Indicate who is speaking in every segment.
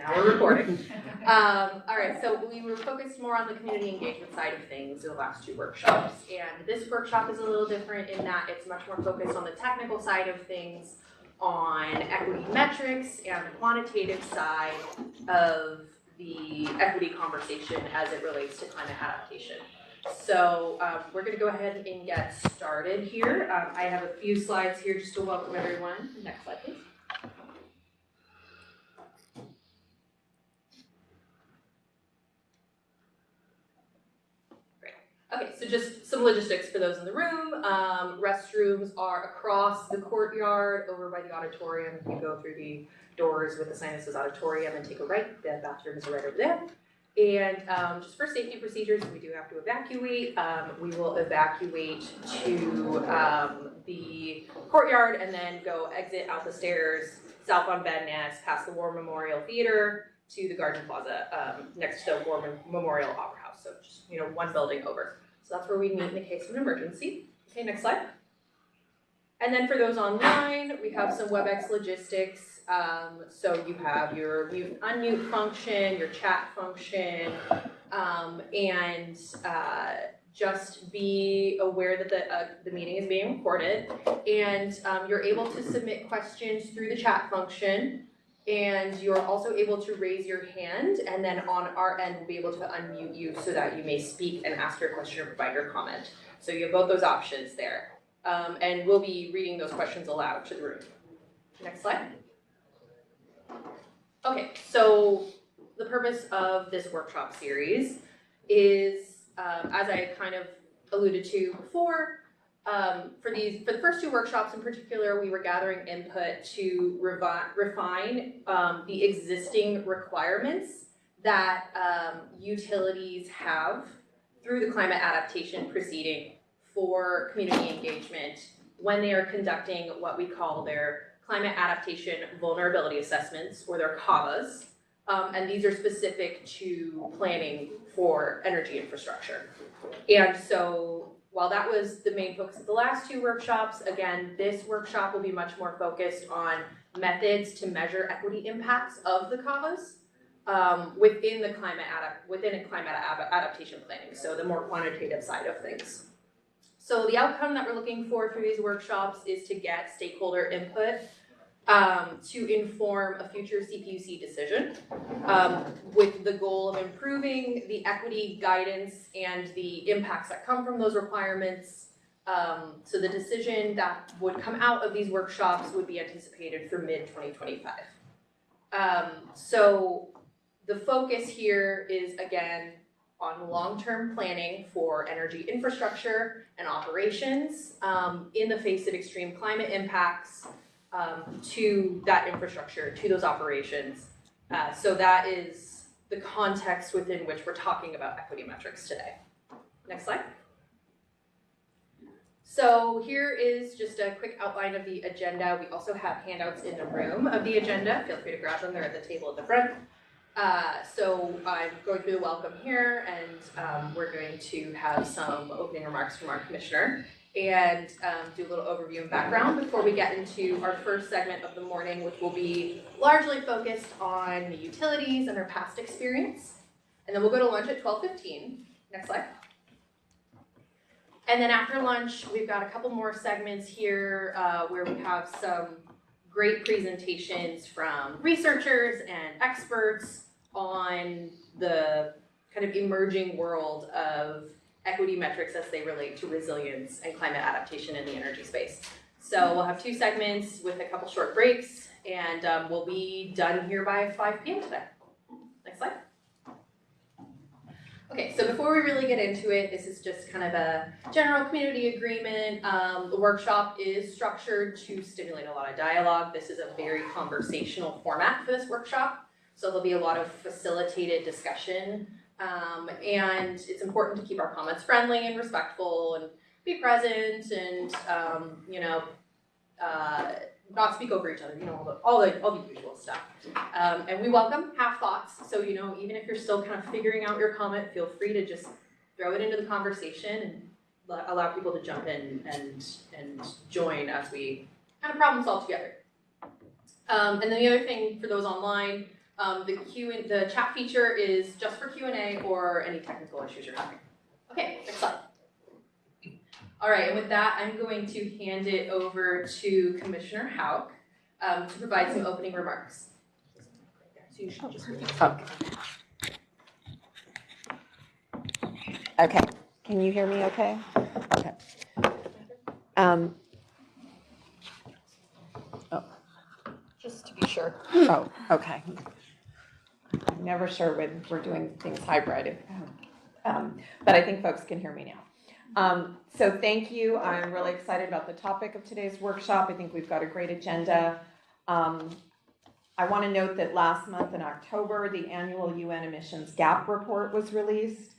Speaker 1: now we're recording. All right, so we were focused more on the community engagement side of things in the last two workshops. And this workshop is a little different in that it's much more focused on the technical side of things, on equity metrics and the quantitative side of the equity conversation as it relates to climate adaptation. So we're going to go ahead and get started here. I have a few slides here just to welcome everyone. Next slide, please. Great. Okay, so just some logistics for those in the room. Restrooms are across the courtyard over by the auditorium. You go through the doors with the sign that says auditorium and take a right. The bathrooms are right over there. And just for safety procedures, we do have to evacuate. We will evacuate to the courtyard and then go exit out the stairs, south on Van Ness, past the War Memorial Theater to the Garden Plaza next to War Memorial Opera House. So just, one building over. So that's where we meet in the case of an emergency. Okay, next slide. And then for those online, we have some WebEx logistics. So you have your mute and unmute function, your chat function, and just be aware that the meeting is being recorded. And you're able to submit questions through the chat function. And you're also able to raise your hand, and then on our end, we'll be able to unmute you so that you may speak and ask your question or provide your comment. So you have both those options there. And we'll be reading those questions aloud to the room. Next slide. Okay, so the purpose of this workshop series is, as I kind of alluded to before, for the first two workshops in particular, we were gathering input to refine the existing requirements that utilities have through the climate adaptation proceeding for community engagement when they are conducting what we call their climate adaptation vulnerability assessments, or their CAVAs, and these are specific to planning for energy infrastructure. And so while that was the main focus of the last two workshops, again, this workshop will be much more focused on methods to measure equity impacts of the CAVAs within a climate adaptation planning, so the more quantitative side of things. So the outcome that we're looking for through these workshops is to get stakeholder input to inform a future CPUC decision with the goal of improving the equity guidance and the impacts that come from those requirements. So the decision that would come out of these workshops would be anticipated for mid-2025. So the focus here is, again, on long-term planning for energy infrastructure and operations in the face of extreme climate impacts to that infrastructure, to those operations. So that is the context within which we're talking about equity metrics today. Next slide. So here is just a quick outline of the agenda. We also have handouts in the room of the agenda. Feel free to grab them. They're at the table at the front. So I'm going through the welcome here, and we're going to have some opening remarks from our commissioner and do a little overview and background before we get into our first segment of the morning, which will be largely focused on the utilities and their past experience. And then we'll go to lunch at 12:15. Next slide. And then after lunch, we've got a couple more segments here where we have some great presentations from researchers and experts on the kind of emerging world of equity metrics as they relate to resilience and climate adaptation in the energy space. So we'll have two segments with a couple short breaks, and we'll be done here by 5 p.m. today. Next slide. Okay, so before we really get into it, this is just kind of a general community agreement. The workshop is structured to stimulate a lot of dialogue. This is a very conversational format for this workshop, so there'll be a lot of facilitated discussion. And it's important to keep our comments friendly and respectful and be present and, not speak over each other, all the usual stuff. And we welcome half thoughts. So, even if you're still kind of figuring out your comment, feel free to just throw it into the conversation and allow people to jump in and join as we kind of problem solve together. And then the other thing for those online, The chat feature is just for Q&A or any technical issues you're having. Okay, next slide. All right, and with that, I'm going to hand it over to Commissioner Houck to provide some opening remarks. So you should just
Speaker 2: Okay, can you hear me okay? Okay. Just to be sure. Oh, okay. I'm never sure when we're doing things hybrid, but I think folks can hear me now. So thank you. I'm really excited about the topic of today's workshop. I think we've got a great agenda. I want to note that last month in October, the annual UN emissions gap report was released.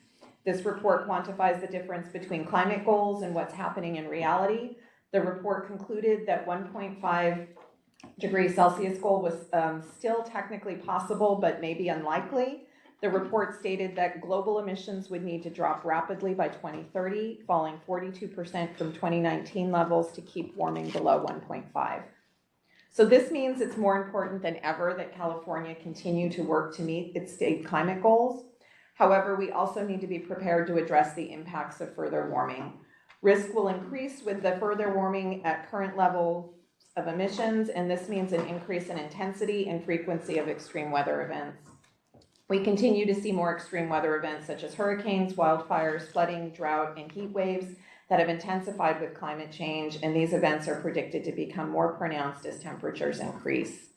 Speaker 2: This report quantifies the difference between climate goals and what's happening in reality. The report concluded that 1.5 degrees Celsius goal was still technically possible, but maybe unlikely. The report stated that global emissions would need to drop rapidly by 2030, falling 42% from 2019 levels to keep warming below 1.5. So this means it's more important than ever that California continue to work to meet its state climate goals. However, we also need to be prepared to address the impacts of further warming. Risk will increase with the further warming at current levels of emissions, and this means an increase in intensity and frequency of extreme weather events. We continue to see more extreme weather events such as hurricanes, wildfires, flooding, drought, and heat waves that have intensified with climate change, and these events are predicted to become more pronounced as temperatures increase.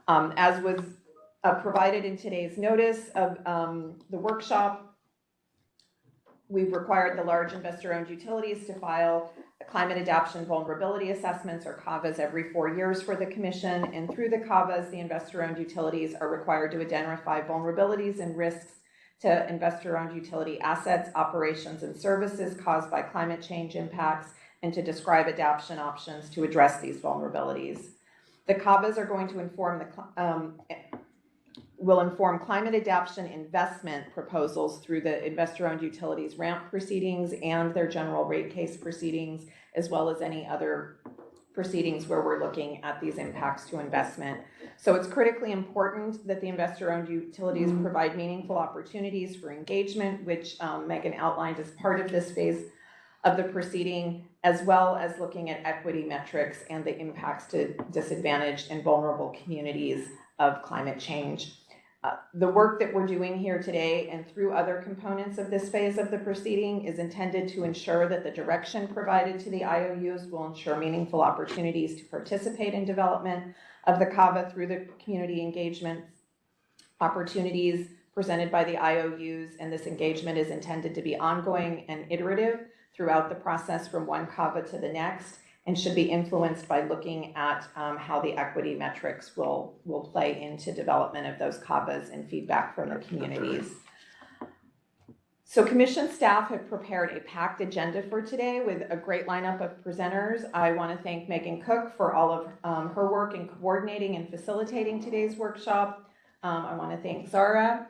Speaker 2: As was provided in today's notice of the workshop, we've required the large investor-owned utilities to file climate adaptation vulnerability assessments, or CAVAs, every 4 years for the Commission, and through the CAVAs, the investor-owned utilities are required to identify vulnerabilities and risks to investor-owned utility assets, operations, and services caused by climate change impacts, and to describe adaptation options to address these vulnerabilities. The CAVAs are going to will inform climate adaptation investment proposals through the investor-owned utilities ramp proceedings and their general rate case proceedings, as well as any other proceedings where we're looking at these impacts to investment. So it's critically important that the investor-owned utilities provide meaningful opportunities for engagement, which Megan outlined as part of this phase of the proceeding, as well as looking at equity metrics and the impacts to disadvantaged and vulnerable communities of climate change. The work that we're doing here today and through other components of this phase of the proceeding is intended to ensure that the direction provided to the IOUs will ensure meaningful opportunities to participate in development of the CAVA through the community engagement opportunities presented by the IOUs, and this engagement is intended to be ongoing and iterative throughout the process from one CAVA to the next, and should be influenced by looking at how the equity metrics will play into development of those CAVAs and feedback from the communities. So Commission staff have prepared a packed agenda for today with a great lineup of presenters. I want to thank Megan Cook for all of her work in coordinating and facilitating today's workshop. I want to thank Zara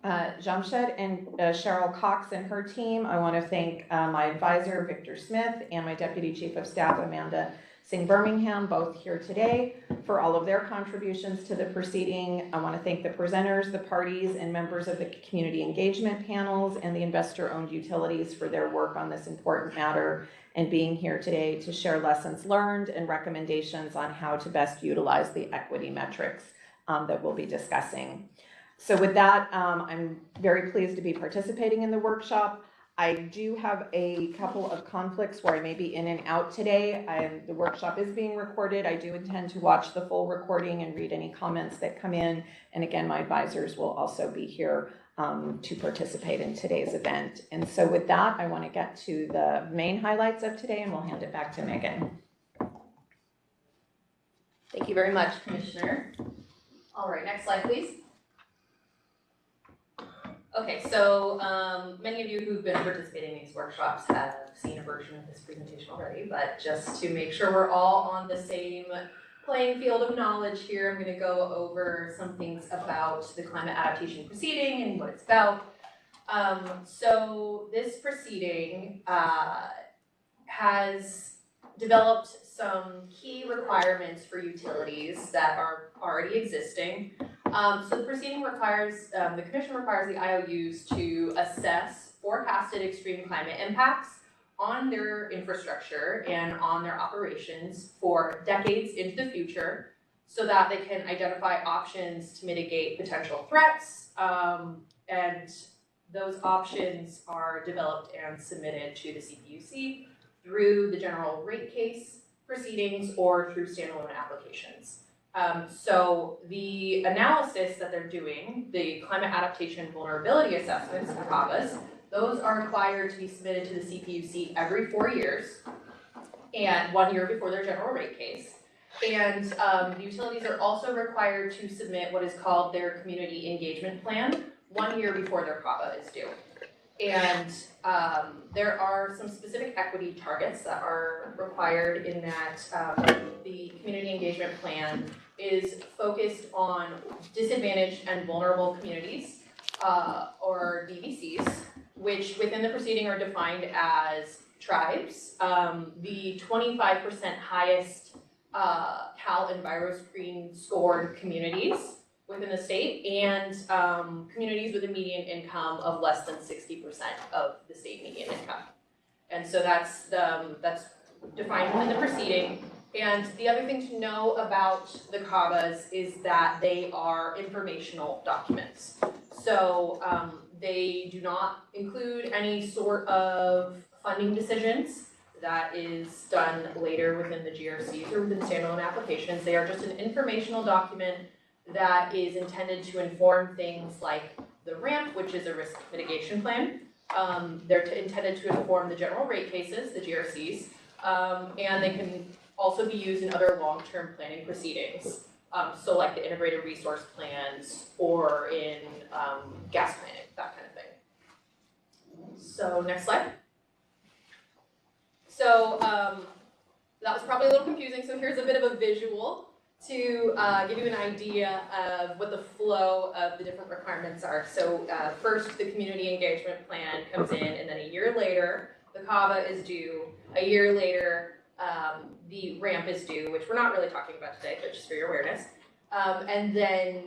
Speaker 2: Jamshed and Cheryl Cox and her team. I want to thank my advisor, Victor Smith, and my Deputy Chief of Staff, Amanda Singh Birmingham, both here today, for all of their contributions to the proceeding. I want to thank the presenters, the parties, and members of the community engagement panels and the investor-owned utilities for their work on this important matter and being here today to share lessons learned and recommendations on how to best utilize the equity metrics that we'll be discussing. So with that, I'm very pleased to be participating in the workshop. I do have a couple of conflicts where I may be in and out today. The workshop is being recorded. I do intend to watch the full recording and read any comments that come in. And again, my advisors will also be here to participate in today's event. And so with that, I want to get to the main highlights of today, and we'll hand it back to Megan.
Speaker 1: Thank you very much, Commissioner. All right, next slide, please. Okay, so many of you who've been participating in these workshops have seen a version of this presentation already, but just to make sure we're all on the same playing field of knowledge here, I'm going to go over some things about the climate adaptation proceeding and what it's about. So this proceeding has developed some key requirements for utilities that are already existing. So the proceeding requires, the commission requires the IOUs to assess forecasted extreme climate impacts on their infrastructure and on their operations for decades into the future so that they can identify options to mitigate potential threats, and those options are developed and submitted to the CPUC through the general rate case proceedings or through standalone applications. So the analysis that they're doing, the climate adaptation vulnerability assessments, the CAVAs, those are required to be submitted to the CPUC every 4 years and 1 year before their general rate case. And the utilities are also required to submit what is called their community engagement plan 1 year before their CAVA is due. And there are some specific equity targets that are required in that the community engagement plan is focused on disadvantaged and vulnerable communities, or DVCs, which within the proceeding are defined as tribes, the 25% highest Cal EnviroScreen scored communities within the state, and communities with a median income of less than 60% of the state median income. And so that's defined within the proceeding. And the other thing to know about the CAVAs is that they are informational documents. So they do not include any sort of funding decisions. That is done later within the GRCs or within standalone applications. They are just an informational document that is intended to inform things like the RAMP, which is a risk mitigation plan. They're intended to inform the general rate cases, the GRCs, and they can also be used in other long-term planning proceedings. So like the integrated resource plans or in gas planning, that kind of thing. So next slide. So that was probably a little confusing, so here's a bit of a visual to give you an idea of what the flow of the different requirements are. So first, the community engagement plan comes in, and then a year later, the CAVA is due. A year later, the RAMP is due, which we're not really talking about today, but just for your awareness. And then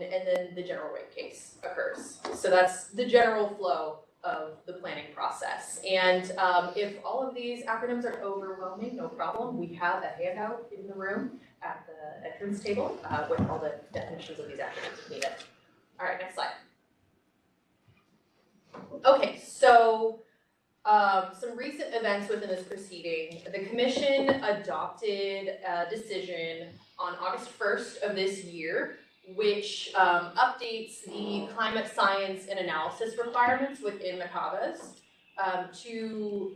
Speaker 1: the general rate case occurs. So that's the general flow of the planning process. And if all of these acronyms are overwhelming, no problem. We have a handout in the room at the entrance table with all the definitions of these acronyms if needed. All right, next slide. Okay, so some recent events within this proceeding. The commission adopted a decision on August 1st of this year, which updates the climate science and analysis requirements within the CAVAs to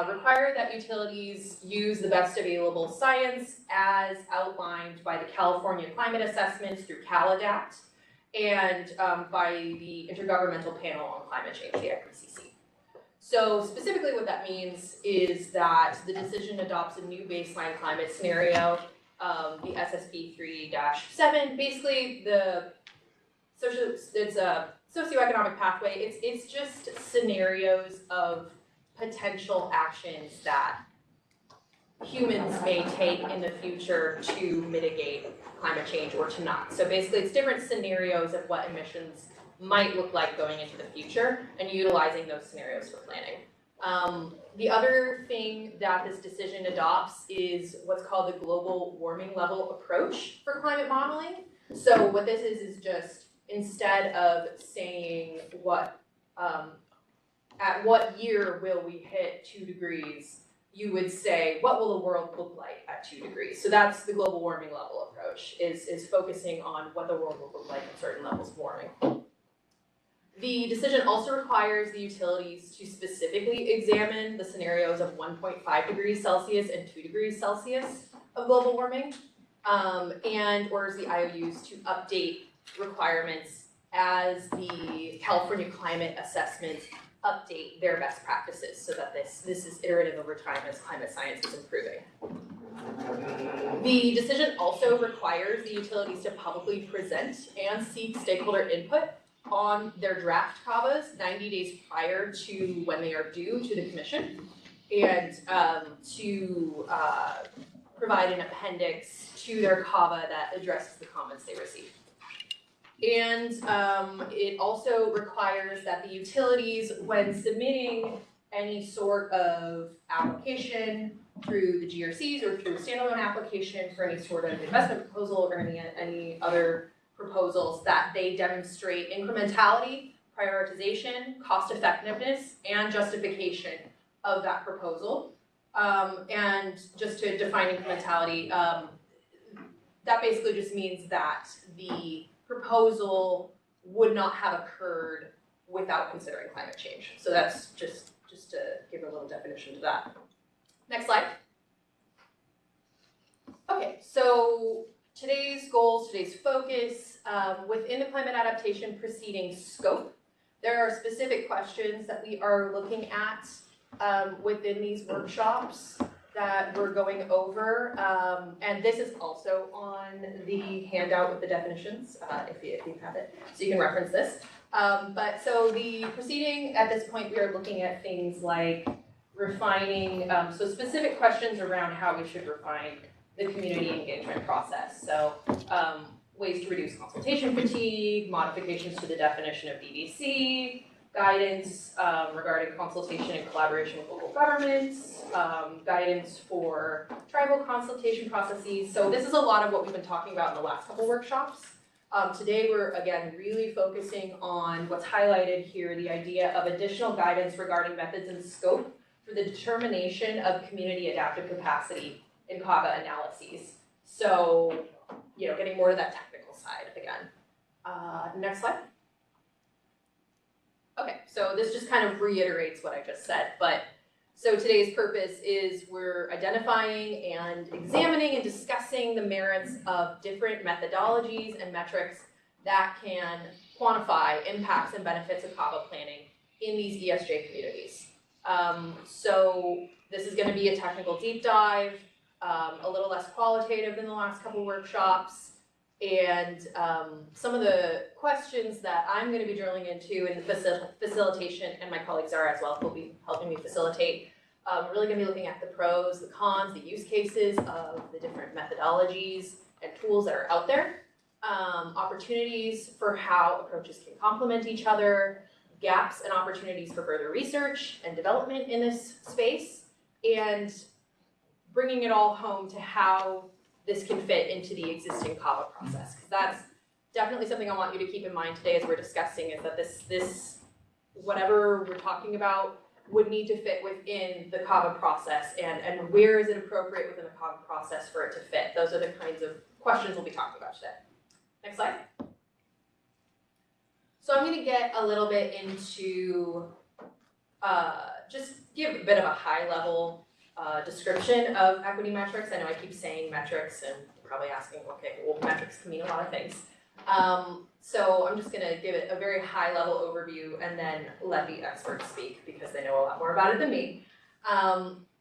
Speaker 1: require that utilities use the best available science as outlined by the California Climate Assessments through CalAdapt and by the Intergovernmental Panel on Climate Change, the IPCC. So specifically what that means is that the decision adopts a new baseline climate scenario, the SSP 3-7. Basically, it's a socioeconomic pathway. It's just scenarios of potential actions that humans may take in the future to mitigate climate change or to not. So basically, it's different scenarios of what emissions might look like going into the future and utilizing those scenarios for planning. The other thing that this decision adopts is what's called the global warming level approach for climate modeling. So what this is just instead of saying at what year will we hit 2 degrees, you would say, what will the world look like at 2 degrees? So that's the global warming level approach, is focusing on what the world will look like at certain levels of warming. The decision also requires the utilities to specifically examine the scenarios of 1.5 degrees Celsius and 2 degrees Celsius of global warming, and orders the IOUs to update requirements as the California climate assessments update their best practices so that this is iterative over time as climate science is improving. The decision also requires the utilities to publicly present and seek stakeholder input on their draft CAVAs 90 days prior to when they are due to the commission, and to provide an appendix to their CAVA that addresses the comments they receive. And it also requires that the utilities, when submitting any sort of application through the GRCs or through a standalone application for any sort of investment proposal or any other proposals, that they demonstrate incrementality, prioritization, cost effectiveness, and justification of that proposal. And just to define incrementality, that basically just means that the proposal would not have occurred without considering climate change. So that's just to give a little definition to that. Next slide. Okay, so today's goals, today's focus, within the climate adaptation proceeding scope, there are specific questions that we are looking at within these workshops that we're going over, and this is also on the handout with the definitions, if you have it, so you can reference this. But so the proceeding at this point, we are looking at things like refining, so specific questions around how we should refine the community engagement process. So ways to reduce consultation fatigue, modifications to the definition of BBC, guidance regarding consultation and collaboration with local governments, guidance for tribal consultation processes. So this is a lot of what we've been talking about in the last couple workshops. Today we're, again, really focusing on what's highlighted here, the idea of additional guidance regarding methods and scope for the determination of community adaptive capacity in CAVA analyses. So, you know, getting more to that technical side again. Next slide. Okay, so this just kind of reiterates what I just said, but so today's purpose is we're identifying and examining and discussing the merits of different methodologies and metrics that can quantify impacts and benefits of CAVA planning in these ESJ communities. So this is going to be a technical deep dive, a little less qualitative than the last couple workshops. And some of the questions that I'm going to be drilling into in the facilitation, and my colleagues are as well, who will be helping me facilitate, really going to be looking at the pros, the cons, the use cases of the different methodologies and tools that are out there, opportunities for how approaches can complement each other, gaps and opportunities for further research and development in this space, and bringing it all home to how this can fit into the existing CAVA process, because that's definitely something I want you to keep in mind today as we're discussing, is that this whatever we're talking about would need to fit within the CAVA process, and where is it appropriate within the CAVA process for it to fit? Those are the kinds of questions we'll be talking about today. Next slide. So I'm going to get a little bit into, just give a bit of a high level description of equity metrics. I know I keep saying metrics and you're probably asking, okay, well, metrics can mean a lot of things. So I'm just going to give it a very high level overview and then let the experts speak because they know a lot more about it than me.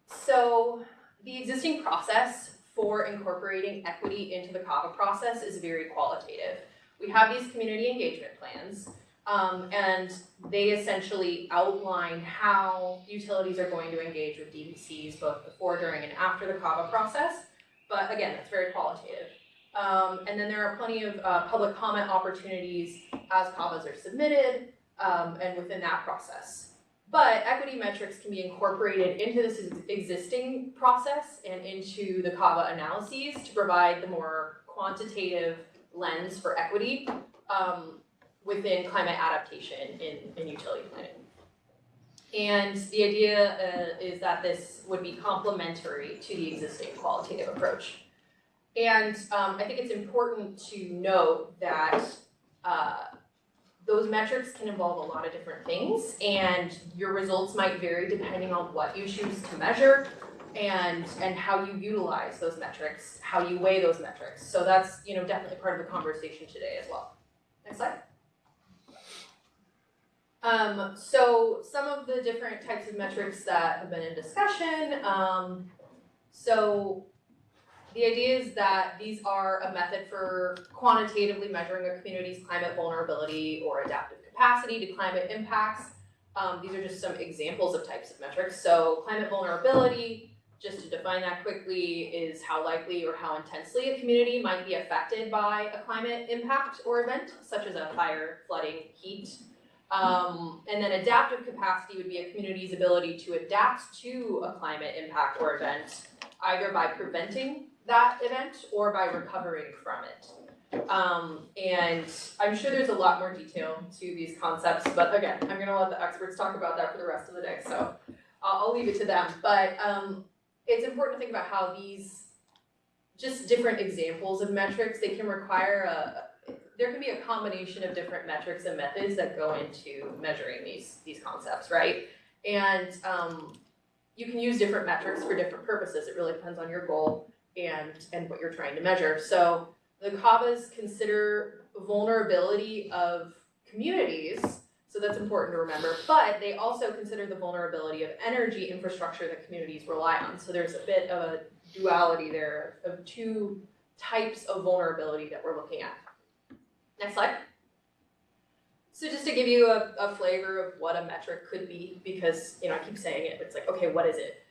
Speaker 1: So the existing process for incorporating equity into the CAVA process is very qualitative. We have these community engagement plans, and they essentially outline how utilities are going to engage with DBCs both before, during, and after the CAVA process. But again, that's very qualitative. And then there are plenty of public comment opportunities as CAVAs are submitted and within that process. But equity metrics can be incorporated into this existing process and into the CAVA analyses to provide the more quantitative lens for equity within climate adaptation in utility planning. And the idea is that this would be complementary to the existing qualitative approach. And I think it's important to note that those metrics can involve a lot of different things, and your results might vary depending on what you choose to measure and how you utilize those metrics, how you weigh those metrics. So that's, you know, definitely part of the conversation today as well. Next slide. So some of the different types of metrics that have been in discussion. So the idea is that these are a method for quantitatively measuring a community's climate vulnerability or adaptive capacity to climate impacts. These are just some examples of types of metrics. So climate vulnerability just to define that quickly, is how likely or how intensely a community might be affected by a climate impact or event, such as a fire, flooding, heat. And then adaptive capacity would be a community's ability to adapt to a climate impact or event, either by preventing that event or by recovering from it. And I'm sure there's a lot more detail to these concepts, but again, I'm gonna let the experts talk about that for the rest of the day, so I'll leave it to them. But it's important to think about how these, just different examples of metrics, they can require there can be a combination of different metrics and methods that go into measuring these concepts, right? And you can use different metrics for different purposes. It really depends on your goal and what you're trying to measure. So the CABAs consider vulnerability of communities, so that's important to remember, but they also consider the vulnerability of energy infrastructure that communities rely on. So there's a bit of a duality there of two types of vulnerability that we're looking at. Next slide. So just to give you a flavor of what a metric could be, because I keep saying it, but it's like, okay, what is it?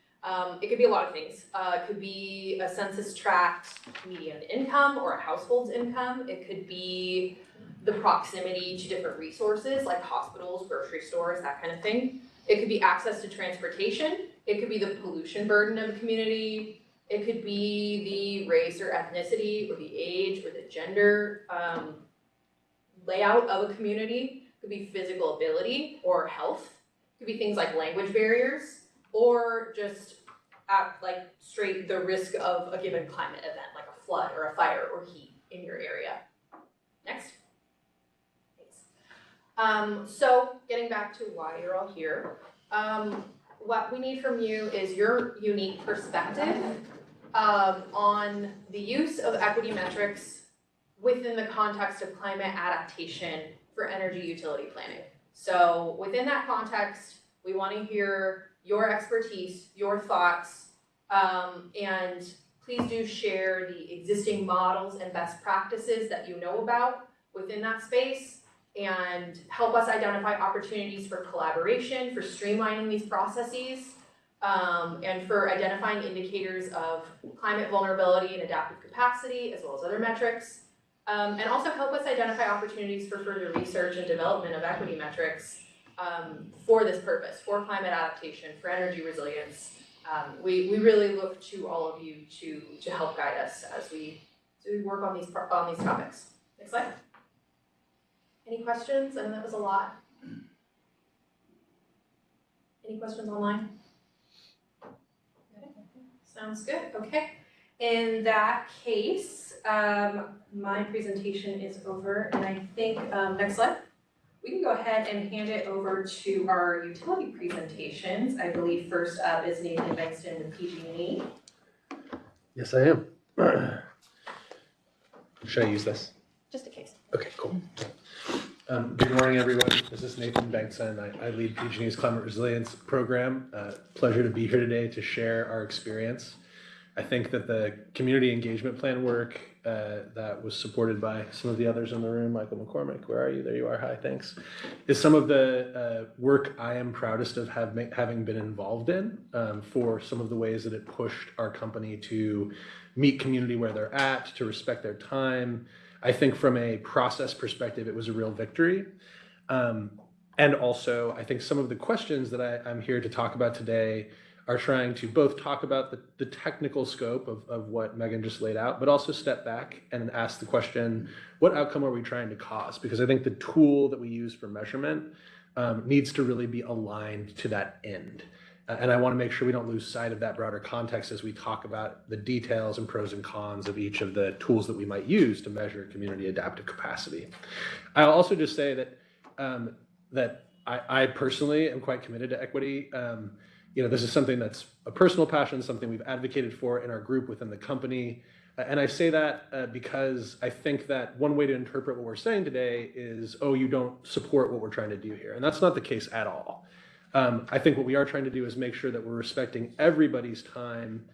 Speaker 1: It could be a lot of things. It could be a census tract median income or a household's income. It could be the proximity to different resources like hospitals, grocery stores, that kind of thing. It could be access to transportation. It could be the pollution burden of a community. It could be the race or ethnicity or the age or the gender layout of a community. It could be physical ability or health. It could be things like language barriers, or just straight the risk of a given climate event, like a flood or a fire or heat in your area. Next. Thanks. So getting back to why you're all here, what we need from you is your unique perspective on the use of equity metrics within the context of climate adaptation for energy utility planning. So within that context, we want to hear your expertise, your thoughts, and please do share the existing models and best practices that you know about within that space, and help us identify opportunities for collaboration, for streamlining these processes, and for identifying indicators of climate vulnerability and adaptive capacity, as well as other metrics. And also help us identify opportunities for further research and development of equity metrics for this purpose, for climate adaptation, for energy resilience. We really look to all of you to help guide us as we work on these topics. Next slide. Any questions? I know that was a lot. Any questions online? Sounds good. Okay. In that case, my presentation is over, and I think, next slide, we can go ahead and hand it over to our utility presentations. I believe first up is Nathan Bankston with PG&E.
Speaker 3: Yes, I am. Should I use this?
Speaker 1: Just in case.
Speaker 3: Okay, cool. Good morning, everybody. This is Nathan Bankston. I lead PG&E's Climate Resilience Program. Pleasure to be here today to share our experience. I think that the community engagement plan work that was supported by some of the others in the room, Michael McCormick, where are you? There you are, hi, thanks, is some of the work I am proudest of having been involved in for some of the ways that it pushed our company to meet community where they're at, to respect their time. I think from a process perspective, it was a real victory. And also, I think some of the questions that I'm here to talk about today are trying to both talk about the technical scope of what Megan just laid out, but also step back and ask the question, what outcome are we trying to cause? Because I think the tool that we use for measurement needs to really be aligned to that end. And I want to make sure we don't lose sight of that broader context as we talk about the details and pros and cons of each of the tools that we might use to measure community adaptive capacity. I'll also just say that that I personally am quite committed to equity. This is something that's a personal passion, something we've advocated for in our group within the company. And I say that because I think that one way to interpret what we're saying today is, oh, you don't support what we're trying to do here. And that's not the case at all. I think what we are trying to do is make sure that we're respecting everybody's time,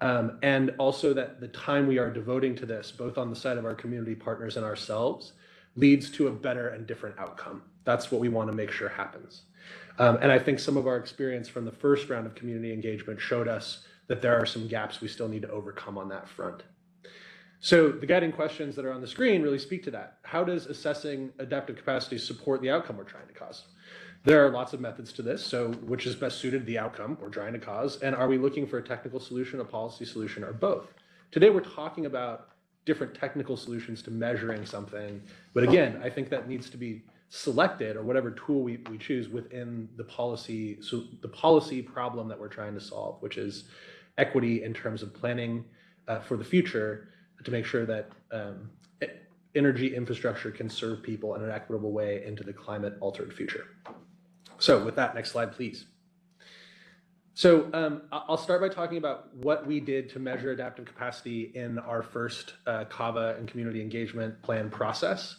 Speaker 3: and also that the time we are devoting to this, both on the side of our community partners and ourselves, leads to a better and different outcome. That's what we want to make sure happens. And I think some of our experience from the first round of community engagement showed us that there are some gaps we still need to overcome on that front. So the guiding questions that are on the screen really speak to that. How does assessing adaptive capacity support the outcome we're trying to cause? There are lots of methods to this, so which is best suited to the outcome we're trying to cause, and are we looking for a technical solution, a policy solution, or both? Today we're talking about different technical solutions to measuring something, but again, I think that needs to be selected, or whatever tool we choose within the policy, so the policy problem that we're trying to solve, which is equity in terms of planning for the future to make sure that energy infrastructure can serve people in an equitable way into the climate altered future. So with that, next slide, please. So I'll start by talking about what we did to measure adaptive capacity in our first CAVA and community engagement plan process.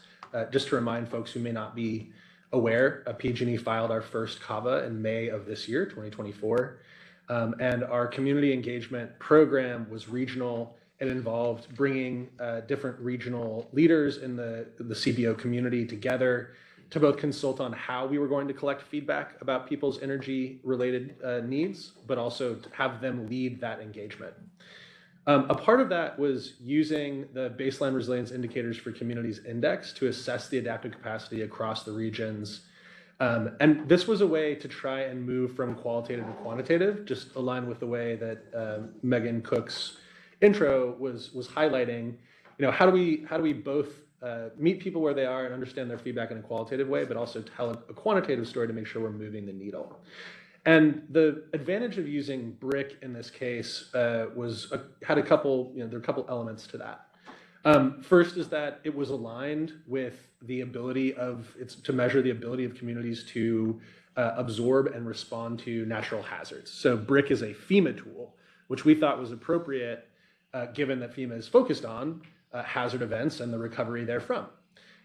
Speaker 3: Just to remind folks who may not be aware, PG&E filed our first CAVA in May of this year, 2024. And our community engagement program was regional. It involved bringing different regional leaders in the CPUC community together to both consult on how we were going to collect feedback about people's energy-related needs, but also to have them lead that engagement. A part of that was using the Baseline Resilience Indicators for Communities Index to assess the adaptive capacity across the regions. And this was a way to try and move from qualitative to quantitative, just aligned with the way that Megan Cook's intro was highlighting. How do we both meet people where they are and understand their feedback in a qualitative way, but also tell a quantitative story to make sure we're moving the needle. And the advantage of using BRIC in this case had a couple, there are a couple elements to that. First is that it was aligned with the ability to measure the ability of communities to absorb and respond to natural hazards. So BRIC is a FEMA tool, which we thought was appropriate given that FEMA is focused on hazard events and the recovery therefrom.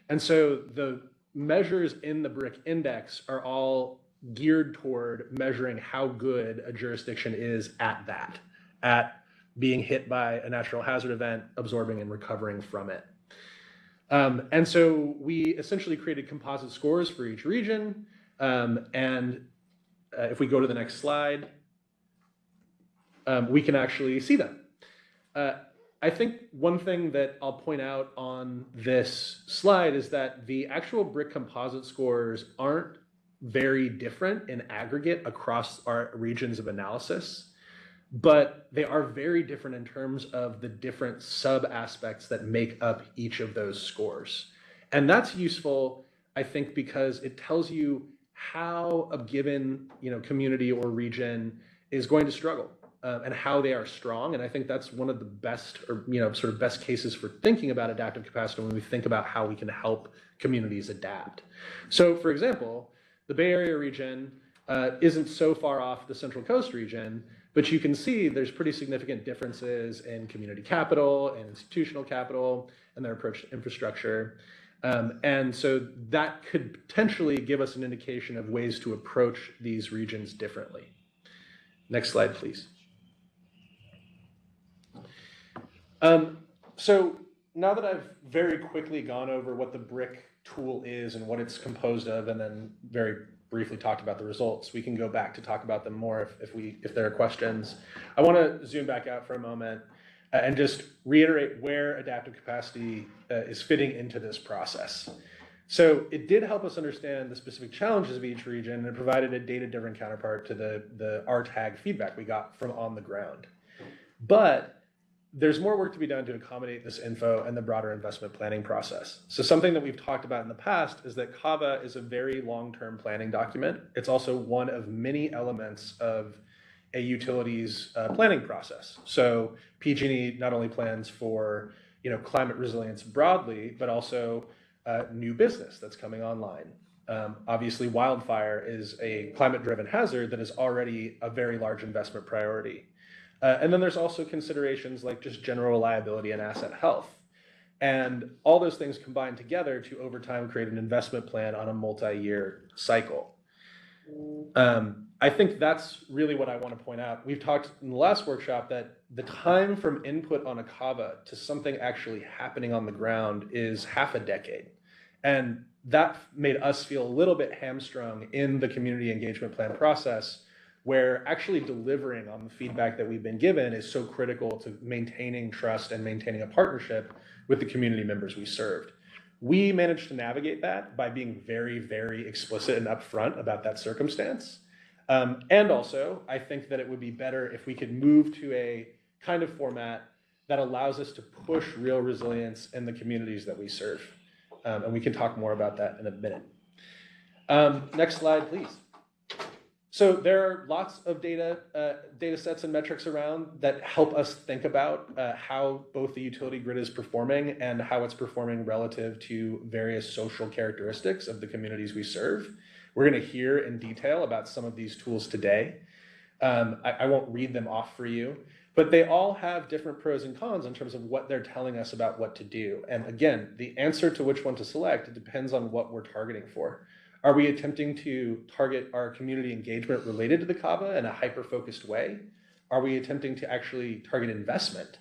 Speaker 3: And so the measures in the BRIC index are all geared toward measuring how good a jurisdiction is at that, at being hit by a natural hazard event, absorbing and recovering from it. And so we essentially created composite scores for each region. And if we go to the next slide, we can actually see them. I think one thing that I'll point out on this slide is that the actual BRIC composite scores aren't very different in aggregate across our regions of analysis, but they are very different in terms of the different sub-aspects that make up each of those scores. And that's useful, I think, because it tells you how a given community or region is going to struggle. And how they are strong. And I think that's one of the best, or sort of best cases for thinking about adaptive capacity when we think about how we can help communities adapt. So for example, the Bay Area region isn't so far off the Central Coast region, but you can see there's pretty significant differences in community capital and institutional capital and their approach to infrastructure. And so that could potentially give us an indication of ways to approach these regions differently. Next slide, please. So now that I've very quickly gone over what the BRIC tool is and what it's composed of, and then very briefly talked about the results, we can go back to talk about them more if there are questions. I want to zoom back out for a moment and just reiterate where adaptive capacity is fitting into this process. So it did help us understand the specific challenges of each region, and it provided a data-driven counterpart to the RTAG feedback we got from on the ground. But there's more work to be done to accommodate this info and the broader investment planning process. So something that we've talked about in the past is that CAVA is a very long-term planning document. It's also one of many elements of a utilities planning process. So PG&E not only plans for climate resilience broadly, but also new business that's coming online. Obviously, wildfire is a climate-driven hazard that is already a very large investment priority. And then there's also considerations like just general reliability and asset health. And all those things combine together to, over time, create an investment plan on a multi-year cycle. I think that's really what I want to point out. We've talked in the last workshop that the time from input on a CAVA to something actually happening on the ground is half a decade. And that made us feel a little bit hamstrung in the community engagement plan process where actually delivering on the feedback that we've been given is so critical to maintaining trust and maintaining a partnership with the community members we served. We managed to navigate that by being very, very explicit and upfront about that circumstance. And also, I think that it would be better if we could move to a kind of format that allows us to push real resilience in the communities that we serve. And we can talk more about that in a minute. Next slide, please. So there are lots of data sets and metrics around that help us think about how both the utility grid is performing and how it's performing relative to various social characteristics of the communities we serve. We're going to hear in detail about some of these tools today. I won't read them off for you, but they all have different pros and cons in terms of what they're telling us about what to do. And again, the answer to which one to select depends on what we're targeting for. Are we attempting to target our community engagement related to the CAVA in a hyper-focused way? Are we attempting to actually target investment?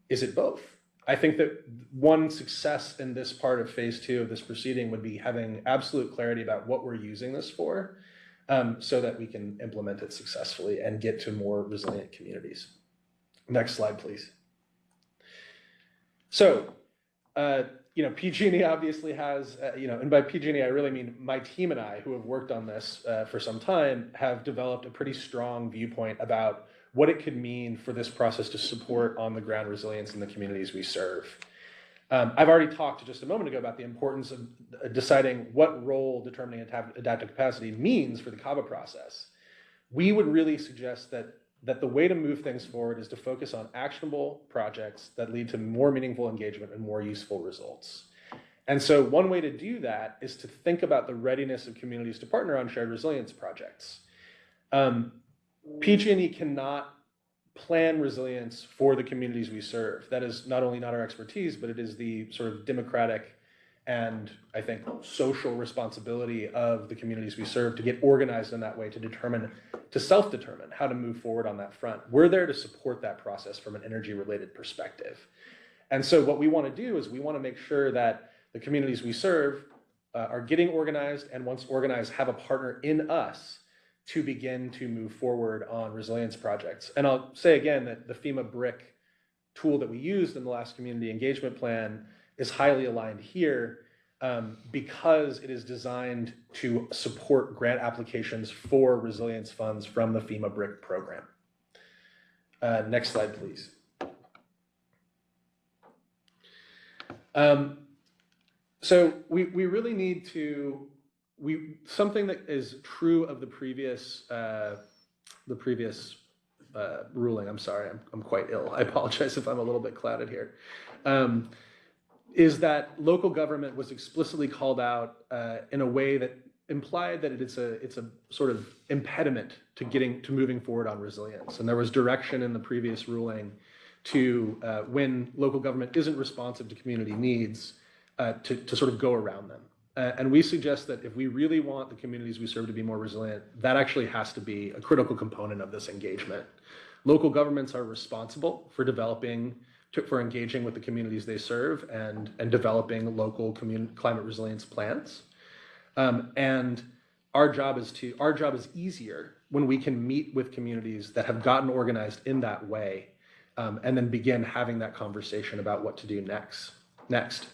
Speaker 3: Is it both? I think that one success in this part of phase 2 of this proceeding would be having absolute clarity about what we're using this for, so that we can implement it successfully and get to more resilient communities. Next slide, please. So, PG&E obviously has, and by PG&E I really mean my team and I, who have worked on this for some time, have developed a pretty strong viewpoint about what it could mean for this process to support on-the-ground resilience in the communities we serve. I've already talked just a moment ago about the importance of deciding what role determining adaptive capacity means for the CAVA process. We would really suggest that the way to move things forward is to focus on actionable projects that lead to more meaningful engagement and more useful results. And so one way to do that is to think about the readiness of communities to partner on shared resilience projects. PG&E cannot plan resilience for the communities we serve. That is not only not our expertise, but it is the sort of democratic and I think social responsibility of the communities we serve to get organized in that way to self-determine how to move forward on that front. We're there to support that process from an energy-related perspective. And so what we want to do is we want to make sure that the communities we serve are getting organized, and once organized, have a partner in us to begin to move forward on resilience projects. And I'll say again that the FEMA BRIC tool that we used in the last community engagement plan is highly aligned here because it is designed to support grant applications for resilience funds from the FEMA BRIC program. Next slide, please. So we really need to, something that is true of the previous ruling, I'm sorry, I'm quite ill. I apologize if I'm a little bit clouded here. Is that local government was explicitly called out in a way that implied that it's a sort of impediment to moving forward on resilience. And there was direction in the previous ruling to when local government isn't responsive to community needs to sort of go around them. And we suggest that if we really want the communities we serve to be more resilient, that actually has to be a critical component of this engagement. Local governments are responsible for for engaging with the communities they serve and developing local climate resilience plans. And our job is easier when we can meet with communities that have gotten organized in that way, and then begin having that conversation about what to do next.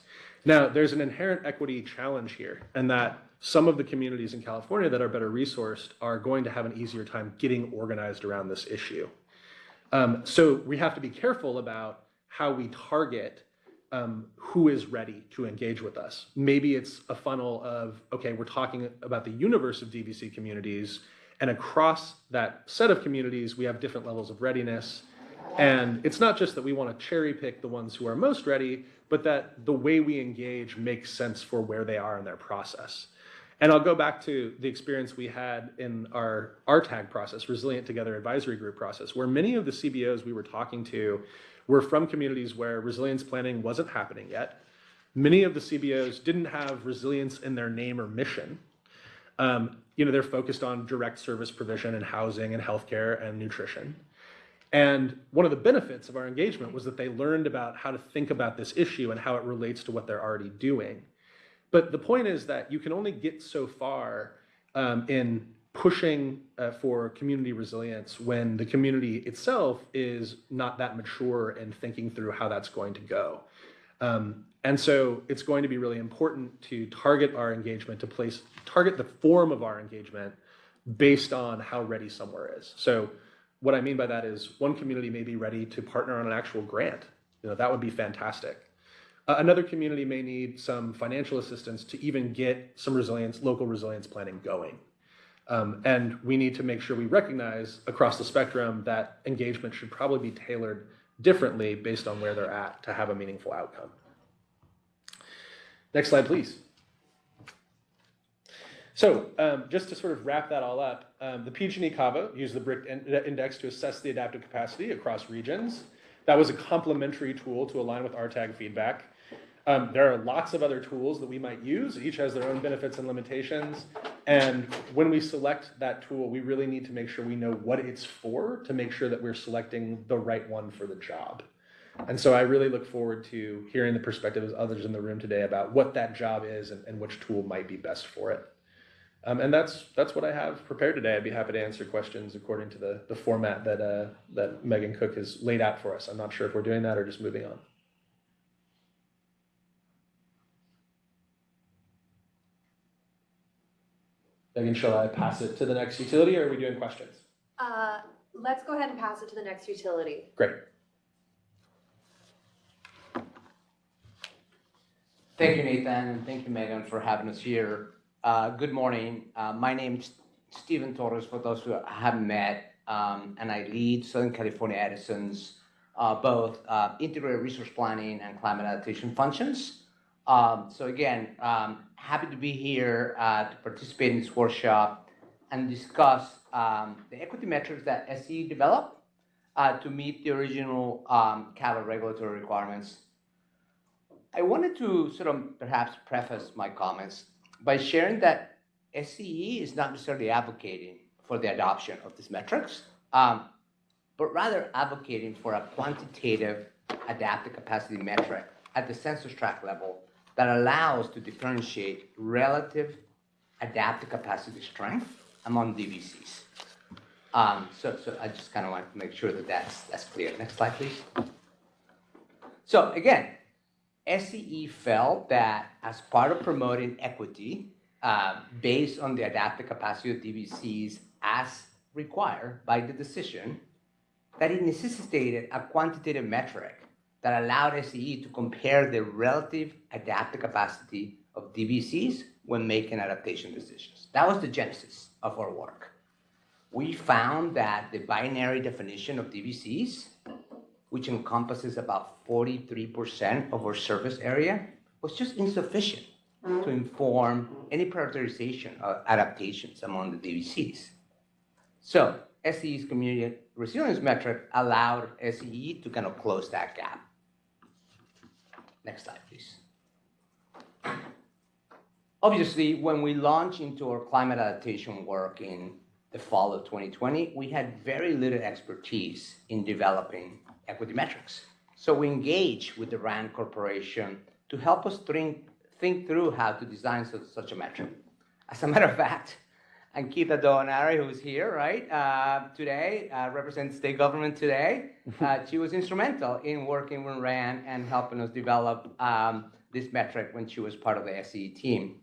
Speaker 3: Now, there's an inherent equity challenge here, and that some of the communities in California that are better resourced are going to have an easier time getting organized around this issue. So we have to be careful about how we target who is ready to engage with us. Maybe it's a funnel of, okay, we're talking about the universe of DVC communities, and across that set of communities, we have different levels of readiness. And it's not just that we want to cherry pick the ones who are most ready, but that the way we engage makes sense for where they are in their process. And I'll go back to the experience we had in our RTAG process, Resilient Together Advisory Group process, where many of the CBOs we were talking to were from communities where resilience planning wasn't happening yet. Many of the CBOs didn't have resilience in their name or mission. They're focused on direct service provision and housing and healthcare and nutrition. And one of the benefits of our engagement was that they learned about how to think about this issue and how it relates to what they're already doing. But the point is that you can only get so far in pushing for community resilience when the community itself is not that mature in thinking through how that's going to go. And so it's going to be really important to target our engagement, target the form of our engagement based on how ready somewhere is. So what I mean by that is one community may be ready to partner on an actual grant. That would be fantastic. Another community may need some financial assistance to even get some local resilience planning going. And we need to make sure we recognize across the spectrum that engagement should probably be tailored differently based on where they're at to have a meaningful outcome. Next slide, please. So just to sort of wrap that all up, the PG&E CAVA used the BRIC index to assess the adaptive capacity across regions. That was a complementary tool to align with RTAG feedback. There are lots of other tools that we might use. Each has their own benefits and limitations. And when we select that tool, we really need to make sure we know what it's for to make sure that we're selecting the right one for the job. And so I really look forward to hearing the perspectives of others in the room today about what that job is and which tool might be best for it. And that's what I have prepared today. I'd be happy to answer questions according to the format that Megan Cook has laid out for us. I'm not sure if we're doing that or just moving on. Megan, shall I pass it to the next utility, or are we doing questions?
Speaker 1: Let's go ahead and pass it to the next utility.
Speaker 3: Great.
Speaker 4: Thank you, Nathan, and thank you, Megan, for having us here. Good morning. My name is Steven Torres, for those who haven't met, and I lead Southern California Edison's both integrated resource planning and climate adaptation functions. So again, happy to be here to participate in this workshop and discuss the equity metrics that SCE developed to meet the original CAVA regulatory requirements. I wanted to sort of perhaps preface my comments by sharing that SCE is not necessarily advocating for the adoption of these metrics, but rather advocating for a quantitative adaptive capacity metric at the census tract level that allows to differentiate relative adaptive capacity strength among DVCs. So I just kind of want to make sure that that's clear. Next slide, please. So again, SCE felt that as part of promoting equity based on the adaptive capacity of DVCs as required by the decision, that it necessitated a quantitative metric that allowed SCE to compare the relative adaptive capacity of DVCs when making adaptation decisions. That was the genesis of our work. We found that the binary definition of DVCs, which encompasses about 43% of our surface area, was just insufficient to inform any prioritization of adaptations among the DVCs. So SCE's community resilience metric allowed SCE to kind of close that gap. Next slide, please. Obviously, when we launched into our climate adaptation work in the fall of 2020, we had very little expertise in developing equity metrics. So we engaged with the RAND Corporation to help us think through how to design such a metric. As a matter of fact, Ankita Doanari, who's here, right, today, represents state government today. She was instrumental in working with RAND and helping us develop this metric when she was part of the SCE team.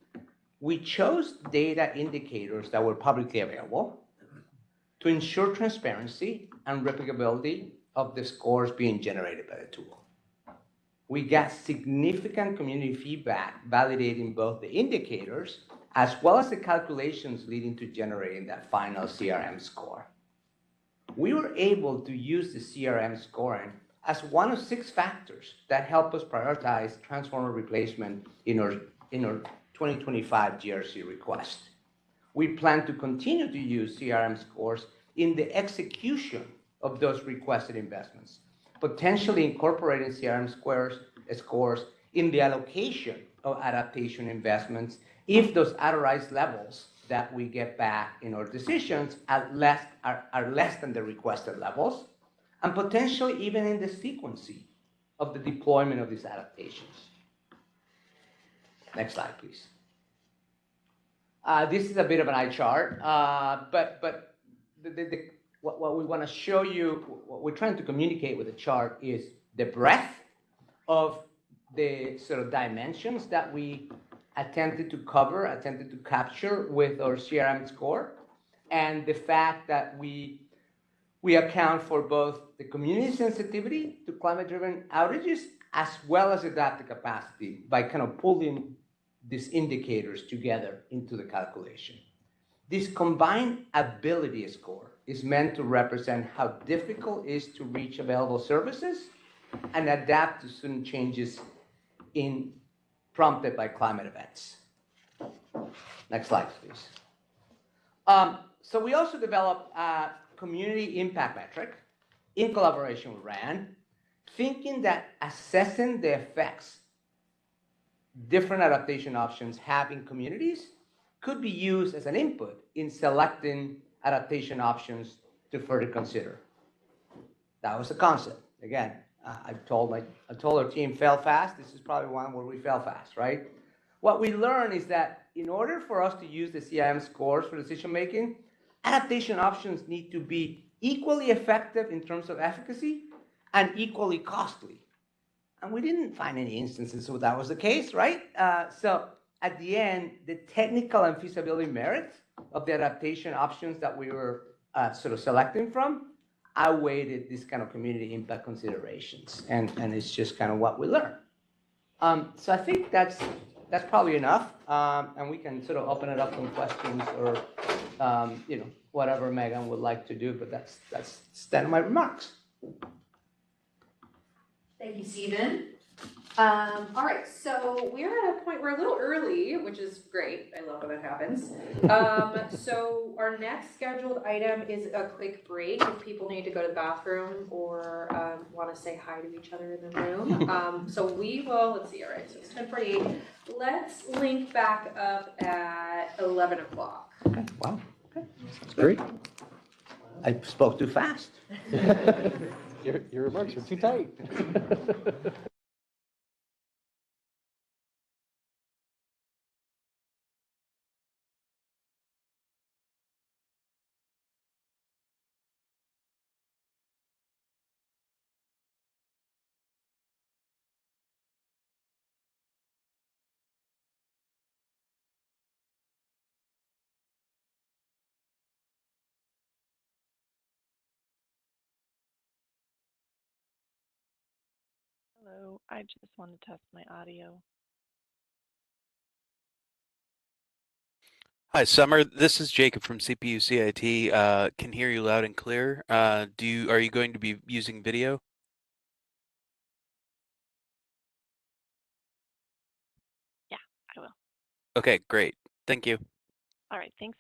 Speaker 4: We chose data indicators that were publicly available to ensure transparency and replicability of the scores being generated by the tool. We got significant community feedback validating both the indicators as well as the calculations leading to generating that final CRM score. We were able to use the CRM scoring as one of 6 factors that help us prioritize transformer replacement in our 2025 GRC request. We plan to continue to use CRM scores in the execution of those requested investments, potentially incorporating CRM scores in the allocation of adaptation investments if those authorized levels that we get back in our decisions are less than the requested levels, and potentially even in the sequencing of the deployment of these adaptations. Next slide, please. This is a bit of an eye chart, but what we want to show you, what we're trying to communicate with the chart is the breadth of the sort of dimensions that we attempted to cover, attempted to capture with our CRM score, and the fact that we account for both the community sensitivity to climate-driven outages as well as adaptive capacity by kind of pulling these indicators together into the calculation. This combined ability score is meant to represent how difficult it is to reach available services and adapt to sudden changes prompted by climate events. Next slide, please. So we also developed a community impact metric in collaboration with RAND, thinking that assessing the effects different adaptation options have in communities could be used as an input in selecting adaptation options to further consider. That was the concept. Again, I told our team, fail fast. This is probably one where we fail fast, right? What we learned is that in order for us to use the CIM scores for decision making, adaptation options need to be equally effective in terms of efficacy and equally costly. And we didn't find any instances where that was the case, right? So at the end, the technical and feasibility merits of the adaptation options that we were sort of selecting from outweighed this kind of community impact considerations. And it's just kind of what we learned. So I think that's probably enough. And we can sort of open it up for questions or, whatever Megan would like to do, but that's the end of my remarks.
Speaker 1: Thank you, Stephen. All right, so we're at a point, we're a little early, which is great. I love when that happens. So our next scheduled item is a quick break if people need to go to the bathroom or want to say hi to each other in the room. So we will, let's see, all right, so it's 10:48. Let's link back up at 11 o'clock.
Speaker 4: Okay, wow. Okay.
Speaker 3: That's great.
Speaker 4: I spoke too fast.
Speaker 3: Your remarks were too tight.
Speaker 5: Hello, I just want to test my audio.
Speaker 6: Hi, Summer. This is Jacob from CPUC IT. Can hear you loud and clear. Are you going to be using video?
Speaker 5: Yeah, I will.
Speaker 6: Okay, great. Thank you.
Speaker 5: All right, thanks.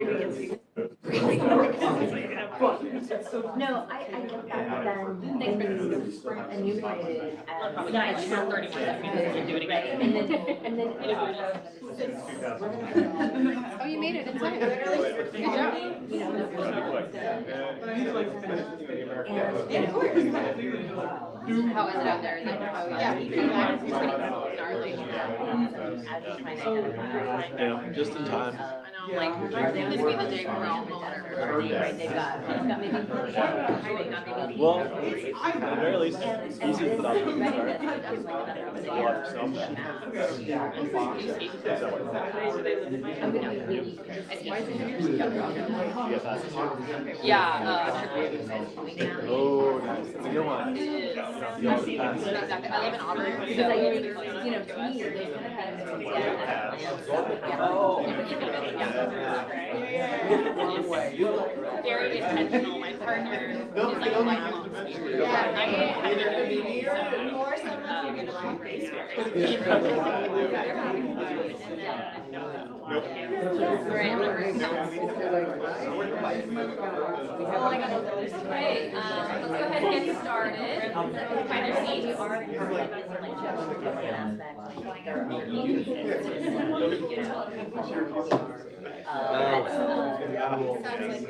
Speaker 7: No, I get that, then you enumerated as a challenge. And then.
Speaker 1: Oh, you made it in time. Good job.
Speaker 7: You know,
Speaker 1: How is it out there? Is it, oh yeah, it's pretty gnarly.
Speaker 3: Yeah, just in time.
Speaker 1: I know, I'm like, this be the day where we're all mowing our grass.
Speaker 7: right, they've got maybe.
Speaker 3: Well, at the very least, it's easy without the Oh, nice. That's a good one.
Speaker 1: Exactly. I live in Auburn, so
Speaker 7: Because you know, to me, those kind of
Speaker 1: very intentional. My partner is like a lifelong skier. I have been
Speaker 7: Or someone you're gonna
Speaker 1: Great, let's go ahead and get started. Find your seats.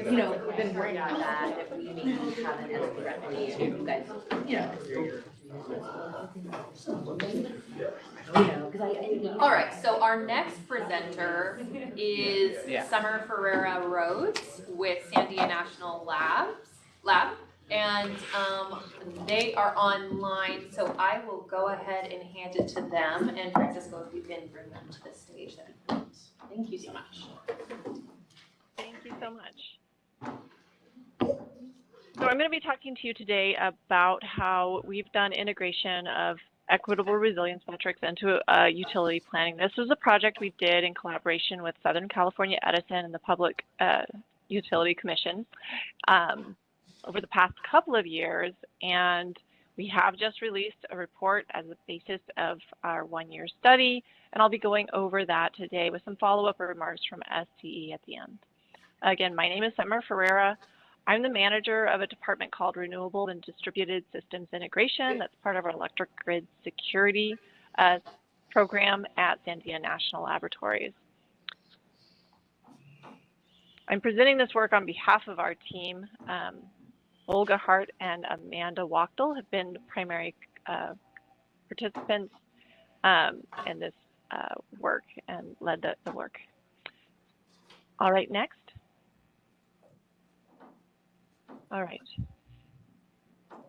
Speaker 7: You know, we've been working on that, if we maybe have an ethical remedy, you guys, you know.
Speaker 1: All right, so our next presenter is Summer Ferreira Rhodes with Sandia National Lab, and they are online, so I will go ahead and hand it to them, and Francisco, if you can bring them to the stage then. Thank you so much.
Speaker 5: Thank you so much. So I'm going to be talking to you today about how we've done integration of equitable resilience metrics into utility planning. This was a project we did in collaboration with Southern California Edison and the Public Utility Commission over the past couple of years, and we have just released a report as a basis of our one-year study, and I'll be going over that today with some follow-up remarks from SCE at the end. Again, my name is Summer Ferreira. I'm the manager of a department called Renewable and Distributed Systems Integration. That's part of our electric grid security program at Sandia National Laboratories. I'm presenting this work on behalf of our team. Olga Hart and Amanda Wachtel have been primary participants in this work and led the work. All right, next. All right.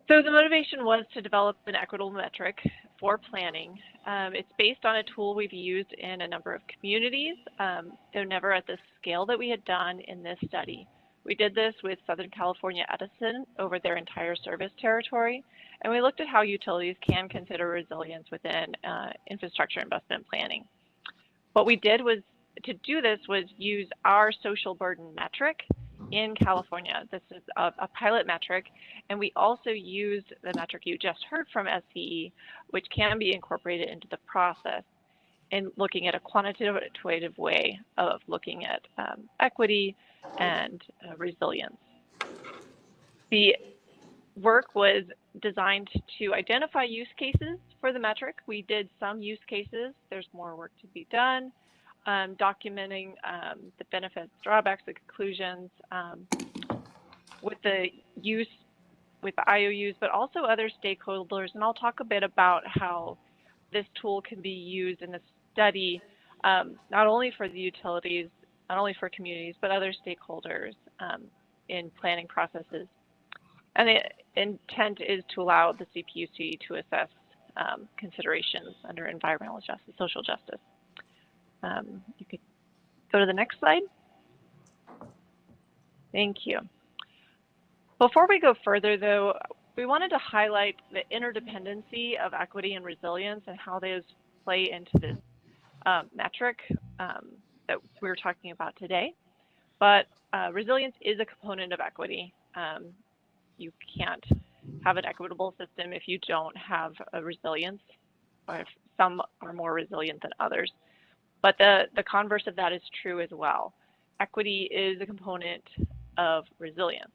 Speaker 5: So the motivation was to develop an equitable metric for planning. It's based on a tool we've used in a number of communities, though never at the scale that we had done in this study. We did this with Southern California Edison over their entire service territory, and we looked at how utilities can consider resilience within infrastructure investment planning. What we did was, to do this, was use our social burden metric in California. This is a pilot metric, and we also used the metric you just heard from SCE, which can be incorporated into the process in looking at a quantitative way of looking at equity and resilience. The work was designed to identify use cases for the metric. We did some use cases. There's more work to be done. Documenting the benefits, drawbacks, the conclusions with the use, with the IOUs, but also other stakeholders. And I'll talk a bit about how this tool can be used in the study, not only for the utilities, not only for communities, but other stakeholders in planning processes. And the intent is to allow the CPUC to assess considerations under environmental justice, social justice. You could go to the next slide. Thank you. Before we go further, though, we wanted to highlight the interdependency of equity and resilience and how those play into this metric that we're talking about today. But resilience is a component of equity. You can't have an equitable system if you don't have a resilience, or if some are more resilient than others. But the converse of that is true as well. equity is a component of resilience.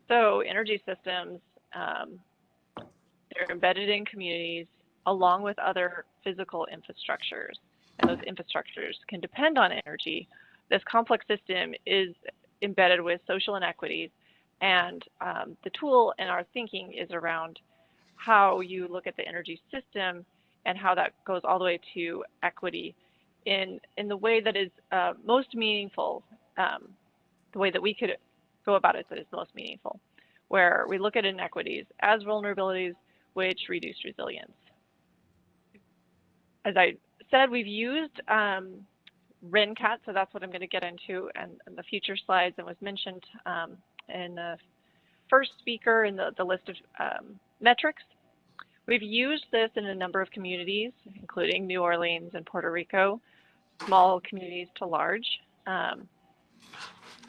Speaker 5: So energy systems, they're embedded in communities along with other physical infrastructures, and those infrastructures can depend on energy. This complex system is embedded with social inequities, and the tool in our thinking is around how you look at the energy system and how that goes all the way to equity in the way that is most meaningful, the way that we could go about it that is most meaningful, where we look at inequities as vulnerabilities which reduce resilience. As I said, we've used RenCat, so that's what I'm going to get into in the future slides, and was mentioned in the first speaker in the list of metrics. We've used this in a number of communities, including New Orleans and Puerto Rico, small communities to large.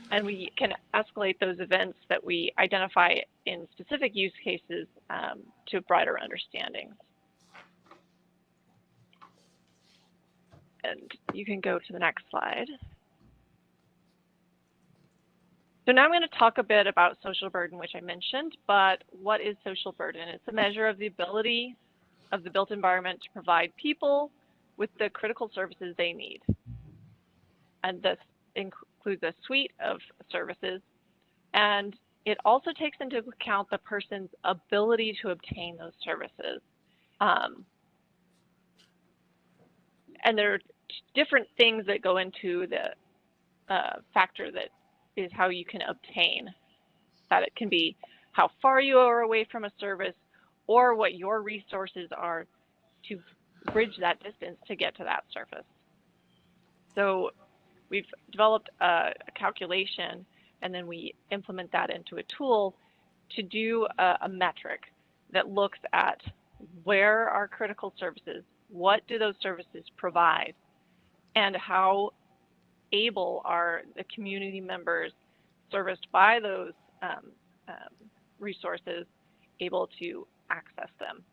Speaker 5: And we can escalate those events that we identify in specific use cases to broader understandings. And you can go to the next slide. So now I'm going to talk a bit about social burden, which I mentioned, but what is social burden? It's a measure of the ability of the built environment to provide people with the critical services they need. And this includes a suite of services, and it also takes into account the person's ability to obtain those services. And there are different things that go into the factor that is how you can obtain that. It can be how far you are away from a service, or what your resources are to bridge that distance to get to that service. So we've developed a calculation, and then we implement that into a tool to do a metric that looks at where are critical services, what do those services provide, and how able are the community members serviced by those resources able to access them.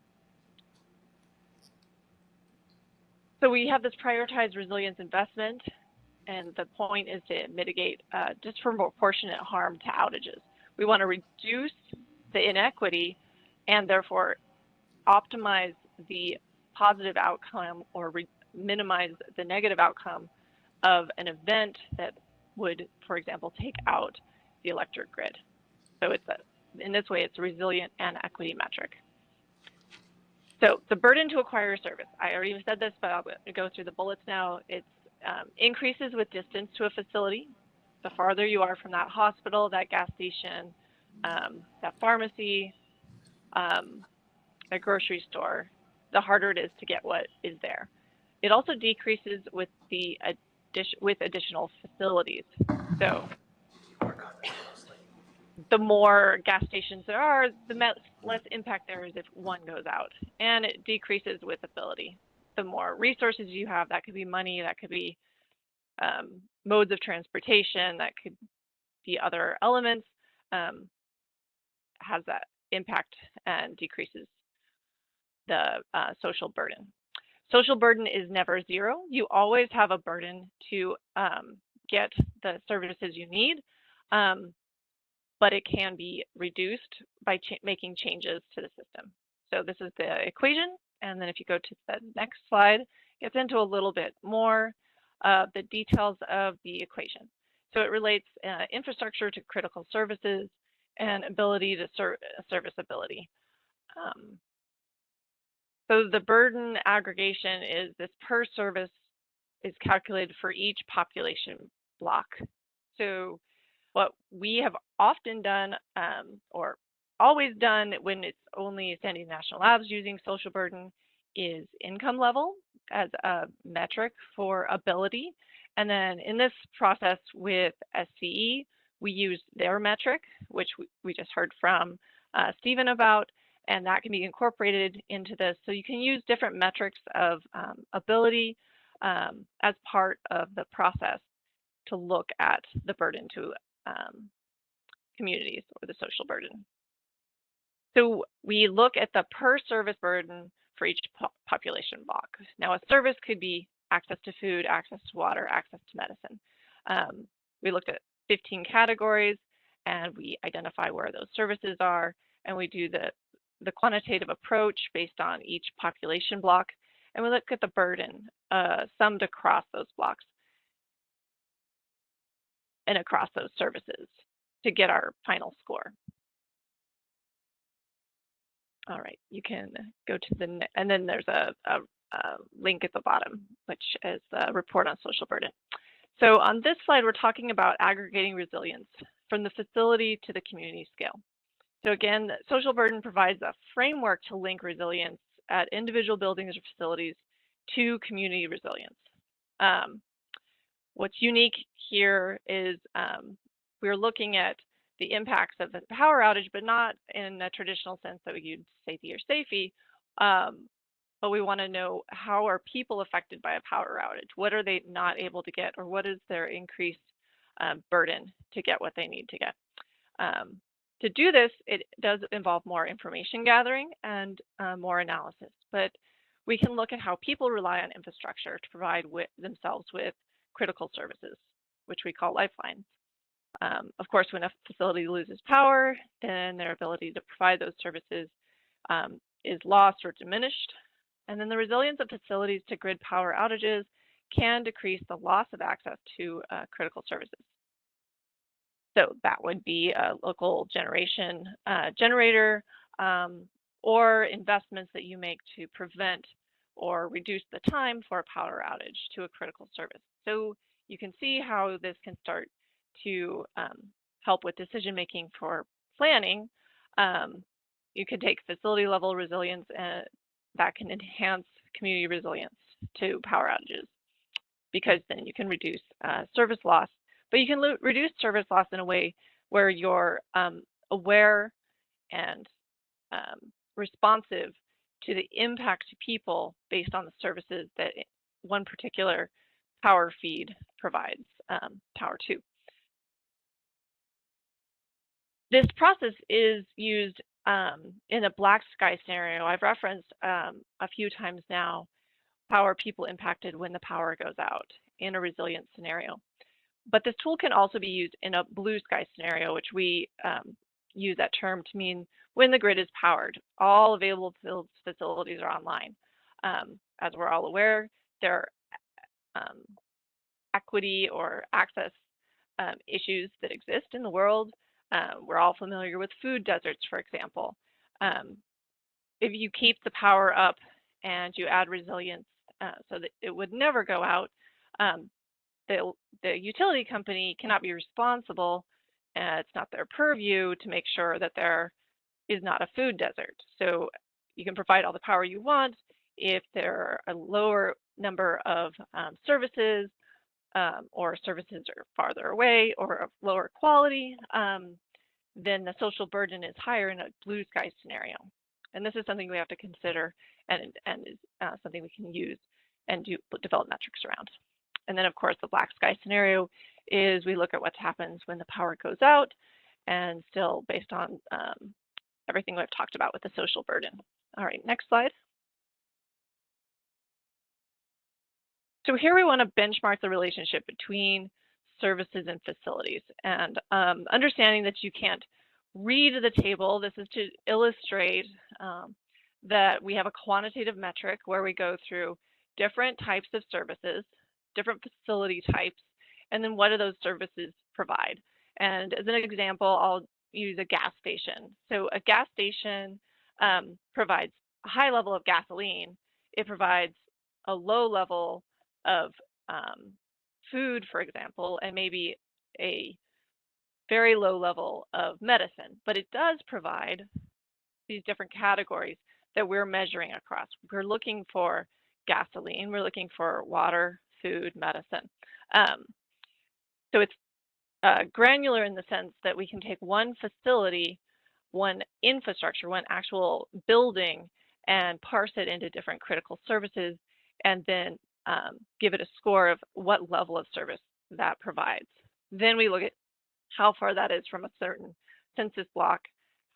Speaker 5: So we have this prioritized resilience investment, and the point is to mitigate disproportionate harm to outages. We want to reduce the inequity and therefore optimize the positive outcome or minimize the negative outcome of an event that would, for example, take out the electric grid. So it's in this way, it's a resilient and equity metric. So the burden to acquire a service. I already said this, but I'll go through the bullets now. It's increases with distance to a facility. The farther you are from that hospital, that gas station, that pharmacy, a grocery store, the harder it is to get what is there. It also decreases with additional facilities. So the more gas stations there are, the less impact there is if one goes out, and it decreases with ability. The more resources you have, that could be money, that could be modes of transportation, that could be other elements, has that impact and decreases the social burden. Social burden is never zero. You always have a burden to get the services you need, but it can be reduced by making changes to the system. So this is the equation, and then if you go to the next slide, it gets into a little bit more of the details of the equation. So it relates infrastructure to critical services and ability to serviceability. So the burden aggregation is this per service is calculated for each population block. So what we have often done or always done when it's only Sandy National Labs using social burden is income level as a metric for ability. And then in this process with SCE, we use their metric, which we just heard from Stephen about, and that can be incorporated into this. So you can use different metrics of ability as part of the process to look at the burden to communities or the social burden. So we look at the per service burden for each population block. Now a service could be access to food, access to water, access to medicine. We looked at 15 categories, and we identify where those services are, and we do the quantitative approach based on each population block, and we look at the burden summed across those blocks and across those services to get our final score. All right, you can go to the, and then there's a link at the bottom, which is the report on social burden. So on this slide, we're talking about aggregating resilience from the facility to the community scale. So again, social burden provides a framework to link resilience at individual buildings or facilities to community resilience. What's unique here is we're looking at the impacts of the power outage, but not in a traditional sense that we use safety or safety, but we want to know how are people affected by a power outage? What are they not able to get, or what is their increased burden to get what they need to get? To do this, it does involve more information gathering and more analysis, but we can look at how people rely on infrastructure to provide themselves with critical services, which we call lifelines. Of course, when a facility loses power, then their ability to provide those services is lost or diminished. And then the resilience of facilities to grid power outages can decrease the loss of access to critical services. So that would be a local generation generator or investments that you make to prevent or reduce the time for a power outage to a critical service. So you can see how this can start to help with decision making for planning. You can take facility level resilience that can enhance community resilience to power outages, because then you can reduce service loss. But you can reduce service loss in a way where you're aware and responsive to the impact to people based on the services that one particular power feed provides power to. This process is used in a black sky scenario. I've referenced a few times now how are people impacted when the power goes out in a resilient scenario. But this tool can also be used in a blue sky scenario, which we use that term to mean when the grid is powered. All available facilities are online. As we're all aware, there are equity or access issues that exist in the world. We're all familiar with food deserts, for example. If you keep the power up and you add resilience so that it would never go out, the utility company cannot be responsible. It's not their purview to make sure that there is not a food desert. So you can provide all the power you want. If there are a lower number of services or services are farther away or of lower quality, then the social burden is higher in a blue sky scenario. And this is something we have to consider and is something we can use and develop metrics around. And then, of course, the black sky scenario is we look at what happens when the power goes out, and still based on everything we've talked about with the social burden. All right, next slide. So here we want to benchmark the relationship between services and facilities, and understanding that you can't read the table. This is to illustrate that we have a quantitative metric where we go through different types of services, different facility types, and then what do those services provide. And as an example, I'll use a gas station. So a gas station provides a high level of gasoline. It provides a low level of food, for example, and maybe a very low level of medicine. But it does provide these different categories that we're measuring across. We're looking for gasoline, we're looking for water, food, medicine. So it's granular in the sense that we can take one facility, one infrastructure, one actual building, and parse it into different critical services, and then give it a score of what level of service that provides. Then we look at how far that is from a certain census block,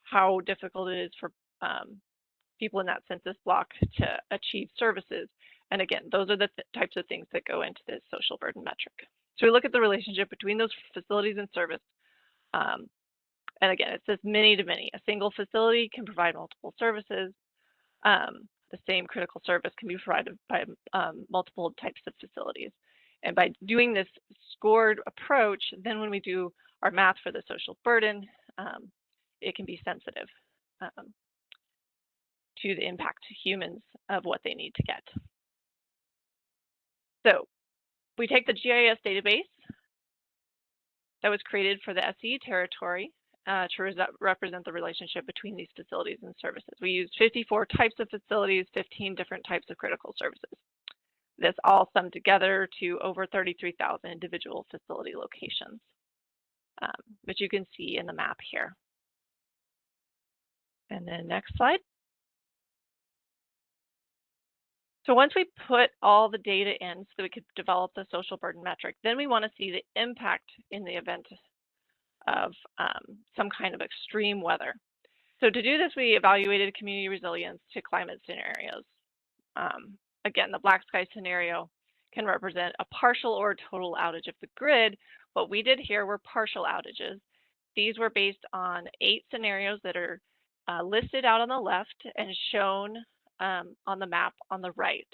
Speaker 5: how difficult it is for people in that census block to achieve services. And again, those are the types of things that go into this social burden metric. So we look at the relationship between those facilities and service. And again, it says many to many. A single facility can provide multiple services. The same critical service can be provided by multiple types of facilities. And by doing this scored approach, then when we do our math for the social burden, it can be sensitive to the impact to humans of what they need to get. So we take the GIS database that was created for the SCE territory to represent the relationship between these facilities and services. We used 54 types of facilities, 15 different types of critical services. This all summed together to over 33,000 individual facility locations, which you can see in the map here. And then next slide. So once we put all the data in so that we could develop the social burden metric, then we want to see the impact in the event of some kind of extreme weather. So to do this, we evaluated community resilience to climate scenarios. Again, the black sky scenario can represent a partial or total outage of the grid. What we did here were partial outages. These were based on 8 scenarios that are listed out on the left and shown on the map on the right.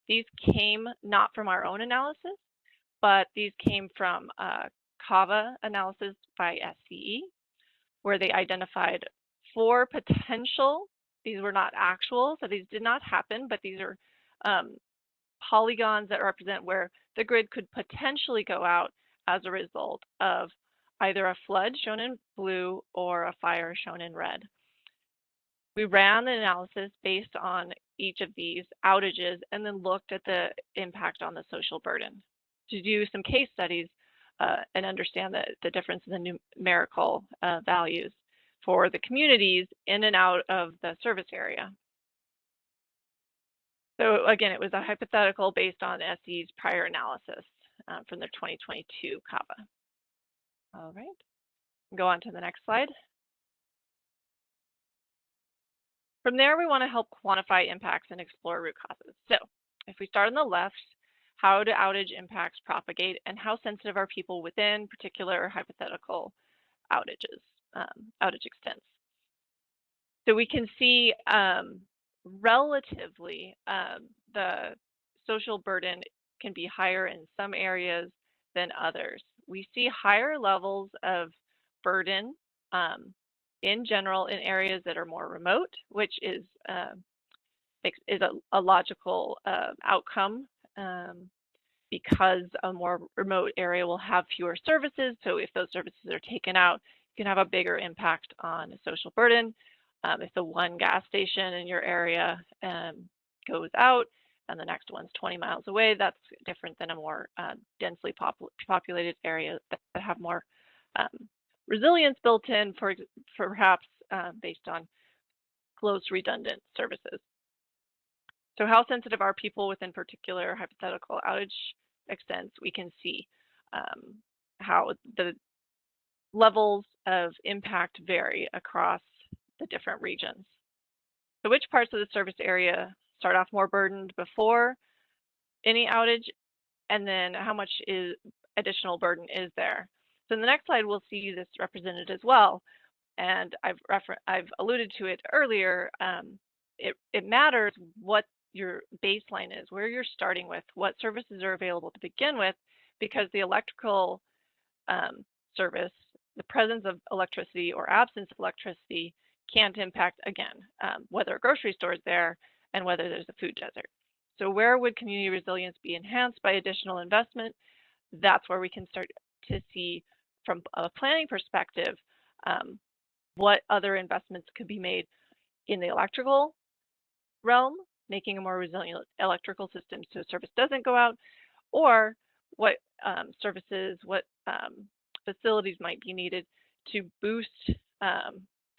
Speaker 5: These came not from our own analysis, but these came from CAVA analysis by SCE, where they identified 4 potential, these were not actual, so these did not happen, but these are polygons that represent where the grid could potentially go out as a result of either a flood shown in blue or a fire shown in red. We ran the analysis based on each of these outages and then looked at the impact on the social burden to do some case studies and understand the difference in the numerical values for the communities in and out of the service area. So again, it was a hypothetical based on SCE's prior analysis from their 2022 CAVA. All right, go on to the next slide. From there, we want to help quantify impacts and explore root causes. So if we start on the left, how do outage impacts propagate and how sensitive are people within particular hypothetical outages, outage extents? So we can see relatively the social burden can be higher in some areas than others. We see higher levels of burden in general in areas that are more remote, which is a logical outcome because a more remote area will have fewer services. So if those services are taken out, you can have a bigger impact on social burden. If the one gas station in your area goes out and the next one's 20 miles away, that's different than a more densely populated area that have more resilience built in, for perhaps based on close redundant services. So how sensitive are people within particular hypothetical outage extents? We can see how the levels of impact vary across the different regions. So which parts of the service area start off more burdened before any outage, and then how much additional burden is there? So in the next slide, we'll see this represented as well. And I've alluded to it earlier. It matters what your baseline is, where you're starting with, what services are available to begin with, because the electrical service, the presence of electricity or absence of electricity can't impact, again, whether a grocery store is there and whether there's a food desert. So where would community resilience be enhanced by additional investment? That's where we can start to see from a planning perspective what other investments could be made in the electrical realm, making a more resilient electrical system so service doesn't go out, or what services, what facilities might be needed to boost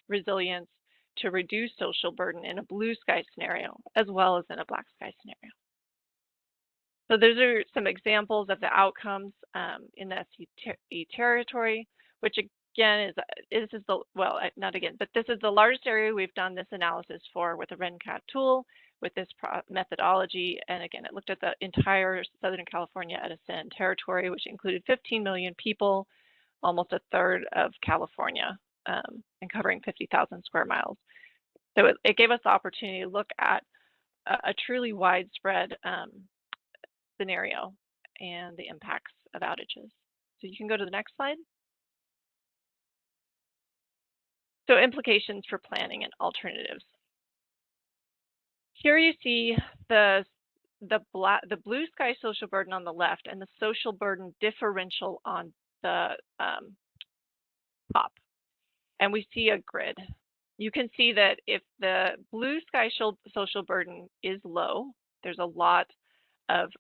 Speaker 5: resilience, to reduce social burden in a blue sky scenario, as well as in a black sky scenario. So those are some examples of the outcomes in the SCE territory, which again this is the, well, not again, but this is the largest area we've done this analysis for with the RenCat tool. with this methodology. And again, it looked at the entire Southern California Edison territory, which included 15 million people, almost a third of California, and covering 50,000 square miles. So it gave us the opportunity to look at a truly widespread scenario and the impacts of outages. So you can go to the next slide. So implications for planning and alternatives. Here you see the blue sky social burden on the left and the social burden differential on the top. And we see a grid. You can see that if the blue sky social burden is low, there's a lot of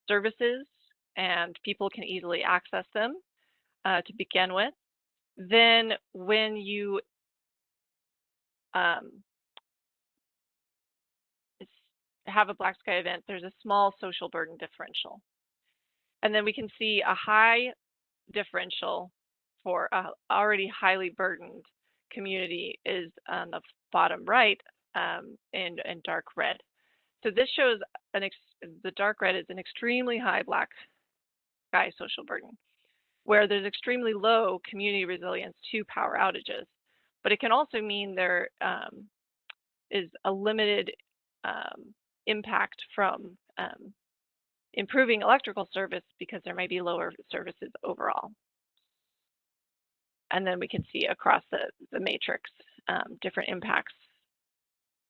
Speaker 5: services and people can easily access them to begin with. Then when you have a black sky event, there's a small social burden differential. And then we can see a high differential for a already highly burdened community is on the bottom right in dark red. So this shows the dark red is an extremely high black sky social burden, where there's extremely low community resilience to power outages. But it can also mean there is a limited impact from improving electrical service because there might be lower services overall. And then we can see across the matrix different impacts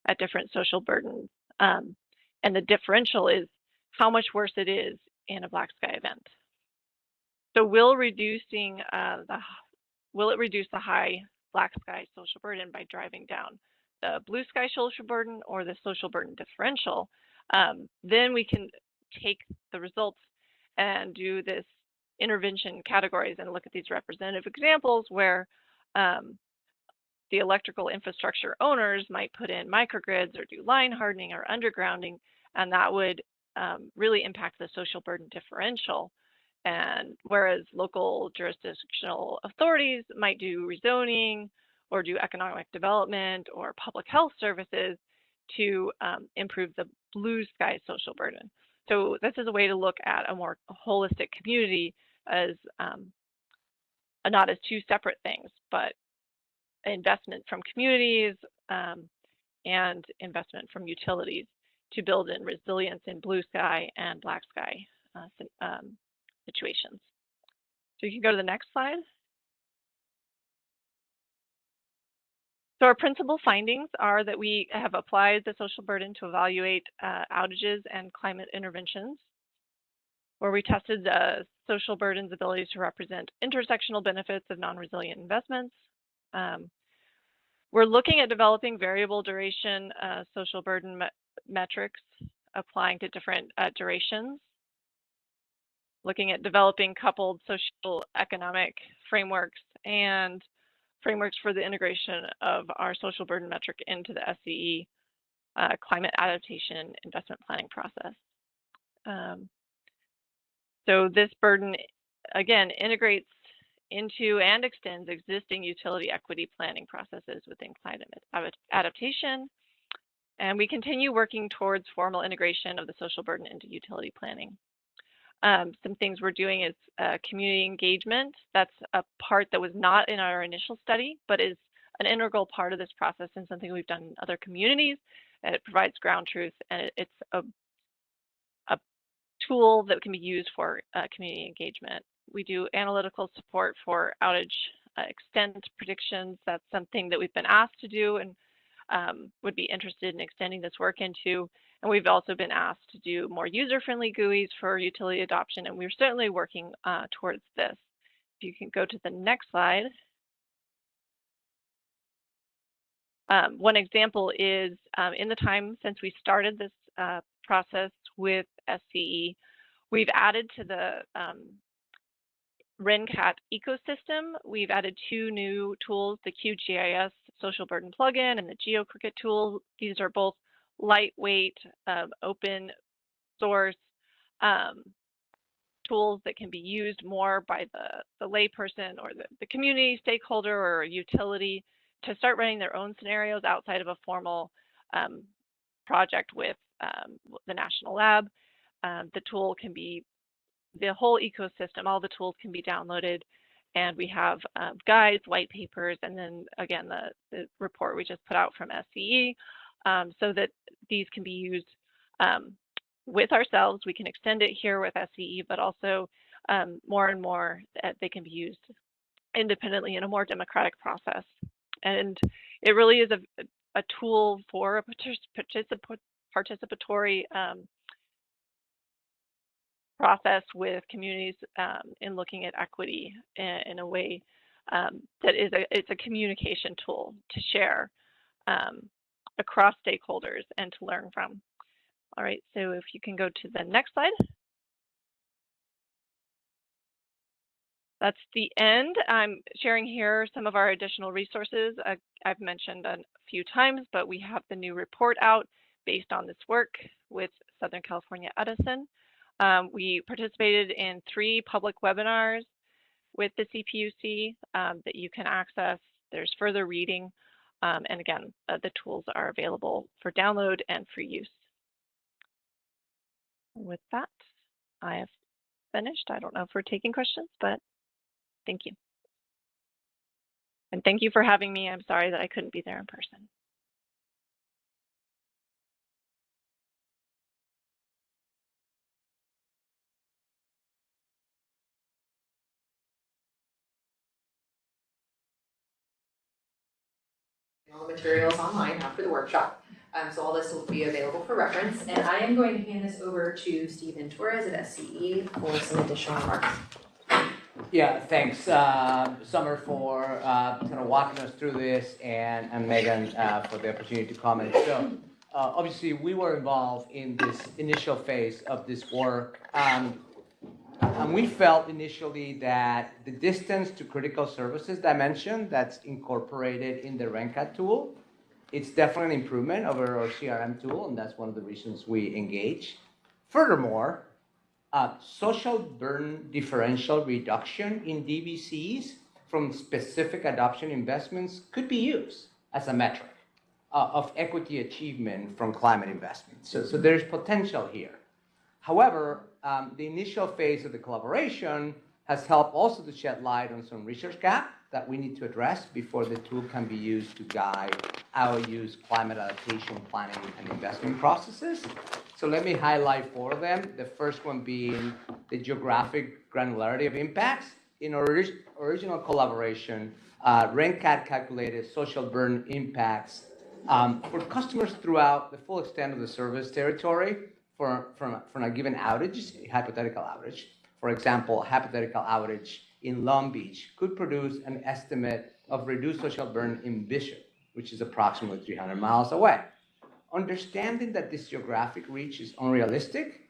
Speaker 5: at different social burdens. And the differential is how much worse it is in a black sky event. So will it reduce the high black sky social burden by driving down the blue sky social burden or the social burden differential? Then we can take the results and do this intervention categories and look at these representative examples where the electrical infrastructure owners might put in microgrids or do line hardening or undergrounding, and that would really impact the social burden differential. And whereas local jurisdictional authorities might do rezoning or do economic development or public health services to improve the blue sky social burden. So this is a way to look at a more holistic community as not as two separate things, but investment from communities and investment from utilities to build in resilience in blue sky and black sky situations. So you can go to the next slide. So our principal findings are that we have applied the social burden to evaluate outages and climate interventions, where we tested the social burden's ability to represent intersectional benefits of non-resilient investments. We're looking at developing variable duration social burden metrics, applying to different durations, looking at developing coupled social economic frameworks and frameworks for the integration of our social burden metric into the SCE climate adaptation investment planning process. So this burden, again, integrates into and extends existing utility equity planning processes within climate adaptation. And we continue working towards formal integration of the social burden into utility planning. Some things we're doing is community engagement. That's a part that was not in our initial study, but is an integral part of this process and something we've done in other communities. And it provides ground truth, and it's a tool that can be used for community engagement. We do analytical support for outage extent predictions. That's something that we've been asked to do and would be interested in extending this work into. And we've also been asked to do more user-friendly GUIs for utility adoption, and we're certainly working towards this. If you can go to the next slide. One example is in the time since we started this process with SCE, we've added to the RenCat ecosystem. We've added 2 new tools, the QGIS social burden plugin and the GeoCricket tool. These are both lightweight, open source tools that can be used more by the layperson or the community stakeholder or a utility to start running their own scenarios outside of a formal project with the national lab. The tool can be, the whole ecosystem, all the tools can be downloaded, and we have guides, white papers, and then again the report we just put out from SCE, so that these can be used with ourselves. We can extend it here with SCE, but also more and more they can be used independently in a more democratic process. And it really is a tool for a participatory process with communities in looking at equity in a way that is it's a communication tool to share across stakeholders and to learn from. All right, so if you can go to the next slide. That's the end. I'm sharing here some of our additional resources. I've mentioned a few times, but we have the new report out based on this work with Southern California Edison. We participated in 3 public webinars with the CPUC that you can access. There's further reading, and again, the tools are available for download and for use. With that, I have finished. I don't know if we're taking questions, but thank you. And thank you for having me. I'm sorry that I couldn't be there in person.
Speaker 1: All the materials online after the workshop. So all this will be available for reference. And I am going to hand this over to Stephen Torres at SCE for some additional remarks.
Speaker 4: Yeah, thanks, Summer, for kind of walking us through this, and Megan for the opportunity to comment. So obviously, we were involved in this initial phase of this work. And we felt initially that the distance to critical services dimension that's incorporated in the RENCAD tool, it's definitely an improvement over our CRM tool, and that's one of the reasons we engage. Furthermore, social burden differential reduction in DVCs from specific adoption investments could be used as a metric of equity achievement from climate investments. So there's potential here. However, the initial phase of the collaboration has helped also to shed light on some research gap that we need to address before the tool can be used to guide our use climate adaptation planning and investment processes. So let me highlight 4 of them. The first one being the geographic granularity of impacts. In our original collaboration, RENCAD calculated social burden impacts for customers throughout the full extent of the service territory from a given outage, hypothetical outage. For example, a hypothetical outage in Long Beach could produce an estimate of reduced social burden in Bishop, which is approximately 300 miles away. Understanding that this geographic reach is unrealistic,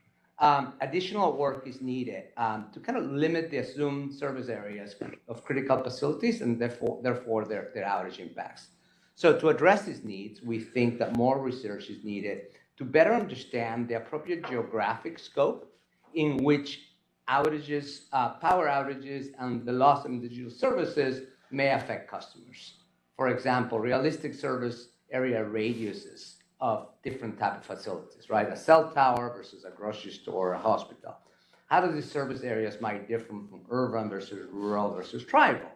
Speaker 4: additional work is needed to kind of limit the assumed service areas of critical facilities and therefore their outage impacts. So to address these needs, we think that more research is needed to better understand the appropriate geographic scope in which outages, power outages, and the loss of digital services may affect customers. For example, realistic service area radiuses of different type of facilities, right? A cell tower versus a grocery store or a hospital. How do these service areas might differ from urban versus rural versus tribal?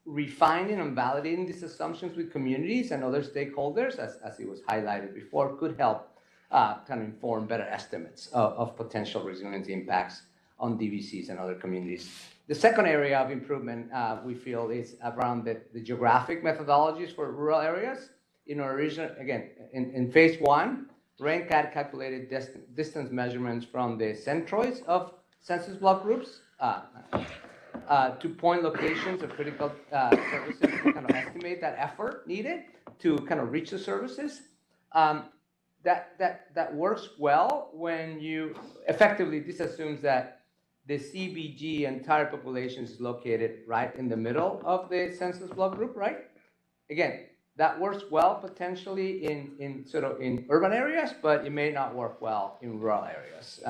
Speaker 4: Refining and validating these assumptions with communities and other stakeholders, as it was highlighted before, could help kind of inform better estimates of potential resilience impacts on DVCs and other communities. The second area of improvement we feel is around the geographic methodologies for rural areas. In our original, again, in phase 1, RENCAD calculated distance measurements from the centroids of census block groups to point locations of critical services to kind of estimate that effort needed to kind of reach the services. That works well when you effectively, this assumes that the CBG entire population is located right in the middle of the census block group, right? Again, that works well potentially in sort of in urban areas, but it may not work well in rural areas.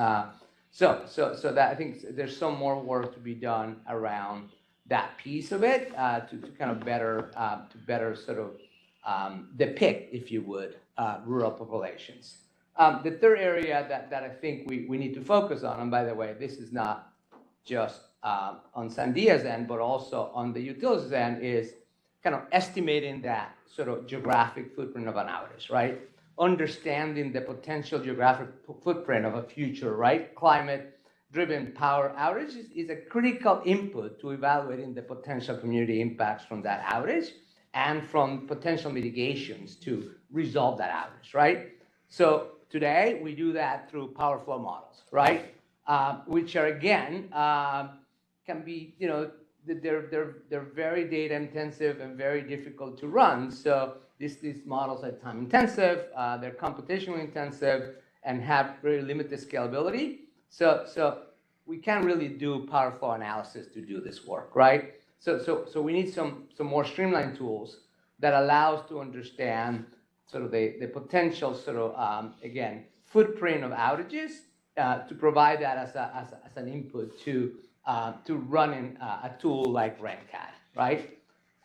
Speaker 4: So that I think there's some more work to be done around that piece of it to kind of better sort of depict, if you would, rural populations. The third area that I think we need to focus on, and by the way, this is not just on Sandia's end, but also on the utilities end, is kind of estimating that sort of geographic footprint of an outage, right? Understanding the potential geographic footprint of a future, right, climate-driven power outage is a critical input to evaluating the potential community impacts from that outage and from potential mitigations to resolve that outage, right? So today we do that through power flow models, right? Which are again can be, you know, they're very data intensive and very difficult to run. So these models are time intensive, they're computationally intensive, and have very limited scalability. So we can't really do power flow analysis to do this work, right? So we need some more streamlined tools that allow us to understand sort of the potential sort of again footprint of outages to provide that as an input to running a tool like RenCat, right?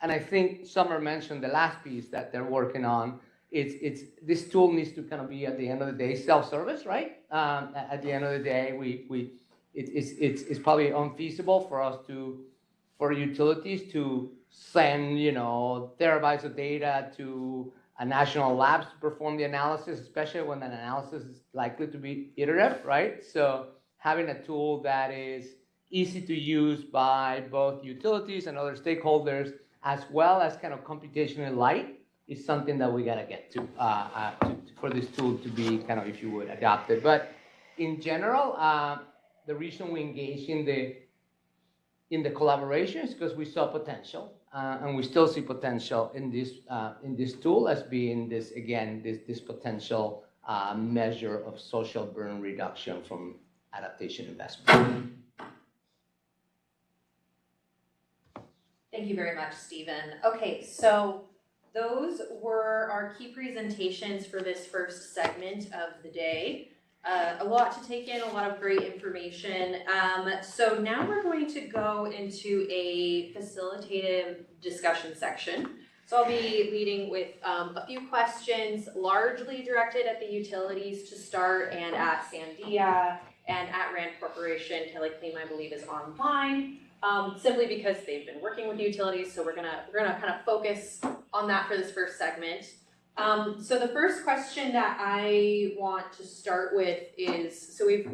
Speaker 4: And I think Summer mentioned the last piece that they're working on. It's this tool needs to kind of be at the end of the day self-service, right? At the end of the day, it's probably unfeasible for us for utilities to send, you know, terabytes of data to a national labs to perform the analysis, especially when that analysis is likely to be iterative, right? So having a tool that is easy to use by both utilities and other stakeholders, as well as kind of computationally light, is something that we gotta get to for this tool to be kind of, if you would, adopted. But in general, the reason we engaged in the collaboration is because we saw potential, and we still see potential in this tool as being this, again, this potential measure of social burn reduction from adaptation investment.
Speaker 1: Thank you very much, Stephen. Okay, so those were our key presentations for this first segment of the day. A lot to take in, a lot of great information. So now we're going to go into a facilitative discussion section. So I'll be leading with a few questions, largely directed at the utilities to start, and at Sandia and at Rand Corporation. Teleclean, I believe, is online. Simply because they've been working with utilities, so we're gonna kind of focus on that for this first segment. So the first question that I want to start with is, so we've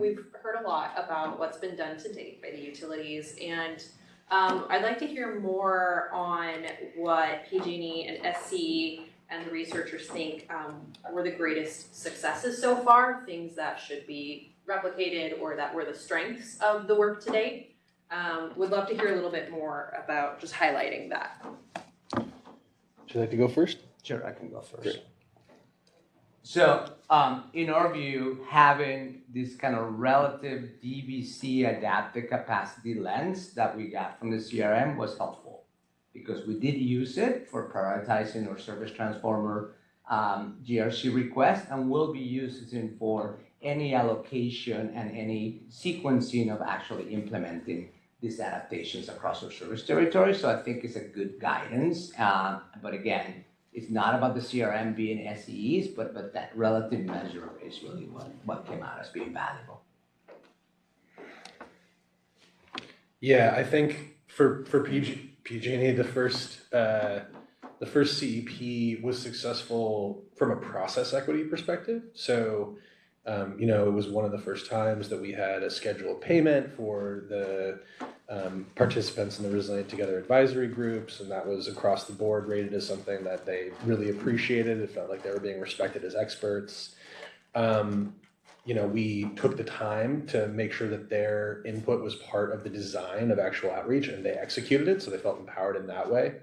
Speaker 1: heard a lot about what's been done to date by the utilities, and I'd like to hear more on what PG&E and SCE and the researchers think were the greatest successes so far, things that should be replicated or that were the strengths of the work to date. Would love to hear a little bit more about just highlighting that.
Speaker 3: Would you like to go first?
Speaker 4: Sure, I can go first.
Speaker 3: Great.
Speaker 4: So, in our view, having this kind of relative DVC adaptive capacity lens that we got from the CRM was helpful, because we did use it for prioritizing our service transformer GRC request, and will be using for any allocation and any sequencing of actually implementing these adaptations across our service territory. So I think it's a good guidance. But again, it's not about the CRM being SEEs, but that relative measure is really what came out as being valuable.
Speaker 3: Yeah, I think for PG&E, the first CEP was successful from a process equity perspective. So, you know, it was one of the first times that we had a schedule of payment for the participants in the Resilient Together advisory groups, and that was across the board rated as something that they really appreciated. It felt like they were being respected as experts. You know, we took the time to make sure that their input was part of the design of actual outreach, and they executed it, so they felt empowered in that way.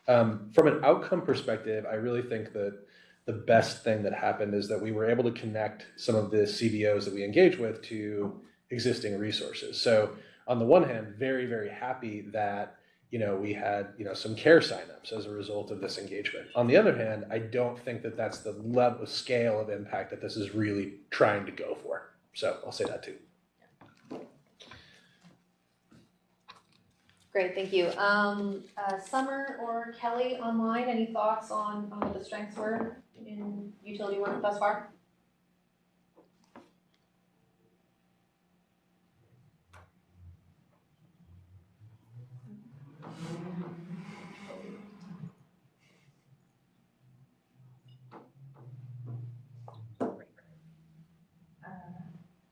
Speaker 3: From an outcome perspective, I really think that the best thing that happened is that we were able to connect some of the CBOs that we engage with to existing resources. So on the one hand, very, very happy that, you know, we had, you know, some care signups as a result of this engagement. On the other hand, I don't think that that's the level of scale of impact that this is really trying to go for. So I'll say that too.
Speaker 1: Great, thank you. Summer or Kelly online, any thoughts on what the strengths were in utility work thus far?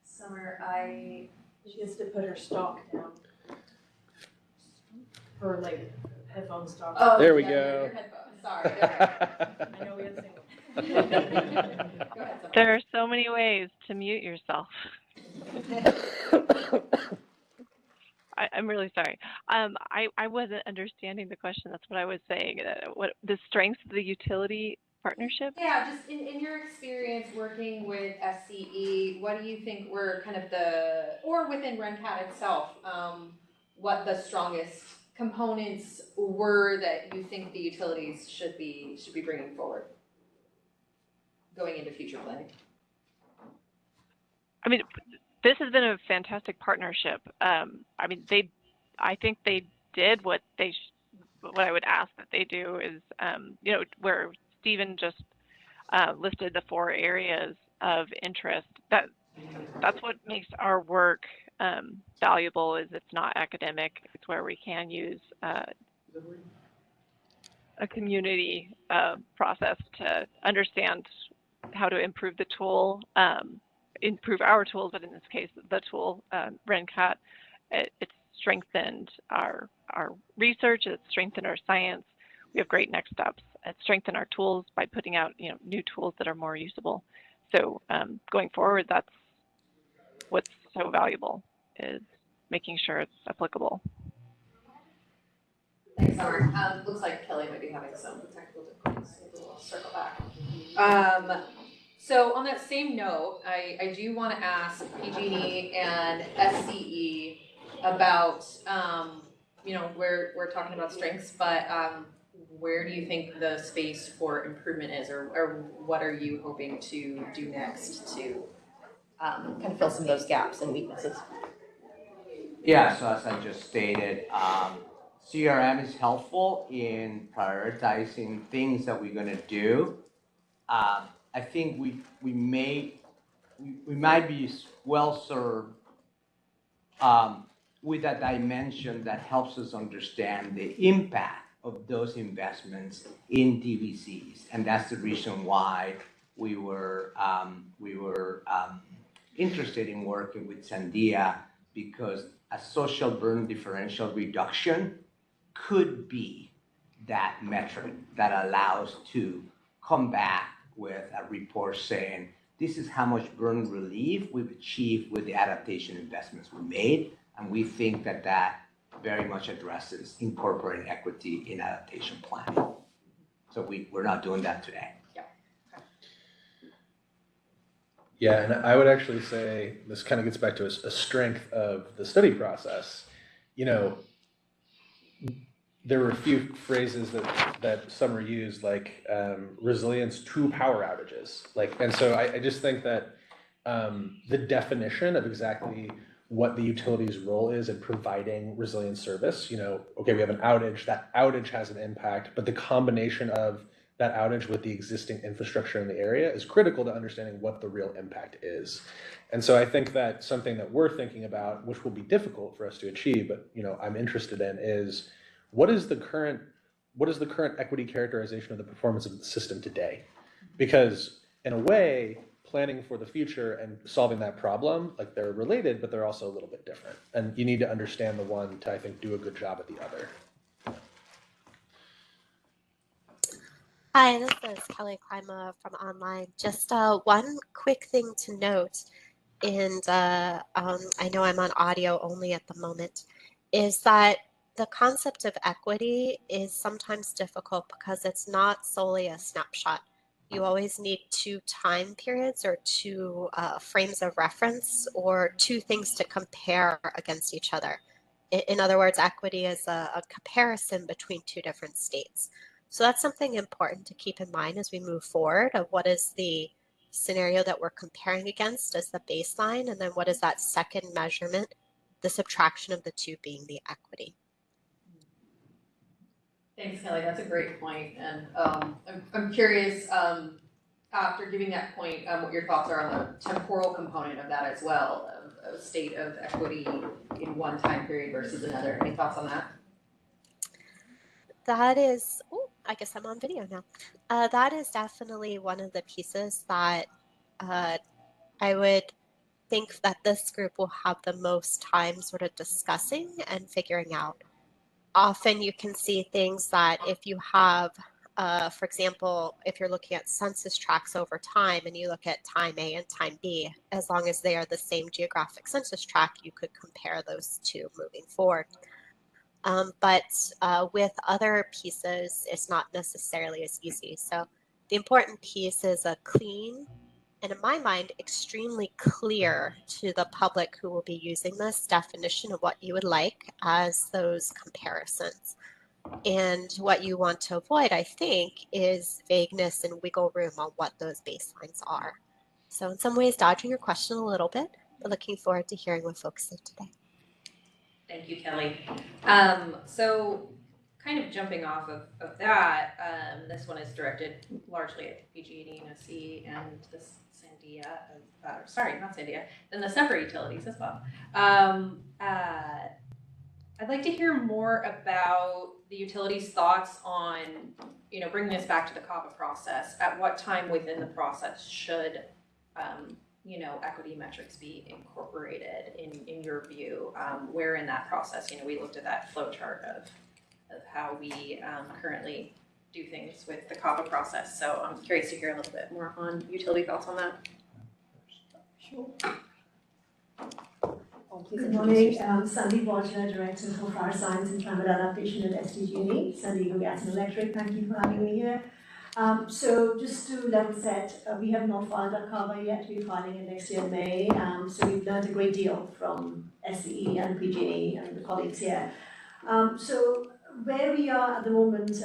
Speaker 1: Summer,
Speaker 8: She has to put her stock down. Her like headphone stock.
Speaker 1: oh,
Speaker 3: There we
Speaker 1: yeah,
Speaker 3: go.
Speaker 1: your headphones, sorry. Okay.
Speaker 8: I know we had single.
Speaker 1: Go ahead, Summer.
Speaker 5: There are so many ways to mute yourself. I'm really sorry. I wasn't understanding the question. That's what I was saying. What the strengths of the utility partnership?
Speaker 1: Yeah, just in your experience working with SCE, what do you think were kind of or within RenCat itself, what the strongest components were that you think the utilities should be bringing forward going into future planning?
Speaker 5: I mean, this has been a fantastic partnership. I mean, I think they did what I would ask that they do is, where Stephen just listed the 4 areas of interest. That's what makes our work valuable. Is it's not academic. It's where we can use a community process to understand how to improve the tool, improve our tools, but in this case, the tool, RenCat, it's strengthened our research, it's strengthened our science. We have great next steps. It's strengthened our tools by putting out new tools that are more usable. So going forward, that's what's so valuable, is making sure it's applicable.
Speaker 1: Thanks, Summer. Looks like Kelly might be having some technical difficulties, so we'll circle back. So on that same note, I do want to ask PG&E and SCE about, we're talking about strengths, but where do you think the space for improvement is, or what are you hoping to do next to kind of fill some of those gaps and weaknesses?
Speaker 4: Yeah, so as I just stated, CRM is helpful in prioritizing things that we're going to do. I think we might be well served with a dimension that helps us understand the impact of those investments in TVCs, and that's the reason why we were interested in working with Sandia, because a social burden differential reduction could be that metric that allows to come back with a report saying, this is how much burn relief we've achieved with the adaptation investments we made, and we think that very much addresses incorporating equity in adaptation planning. So we're not doing that today.
Speaker 3: Yeah, and I would actually say this kind of gets back to a strength of the study process. There were a few phrases that Summer used, like resilience to power outages. And so I just think that the definition of exactly what the utility's role is in providing resilient service, okay, we have an outage, that outage has an impact, but the combination of that outage with the existing infrastructure in the area is critical to understanding what the real impact is. And so I think that something that we're thinking about, which will be difficult for us to achieve, but I'm interested in, is what is the current equity characterization of the performance of the system today? Because in a way, planning for the future and solving that problem, they're related, but they're also a little bit different. And you need to understand the one to, I think, do a good job at the other.
Speaker 9: Hi, this is Kelly Klima from online. Just one quick thing to note, and I know I'm on audio only at the moment, is that the concept of equity is sometimes difficult because it's not solely a snapshot. You always need 2 time periods or 2 frames of reference or 2 things to compare against each other. In other words, equity is a comparison between 2 different states. So that's something important to keep in mind as we move forward, of what is the scenario that we're comparing against as the baseline, and then what is that second measurement, the subtraction of the 2 being the equity.
Speaker 1: Thanks, Kelly. That's a great point. And I'm curious, after giving that point, what your thoughts are on the temporal component of that as well, of a state of equity in one time period versus another. Any thoughts on that?
Speaker 9: That is, oh, I guess I'm on video now. That is definitely one of the pieces that I would think that this group will have the most time sort of discussing and figuring out. Often you can see things that if you have, for example, if you're looking at census tracts over time and you look at time A and time B, as long as they are the same geographic census tract, you could compare those two moving forward. But with other pieces, it's not necessarily as easy. So the important piece is a clean, and in my mind, extremely clear to the public who will be using this definition of what you would like as those comparisons. And what you want to avoid, I think, is vagueness and wiggle room on what those baselines are. So in some ways, dodging your question a little bit, but looking forward to hearing what folks say today.
Speaker 1: Thank you, Kelly. So kind of jumping off of that, this one is directed largely at PG&E and SE and the Sandia, sorry, not Sandia, and the separate utilities as well. I'd like to hear more about the utilities' thoughts on, bringing us back to the CAVA process. At what time within the process should, equity metrics be incorporated in your view? Where in that process, we looked at that flow chart of how we currently do things with the CAVA process. So I'm curious to hear a little bit more on utility thoughts on that.
Speaker 8: Sure.
Speaker 1: Please
Speaker 8: Good
Speaker 1: introduce
Speaker 8: morning,
Speaker 1: yourself.
Speaker 8: Sandy Bolger, Director for Fire Science and Climate Adaptation at SDG&E, San Diego Gas and Electric. Thank you for having me here. So just to level set, we have not filed our CAVA yet. We're filing it next year in May. So we've learned a great deal from SCE and PG&E and the colleagues here. So where we are at the moment,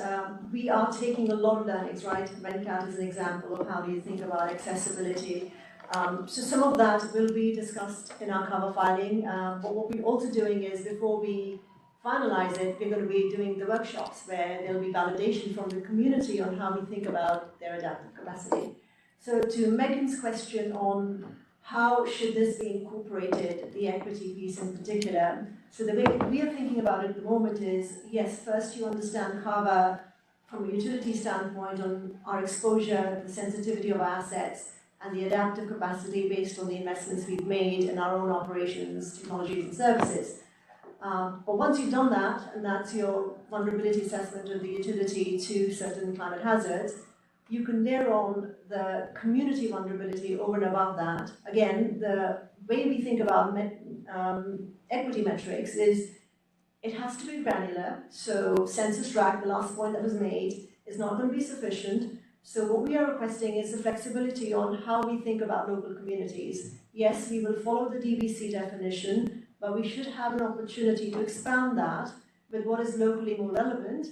Speaker 8: we are taking a lot of learnings, right? Venkat is an example of how do you think about accessibility. So some of that will be discussed in our CAVA filing, but what we're also doing is before we finalize it, we're going to be doing the workshops where there'll be validation from the community on how we think about their adaptive capacity. So to Megan's question on how should this be incorporated, the equity piece in particular, so the way we are thinking about it at the moment is, yes, first you understand CAVA from a utility standpoint on our exposure, the sensitivity of our assets, and the adaptive capacity based on the investments we've made in our own operations, technologies, and services. But once you've done that, and that's your vulnerability assessment of the utility to certain climate hazards, you can layer on the community vulnerability over and above that. Again, the way we think about equity metrics is it has to be granular. So census tract, the last point that was made, is not going to be sufficient. So what we are requesting is the flexibility on how we think about local communities. Yes, we will follow the DBC definition, but we should have an opportunity to expand that with what is locally more relevant,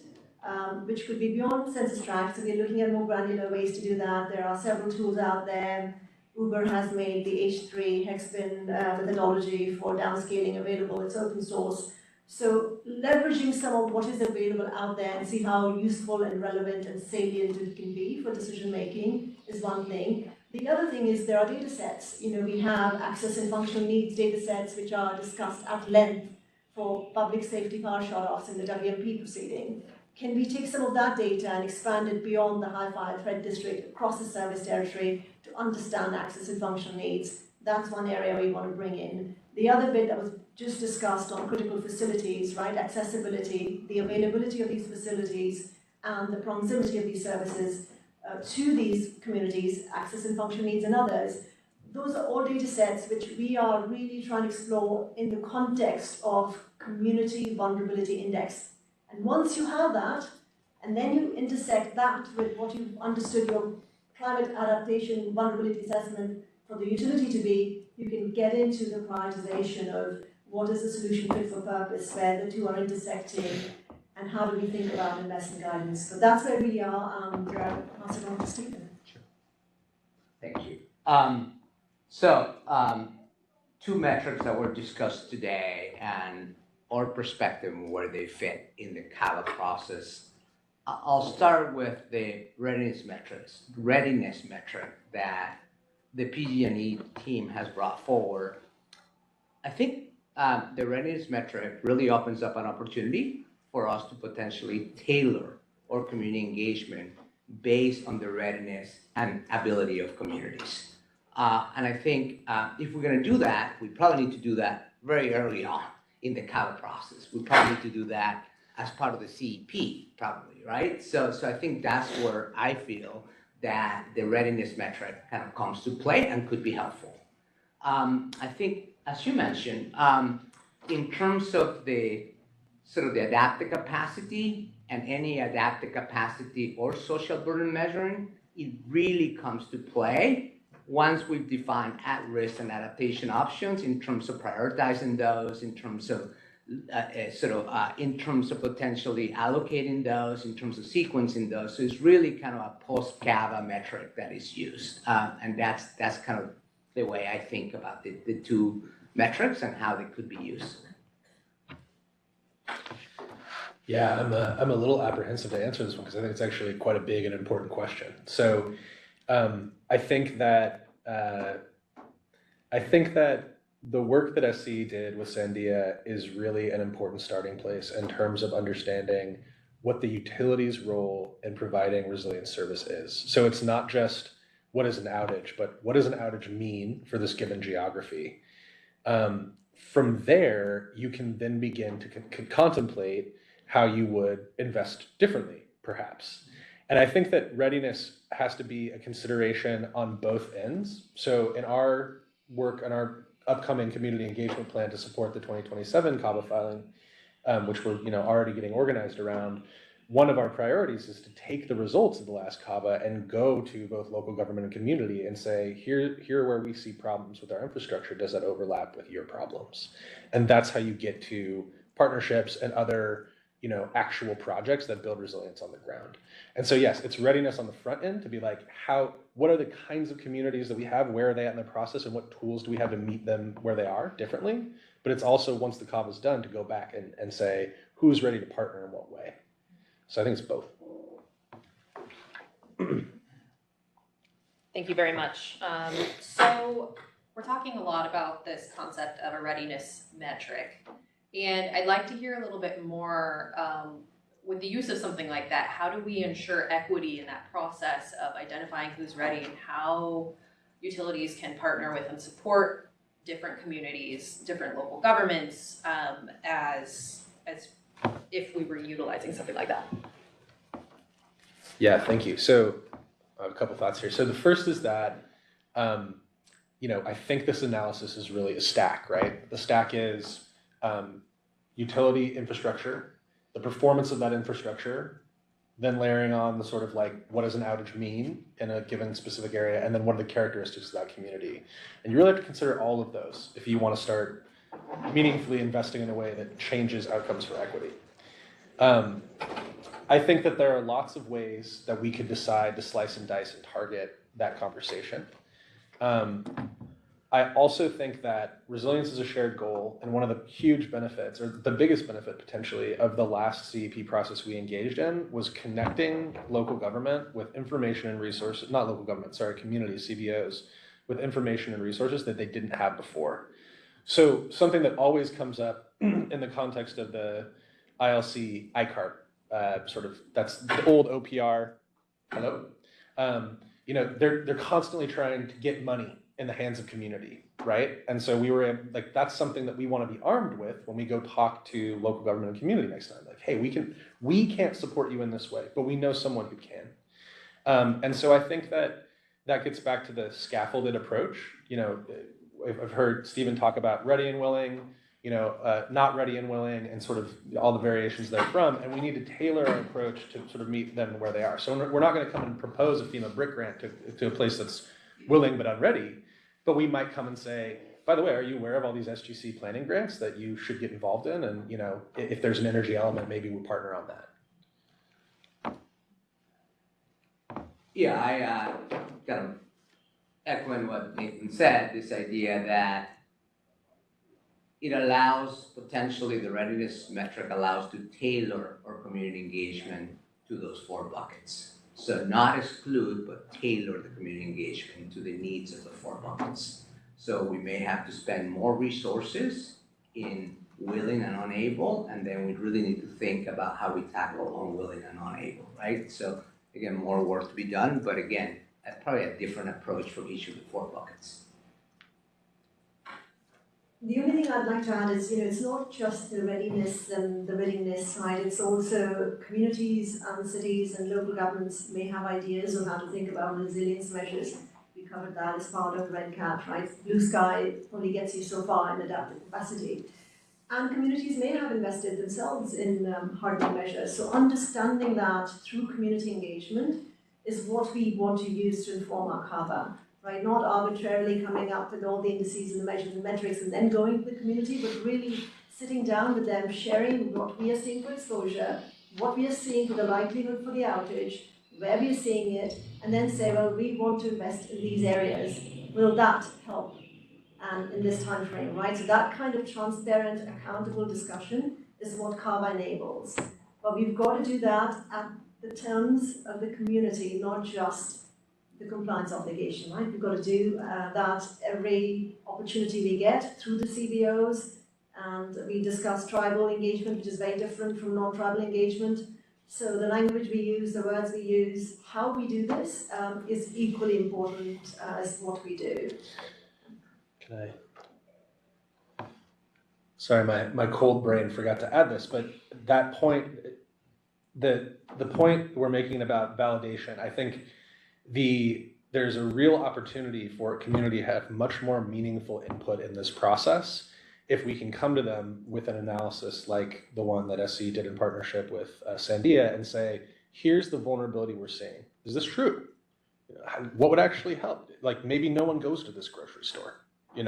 Speaker 8: which could be beyond census tracts. So we're looking at more granular ways to do that. There are several tools out there. Uber has made the H3 Hexbin methodology for downscaling available. It's open source. So leveraging some of what is available out there and see how useful and relevant and salient it can be for decision making is one thing. The other thing is there are data sets. We have access and functional needs data sets which are discussed at length for public safety car shut-offs in the WMP proceeding. Can we take some of that data and expand it beyond the high fire threat district across the service territory to understand access and functional needs? That's one area we want to bring in. The other bit that was just discussed on critical facilities, right? Accessibility, the availability of these facilities, and the proximity of these services to these communities, access and functional needs and others. Those are all data sets which we are really trying to explore in the context of Community Vulnerability Index. And once you have that, and then you intersect that with what you've understood your climate adaptation vulnerability assessment for the utility to be, you can get into the prioritization of what is the solution fit for purpose, where the two are intersecting, and how do we think about investment guidance. So that's where we are, and pass it on to Stephen.
Speaker 4: Sure. Thank you. Two metrics that were discussed today and our perspective on where they fit in the CAVA process. I'll start with the readiness metric that the PG&E team has brought forward. I think the readiness metric really opens up an opportunity for us to potentially tailor our community engagement based on the readiness and ability of communities. And I think if we're going to do that, we probably need to do that very early on in the CABA process. We probably need to do that as part of the CEP, probably, right? So I think that's where I feel that the readiness metric kind of comes to play and could be helpful. I think, as you mentioned, in terms of the sort of the adaptive capacity and any adaptive capacity or social burden measuring, it really comes to play once we've defined at-risk and adaptation options in terms of prioritizing those, in terms of in terms of potentially allocating those, in terms of sequencing those. So it's really kind of a post-CABA metric that is used. And that's kind of the way I think about the two metrics and how they could be used.
Speaker 3: Yeah, I'm a little apprehensive to answer this one because I think it's actually quite a big and important question. So I think that the work that SC did with Sandia is really an important starting place in terms of understanding what the utility's role in providing resilience service is. So it's not just what is an outage, but what does an outage mean for this given geography? From there, you can then begin to contemplate how you would invest differently, perhaps. And I think that readiness has to be a consideration on both ends. So in our work on our upcoming community engagement plan to support the 2027 CABA filing, which we're already getting organized around, one of our priorities is to take the results of the last CABA and go to both local government and community and say, here where we see problems with our infrastructure, does that overlap with your problems? And that's how you get to partnerships and other actual projects that build resilience on the ground. And so yes, it's readiness on the front end to be like, what are the kinds of communities that we have, where are they at in the process, and what tools do we have to meet them where they are differently? But it's also, once the CABA is done, to go back and say, who's ready to partner in what way? So I think it's both.
Speaker 1: Thank you very much. So we're talking a lot about this concept of a readiness metric. And I'd like to hear a little bit more with the use of something like that. How do we ensure equity in that process of identifying who's ready and how utilities can partner with and support different communities, different local governments, as if we were utilizing something like that?
Speaker 3: Yeah, thank you. So I have a couple thoughts here. So the first is that, I think this analysis is really a stack, right? The stack is utility infrastructure, the performance of that infrastructure, then layering on the sort of what does an outage mean in a given specific area, and then what are the characteristics of that community. And you really have to consider all of those if you want to start meaningfully investing in a way that changes outcomes for equity. I think that there are lots of ways that we could decide to slice and dice and target that conversation. I also think that resilience is a shared goal, and one of the huge benefits, or the biggest benefit potentially, of the last CEP process we engaged in was connecting local government with information and resources, communities, CBOs, with information and resources that they didn't have before. So something that always comes up in the context of the ILC ICART, that's the old OPR, hello? They're constantly trying to get money in the hands of community, right? And so we were that's something that we want to be armed with when we go talk to local government and community next time. Like, hey, we can't support you in this way, but we know someone who can. And so I think that gets back to the scaffolded approach. I've heard Stephen talk about ready and willing, not ready and willing, and sort of all the variations therefrom. And we need to tailor our approach to sort of meet them where they are. So we're not going to come and propose a FEMA brick grant to a place that's willing but unready. But we might come and say, by the way, are you aware of all these SGC planning grants that you should get involved in? And if there's an energy element, maybe we'll partner on that.
Speaker 4: Yeah, I kind of echoing what Nathan said, this idea that it allows, potentially the readiness metric allows to tailor our community engagement to those 4 buckets. So not exclude, but tailor the community engagement to the needs of the 4 buckets. So we may have to spend more resources in willing and unable, and then we really need to think about how we tackle unwilling and unable, right? So again, more work to be done, but again, probably a different approach for each of the 4 buckets.
Speaker 8: The only thing I'd like to add is, it's not just the readiness and the willingness, right? It's also communities and cities and local governments may have ideas on how to think about resilience measures. We covered that as part of Red Cap, right? Blue sky only gets you so far in adaptive capacity. And communities may have invested themselves in hardening measures. So understanding that through community engagement is what we want to use to inform our CAVA. Right, not arbitrarily coming up with all the indices and the measures and metrics and then going to the community, but really sitting down with them, sharing what we are seeing for exposure, what we are seeing for the likelihood for the outage, where we are seeing it, and then say, well, we want to invest in these areas. Will that help in this time frame, right? So that kind of transparent, accountable discussion is what CAVA enables. But we've got to do that at the terms of the community, not just the compliance obligation, right? We've got to do that every opportunity we get through the CBOs, and we discuss tribal engagement, which is very different from non-tribal engagement. So the language we use, the words we use, how we do this is equally important as what we do.
Speaker 3: Can I? Sorry, my cold brain forgot to add this, but that point, the point we're making about validation, I think there's a real opportunity for a community to have much more meaningful input in this process if we can come to them with an analysis like the one that SC did in partnership with Sandia and say, here's the vulnerability we're seeing. Is this true? What would actually help? Like maybe no one goes to this grocery store,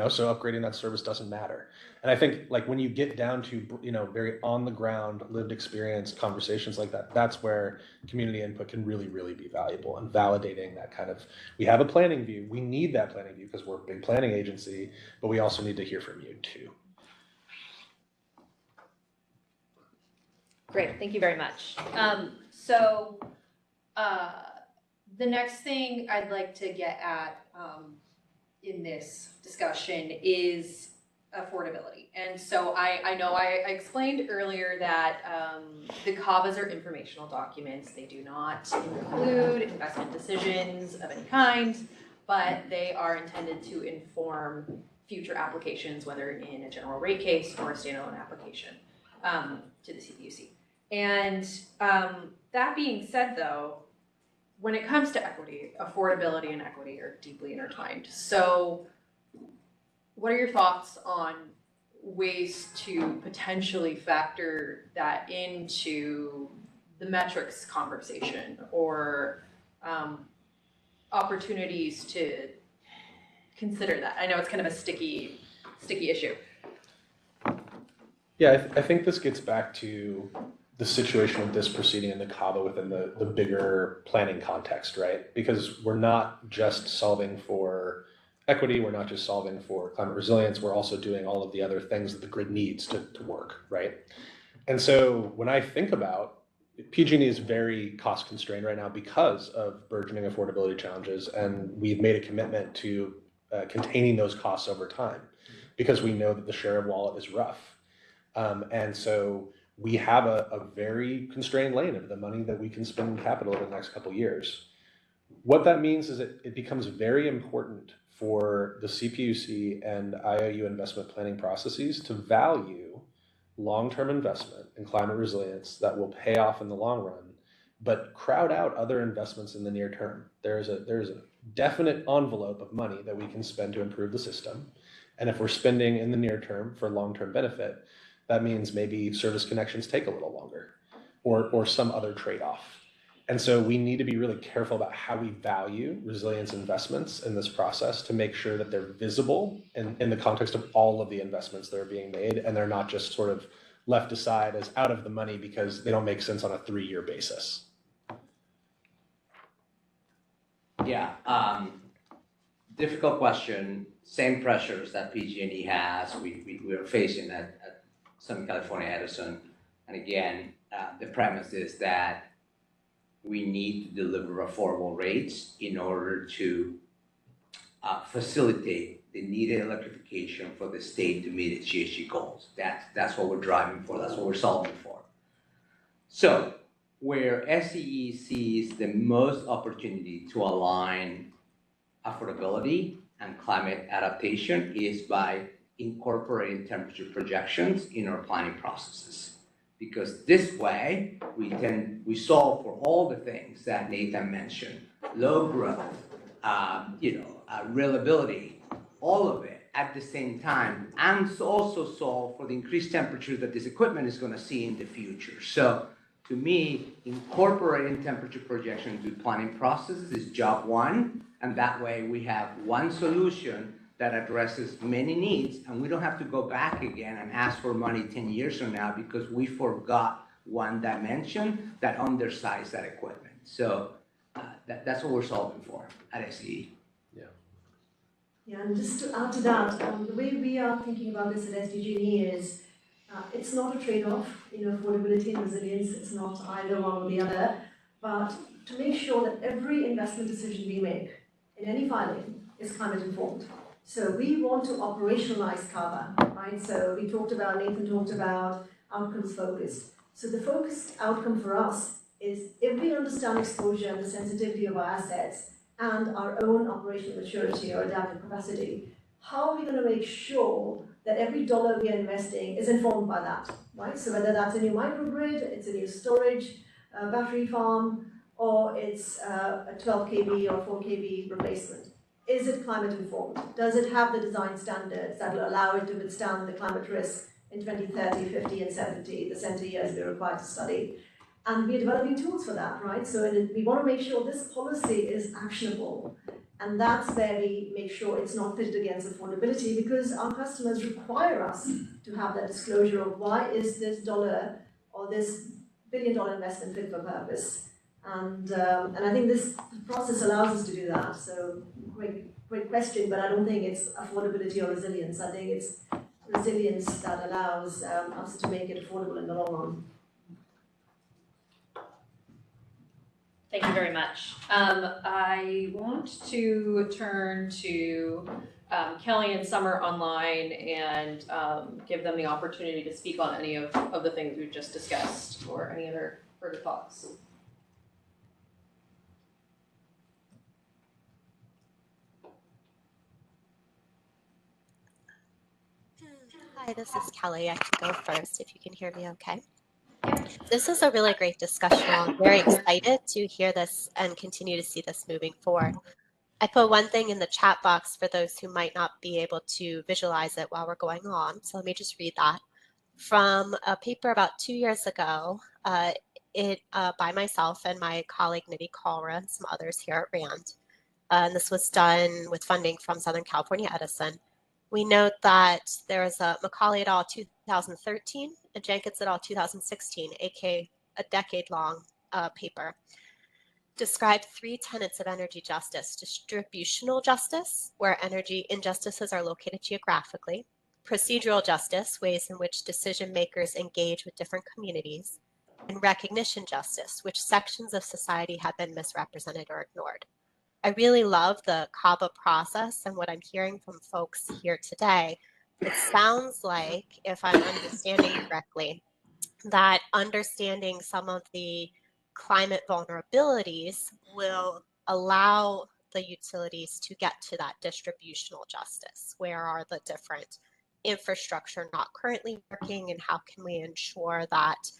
Speaker 3: so upgrading that service doesn't matter. And I think like when you get down to, very on the ground lived experience conversations like that, that's where community input can really, really be valuable and validating that kind of, we have a planning view. We need that planning view because we're a big planning agency, but we also need to hear from you too.
Speaker 1: Great, thank you very much. The next thing I'd like to get at in this discussion is affordability. And so I know I explained earlier that the CAVAs are informational documents. They do not include investment decisions of any kind, but they are intended to inform future applications, whether in a general rate case or a standalone application to the CPUC. And that being said, though, when it comes to equity, affordability and equity are deeply intertwined. So what are your thoughts on ways to potentially factor that into the metrics conversation or opportunities to consider that? I know it's kind of a sticky issue.
Speaker 3: Yeah, I think this gets back to the situation of this proceeding in the CAVA within the bigger planning context, right? Because we're not just solving for equity, we're not just solving for climate resilience, we're also doing all of the other things that the grid needs to work, right? And so when I think about, PG&E is very cost constrained right now because of burgeoning affordability challenges, and we've made a commitment to containing those costs over time because we know that the share of wallet is rough. And so we have a very constrained lane of the money that we can spend in capital over the next couple of years. What that means is it becomes very important for the CPUC and IOU investment planning processes to value long-term investment in climate resilience that will pay off in the long run, but crowd out other investments in the near term. There's a definite envelope of money that we can spend to improve the system. And if we're spending in the near term for long-term benefit, that means maybe service connections take a little longer or some other trade-off. And so we need to be really careful about how we value resilience investments in this process to make sure that they're visible in the context of all of the investments that are being made, and they're not just sort of left aside as out of the money because they don't make sense on a 3-year basis.
Speaker 4: Yeah, difficult question. Same pressures that PG&E has, we are facing at Southern California Edison. And again, the premise is that we need to deliver affordable rates in order to facilitate the needed electrification for the state to meet its GHG goals. That's what we're driving for, that's what we're solving for. So where SCE sees the most opportunity to align affordability and climate adaptation is by incorporating temperature projections in our planning processes. Because this way, we solve for all the things that Nathan mentioned, low growth, reliability, all of it at the same time, and also solve for the increased temperatures that this equipment is going to see in the future. So to me, incorporating temperature projection into planning processes is job one, and that way we have one solution that addresses many needs, and we don't have to go back again and ask for money 10 years from now because we forgot one dimension that undersized that equipment. So that's what we're solving for at SCE.
Speaker 8: Yeah, and just to add to that, the way we are thinking about this at SDG&E is it's not a trade-off, affordability and resilience, it's not either one or the other, but to make sure that every investment decision we make in any filing is climate informed. So we want to operationalize CABA, right? So Nathan talked about outcomes focused. So the focused outcome for us is if we understand exposure and the sensitivity of our assets and our own operational maturity or adaptive capacity, how are we going to make sure that every dollar we are investing is informed by that, right? So whether that's a new microgrid, it's a new storage battery farm, or it's a 12 kV or 4 kV replacement. Is it climate informed? Does it have the design standards that will allow it to withstand the climate risk in 2030, 50, and 70, the center years we're required to study? And we're developing tools for that, right? So we want to make sure this policy is actionable. And that's where we make sure it's not pitted against affordability, because our customers require us to have that disclosure of why is this dollar or this billion-dollar investment fit for purpose. And I think this process allows us to do that. So great question, but I don't think it's affordability or resilience. I think it's resilience that allows us to make it affordable in the long run.
Speaker 1: Thank you very much. I want to turn to Kelly and Summer online and give them the opportunity to speak on any of the things we've just discussed or any other further thoughts.
Speaker 9: Hi, this is Kelly. I can go first if you can hear me okay. This is a really great discussion. I'm very excited to hear this and continue to see this moving forward. I put one thing in the chat box for those who might not be able to visualize it while we're going on. So let me just read that. From a paper about 2 years ago, by myself and my colleague Nidhi Kalra and some others here at RAND. And this was done with funding from Southern California Edison. We note that there is a Macaulay et al. 2013 and Jenkins et al. 2016, aka a decade-long paper, described 3 tenets of energy justice: distributional justice, where energy injustices are located geographically; procedural justice, ways in which decision makers engage with different communities; and recognition justice, which sections of society have been misrepresented or ignored. I really love the CABA process, and what I'm hearing from folks here today, it sounds like, if I'm understanding correctly, that understanding some of the climate vulnerabilities will allow the utilities to get to that distributional justice. Where are the different infrastructure not currently working, and how can we ensure that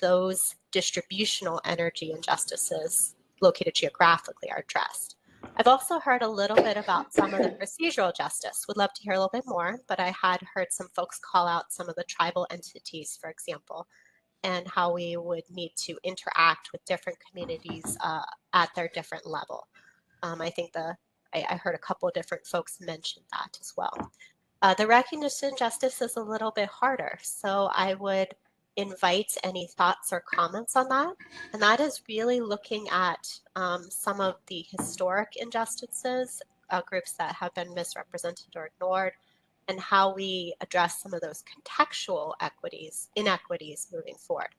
Speaker 9: those distributional energy injustices located geographically are addressed? I've also heard a little bit about some of the procedural justice. Would love to hear a little bit more, but I had heard some folks call out some of the tribal entities, for example, and how we would need to interact with different communities at their different level. I think I heard a couple of different folks mention that as well. The recognition justice is a little bit harder, so I would invite any thoughts or comments on that. And that is really looking at some of the historic injustices, groups that have been misrepresented or ignored, and how we address some of those contextual inequities moving forward.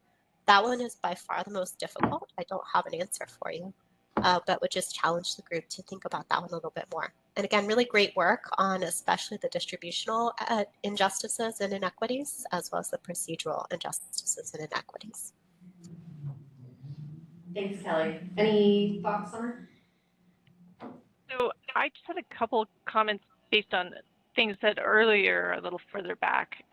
Speaker 9: That one is by far the most difficult. I don't have an answer for you, but would just challenge the group to think about that one a little bit more. And again, really great work on especially the distributional injustices and inequities, as well as the procedural injustices and inequities.
Speaker 1: Thanks, Kelly. Any thoughts, Summer?
Speaker 5: So I just had a couple comments based on things said earlier, a little further back.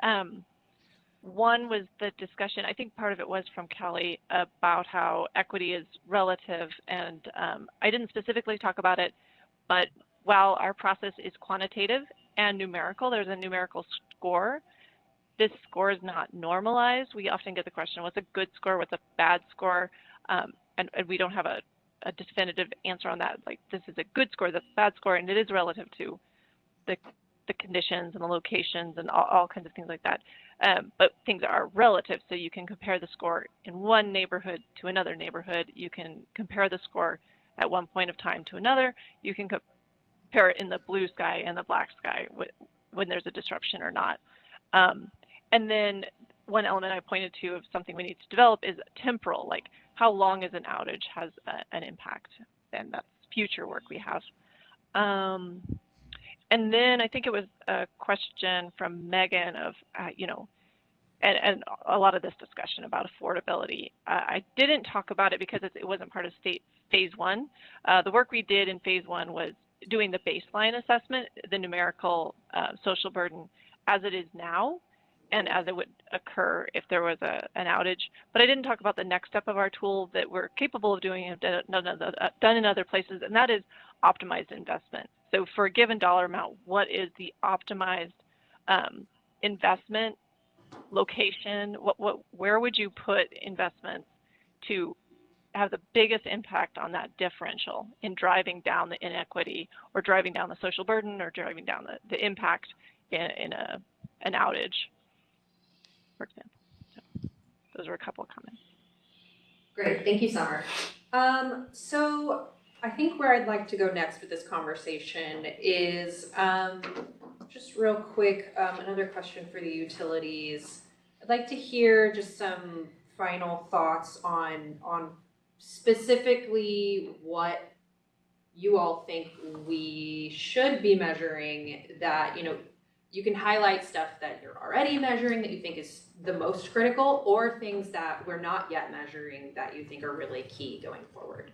Speaker 5: One was the discussion, I think part of it was from Kelly, about how equity is relative, and I didn't specifically talk about it, but while our process is quantitative and numerical, there's a numerical score. This score is not normalized. We often get the question, what's a good score, what's a bad score? And we don't have a definitive answer on that. Like, this is a good score, that's a bad score, and it is relative to the conditions and the locations and all kinds of things like that. But things are relative, so you can compare the score in one neighborhood to another neighborhood. You can compare the score at one point of time to another. You can compare it in the blue sky and the black sky when there's a disruption or not. And then one element I pointed to of something we need to develop is temporal, like how long is an outage has an impact, and that's future work we have. And then I think it was a question from Megan of, and a lot of this discussion about affordability. I didn't talk about it because it wasn't part of state phase one. The work we did in phase one was doing the baseline assessment, the numerical social burden as it is now, and as it would occur if there was an outage. But I didn't talk about the next step of our tool that we're capable of doing and done in other places, and that is optimized investment. So for a given dollar amount, what is the optimized investment location? Where would you put investments to have the biggest impact on that differential in driving down the inequity or driving down the social burden or driving down the impact in an outage, for example. So those were a couple of comments.
Speaker 1: Great, thank you, Summer. So I think where I'd like to go next with this conversation is just real quick, another question for the utilities. I'd like to hear just some final thoughts on specifically what you all think we should be measuring, that, you can highlight stuff that you're already measuring that you think is the most critical, or things that we're not yet measuring that you think are really key going forward.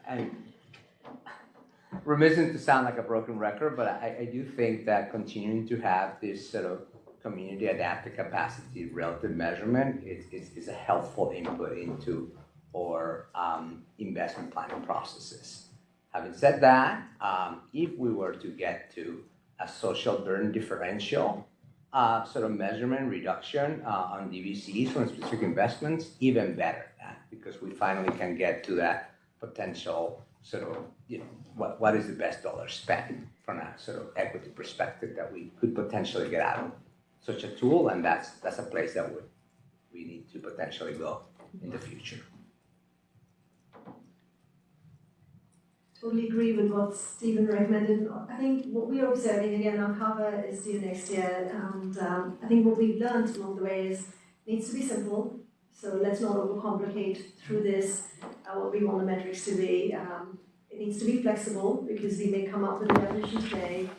Speaker 4: I'm reminiscent to sound like a broken record, but I do think that continuing to have this sort of community adaptive capacity relative measurement is a helpful input into our investment planning processes. Having said that, if we were to get to a social burden differential sort of measurement reduction on DVCs from specific investments, even better, because we finally can get to that potential sort of, what is the best dollar spent from a sort of equity perspective that we could potentially get out of such a tool, and that's a place that we need to potentially go in the future.
Speaker 8: Totally agree with what Stephen recommended. I think what we are observing, again, our cover is due next year, and I think what we've learned along the way is it needs to be simple. So let's not overcomplicate through this what we want the metrics to be. It needs to be flexible, because we may come up with a definition today,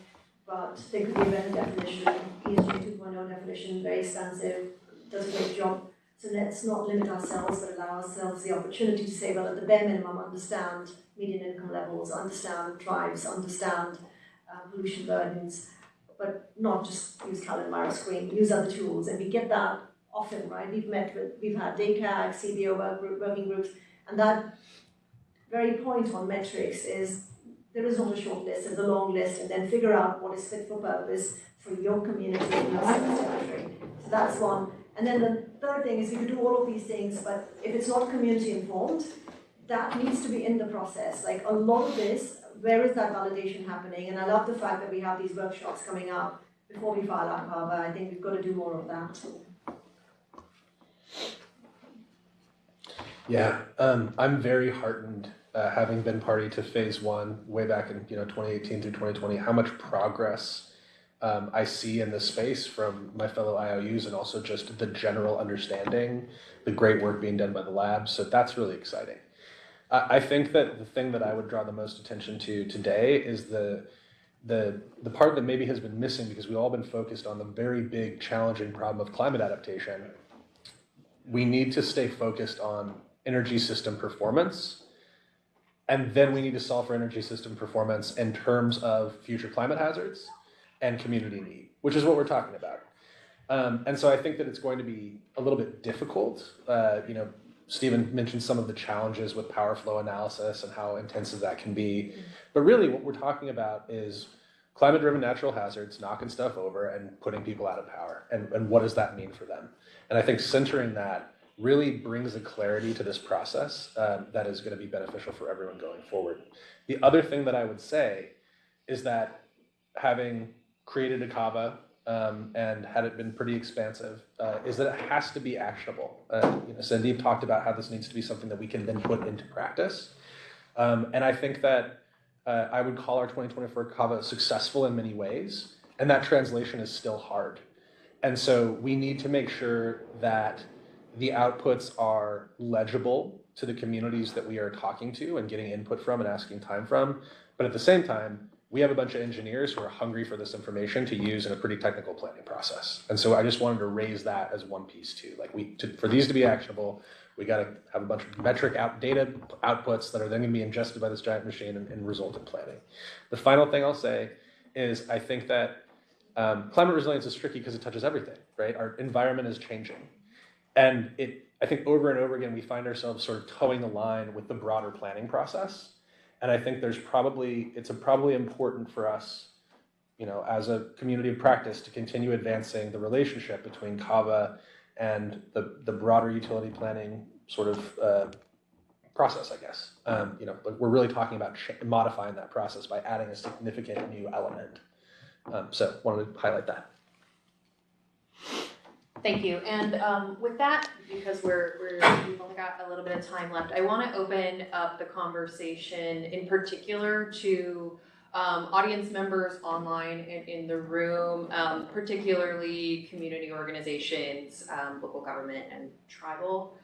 Speaker 8: but there could be a better definition. ESG 2.0 definition, very expensive, does a great job. So let's not limit ourselves, but allow ourselves the opportunity to say, well, at the bare minimum, understand median income levels, understand tribes, understand pollution burdens, but not just use Cal and Myra Screen, use other tools. And we get that often, right? We've had DCAG, CBO working groups, and that very point on metrics is there is not a short list, there's a long list, and then figure out what is fit for purpose for your community and your service territory. So that's one. And then the third thing is we could do all of these things, but if it's not community informed, that needs to be in the process. Like a lot of this, where is that validation happening? And I love the fact that we have these workshops coming up before we file our cover. I think we've got to do more of that.
Speaker 3: Yeah, I'm very heartened, having been party to phase one way back in 2018 through 2020, how much progress I see in this space from my fellow IOUs, and also just the general understanding, the great work being done by the lab. So that's really exciting. I think that the thing that I would draw the most attention to today is the part that maybe has been missing, because we've all been focused on the very big challenging problem of climate adaptation. We need to stay focused on energy system performance, and then we need to solve for energy system performance in terms of future climate hazards and community need, which is what we're talking about. And so I think that it's going to be a little bit difficult. Stephen mentioned some of the challenges with power flow analysis and how intensive that can be. But really what we're talking about is climate-driven natural hazards, knocking stuff over and putting people out of power. And what does that mean for them? And I think centering that really brings a clarity to this process that is going to be beneficial for everyone going forward. The other thing that I would say is that having created a CAVA and had it been pretty expansive, is that it has to be actionable. Sandeep talked about how this needs to be something that we can then put into practice. And I think that I would call our 2024 CAVA successful in many ways, and that translation is still hard. And so we need to make sure that the outputs are legible to the communities that we are talking to and getting input from and asking time from. But at the same time, we have a bunch of engineers who are hungry for this information to use in a pretty technical planning process. And so I just wanted to raise that as one piece too. Like for these to be actionable, we got to have a bunch of metric data outputs that are then going to be ingested by this giant machine and result in planning. The final thing I'll say is I think that climate resilience is tricky because it touches everything, right? Our environment is changing. And I think over and over again, we find ourselves sort of towing the line with the broader planning process. And I think it's probably important for us, as a community of practice to continue advancing the relationship between CAVA and the broader utility planning sort of process, I guess. But we're really talking about modifying that process by adding a significant new element. So wanted to highlight that.
Speaker 1: Thank you. And with that, because we've only got a little bit of time left, I want to open up the conversation in particular to audience members online and in the room, particularly community organizations, local government, and tribal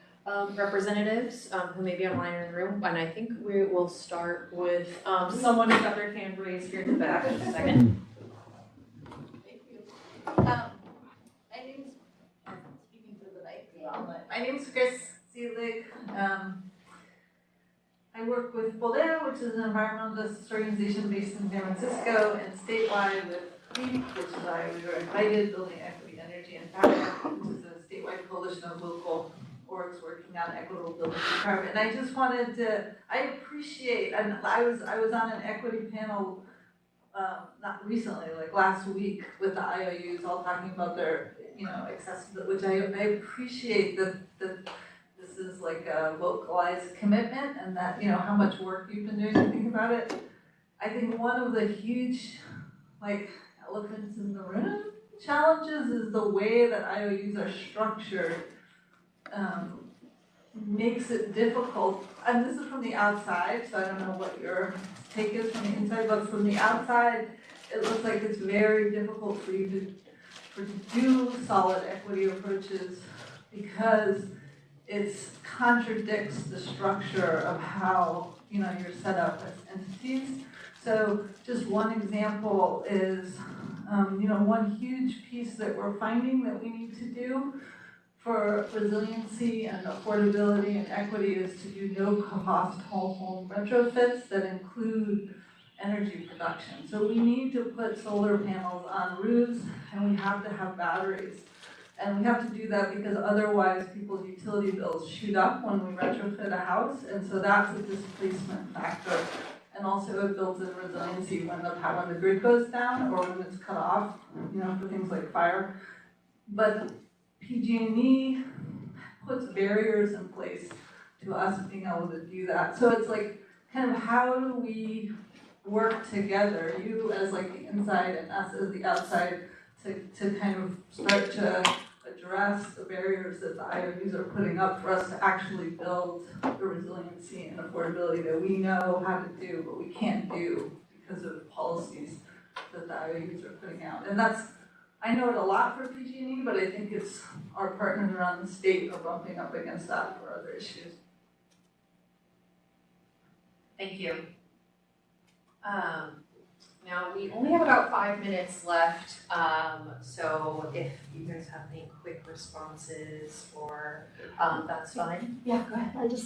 Speaker 1: representatives who may be online or in the room. And I think we will start with someone who's got their hand raised here in the back in a second.
Speaker 10: Thank you. My name is Chris Seelig. I work with Boldea, which is an environmental justice organization based in San Francisco, and statewide with CPUC, which is why we were invited, Building Equity, Energy, and Fabric, which is a statewide coalition of local orgs working on equitable building environment. And I just wanted to, I appreciate, and I was on an equity panel not recently, like last week, with the IOUs all talking about their accessibility, which I appreciate that this is like a localized commitment, and that how much work you've been doing to think about it. I think one of the huge elephants in the room challenges is the way that IOUs are structured makes it difficult, and this is from the outside, so I don't know what your take is from the inside, but from the outside, it looks like it's very difficult for you to do solid equity approaches because it contradicts the structure of how you're set up as entities. So just one example is one huge piece that we're finding that we need to do for resiliency and affordability and equity is to do no-cost whole home retrofits that include energy production. So we need to put solar panels on roofs, and we have to have batteries. And we have to do that because otherwise people's utility bills shoot up when we retrofit a house, and so that's a displacement factor. And also it builds in resiliency when the grid goes down or when it's cut off, for things like fire. But PG&E puts barriers in place to us being able to do that. So it's like, kind of how do we work together, you as like the inside and us as the outside, to kind of start to address the barriers that the IOUs are putting up for us to actually build the resiliency and affordability that we know how to do, but we can't do because of policies that the IOUs are putting out. And that's, I know it a lot for PG&E, but I think it's our partners around the state are bumping up against that for other issues.
Speaker 1: Thank you. Now we only have about 5 minutes left, so if you guys have any quick responses or that's fine.
Speaker 8: Yeah, go ahead.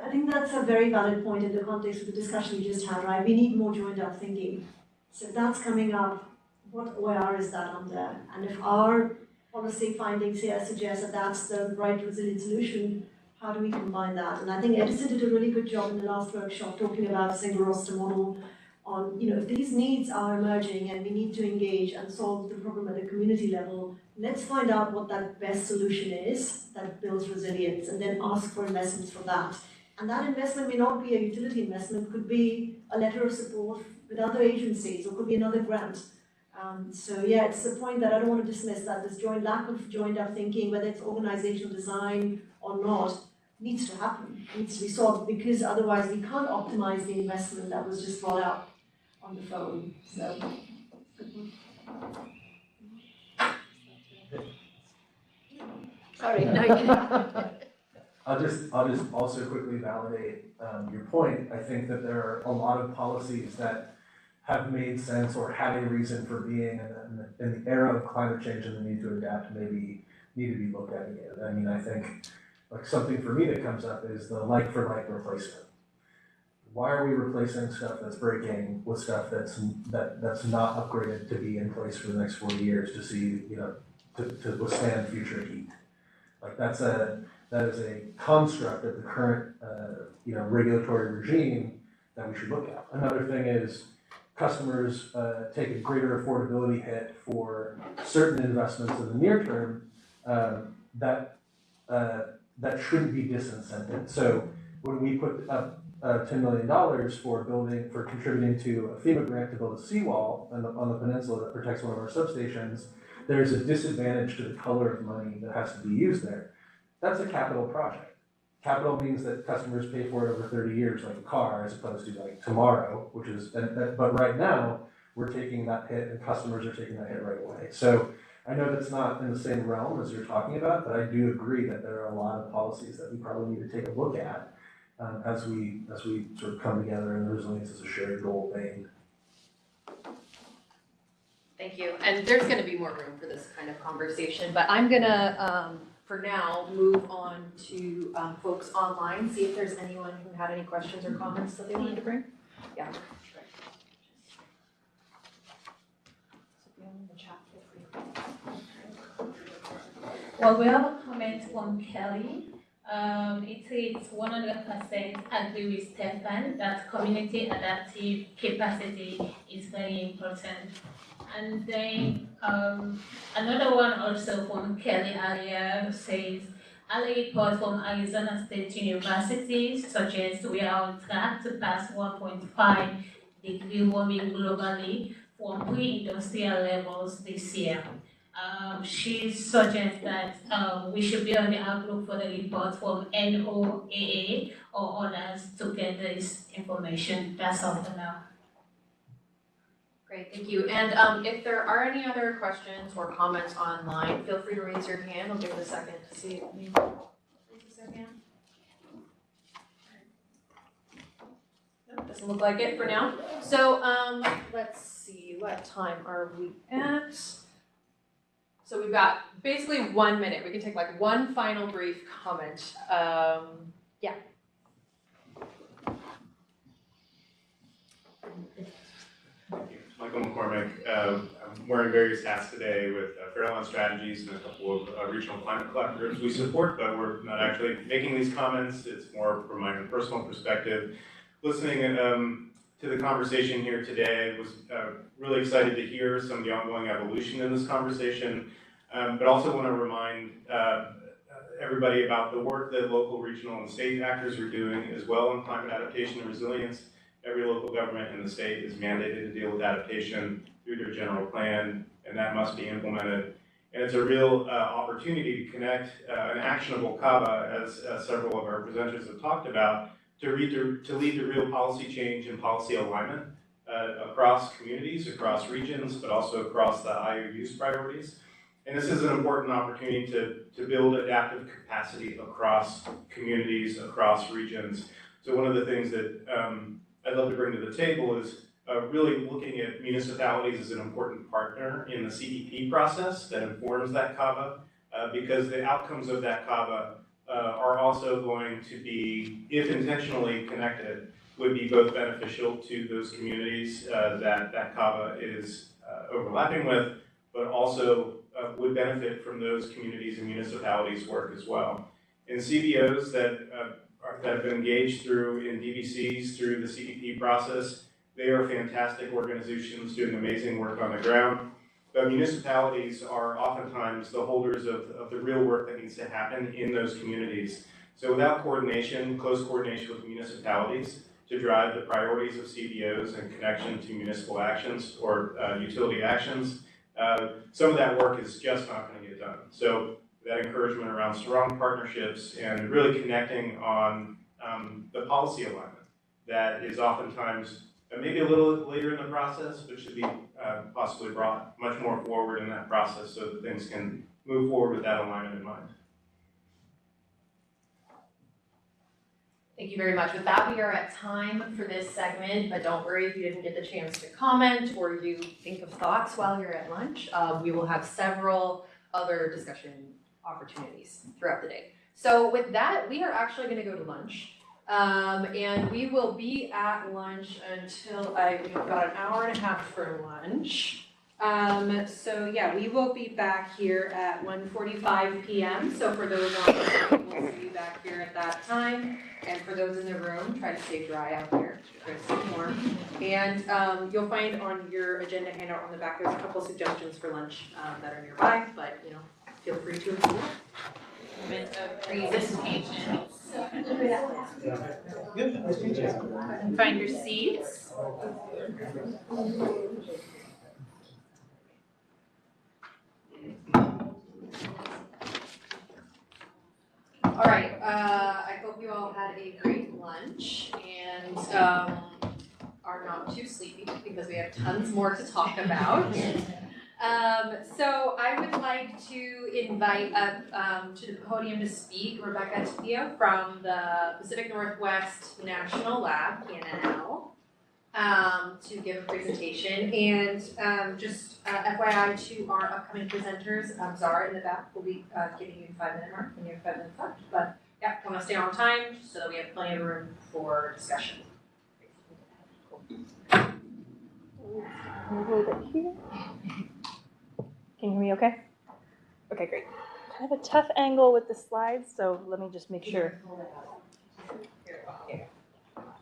Speaker 8: I think that's a very valid point in the context of the discussion we just had, right? We need more joined up thinking. So that's coming up. What OIR is that under? And if our policy findings here suggest that that's the right resilient solution, how do we combine that? And I think Edison did a really good job in the last workshop talking about a single roster model on, if these needs are emerging and we need to engage and solve the problem at a community level, let's find out what that best solution is that builds resilience and then ask for investments for that. And that investment may not be a utility investment, could be a letter of support with other agencies or could be another grant. So yeah, it's the point that I don't want to dismiss that this lack of joined up thinking, whether it's organizational design or not, needs to happen, needs to be solved, because otherwise we can't optimize the investment that was just brought up on the phone. So,
Speaker 1: Sorry, no, you can.
Speaker 3: I'll just also quickly validate your point. I think that there are a lot of policies that have made sense or had a reason for being in the era of climate change and the need to adapt maybe need to be looked at again. I mean, I think like something for me that comes up is the like for like replacement. Why are we replacing stuff that's breaking with stuff that's not upgraded to be in place for the next 40 years to see, to withstand future heat? Like that is a construct of the current regulatory regime that we should look at. Another thing is customers take a greater affordability hit for certain investments in the near term that shouldn't be disincented. So when we put up $10 million for contributing to a FEMA grant to build a seawall on the peninsula that protects one of our substations, there's a disadvantage to the color of money that has to be used there. That's a capital project. Capital means that customers pay for it over 30 years like a car, as opposed to like tomorrow, but right now we're taking that hit and customers are taking that hit right away. So I know that's not in the same realm as you're talking about, but I do agree that there are a lot of policies that we probably need to take a look at as we sort of come together in the resilience as a shared goal vein.
Speaker 1: Thank you. And there's going to be more room for this kind of conversation, but I'm going to, for now, move on to folks online, see if there's anyone who had any questions or comments that they wanted to bring. Yeah.
Speaker 11: Well, we have a comment from Kelly. It says 100% agree with Stefan that community adaptive capacity is very important. And then another one also from Kelly earlier says, a report from Arizona State University suggests we are on track to pass 1.5 degree warming globally from pre-industrial levels this year. She suggests that we should be on the outlook for the report from NOAA or others to get this information. That's all for now.
Speaker 1: Great, thank you. And if there are any other questions or comments online, feel free to raise your hand. I'll give it a second to see if anyone raises their hand. Nope, doesn't look like it for now. So let's see, what time are we at? So we've got basically 1 minute. We can take like one final brief comment. Yeah.
Speaker 12: Michael McCormick. I'm wearing various hats today with Fairlawn Strategies and a couple of regional climate collaboratives we support, but we're not actually making these comments. It's more from my own personal perspective. Listening to the conversation here today, was really excited to hear some of the ongoing evolution in this conversation, but also want to remind everybody about the work that local, regional, and state actors are doing as well in climate adaptation and resilience. Every local government in the state is mandated to deal with adaptation through their general plan, and that must be implemented. And it's a real opportunity to connect an actionable CABA, as several of our presenters have talked about, to lead to real policy change and policy alignment across communities, across regions, but also across the IOU's priorities. And this is an important opportunity to build adaptive capacity across communities, across regions. So one of the things that I'd love to bring to the table is really looking at municipalities as an important partner in the CPP process that informs that CAVA, because the outcomes of that CAVA are also going to be, if intentionally connected, would be both beneficial to those communities that CAVA is overlapping with, but also would benefit from those communities and municipalities' work as well. And CBOs that have been engaged in DVCs through the CPP process, they are fantastic organizations doing amazing work on the ground. But municipalities are oftentimes the holders of the real work that needs to happen in those communities. So without coordination, close coordination with municipalities to drive the priorities of CBOs and connection to municipal actions or utility actions, some of that work is just not going to get done. So that encouragement around strong partnerships and really connecting on the policy alignment that is oftentimes maybe a little later in the process, but should be possibly brought much more forward in that process so that things can move forward with that alignment in mind.
Speaker 1: Thank you very much. With that, we are at time for this segment, but don't worry if you didn't get the chance to comment or you think of thoughts while you're at lunch. We will have several other discussion opportunities throughout the day. So with that, we are actually going to go to lunch. And we will be at lunch until we've got an hour and a half for lunch. So yeah, we will be back here at 1:45 p.m. So for those on the phone, we'll see you back here at that time. And for those in the room, try to stay dry out there, crisp and warm. And you'll find on your agenda handout on the back, there's a couple suggestions for lunch that are nearby, but feel free to include.
Speaker 11: Presentation.
Speaker 1: Find your seats. All right, I hope you all had a great lunch and are not too sleepy because we have tons more to talk about. So I would like to invite up to the podium to speak Rebecca Tapia from the Pacific Northwest National Lab, PNNL, to give a presentation. And just FYI to our upcoming presenters, Zara in the back will be giving you 5-minute mark when you have 5 minutes left. But yeah, want to stay on time so that we have plenty of room for discussion.
Speaker 13: A little bit here. Can you hear me okay? Okay, great. Kind of a tough angle with the slides, so let me just make sure.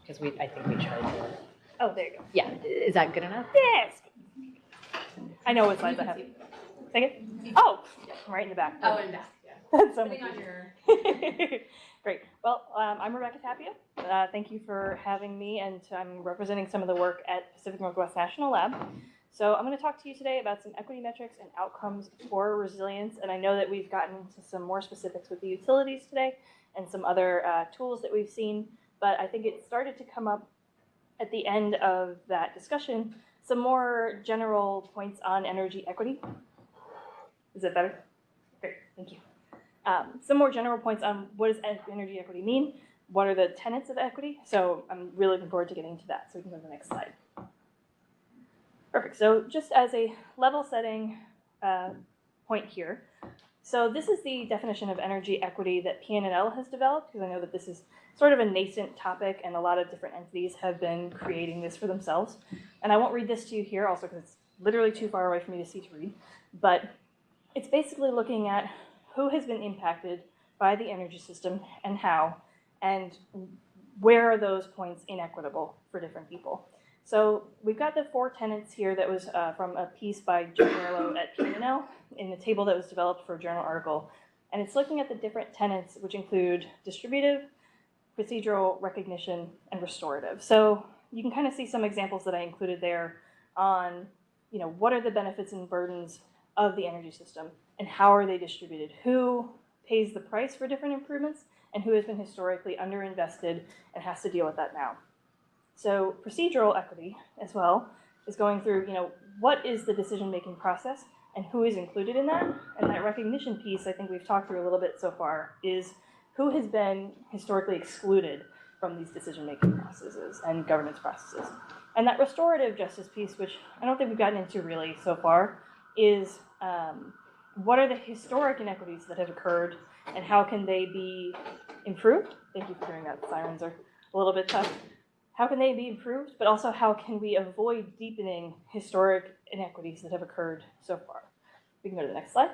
Speaker 14: Because I think we tried to.
Speaker 13: Oh, there you go.
Speaker 14: Yeah, is that good enough?
Speaker 13: Yes. I know what slides I have. Second? Oh, I'm right in the back.
Speaker 1: Oh, in the back, yeah.
Speaker 13: That's so much
Speaker 1: on
Speaker 13: easier. Great. Well, I'm Rebecca Tapia. Thank you for having me, and I'm representing some of the work at Pacific Northwest National Lab. So I'm going to talk to you today about some equity metrics and outcomes for resilience, and I know that we've gotten into some more specifics with the utilities today and some other tools that we've seen, but I think it started to come up at the end of that discussion, some more general points on energy equity. Is that better? Great, thank you. Some more general points on what does energy equity mean, what are the tenets of equity, so I'm really looking forward to getting to that, so we can go to the next slide. Perfect, so just as a level setting point here, so this is the definition of energy equity that PNNL has developed, because I know that this is sort of a nascent topic and a lot of different entities have been creating this for themselves. And I won't read this to you here also because it's literally too far away for me to see to read, but it's basically looking at who has been impacted by the energy system and how, and where are those points inequitable for different people. So we've got the 4 tenets here that was from a piece by Jim Merlo at PNNL in the table that was developed for a journal article. And it's looking at the different tenets, which include distributive, procedural, recognition, and restorative. So you can kind of see some examples that I included there on, what are the benefits and burdens of the energy system and how are they distributed? Who pays the price for different improvements and who has been historically underinvested and has to deal with that now? So procedural equity as well is going through, what is the decision-making process and who is included in that? And that recognition piece, I think we've talked through a little bit so far, is who has been historically excluded from these decision-making processes and governance processes. And that restorative justice piece, which I don't think we've gotten into really so far, is what are the historic inequities that have occurred and how can they be improved? Thank you for doing that. The sirens are a little bit tough. How can they be improved, but also how can we avoid deepening historic inequities that have occurred so far? We can go to the next slide.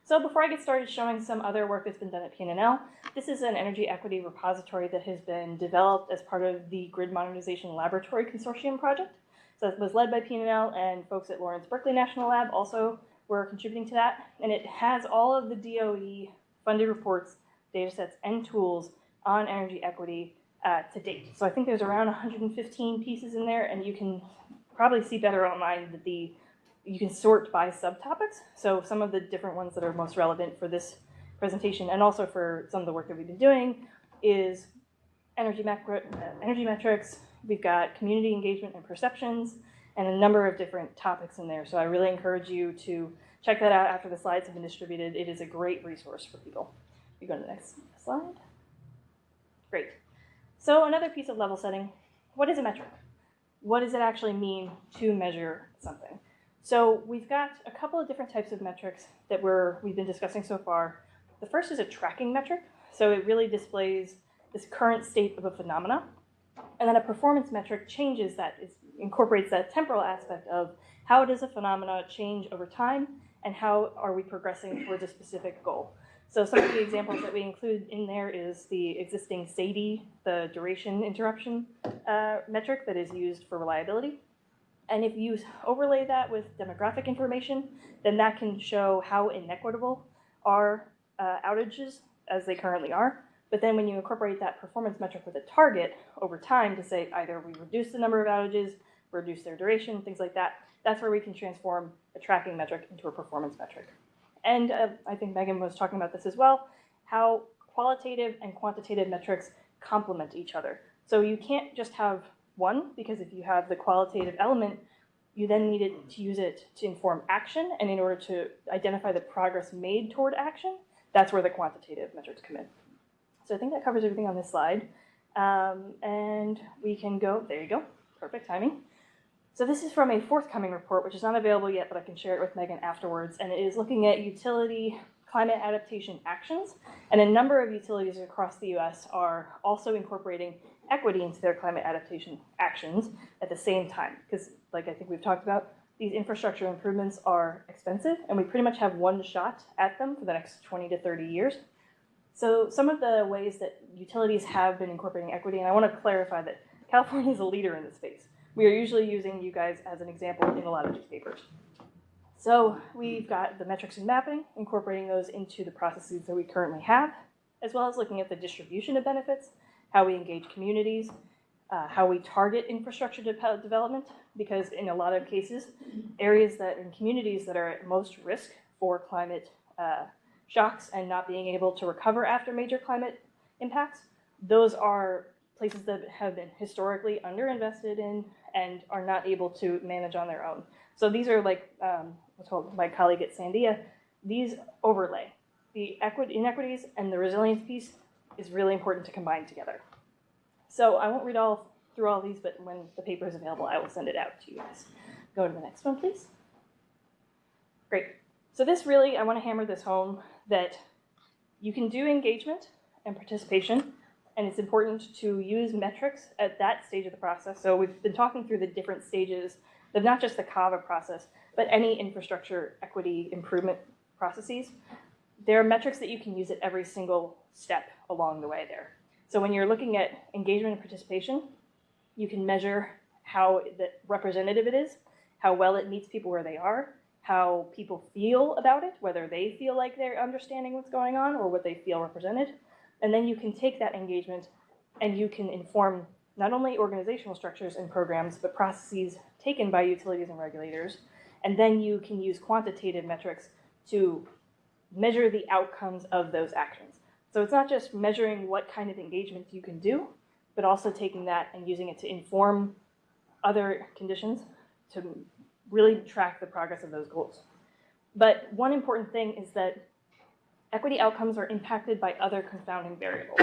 Speaker 13: So before I get started showing some other work that's been done at PNNL, this is an energy equity repository that has been developed as part of the Grid Modernization Laboratory Consortium project. So it was led by PNNL, and folks at Lawrence Berkeley National Lab also were contributing to that. And it has all of the DOE funded reports, data sets, and tools on energy equity to date. So I think there's around 115 pieces in there, and you can probably see better online that you can sort by subtopics. So some of the different ones that are most relevant for this presentation and also for some of the work that we've been doing is energy metrics. We've got community engagement and perceptions and a number of different topics in there. So I really encourage you to check that out after the slides have been distributed. It is a great resource for people. We go to the next slide. Great. So another piece of level setting. What is a metric? What does it actually mean to measure something? So we've got a couple of different types of metrics that we've been discussing so far. The first is a tracking metric. So it really displays this current state of a phenomena. And then a performance metric changes that, incorporates that temporal aspect of how does a phenomena change over time and how are we progressing towards a specific goal. So some of the examples that we include in there is the existing SAIDI, the duration interruption metric that is used for reliability. And if you overlay that with demographic information, then that can show how inequitable are outages as they currently are. But then when you incorporate that performance metric with a target over time to say either we reduce the number of outages, reduce their duration, things like that, that's where we can transform a tracking metric into a performance metric. And I think Megan was talking about this as well, how qualitative and quantitative metrics complement each other. So you can't just have one, because if you have the qualitative element, you then need to use it to inform action. And in order to identify the progress made toward action, that's where the quantitative metrics come in. So I think that covers everything on this slide. And we can go, there you go, perfect timing. So this is from a forthcoming report, which is not available yet, but I can share it with Megan afterwards. And it is looking at utility climate adaptation actions. And a number of utilities across the US are also incorporating equity into their climate adaptation actions at the same time. Because like I think we've talked about, these infrastructure improvements are expensive and we pretty much have one shot at them for the next 20 to 30 years. So some of the ways that utilities have been incorporating equity, and I want to clarify that California is a leader in this space. We are usually using you guys as an example in a lot of these papers. So we've got the metrics and mapping, incorporating those into the processes that we currently have, as well as looking at the distribution of benefits, how we engage communities, how we target infrastructure development, because in a lot of cases, areas that in communities that are at most risk for climate shocks and not being able to recover after major climate impacts, those are places that have been historically underinvested in and are not able to manage on their own. So these are like, what's called my colleague at Sandia, these overlay. The inequities and the resilience piece is really important to combine together. So I won't read through all these, but when the paper is available, I will send it out to you guys. Go to the next one, please. Great. So this really, I want to hammer this home that you can do engagement and participation, and it's important to use metrics at that stage of the process. So we've been talking through the different stages of not just the CAVA process, but any infrastructure equity improvement processes. There are metrics that you can use at every single step along the way there. So when you're looking at engagement and participation, you can measure how representative it is, how well it meets people where they are, how people feel about it, whether they feel like they're understanding what's going on or what they feel represented. And then you can take that engagement and you can inform not only organizational structures and programs, but processes taken by utilities and regulators. And then you can use quantitative metrics to measure the outcomes of those actions. So it's not just measuring what kind of engagement you can do, but also taking that and using it to inform other conditions to really track the progress of those goals. But one important thing is that equity outcomes are impacted by other confounding variables.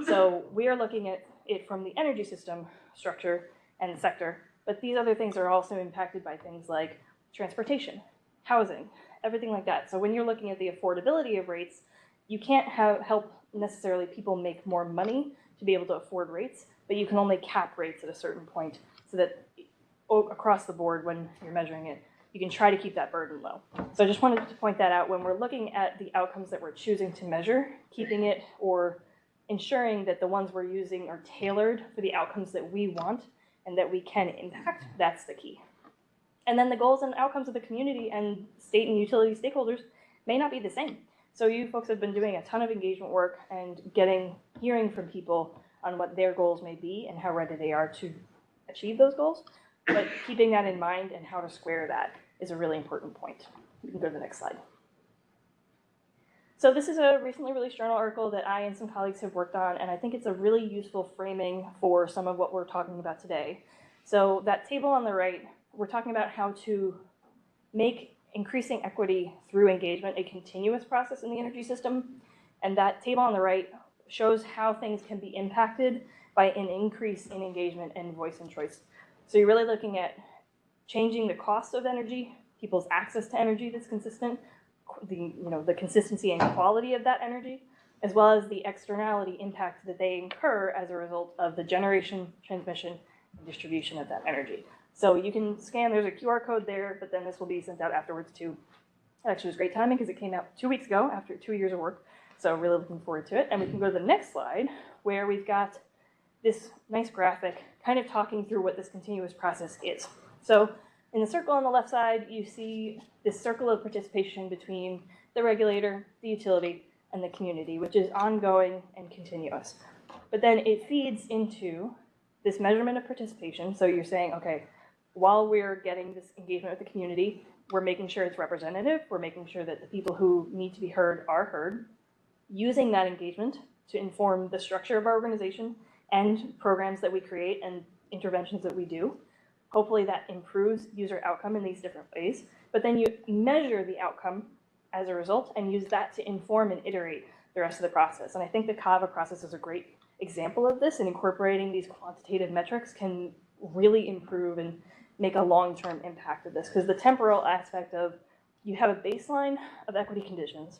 Speaker 13: So we are looking at it from the energy system structure and sector, but these other things are also impacted by things like transportation, housing, everything like that. So when you're looking at the affordability of rates, you can't help necessarily people make more money to be able to afford rates, but you can only cap rates at a certain point so that across the board when you're measuring it, you can try to keep that burden low. So I just wanted to point that out when we're looking at the outcomes that we're choosing to measure, keeping it or ensuring that the ones we're using are tailored for the outcomes that we want and that we can impact, that's the key. And then the goals and outcomes of the community and state and utility stakeholders may not be the same. So you folks have been doing a ton of engagement work and hearing from people on what their goals may be and how ready they are to achieve those goals. But keeping that in mind and how to square that is a really important point. We can go to the next slide. So this is a recently released journal article that I and some colleagues have worked on, and I think it's a really useful framing for some of what we're talking about today. So that table on the right, we're talking about how to make increasing equity through engagement a continuous process in the energy system. And that table on the right shows how things can be impacted by an increase in engagement and voice and choice. So you're really looking at changing the cost of energy, people's access to energy that's consistent, the consistency and quality of that energy, as well as the externality impact that they incur as a result of the generation, transmission, and distribution of that energy. So you can scan, there's a QR code there, but then this will be sent out afterwards too. It actually was great timing because it came out 2 weeks ago after 2 years of work. So really looking forward to it. And we can go to the next slide where we've got this nice graphic kind of talking through what this continuous process is. So in the circle on the left side, you see this circle of participation between the regulator, the utility, and the community, which is ongoing and continuous. But then it feeds into this measurement of participation. So you're saying, okay, while we're getting this engagement with the community, we're making sure it's representative. We're making sure that the people who need to be heard are heard, using that engagement to inform the structure of our organization and programs that we create and interventions that we do. Hopefully that improves user outcome in these different ways. But then you measure the outcome as a result and use that to inform and iterate the rest of the process. And I think the CAVA process is a great example of this, and incorporating these quantitative metrics can really improve and make a long-term impact of this. Because the temporal aspect of you have a baseline of equity conditions,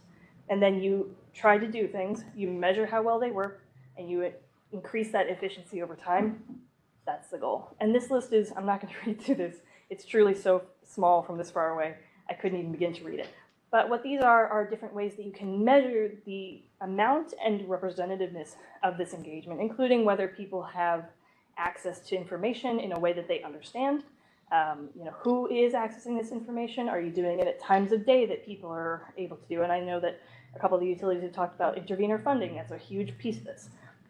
Speaker 13: and then you try to do things, you measure how well they work, and you increase that efficiency over time. That's the goal. And this list is, I'm not going to read through this. It's truly so small from this far away, I couldn't even begin to read it. But what these are different ways that you can measure the amount and representativeness of this engagement, including whether people have access to information in a way that they understand. Who is accessing this information? Are you doing it at times of day that people are able to do? And I know that a couple of the utilities have talked about intervenor funding. That's a huge piece of this.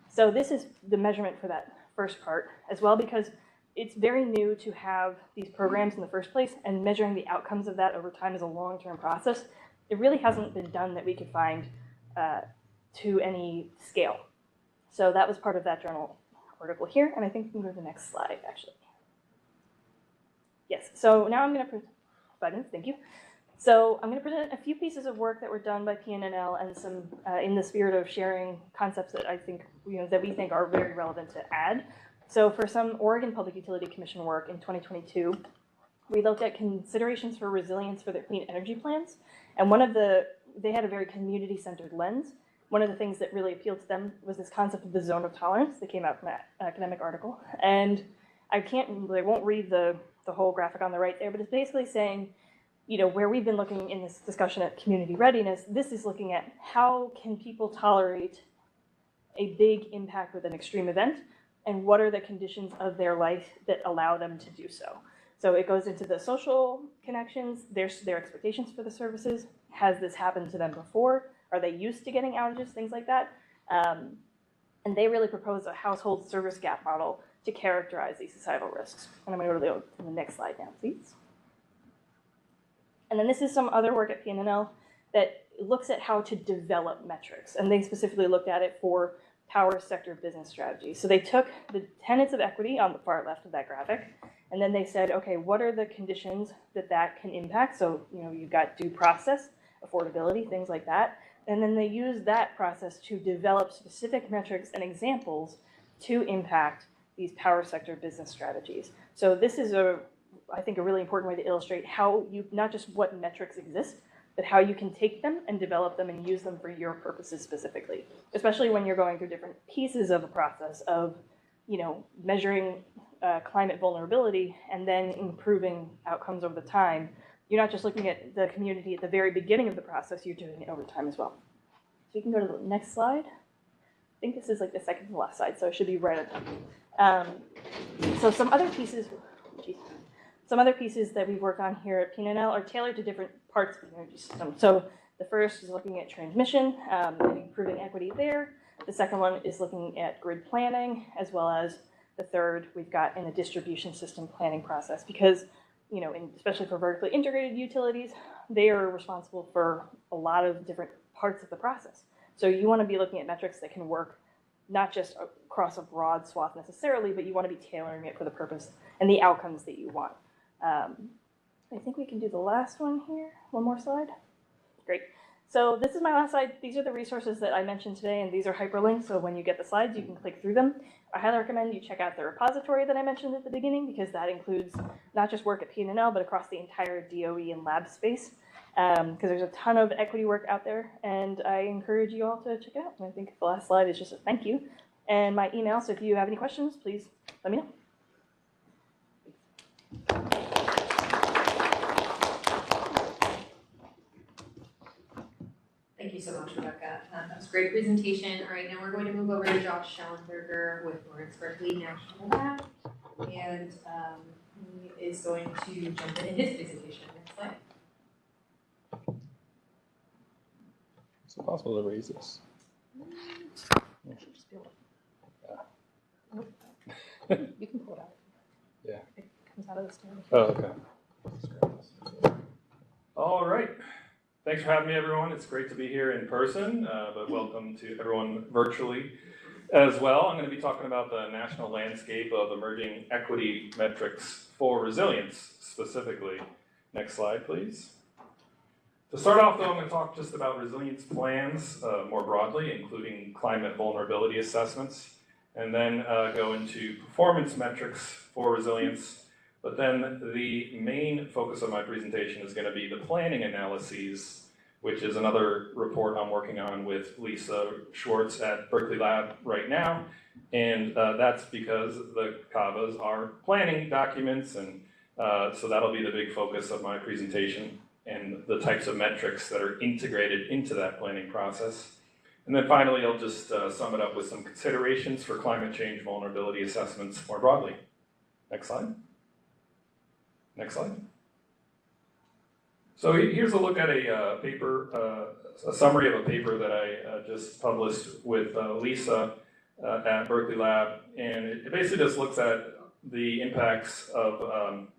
Speaker 13: So this is the measurement for that first part as well, because it's very new to have these programs in the first place, and measuring the outcomes of that over time is a long-term process. It really hasn't been done that we could find to any scale. So that was part of that journal article here, and I think we can go to the next slide, actually. Yes, so now I'm going to, 5 minutes, thank you. So I'm going to present a few pieces of work that were done by PNNL and some in the spirit of sharing concepts that I think, that we think are very relevant to add. So for some Oregon Public Utility Commission work in 2022, we looked at considerations for resilience for their clean energy plans. And they had a very community-centered lens. One of the things that really appealed to them was this concept of the zone of tolerance that came out from that academic article. And I won't read the whole graphic on the right there, but it's basically saying, where we've been looking in this discussion at community readiness, this is looking at how can people tolerate a big impact with an extreme event, and what are the conditions of their life that allow them to do so. So it goes into the social connections, their expectations for the services. Has this happened to them before? Are they used to getting outages, things like that? And they really propose a household service gap model to characterize these societal risks. And I'm going to go to the next slide now, please. And then this is some other work at PNNL that looks at how to develop metrics. And they specifically looked at it for power sector business strategy. So they took the tenets of equity on the far left of that graphic, and then they said, okay, what are the conditions that can impact? So, you've got due process, affordability, things like that. And then they use that process to develop specific metrics and examples to impact these power sector business strategies. So this is I think a really important way to illustrate how not just what metrics exist, but how you can take them and develop them and use them for your purposes specifically, especially when you're going through different pieces of a process of, measuring climate vulnerability and then improving outcomes over the time. You're not just looking at the community at the very beginning of the process, you're doing it over time as well. So you can go to the next slide. I think this is like the second to last slide, so it should be right at the So some other pieces that we've worked on here at PNNL are tailored to different parts of the energy system. So the first is looking at transmission and improving equity there. The second one is looking at grid planning, as well as the third we've got in the distribution system planning process, because especially for vertically integrated utilities, they are responsible for a lot of different parts of the process. So you want to be looking at metrics that can work not just across a broad swath necessarily, but you want to be tailoring it for the purpose and the outcomes that you want. I think we can do the last one here. One more slide. Great. So this is my last slide. These are the resources that I mentioned today, and these are hyperlinks, so when you get the slides, you can click through them. I highly recommend you check out the repository that I mentioned at the beginning, because that includes not just work at PNNL, but across the entire DOE and lab space, because there's a ton of equity work out there, and I encourage you all to check it out. And I think the last slide is just a thank you. And my email, so if you have any questions, please let me know.
Speaker 1: Thank you so much, Rebecca. That was a great presentation. All right, now we're going to move over to Josh Schellenberger with Lawrence Berkeley National Lab, and he is going to jump in his presentation. Next slide.
Speaker 15: Is it possible to raise this?
Speaker 13: You can pull it out.
Speaker 15: Yeah.
Speaker 13: It comes out of the stand.
Speaker 15: Oh, okay. All right. Thanks for having me, everyone. It's great to be here in person, but welcome to everyone virtually as well. I'm going to be talking about the national landscape of emerging equity metrics for resilience specifically. Next slide, please. To start off, though, I'm going to talk just about resilience plans more broadly, including climate vulnerability assessments, and then go into performance metrics for resilience. But then the main focus of my presentation is going to be the planning analyses, which is another report I'm working on with Lisa Schwartz at Berkeley Lab right now. And that's because the CAVAs are planning documents, and so that'll be the big focus of my presentation and the types of metrics that are integrated into that planning process. And then finally, I'll just sum it up with some considerations for climate change vulnerability assessments more broadly. Next slide. Next slide. So here's a look at a paper, a summary of a paper that I just published with Lisa at Berkeley Lab. And it basically just looks at the impacts of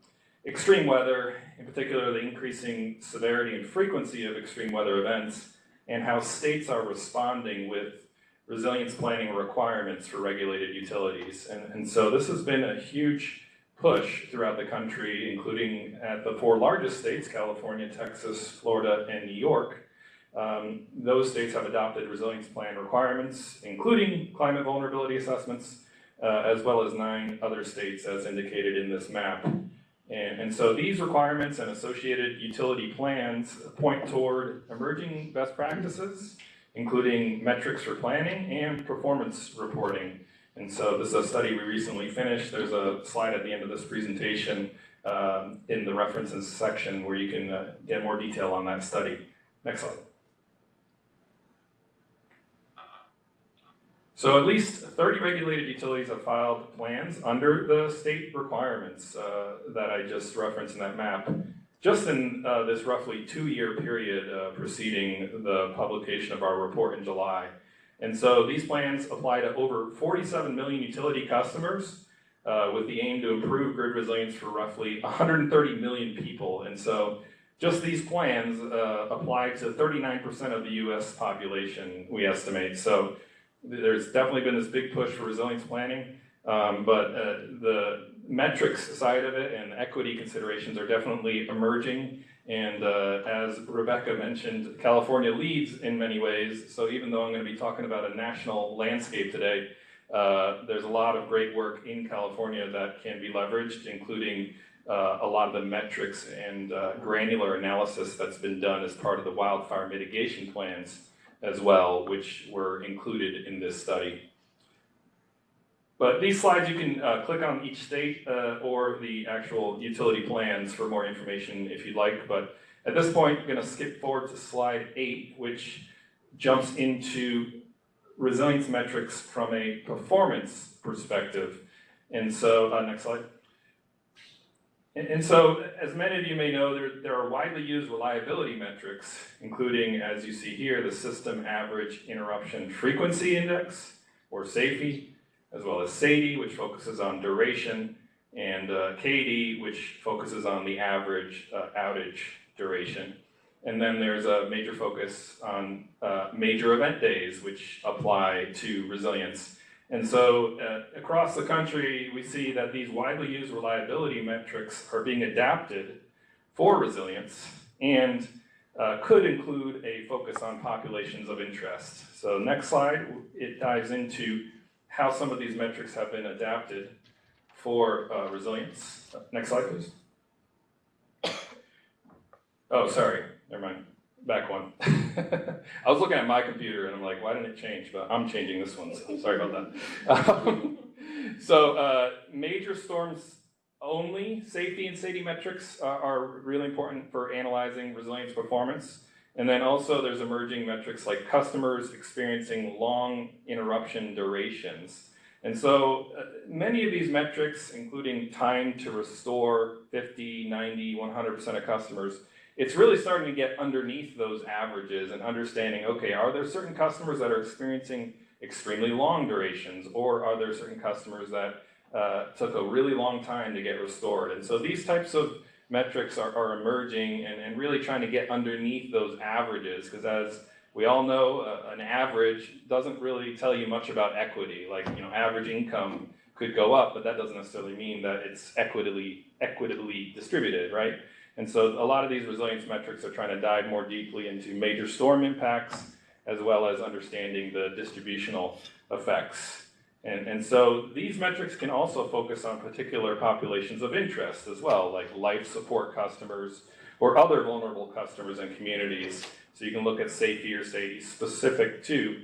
Speaker 15: extreme weather, in particular the increasing severity and frequency of extreme weather events, and how states are responding with resilience planning requirements for regulated utilities. And so this has been a huge push throughout the country, including at the 4 largest states, California, Texas, Florida, and New York. Those states have adopted resilience plan requirements, including climate vulnerability assessments, as well as 9 other states as indicated in this map. And so these requirements and associated utility plans point toward emerging best practices, including metrics for planning and performance reporting. And so this is a study we recently finished. There's a slide at the end of this presentation in the references section where you can get more detail on that study. Next slide. So at least 30 regulated utilities have filed plans under the state requirements that I just referenced in that map, just in this roughly 2-year period preceding the publication of our report in July. And so these plans apply to over 47 million utility customers with the aim to improve grid resilience for roughly 130 million people. And so just these plans apply to 39% of the US population, we estimate. So there's definitely been this big push for resilience planning, but the metrics side of it and equity considerations are definitely emerging. And as Rebecca mentioned, California leads in many ways. So even though I'm going to be talking about a national landscape today, there's a lot of great work in California that can be leveraged, including a lot of the metrics and granular analysis that's been done as part of the wildfire mitigation plans as well, which were included in this study. But these slides, you can click on each state or the actual utility plans for more information if you'd like. But at this point, I'm going to skip forward to slide 8, which jumps into resilience metrics from a performance perspective. And so, next slide. And so, as many of you may know, there are widely used reliability metrics, including, as you see here, the System Average Interruption Frequency Index, or SAFE, as well as SAIDI, which focuses on duration, and KD, which focuses on the average outage duration. And then there's a major focus on major event days, which apply to resilience. And so across the country, we see that these widely used reliability metrics are being adapted for resilience and could include a focus on populations of interest. So next slide, it dives into how some of these metrics have been adapted for resilience. Next slide, please. Oh, sorry, never mind. Back one. I was looking at my computer and I'm like, why didn't it change? But I'm changing this one, so sorry about that. So major storms only, safety and SAIDI metrics are really important for analyzing resilience performance. And then also there's emerging metrics like customers experiencing long interruption durations. And so many of these metrics, including time to restore 50, 90, 100% of customers, it's really starting to get underneath those averages and understanding, okay, are there certain customers that are experiencing extremely long durations, or are there certain customers that took a really long time to get restored? And so these types of metrics are emerging and really trying to get underneath those averages, because as we all know, an average doesn't really tell you much about equity. Like, you know, average income could go up, but that doesn't necessarily mean that it's equitably distributed, right? And so a lot of these resilience metrics are trying to dive more deeply into major storm impacts, as well as understanding the distributional effects. And so these metrics can also focus on particular populations of interest as well, like life support customers or other vulnerable customers and communities. So you can look at safety or SAIDI specific to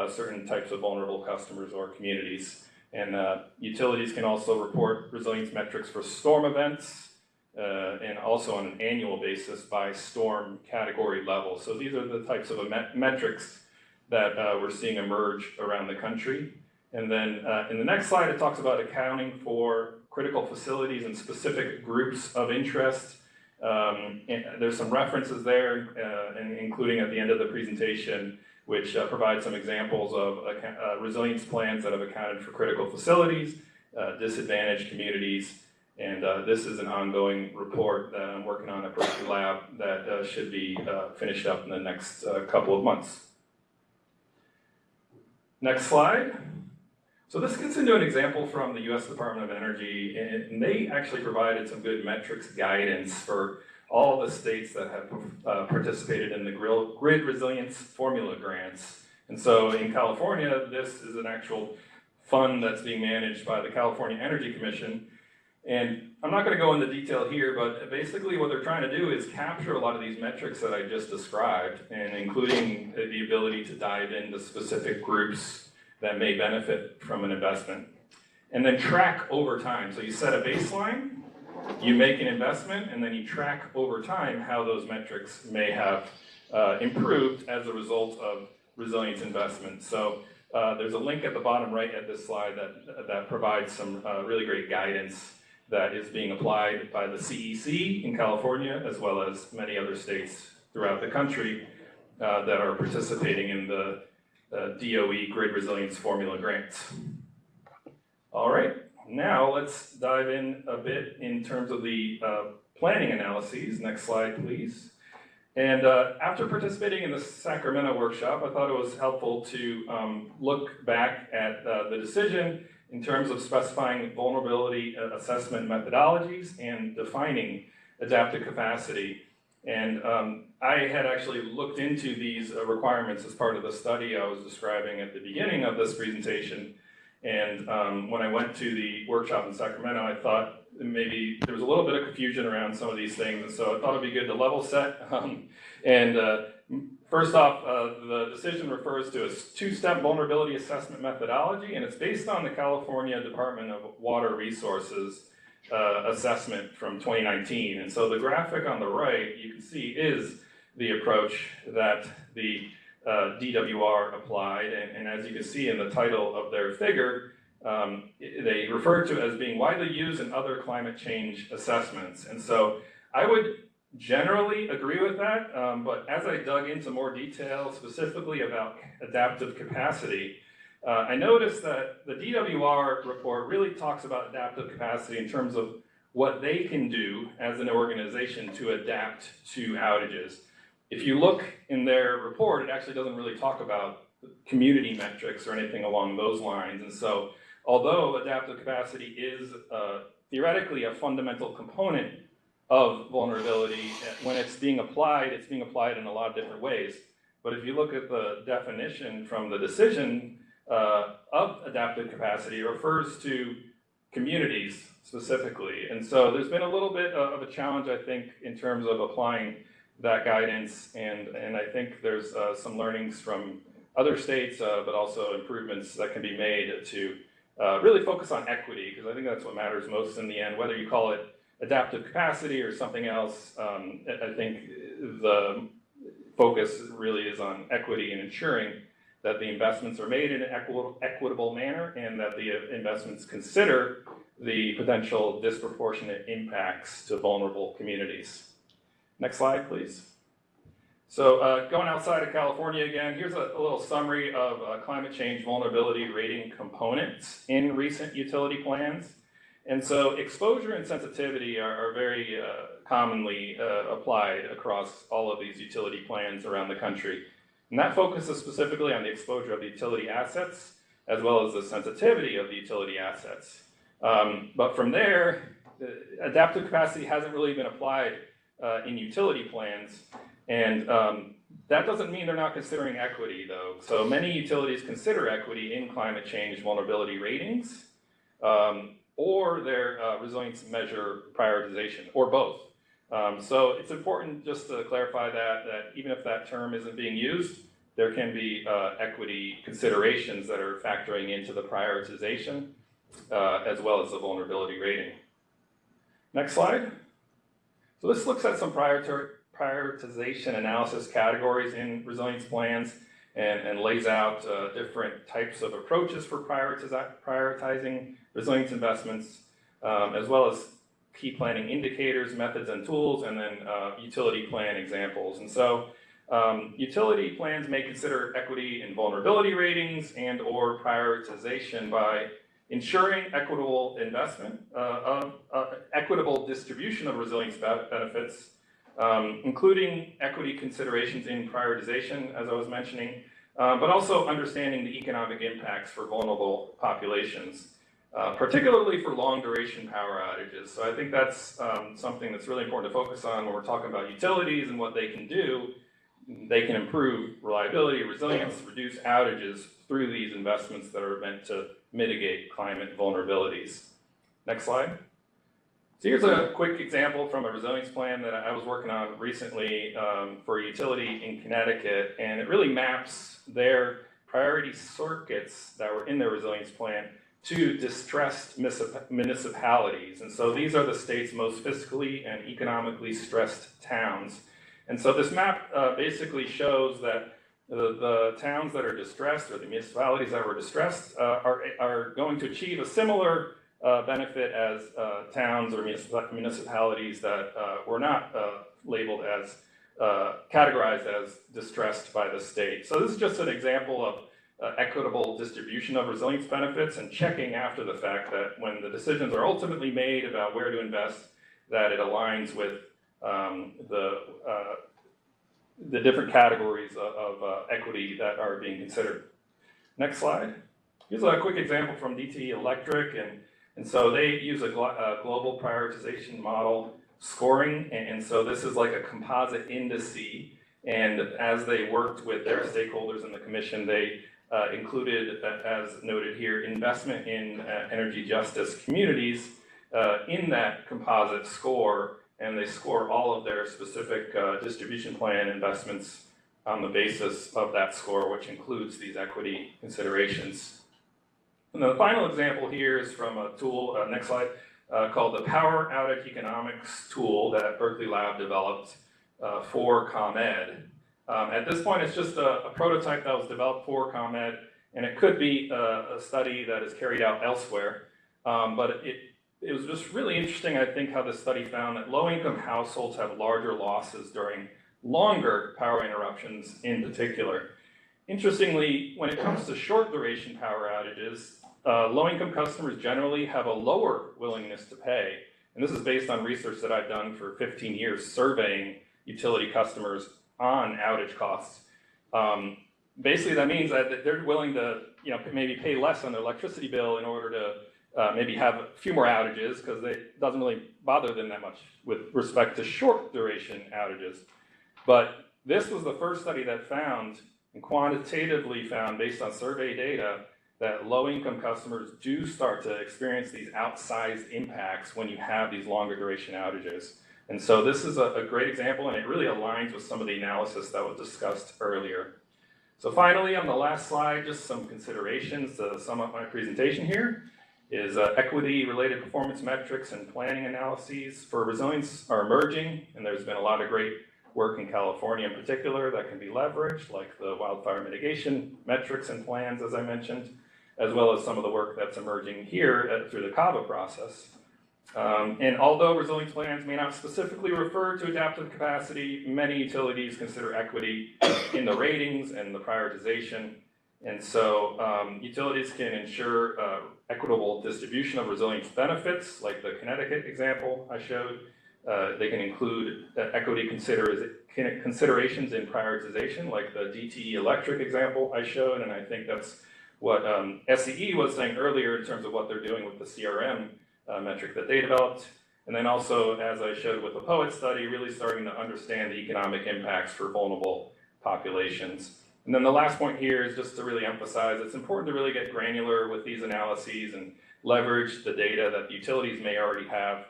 Speaker 15: certain types of vulnerable customers or communities. And utilities can also report resilience metrics for storm events, and also on an annual basis by storm category level. So these are the types of metrics that we're seeing emerge around the country. And then in the next slide, it talks about accounting for critical facilities and specific groups of interest. And there's some references there, and including at the end of the presentation, which provide some examples of resilience plans that have accounted for critical facilities, disadvantaged communities. And this is an ongoing report that I'm working on at Berkeley Lab that should be finished up in the next couple of months. Next slide. So this gets into an example from the US Department of Energy, and they actually provided some good metrics guidance for all the states that have participated in the grid resilience formula grants. And so in California, this is an actual fund that's being managed by the California Energy Commission. And I'm not going to go into detail here, but basically what they're trying to do is capture a lot of these metrics that I just described, and including the ability to dive into specific groups that may benefit from an investment. And then track over time. So you set a baseline, you make an investment, and then you track over time how those metrics may have improved as a result of resilience investment. So there's a link at the bottom right at this slide that provides some really great guidance that is being applied by the CEC in California, as well as many other states throughout the country that are participating in the DOE Grid Resilience Formula grants. All right, now let's dive in a bit in terms of the planning analyses. Next slide, please. And after participating in the Sacramento workshop, I thought it was helpful to look back at the decision in terms of specifying vulnerability assessment methodologies and defining adaptive capacity. And I had actually looked into these requirements as part of the study I was describing at the beginning of this presentation. And when I went to the workshop in Sacramento, I thought maybe there was a little bit of confusion around some of these things. And so I thought it'd be good to level set. First off, the decision refers to a two-step vulnerability assessment methodology, and it's based on the California Department of Water Resources assessment from 2019. And so the graphic on the right, you can see, is the approach that the DWR applied. And as you can see in the title of their figure, they refer to it as being widely used in other climate change assessments. And so I would generally agree with that, but as I dug into more detail specifically about adaptive capacity, I noticed that the DWR report really talks about adaptive capacity in terms of what they can do as an organization to adapt to outages. If you look in their report, it actually doesn't really talk about community metrics or anything along those lines. And so, although adaptive capacity is theoretically a fundamental component of vulnerability, when it's being applied in a lot of different ways. But if you look at the definition from the decision of adaptive capacity, it refers to communities specifically. And so there's been a little bit of a challenge, I think, in terms of applying that guidance. And I think there's some learnings from other states, but also improvements that can be made to really focus on equity, because I think that's what matters most in the end, whether you call it adaptive capacity or something else. I think the focus really is on equity and ensuring that the investments are made in an equitable manner and that the investments consider the potential disproportionate impacts to vulnerable communities. Next slide, please. So going outside of California again, here's a little summary of climate change vulnerability rating components in recent utility plans. And so exposure and sensitivity are very commonly applied across all of these utility plans around the country. And that focuses specifically on the exposure of the utility assets, as well as the sensitivity of the utility assets. But from there, adaptive capacity hasn't really been applied in utility plans. And that doesn't mean they're not considering equity, though. So many utilities consider equity in climate change vulnerability ratings, or their resilience measure prioritization, or both. So it's important just to clarify that even if that term isn't being used, there can be equity considerations that are factoring into the prioritization, as well as the vulnerability rating. Next slide. So this looks at some prioritization analysis categories in resilience plans and lays out different types of approaches for prioritizing resilience investments, as well as key planning indicators, methods, and tools, and then utility plan examples. And so utility plans may consider equity and vulnerability ratings and or prioritization by ensuring equitable investment, equitable distribution of resilience benefits, including equity considerations in prioritization, as I was mentioning, but also understanding the economic impacts for vulnerable populations, particularly for long duration power outages. So I think that's something that's really important to focus on when we're talking about utilities and what they can do. They can improve reliability, resilience, reduce outages through these investments that are meant to mitigate climate vulnerabilities. Next slide. So here's a quick example from a resilience plan that I was working on recently for a utility in Connecticut, and it really maps their priority circuits that were in their resilience plan to distressed municipalities. And so these are the state's most fiscally and economically stressed towns. And so this map basically shows that the towns that are distressed, or the municipalities that were distressed, are going to achieve a similar benefit as towns or municipalities that were not labeled as, categorized as distressed by the state. So this is just an example of equitable distribution of resilience benefits and checking after the fact that when the decisions are ultimately made about where to invest, that it aligns with the the different categories of equity that are being considered. Next slide. Here's a quick example from DTE Electric, and so they use a global prioritization model scoring, and so this is like a composite indice, and as they worked with their stakeholders in the commission, they included, as noted here, investment in energy justice communities in that composite score, and they score all of their specific distribution plan investments on the basis of that score, which includes these equity considerations. And the final example here is from a tool, next slide, called the Power Outage Economics tool that Berkeley Lab developed for ComEd. At this point, it's just a prototype that was developed for ComEd, and it could be a study that is carried out elsewhere. But it was just really interesting, I think, how this study found that low-income households have larger losses during longer power interruptions in particular. Interestingly, when it comes to short duration power outages, low-income customers generally have a lower willingness to pay. And this is based on research that I've done for 15 years surveying utility customers on outage costs. Basically, that means that they're willing to maybe pay less on their electricity bill in order to maybe have a few more outages because it doesn't really bother them that much with respect to short duration outages. But this was the first study that found and quantitatively found, based on survey data, that low-income customers do start to experience these outsized impacts when you have these longer duration outages. And so this is a great example, and it really aligns with some of the analysis that was discussed earlier. So finally, on the last slide, just some considerations to sum up my presentation here, is equity-related performance metrics and planning analyses for resilience are emerging, and there's been a lot of great work in California in particular that can be leveraged, like the wildfire mitigation metrics and plans, as I mentioned, as well as some of the work that's emerging here through the CAVA process. And although resilience plans may not specifically refer to adaptive capacity, many utilities consider equity in the ratings and the prioritization. And so utilities can ensure equitable distribution of resilience benefits, like the Connecticut example I showed. They can include equity considerations in prioritization, like the DTE Electric example I showed, and I think that's what SCE was saying earlier in terms of what they're doing with the CRM metric that they developed. And then also, as I showed with the POET study, really starting to understand the economic impacts for vulnerable populations. And then the last point here is just to really emphasize it's important to really get granular with these analyses and leverage the data that the utilities may already have,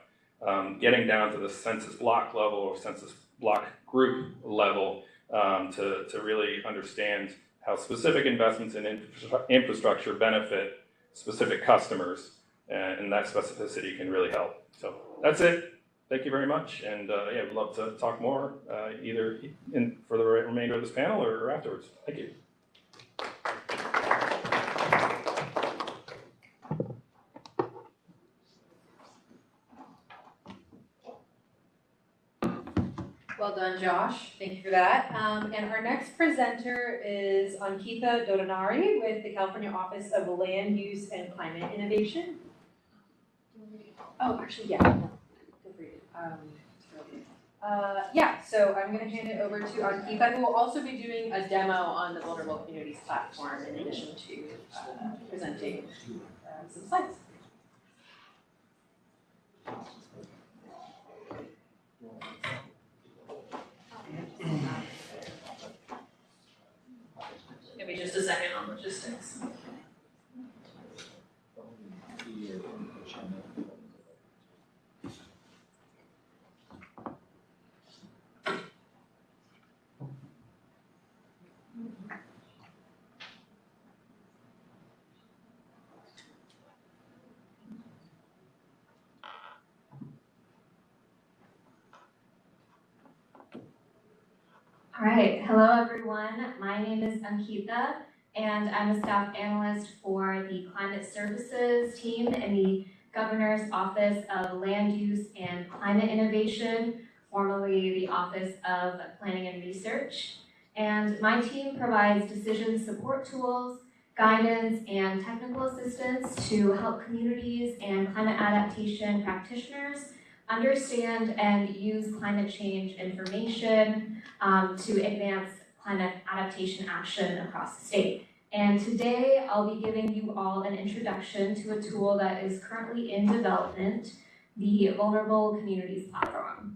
Speaker 15: getting down to the census block level or census block group level to really understand how specific investments in infrastructure benefit specific customers, and that specificity can really help. So that's it. Thank you very much, and yeah, we'd love to talk more either for the remainder of this panel or afterwards. Thank you.
Speaker 1: Well done, Josh. Thank you for that. And our next presenter is Ankita Dodonari with the California Office of Land Use and Climate Innovation. Oh, actually, yeah. No, feel free to. Yeah, so I'm going to hand it over to Ankita, who will also be doing a demo on the Vulnerable Communities platform in addition to presenting some slides. Give me just a second on logistics.
Speaker 16: All right, hello everyone. My name is Ankita, and I'm a staff analyst for the Climate Services team in the Governor's Office of Land Use and Climate Innovation, formerly the Office of Planning and Research. And my team provides decision support tools, guidance, and technical assistance to help communities and climate adaptation practitioners understand and use climate change information to advance climate adaptation action across the state. And today I'll be giving you all an introduction to a tool that is currently in development, the Vulnerable Communities Platform.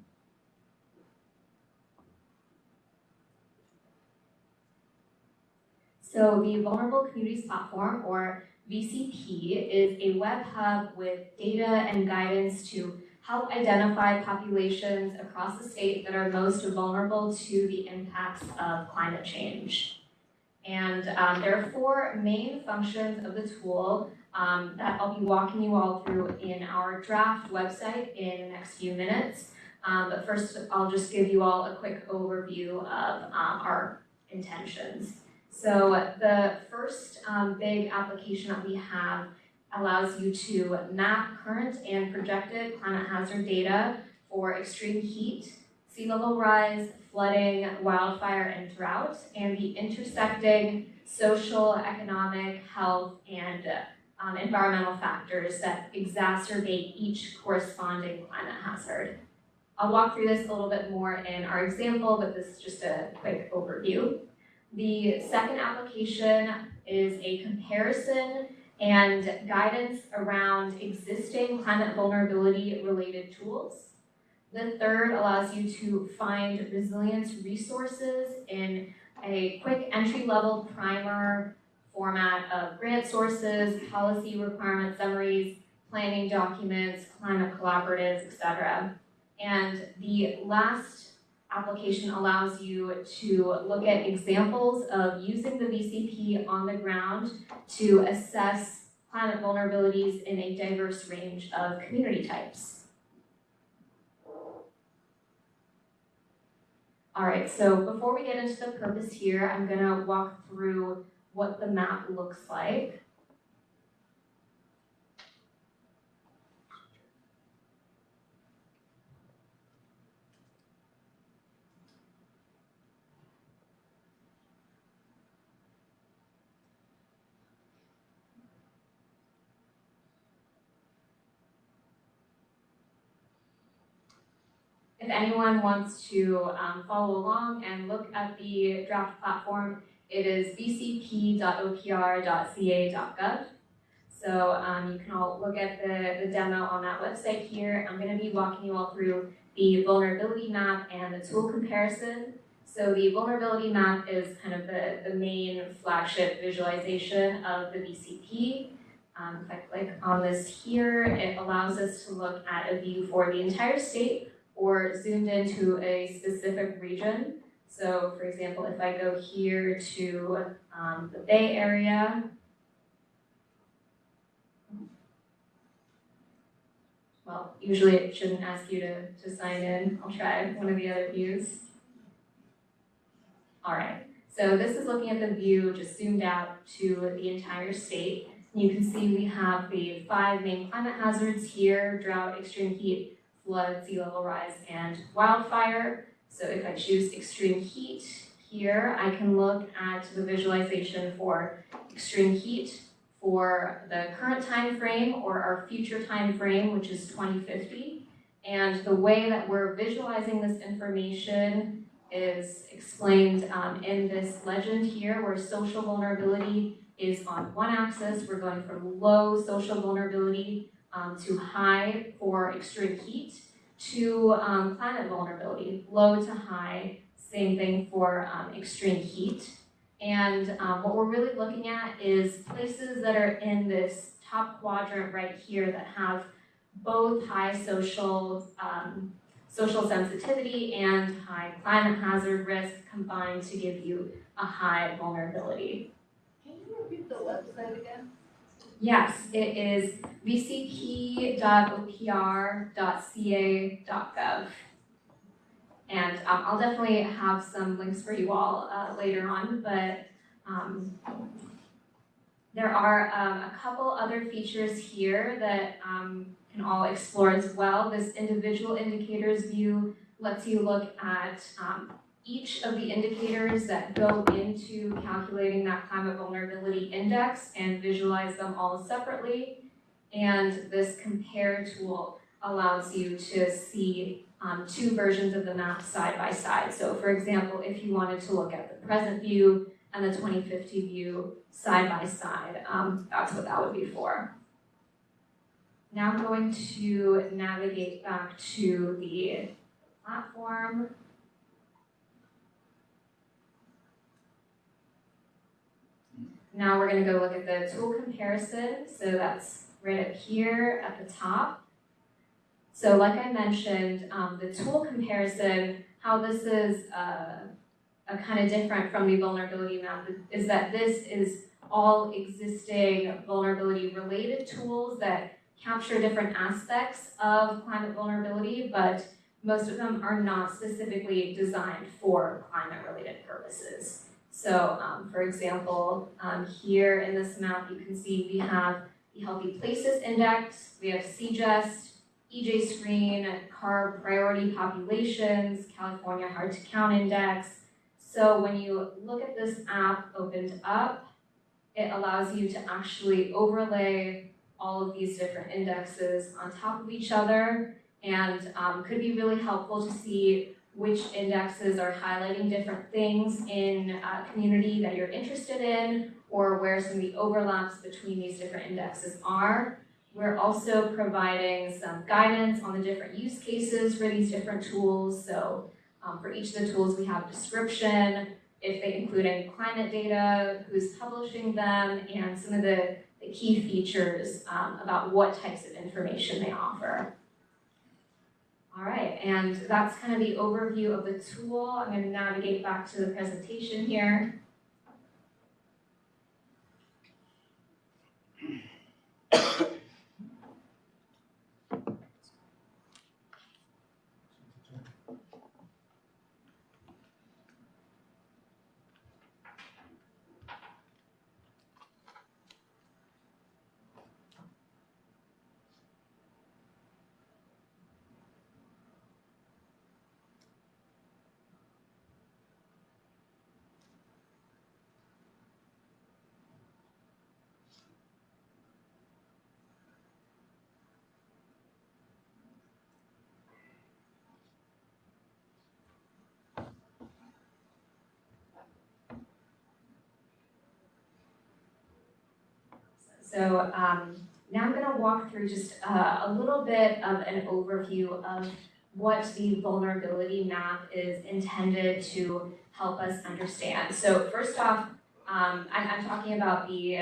Speaker 16: So the Vulnerable Communities Platform, or VCP, is a web hub with data and guidance to help identify populations across the state that are most vulnerable to the impacts of climate change. And there are 4 main functions of the tool that I'll be walking you all through in our draft website in the next few minutes. But first, I'll just give you all a quick overview of our intentions. So the first big application that we have allows you to map current and projected climate hazard data for extreme heat, sea level rise, flooding, wildfire, and drought, and the intersecting social, economic, health, and environmental factors that exacerbate each corresponding climate hazard. I'll walk through this a little bit more in our example, but this is just a quick overview. The second application is a comparison and guidance around existing climate vulnerability related tools. The third allows you to find resilience resources in a quick entry-level primer format of grant sources, policy requirement summaries, planning documents, climate collaboratives, etc. And the last application allows you to look at examples of using the VCP on the ground to assess climate vulnerabilities in a diverse range of community types. All right, so before we get into the purpose here, I'm gonna walk through what the map looks like. If anyone wants to follow along and look at the draft platform, it is vcp.opr.ca.gov. So you can all look at the demo on that website here. I'm going to be walking you all through the vulnerability map and the tool comparison. So the vulnerability map is kind of the main flagship visualization of the VCP. If I click on this here, it allows us to look at a view for the entire state or zoomed into a specific region. So for example, if I go here to the Bay Area, well, usually it shouldn't ask you to sign in. I'll try one of the other views. All right, so this is looking at the view just zoomed out to the entire state. You can see we have the 5 main climate hazards here: drought, extreme heat, flood, sea level rise, and wildfire. So if I choose extreme heat here, I can look at the visualization for extreme heat for the current time frame or our future time frame, which is 2050. And the way that we're visualizing this information is explained in this legend here, where social vulnerability is on one axis. We're going from low social vulnerability to high for extreme heat, to climate vulnerability, low to high, same thing for extreme heat. And what we're really looking at is places that are in this top quadrant right here that have both high social sensitivity and high climate hazard risk combined to give you a high vulnerability.
Speaker 10: Can you repeat the website again?
Speaker 16: Yes, it is vcp.opr.ca.gov. And I'll definitely have some links for you all later on, but there are a couple other features here that can all explore as well. This individual indicators view lets you look at each of the indicators that go into calculating that climate vulnerability index and visualize them all separately. And this compare tool allows you to see two versions of the map side by side. So for example, if you wanted to look at the present view and the 2050 view side by side, that's what that would be for. Now I'm going to navigate back to the platform. Now we're going to go look at the tool comparison. So that's right up here at the top. So like I mentioned, the tool comparison, how this is a kind of different from the vulnerability map is that this is all existing vulnerability related tools that capture different aspects of climate vulnerability, but most of them are not specifically designed for climate related purposes. So for example, here in this map, you can see we have the Healthy Places Index, we have CGEST, EJ Screen, CARB Priority Populations, California Hard to Count Index. So when you look at this app opened up, it allows you to actually overlay all of these different indexes on top of each other, and could be really helpful to see which indexes are highlighting different things in a community that you're interested in, or where some of the overlaps between these different indexes are. We're also providing some guidance on the different use cases for these different tools. So for each of the tools, we have a description, if they include any climate data, who's publishing them, and some of the key features about what types of information they offer. All right, and that's kind of the overview of the tool. I'm going to navigate back to the presentation here. So now I'm going to walk through just a little bit of an overview of what the vulnerability map is intended to help us understand. So first off, I'm talking about the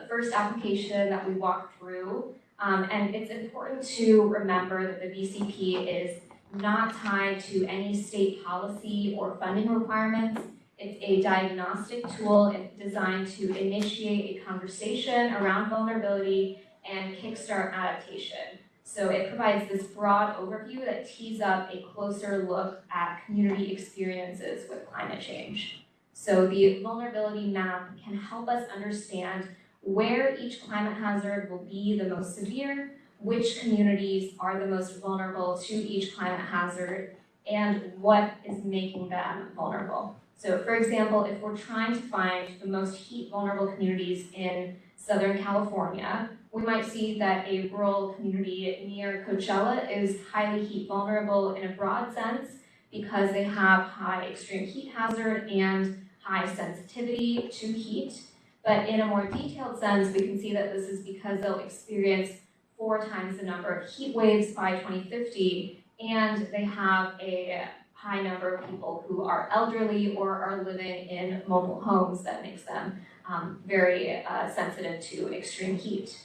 Speaker 16: first application that we walked through, and it's important to remember that the VCP is not tied to any state policy or funding requirements. It's a diagnostic tool designed to initiate a conversation around vulnerability and kickstart adaptation. So it provides this broad overview that tees up a closer look at community experiences with climate change. So the vulnerability map can help us understand where each climate hazard will be the most severe, which communities are the most vulnerable to each climate hazard, and what is making them vulnerable. So for example, if we're trying to find the most heat vulnerable communities in Southern California, we might see that a rural community near Coachella is highly heat vulnerable in a broad sense because they have high extreme heat hazard and high sensitivity to heat. But in a more detailed sense, we can see that this is because they'll experience 4 times the number of heat waves by 2050, and they have a high number of people who are elderly or are living in mobile homes that makes them very sensitive to extreme heat.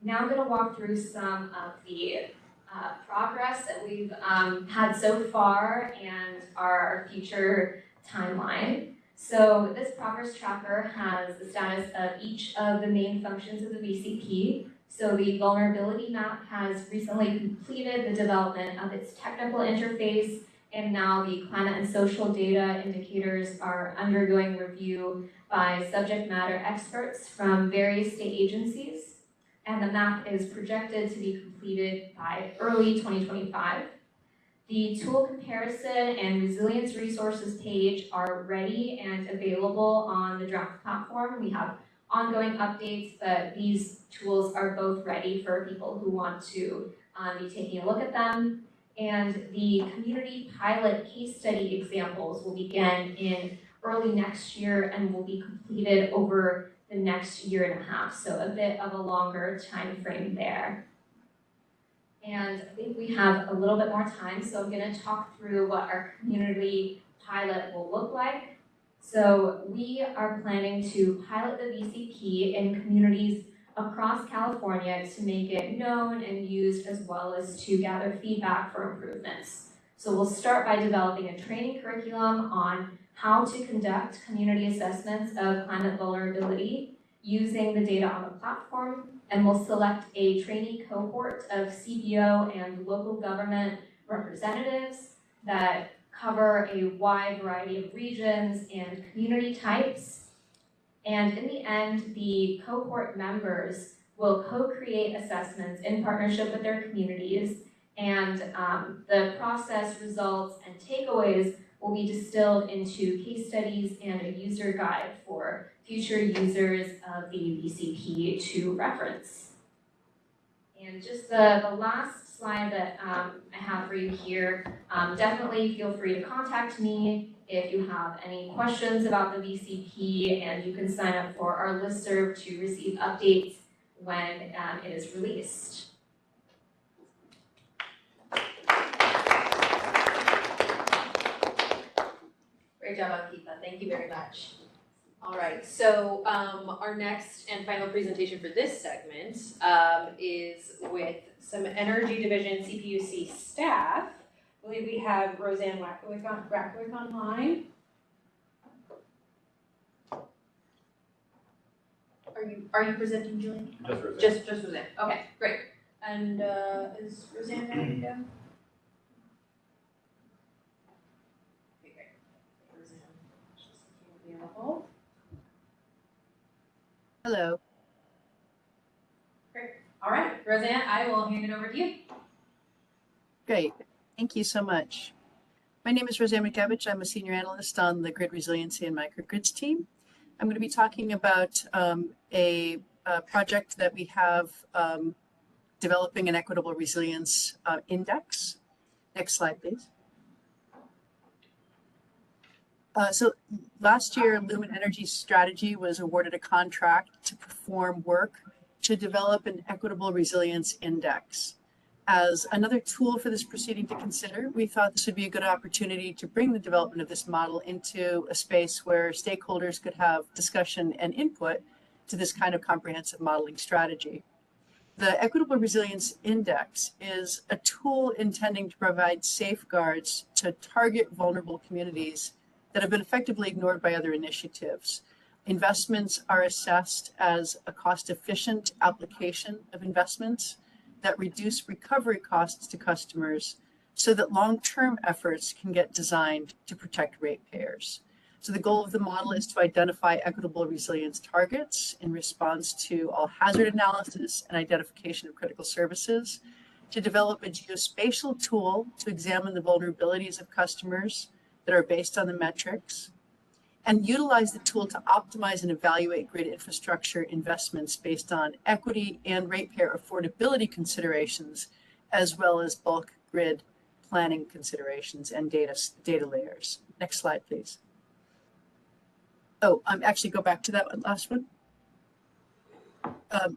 Speaker 16: Now I'm going to walk through some of the progress that we've had so far and our future timeline. So this progress tracker has the status of each of the main functions of the VCP. So the vulnerability map has recently completed the development of its technical interface, and now the climate and social data indicators are undergoing review by subject matter experts from various state agencies. And the map is projected to be completed by early 2025. The tool comparison and resilience resources page are ready and available on the draft platform. We have ongoing updates, but these tools are both ready for people who want to be taking a look at them. And the community pilot case study examples will begin in early next year and will be completed over the next year and a half, so a bit of a longer time frame there. And I think we have a little bit more time, so I'm going to talk through what our community pilot will look like. So we are planning to pilot the VCP in communities across California to make it known and used, as well as to gather feedback for improvements. So we'll start by developing a training curriculum on how to conduct community assessments of climate vulnerability using the data on the platform, and we'll select a trainee cohort of CBO and local government representatives that cover a wide variety of regions and community types. And in the end, the cohort members will co-create assessments in partnership with their communities, and the process, results, and takeaways will be distilled into case studies and a user guide for future users of the VCP to reference. And just the last slide that I have for you here, definitely feel free to contact me if you have any questions about the VCP, and you can sign up for our listserv to receive updates when it is released.
Speaker 1: Great job, Ankita. Thank you very much. All right, so our next and final presentation for this segment is with some Energy Division CPUC staff. I believe we have Roseanne Rackwick online. Are you presenting, Julie?
Speaker 3: Just Roseanne.
Speaker 1: Just Roseanne. Okay, great. And is Roseanne ready to go? Okay, great. Roseanne, just available.
Speaker 17: Hello.
Speaker 1: Great. All right, Roseanne, I will hand it over to you.
Speaker 17: Great. Thank you so much. My name is Roseanne McCavich. I'm a senior analyst on the Grid Resiliency and Microgrids team. I'm going to be talking about a project that we have developing an equitable resilience index. Next slide, please. So last year, Lumen Energy Strategy was awarded a contract to perform work to develop an equitable resilience index. As another tool for this proceeding to consider, we thought this would be a good opportunity to bring the development of this model into a space where stakeholders could have discussion and input to this kind of comprehensive modeling strategy. The Equitable Resilience Index is a tool intending to provide safeguards to target vulnerable communities that have been effectively ignored by other initiatives. Investments are assessed as a cost-efficient application of investments that reduce recovery costs to customers so that long-term efforts can get designed to protect ratepayers. So the goal of the model is to identify equitable resilience targets in response to all hazard analysis and identification of critical services, to develop a geospatial tool to examine the vulnerabilities of customers that are based on the metrics, and utilize the tool to optimize and evaluate grid infrastructure investments based on equity and ratepayer affordability considerations, as well as bulk grid planning considerations and data layers. Next slide, please. Oh, actually go back to that one, last one.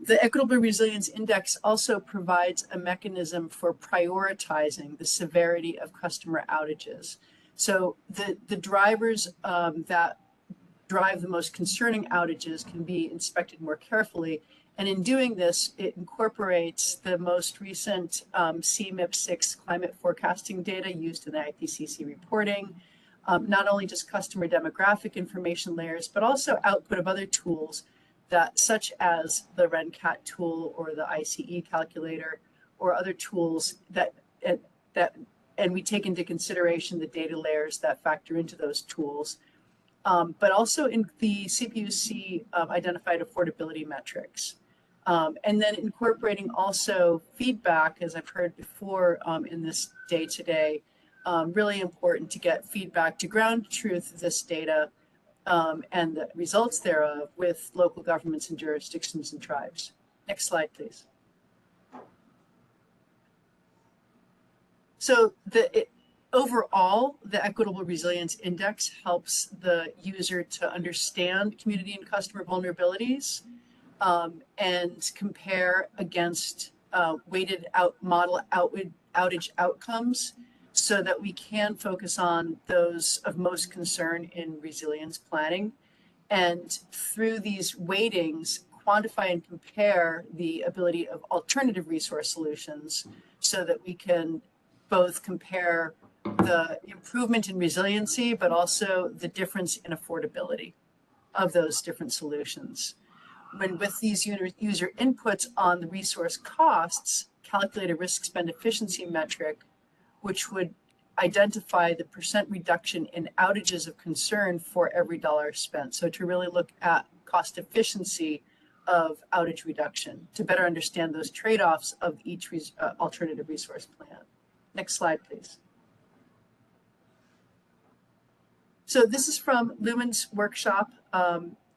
Speaker 17: The Equitable Resilience Index also provides a mechanism for prioritizing the severity of customer outages. So the drivers that drive the most concerning outages can be inspected more carefully. And in doing this, it incorporates the most recent CMIP6 climate forecasting data used in the IPCC reporting, not only just customer demographic information layers, but also output of other tools that, such as the RenCat tool or the ICE calculator or other tools and we take into consideration the data layers that factor into those tools, but also in the CPUC identified affordability metrics. And then incorporating also feedback, as I've heard before in this day today, really important to get feedback to ground truth this data and the results thereof with local governments and jurisdictions and tribes. Next slide, please. So overall, the Equitable Resilience Index helps the user to understand community and customer vulnerabilities and compare against weighted outage outcomes so that we can focus on those of most concern in resilience planning. And through these weightings, quantify and compare the ability of alternative resource solutions so that we can both compare the improvement in resiliency, but also the difference in affordability of those different solutions. When with these user inputs on the resource costs, calculate a risk spend efficiency metric, which would identify the % reduction in outages of concern for every dollar spent. So to really look at cost efficiency of outage reduction to better understand those trade-offs of each alternative resource plan. Next slide, please. So this is from Lumen's workshop.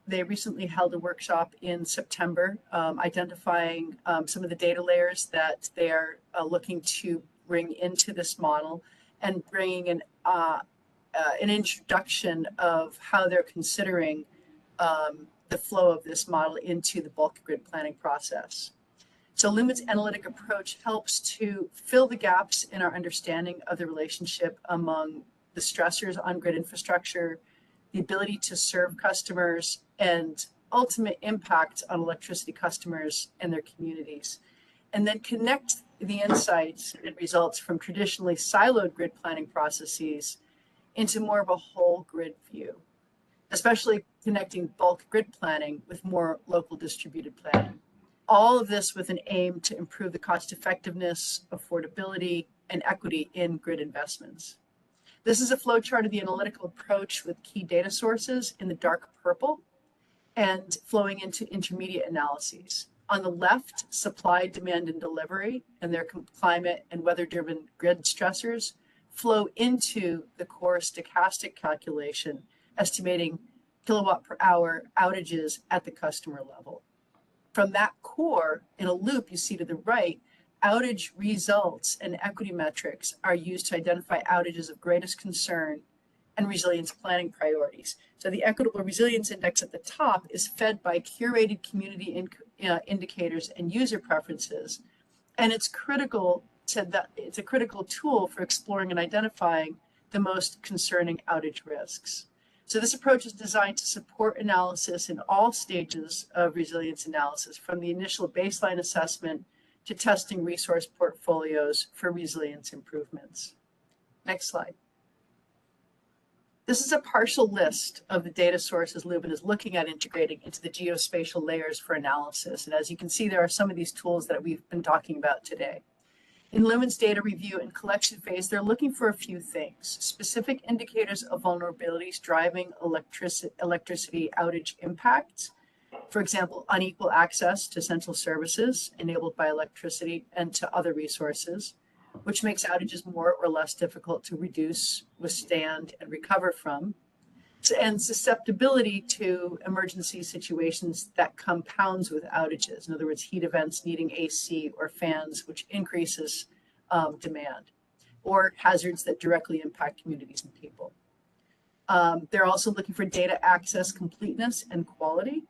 Speaker 17: They recently held a workshop in September identifying some of the data layers that they are looking to bring into this model and bringing an introduction of how they're considering the flow of this model into the bulk grid planning process. So Lumen's analytic approach helps to fill the gaps in our understanding of the relationship among the stressors on grid infrastructure, the ability to serve customers, and ultimate impact on electricity customers and their communities. And then connect the insights and results from traditionally siloed grid planning processes into more of a whole grid view, especially connecting bulk grid planning with more local distributed planning. All of this with an aim to improve the cost effectiveness, affordability, and equity in grid investments. This is a flowchart of the analytical approach with key data sources in the dark purple and flowing into intermediate analyses. On the left, supply, demand, and delivery and their climate and weather-driven grid stressors flow into the core stochastic calculation, estimating kilowatt per hour outages at the customer level. From that core, in a loop you see to the right, outage results and equity metrics are used to identify outages of greatest concern and resilience planning priorities. So the Equitable Resilience Index at the top is fed by curated community indicators and user preferences, and it's critical to that. It's a critical tool for exploring and identifying the most concerning outage risks. So this approach is designed to support analysis in all stages of resilience analysis, from the initial baseline assessment to testing resource portfolios for resilience improvements. Next slide. This is a partial list of the data sources Lumen is looking at integrating into the geospatial layers for analysis. And as you can see, there are some of these tools that we've been talking about today. In Lumen's data review and collection phase, they're looking for a few things: specific indicators of vulnerabilities driving electricity outage impacts. For example, unequal access to essential services enabled by electricity and to other resources, which makes outages more or less difficult to reduce, withstand, and recover from. And susceptibility to emergency situations that compounds with outages. In other words, heat events needing AC or fans, which increases demand, or hazards that directly impact communities and people. They're also looking for data access completeness and quality,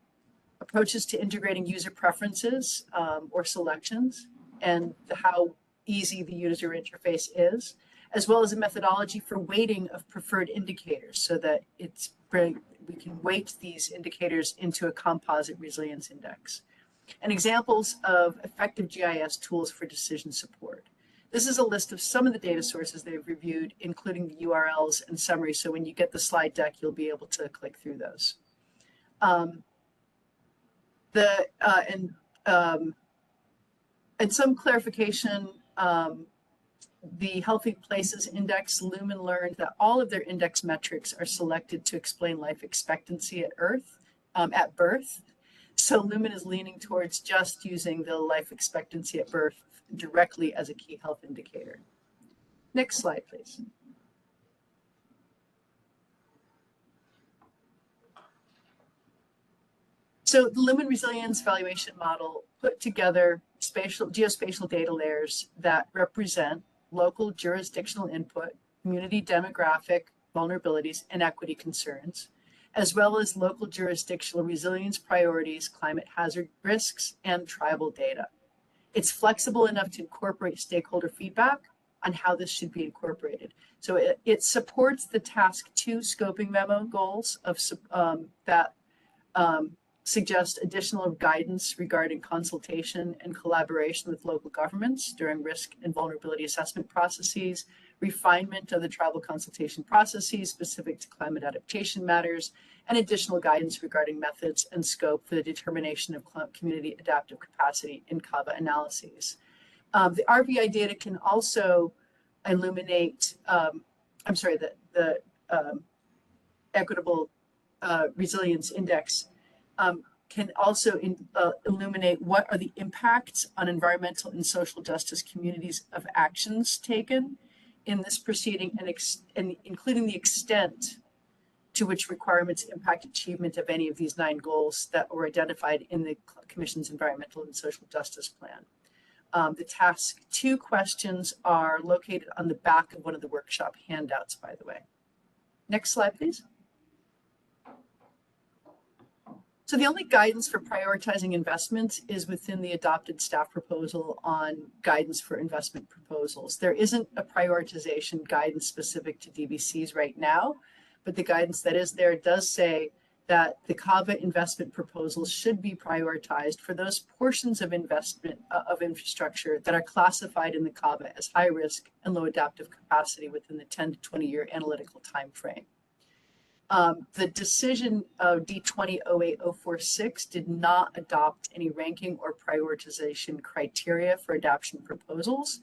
Speaker 17: approaches to integrating user preferences or selections, and how easy the user interface is, as well as a methodology for weighting of preferred indicators so that we can weight these indicators into a composite resilience index. And examples of effective GIS tools for decision support. This is a list of some of the data sources they've reviewed, including the URLs and summary. So when you get the slide deck, you'll be able to click through those. And some clarification, the Healthy Places Index, Lumen learned that all of their index metrics are selected to explain life expectancy at birth. So Lumen is leaning towards just using the life expectancy at birth directly as a key health indicator. Next slide, please. So the Lumen Resilience Valuation Model put together geospatial data layers that represent local jurisdictional input, community demographic vulnerabilities, and equity concerns, as well as local jurisdictional resilience priorities, climate hazard risks, and tribal data. It's flexible enough to incorporate stakeholder feedback on how this should be incorporated. So it supports the task 2 scoping memo goals of that suggest additional guidance regarding consultation and collaboration with local governments during risk and vulnerability assessment processes, refinement of the tribal consultation processes specific to climate adaptation matters, and additional guidance regarding methods and scope for the determination of community adaptive capacity in CAVA analyses. The RVI data can also illuminate, the Equitable Resilience Index can also illuminate what are the impacts on environmental and social justice communities of actions taken in this proceeding, and including the extent to which requirements impact achievement of any of these 9 goals that were identified in the Commission's Environmental and Social Justice Plan. The task 2 questions are located on the back of one of the workshop handouts, by the way. Next slide, please. So the only guidance for prioritizing investments is within the adopted staff proposal on guidance for investment proposals. There isn't a prioritization guidance specific to DVCs right now, but the guidance that is there does say that the CAVA investment proposals should be prioritized for those portions of investment of infrastructure that are classified in the CAVA as high risk and low adaptive capacity within the 10 to 20 year analytical time frame. The decision of D20-08046 did not adopt any ranking or prioritization criteria for adoption proposals.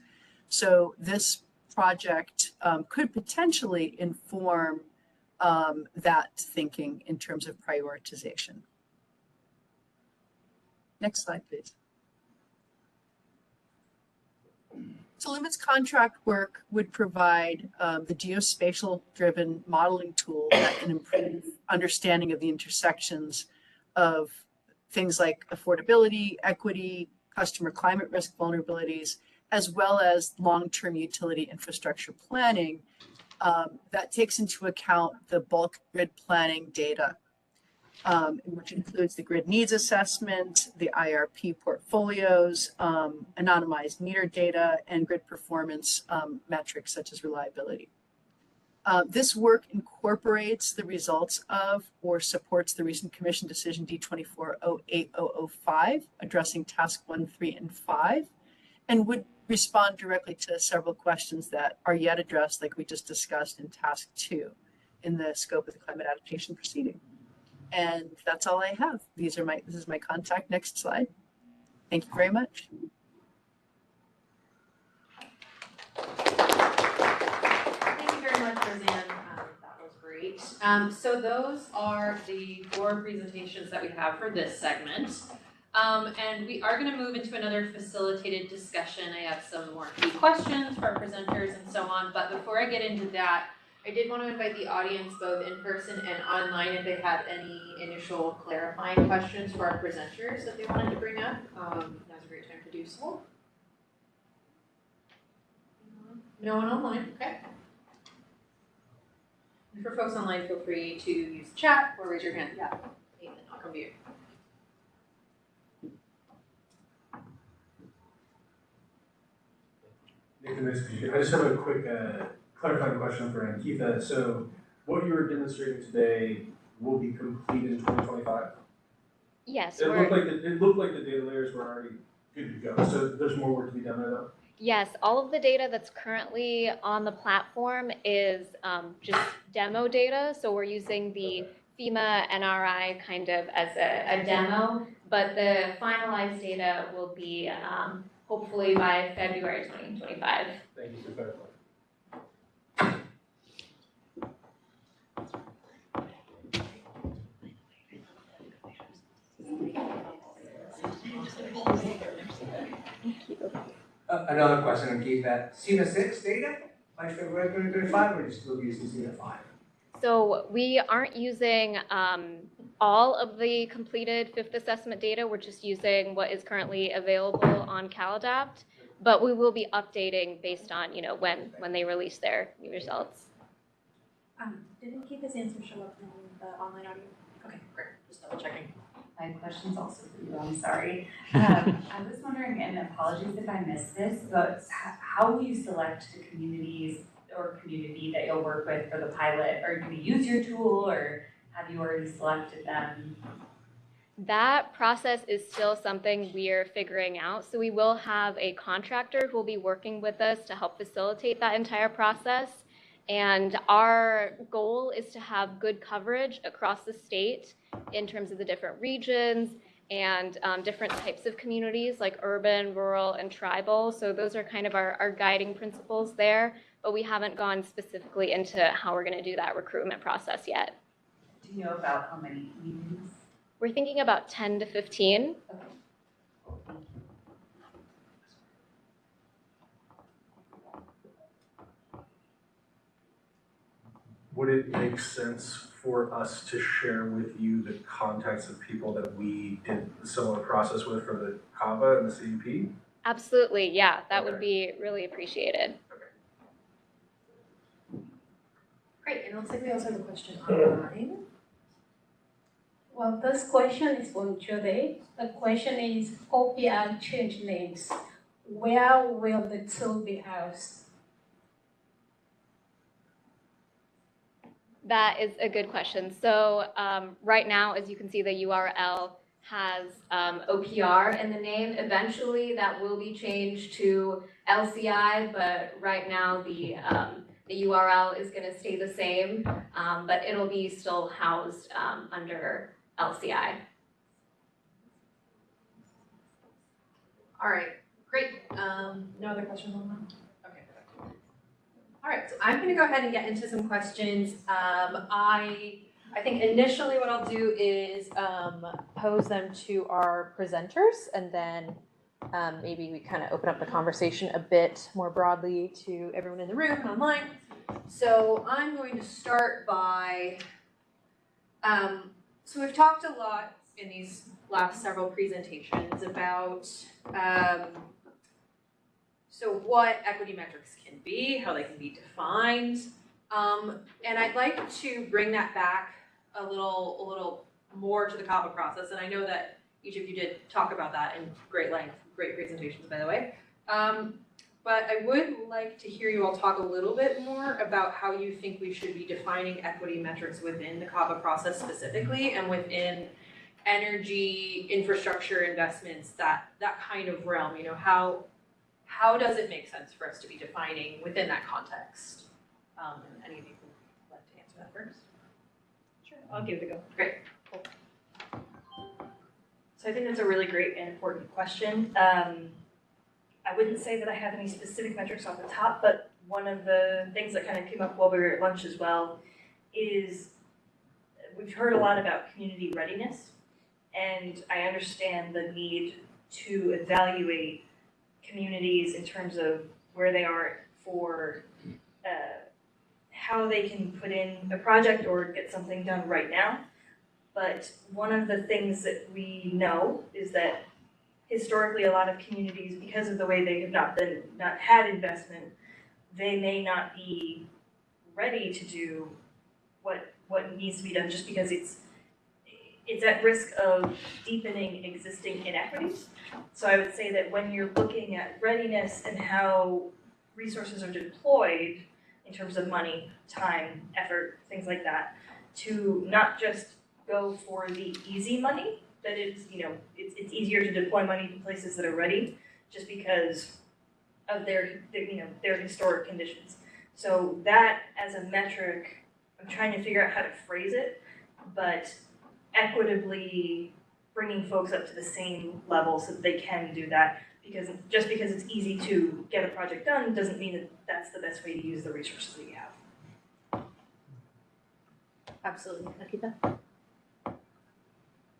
Speaker 17: So this project could potentially inform that thinking in terms of prioritization. Next slide, please. So Lumen's contract work would provide the geospatial-driven modeling tool that can improve understanding of the intersections of things like affordability, equity, customer climate risk vulnerabilities, as well as long-term utility infrastructure planning that takes into account the bulk grid planning data, which includes the grid needs assessment, the IRP portfolios, anonymized meter data, and grid performance metrics such as reliability. This work incorporates the results of or supports the recent Commission decision D24-08005 addressing task 1, 3, and 5, and would respond directly to several questions that are yet addressed, like we just discussed in task 2 in the scope of the climate adaptation proceeding. And that's all I have. This is my contact. Next slide. Thank you very much.
Speaker 1: Thank you very much, Roseanne. That was great. So those are the 4 presentations that we have for this segment. And we are going to move into another facilitated discussion. I have some more key questions for our presenters and so on. But before I get into that, I did want to invite the audience, both in person and online, if they have any initial clarifying questions for our presenters that they wanted to bring up. Now's a great time to do so. No one online? Okay. And for folks online, feel free to use the chat or raise your hand. Yeah, Nathan, I'll come to you.
Speaker 3: Nathan, nice to meet you. I just have a quick clarifying question for Ankita. So what you were demonstrating today will be complete in 2025?
Speaker 14: Yes.
Speaker 3: It looked like the data layers were already good to go. So there's more work to be done there though?
Speaker 14: Yes, all of the data that's currently on the platform is just demo data. So we're using the FEMA NRI kind of as a demo, but the finalized data will be hopefully by February 2025.
Speaker 3: Thank you for clarifying.
Speaker 4: Another question on keep that. CETA 6 data by February 2025, or are you still using CETA 5?
Speaker 14: So we aren't using all of the completed fifth assessment data. We're just using what is currently available on CalAdapt, but we will be updating based on, when they release their new results.
Speaker 18: Didn't Keith's answer show up in the online audio? Okay, great, just double checking.
Speaker 19: My question's also for you, I'm sorry. I was wondering, and apologies if I missed this, but how will you select the communities or community that you'll work with for the pilot? Or do you use your tool, or have you already selected them?
Speaker 14: That process is still something we're figuring out. So we will have a contractor who will be working with us to help facilitate that entire process. And our goal is to have good coverage across the state in terms of the different regions and different types of communities like urban, rural, and tribal. So those are kind of our guiding principles there, but we haven't gone specifically into how we're going to do that recruitment process yet.
Speaker 19: Do you know about how many communities?
Speaker 14: We're thinking about 10 to 15.
Speaker 19: Okay.
Speaker 3: Would it make sense for us to share with you the contacts of people that we did a similar process with for the CAVA and the CUP?
Speaker 14: Absolutely, yeah, that would be really appreciated.
Speaker 18: Great, and it looks like we also have a question online.
Speaker 11: Well, this question is from Judy. The question is, OPR change names. Where will the tool be housed?
Speaker 14: That is a good question. So right now, as you can see, the URL has OPR in the name. Eventually, that will be changed to LCI, but right now the URL is going to stay the same, but it'll be still housed under LCI.
Speaker 18: All right, great. No other questions online? Okay, perfect. All right, so I'm gonna go ahead and get into some questions. I think initially what I'll do is pose them to our presenters, and then maybe we kind of open up the conversation a bit more broadly to everyone in the room and online. So I'm going to start by, so we've talked a lot in these last several presentations about so what equity metrics can be, how they can be defined, and I'd like to bring that back a little more to the CAVA process. And I know that each of you did talk about that in great length, great presentations, by the way. But I would like to hear you all talk a little bit more about how you think we should be defining equity metrics within the CAVA process specifically, and within energy infrastructure investments, that kind of realm. You know, how does it make sense for us to be defining within that context? And any of you would like to answer that first?
Speaker 13: Sure, I'll give it a go.
Speaker 18: Great.
Speaker 13: Cool. So I think that's a really great and important question. I wouldn't say that I have any specific metrics off the top, but one of the things that kind of came up while we were at lunch as well is we've heard a lot about community readiness, and I understand the need to evaluate communities in terms of where they are for how they can put in a project or get something done right now. But one of the things that we know is that historically a lot of communities, because of the way they have not had investment, they may not be ready to do what needs to be done, just because it's at risk of deepening existing inequities. So I would say that when you're looking at readiness and how resources are deployed in terms of money, time, effort, things like that, to not just go for the easy money, that is, it's easier to deploy money to places that are ready just because of their historic conditions. So that as a metric, I'm trying to figure out how to phrase it, but equitably bringing folks up to the same level so that they can do that. Because just because it's easy to get a project done doesn't mean that that's the best way to use the resources that you have.
Speaker 18: Absolutely. Nikita?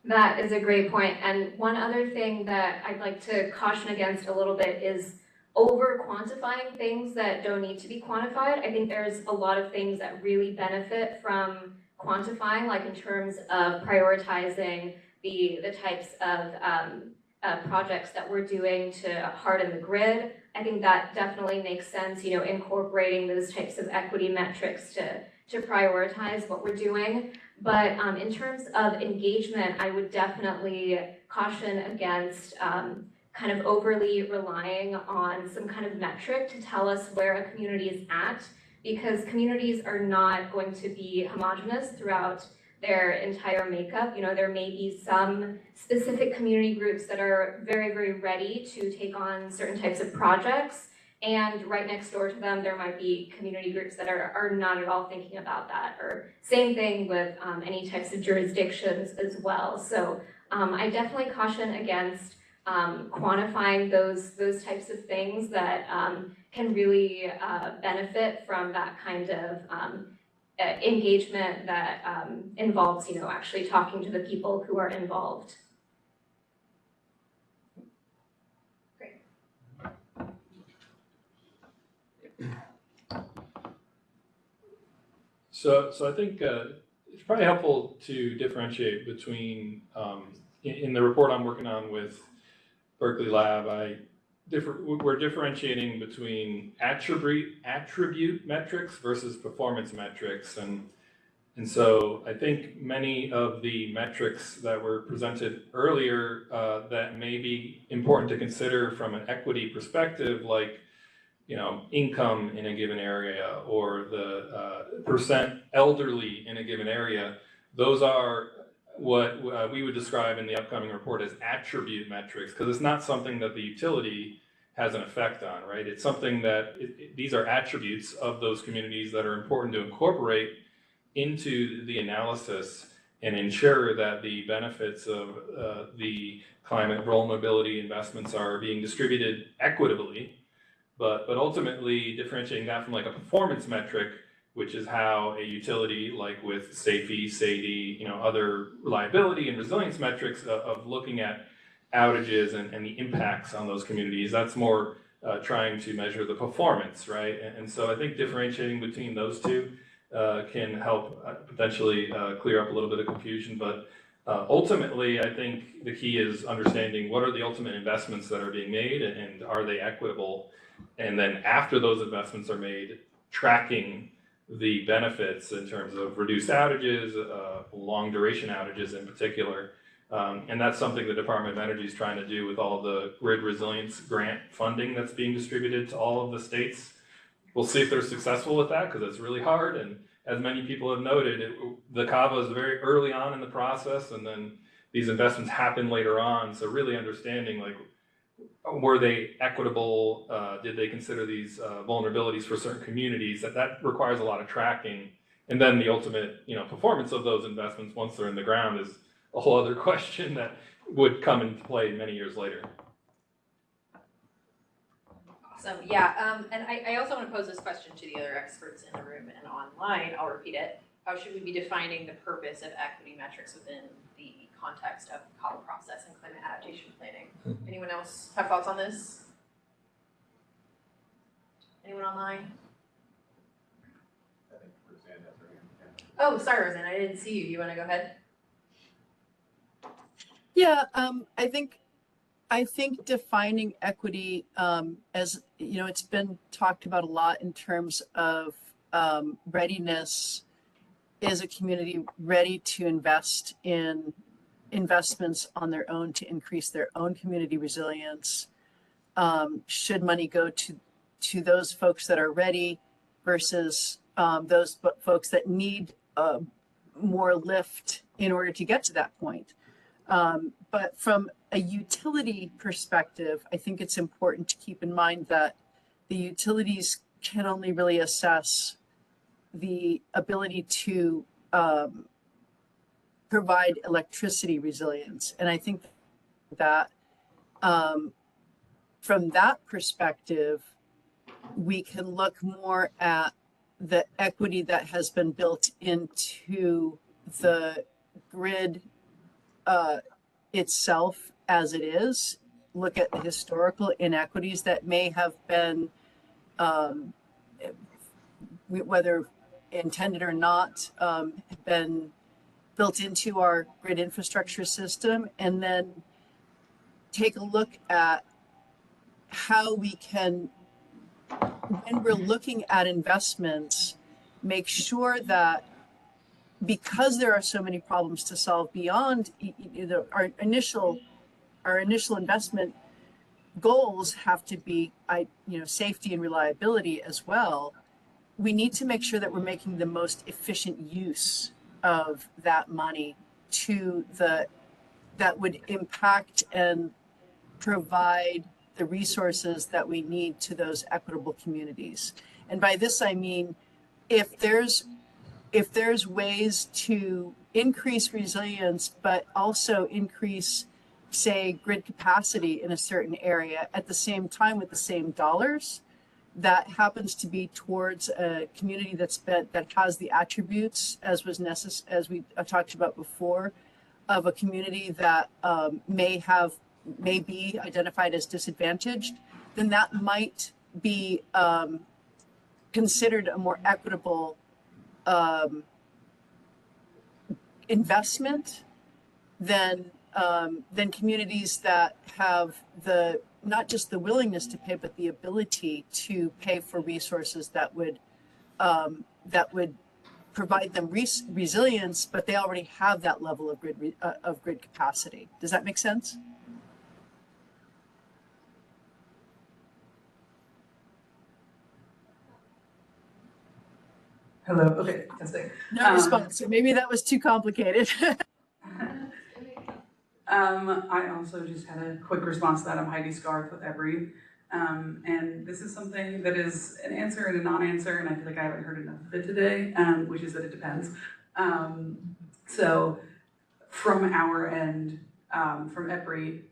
Speaker 14: That is a great point. And one other thing that I'd like to caution against a little bit is over quantifying things that don't need to be quantified. I think there's a lot of things that really benefit from
Speaker 16: quantifying, like in terms of prioritizing the types of projects that we're doing to harden the grid. I think that definitely makes sense, you know, incorporating those types of equity metrics to prioritize what we're doing. But in terms of engagement, I would definitely caution against kind of overly relying on some kind of metric to tell us where a community is at, because communities are not going to be homogenous throughout their entire makeup. You know, there may be some specific community groups that are very, very ready to take on certain types of projects, and right next door to them, there might be community groups that are not at all thinking about that, or same thing with any types of jurisdictions as well. So I definitely caution against quantifying those types of things that can really benefit from that kind of engagement that involves, you know, actually talking to the people who are involved. Great.
Speaker 15: So I think it's probably helpful to differentiate between, in the report I'm working on with Berkeley Lab, we're differentiating between attribute metrics versus performance metrics. And so I think many of the metrics that were presented earlier that may be important to consider from an equity perspective, like, you know, income in a given area or the percent elderly in a given area, those are what we would describe in the upcoming report as attribute metrics, because it's not something that the utility has an effect on, right? It's something that these are attributes of those communities that are important to incorporate into the analysis and ensure that the benefits of the climate vulnerability investments are being distributed equitably. But ultimately differentiating that from like a performance metric, which is how a utility, like with SAIFI, SAIDI, you know, other reliability and resilience metrics of looking at outages and the impacts on those communities, that's more trying to measure the performance, right? And so I think differentiating between those two can help potentially clear up a little bit of confusion. But ultimately, I think the key is understanding what are the ultimate investments that are being made and are they equitable? And then after those investments are made, tracking the benefits in terms of reduced outages, long duration outages in particular. And that's something the Department of Energy is trying to do with all the grid resilience grant funding that's being distributed to all of the states. We'll see if they're successful with that, because it's really hard. And as many people have noted, the CAVA is very early on in the process, and then these investments happen later on. So really understanding, like, were they equitable? Did they consider these vulnerabilities for certain communities? That requires a lot of tracking. And then the ultimate, you know, performance of those investments once they're in the ground is a whole other question that would come into play many years later.
Speaker 1: Awesome. Yeah. And I also want to pose this question to the other experts in the room and online. I'll repeat it. How should we be defining the purpose of equity metrics within the context of the CAVA process and climate adaptation planning? Anyone else have thoughts on this? Anyone online? Oh, sorry, Roseanne, I didn't see you. You want to go ahead?
Speaker 17: Yeah, I think defining equity, as you know, it's been talked about a lot in terms of readiness. Is a community ready to invest in investments on their own to increase their own community resilience? Should money go to those folks that are ready versus those folks that need more lift in order to get to that point? But from a utility perspective, I think it's important to keep in mind that the utilities can only really assess the ability to provide electricity resilience. And I think that from that perspective, we can look more at the equity that has been built into the grid itself as it is, look at the historical inequities that may have been, whether intended or not, have been built into our grid infrastructure system, and then take a look at how we can, when we're looking at investments, make sure that because there are so many problems to solve beyond our initial investment goals have to be safety and reliability as well. We need to make sure that we're making the most efficient use of that money that would impact and provide the resources that we need to those equitable communities. And by this I mean, if there's ways to increase resilience, but also increase, say, grid capacity in a certain area at the same time with the same dollars, that happens to be towards a community that has the attributes as we talked about before, of a community that may be identified as disadvantaged, then that might be considered a more equitable investment than communities that have not just the willingness to pay, but the ability to pay for resources that would provide them resilience, but they already have that level of grid capacity. Does that make sense?
Speaker 20: Hello. Okay, testing.
Speaker 17: No response. So maybe that was too complicated.
Speaker 20: I also just had a quick response to that. I'm Heidi Scarth with EBRI. And this is something that is an answer and a non-answer, and I feel like I haven't heard enough of it today, which is that it depends. So from our end, from EBRI,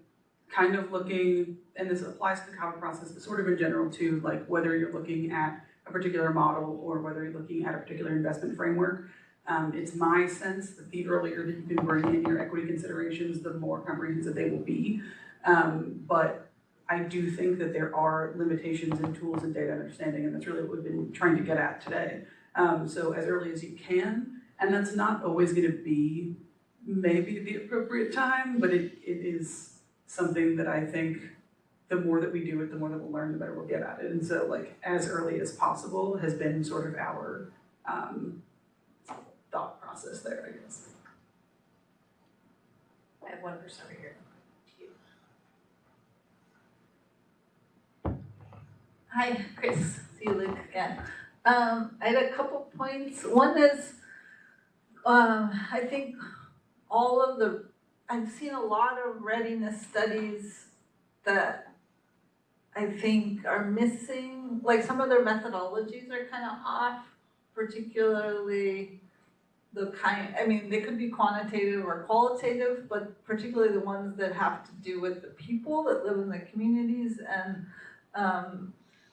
Speaker 20: kind of looking, and this applies to the CAVA process, but sort of in general too, like whether you're looking at a particular model or whether you're looking at a particular investment framework. It's my sense that the earlier that you can bring in your equity considerations, the more comprehensive they will be. But I do think that there are limitations in tools and data understanding, and that's really what we've been trying to get at today. So as early as you can, and that's not always going to be maybe the appropriate time, but it is something that I think the more that we do it, the more that we'll learn, the better we'll get at it. And so like as early as possible has been sort of our thought process there, I guess.
Speaker 18: I have one person over here.
Speaker 10: Hi, Chris. See you, Luke, again. I had a couple points. One is, I think I've seen a lot of readiness studies that I think are missing, like some of their methodologies are kind of off, particularly they could be quantitative or qualitative, but particularly the ones that have to do with the people that live in the communities, and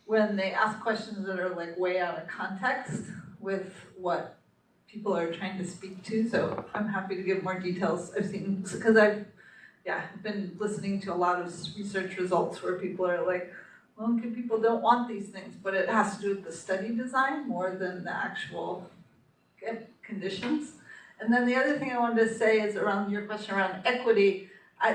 Speaker 10: when they ask questions that are like way out of context with what people are trying to speak to. So I'm happy to give more details. I've seen, because I've been listening to a lot of research results where people are like, well, people don't want these things, but it has to do with the study design more than the actual conditions. And then the other thing I wanted to say is around your question around equity.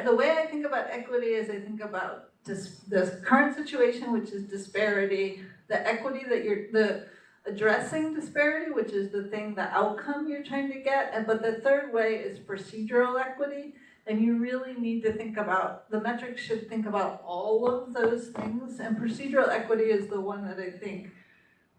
Speaker 10: The way I think about equity is I think about the current situation, which is disparity, the equity that addressing disparity, which is the outcome you're trying to get, but the third way is procedural equity. And you really need to think about, the metrics should think about all of those things, and procedural equity is the one that I think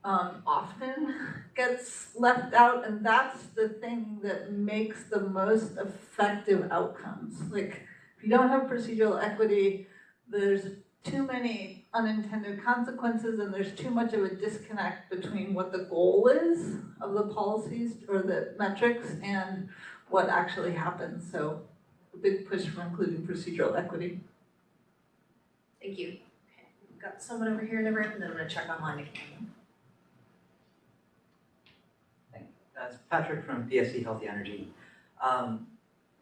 Speaker 10: often gets left out, and that's the thing that makes the most effective outcomes. Like, if you don't have procedural equity, there's too many unintended consequences, and there's too much of a disconnect between what the goal is of the policies or the metrics and what actually happens. So a big push for including procedural equity.
Speaker 18: Thank you. Okay, we've got someone over here in the room, and then I'm going to check online again.
Speaker 21: That's Patrick from PSC Healthy Energy.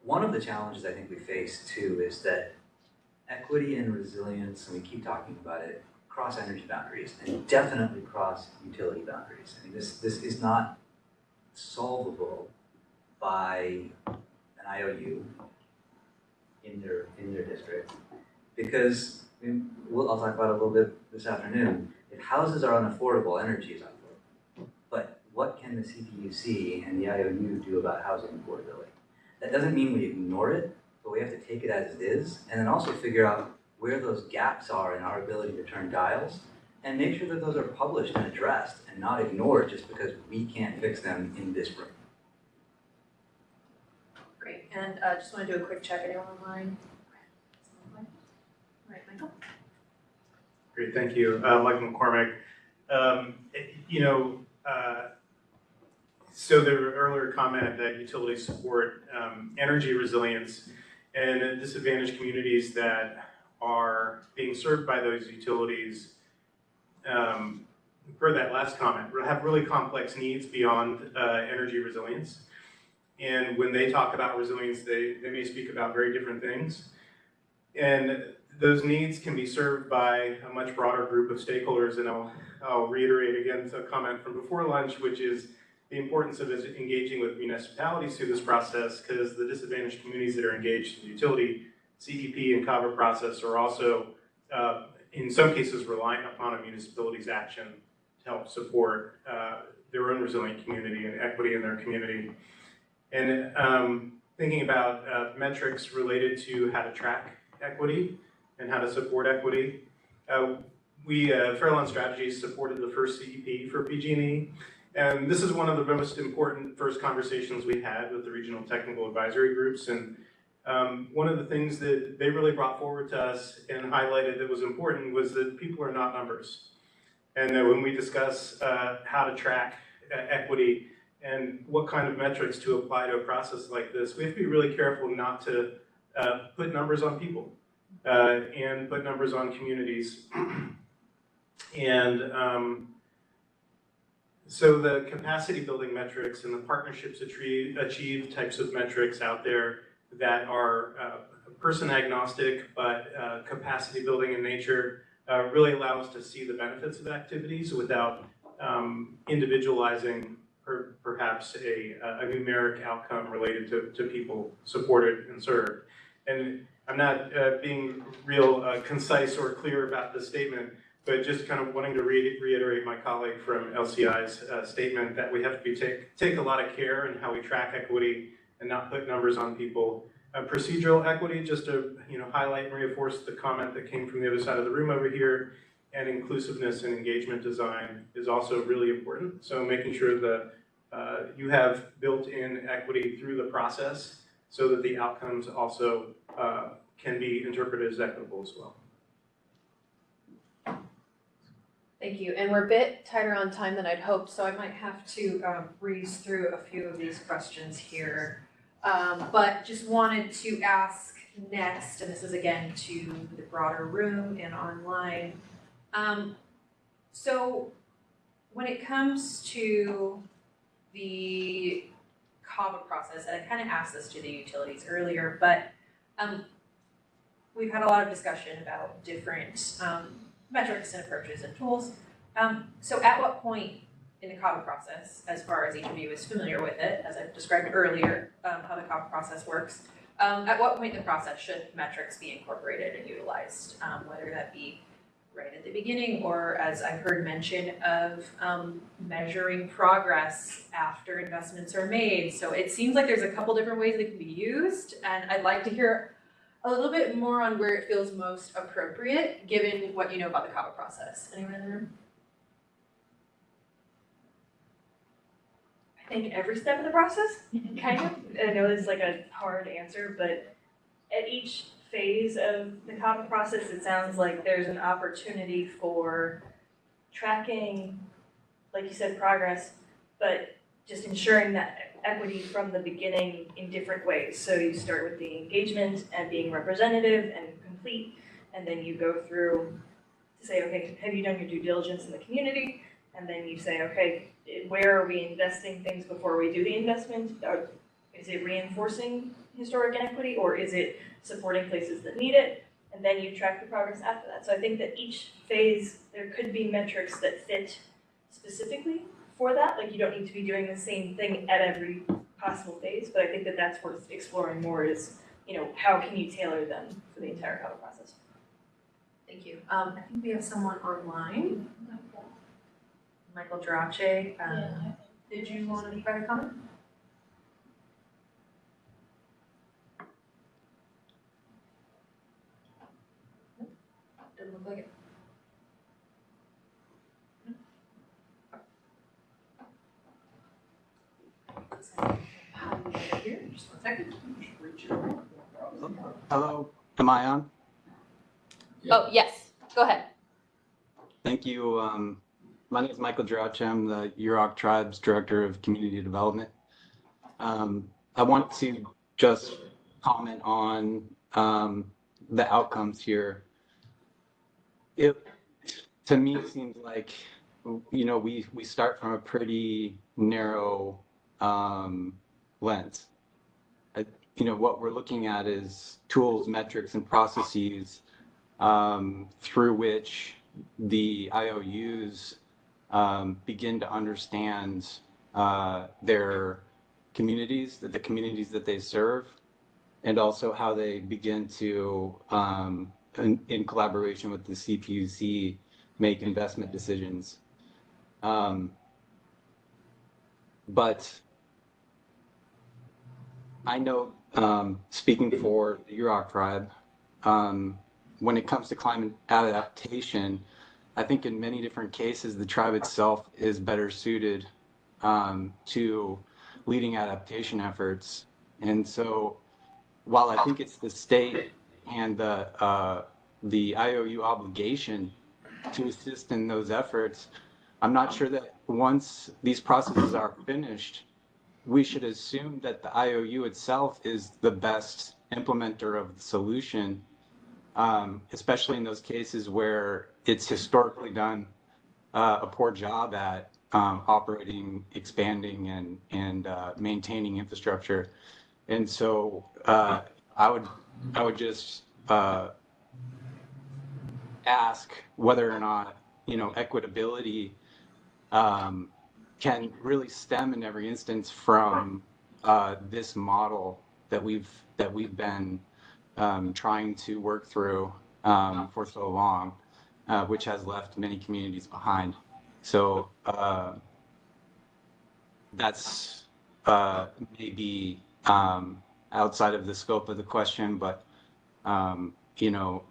Speaker 21: One of the challenges I think we face too is that equity and resilience, and we keep talking about it, cross energy boundaries and definitely cross utility boundaries. I mean, this is not solvable by an IOU in their district? Because I'll talk about it a little bit this afternoon. If houses are unaffordable, energy is unaffordable. But what can the CPUC and the IOU do about housing affordability? That doesn't mean we ignore it, but we have to take it as it is, and then also figure out where those gaps are in our ability to turn dials, and make sure that those are published and addressed, and not ignored just because we can't fix them in this room.
Speaker 18: Great, and just want to do a quick check. Anyone online? All right, Michael.
Speaker 12: Great, thank you. Michael McCormick. So the earlier comment that utilities support energy resilience, and disadvantaged communities that are being served by those utilities, per that last comment, have really complex needs beyond energy resilience. And when they talk about resilience, they may speak about very different things. And those needs can be served by a much broader group of stakeholders. And I'll reiterate again a comment from before lunch, which is the importance of engaging with municipalities through this process, because the disadvantaged communities that are engaged in the utility, CEP and CAVA process are also, in some cases, reliant upon a municipality's action to help support their own resilient community and equity in their community. And thinking about metrics related to how to track equity and how to support equity. Fairlawn Strategies supported the first CEP for PG&E, and this is one of the most important first conversations we had with the regional technical advisory groups. And one of the things that they really brought forward to us and highlighted that was important was that people are not numbers. And that when we discuss how to track equity and what kind of metrics to apply to a process like this, we have to be really careful not to put numbers on people and put numbers on communities. And so the capacity building metrics and the partnerships achieve types of metrics out there that are person agnostic but capacity building in nature really allow us to see the benefits of activities without individualizing perhaps a numeric outcome related to people supported and served. And I'm not being real concise or clear about this statement, but just kind of wanting to reiterate my colleague from LCI's statement that we have to take a lot of care in how we track equity and not put numbers on people. Procedural equity, just to highlight and reinforce the comment that came from the other side of the room over here, and inclusiveness and engagement design is also really important. So making sure that you have built-in equity through the process so that the outcomes also can be interpreted as equitable as well.
Speaker 18: Thank you, and we're a bit tighter on time than I'd hoped, so I might have to breeze through a few of these questions here. But just wanted to ask next, and this is again to the broader room and online. So when it comes to the CAVA process, and I kind of asked this to the utilities earlier, but we've had a lot of discussion about different metrics and approaches and tools. So at what point in the CAVA process, as far as each of you is familiar with it, as I've described earlier, how the CAVA process works, at what point in the process should metrics be incorporated and utilized, whether that be right at the beginning or, as I've heard mention of, measuring progress after investments are made. So it seems like there's a couple different ways they can be used, and I'd like to hear a little bit more on where it feels most appropriate, given what you know about the CAVA process. Anyone in the room?
Speaker 13: I think every step of the process, kind of. I know this is like a hard answer, but at each phase of the CAVA process, it sounds like there's an opportunity for tracking, like you said, progress, but just ensuring that equity from the beginning in different ways. So you start with the engagement and being representative and complete, and then you go through to say, okay, have you done your due diligence in the community? And then you say, okay, where are we investing things before we do the investment? Is it reinforcing historic inequity, or is it supporting places that need it? And then you track the progress after that. So I think that each phase, there could be metrics that fit specifically for that. Like you don't need to be doing the same thing at every possible phase, but I think that that's worth exploring more is, you know, how can you tailor them for the entire CAVA process?
Speaker 18: Thank you. I think we have someone online. Michael Drache. Did you want to provide a comment? Nope. Didn't look like it. Here, just 1 second.
Speaker 2: Hello, am I on?
Speaker 14: Oh, yes, go ahead.
Speaker 2: Thank you. My name is Michael Drouch. I'm the Yurok Tribe's Director of Community Development. I want to just comment on the outcomes here. To me, it seems like, you know, we start from a pretty narrow lens. You know, what we're looking at is tools, metrics, and processes through which the IOUs begin to understand their communities, the communities that they serve, and also how they begin to, in collaboration with the CPUC, make investment decisions. But I know, speaking for the Yurok tribe, when it comes to climate adaptation, I think in many different cases, the tribe itself is better suited to leading adaptation efforts. And so while I think it's the state and the IOU obligation to assist in those efforts, I'm not sure that once these processes are finished, we should assume that the IOU itself is the best implementer of the solution, especially in those cases where it's historically done a poor job at operating, expanding, and maintaining infrastructure. And so I would just ask whether or not, you know, equitability can really stem in every instance from this model that we've been trying to work through for so long, which has left many communities behind. So that's maybe outside of the scope of the question, but you know,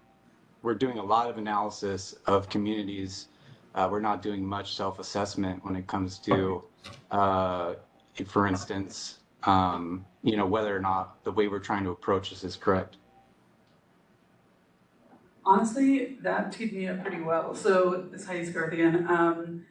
Speaker 2: we're doing a lot of analysis of communities. We're not doing much self-assessment when it comes to, for instance, you know, whether or not the way we're trying to approach this is correct.
Speaker 20: Honestly, that teed me up pretty well. So, this is Heidi Scarthian.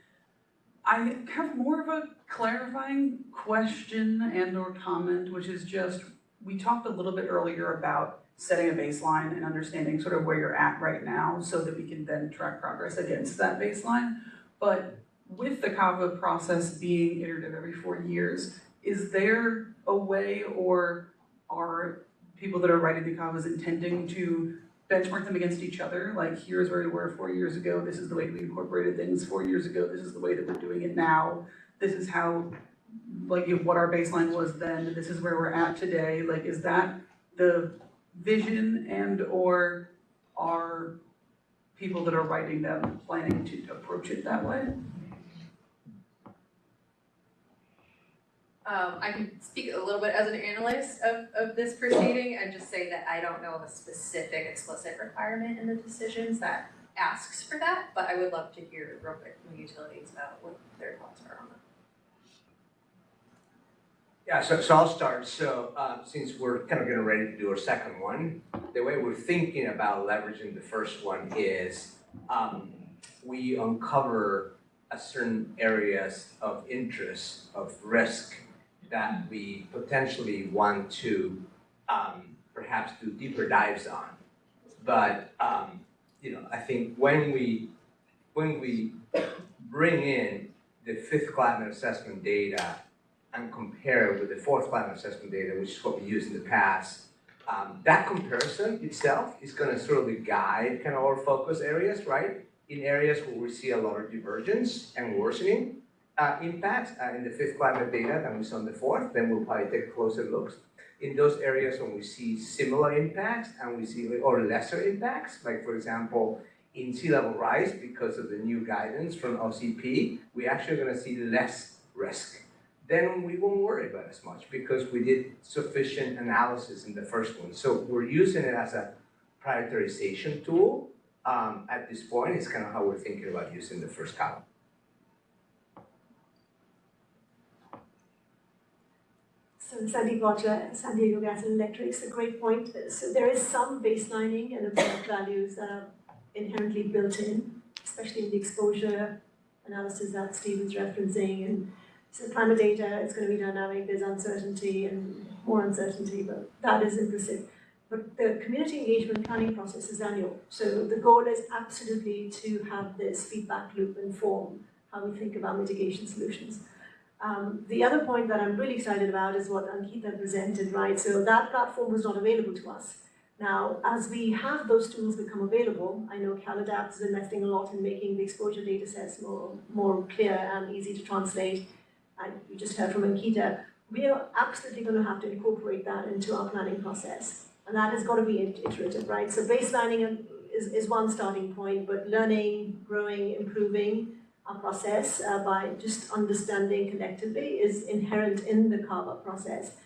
Speaker 20: I have more of a clarifying question and or comment, which is just, we talked a little bit earlier about setting a baseline and understanding sort of where you're at right now so that we can then track progress against that baseline. But with the CAVA process being iterative every 4 years, is there a way, or are people that are writing the CAVAs intending to benchmark them against each other? Like, here's where we were 4 years ago, this is the way we incorporated things 4 years ago, this is the way that we're doing it now, this is how, like, what our baseline was then, this is where we're at today. Like, is that the vision, and or are people that are writing them planning to approach it that way?
Speaker 1: I can speak a little bit as an analyst of this proceeding and just say that I don't know of a specific explicit requirement in the decisions that asks for that, but I would love to hear real quick from the utilities about what their thoughts are on that.
Speaker 4: Yeah, so I'll start. So since we're kind of getting ready to do our second one, the way we're thinking about leveraging the first one is we uncover certain areas of interest, of risk, that we potentially want to perhaps do deeper dives on. But you know, I think when we bring in the 5th climate assessment data and compare it with the 4th climate assessment data, which is what we used in the past, that comparison itself is going to sort of guide kind of our focus areas, right? In areas where we see a lot of divergence and worsening, impacts in the fifth climate data than we saw in the fourth, then we'll probably take closer looks. In those areas when we see similar impacts and we see or lesser impacts, like for example, in sea level rise because of the new guidance from OCP, we're actually going to see less risk. Then we won't worry about it as much because we did sufficient analysis in the first one. So we're using it as a prioritization tool at this point. It's kind of how we're thinking about using the first column.
Speaker 8: So San Diego Gas and Electric's a great point. So there is some baselining and observed values that are inherently built in, especially in the exposure analysis that Steve was referencing. And so climate data, it's going to be dynamic, there's uncertainty and more uncertainty, but that is implicit. But the community engagement planning process is annual. So the goal is absolutely to have this feedback loop inform how we think about mitigation solutions. The other point that I'm really excited about is what Ankita presented, right? So that platform was not available to us. Now, as we have those tools become available, I know CalAdapt is investing a lot in making the exposure data sets more clear and easy to translate. And you just heard from Ankita, we are absolutely going to have to incorporate that into our planning process. And that has got to be iterative, right? So baselining is one starting point, but learning, growing, improving our process by just understanding collectively is inherent in the carve-up process.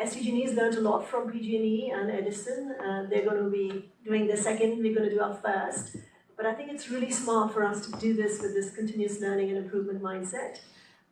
Speaker 8: SDG&E has learned a lot from PG&E and Edison. They're going to be doing their second, we're going to do our first. But I think it's really smart for us to do this with this continuous learning and improvement mindset.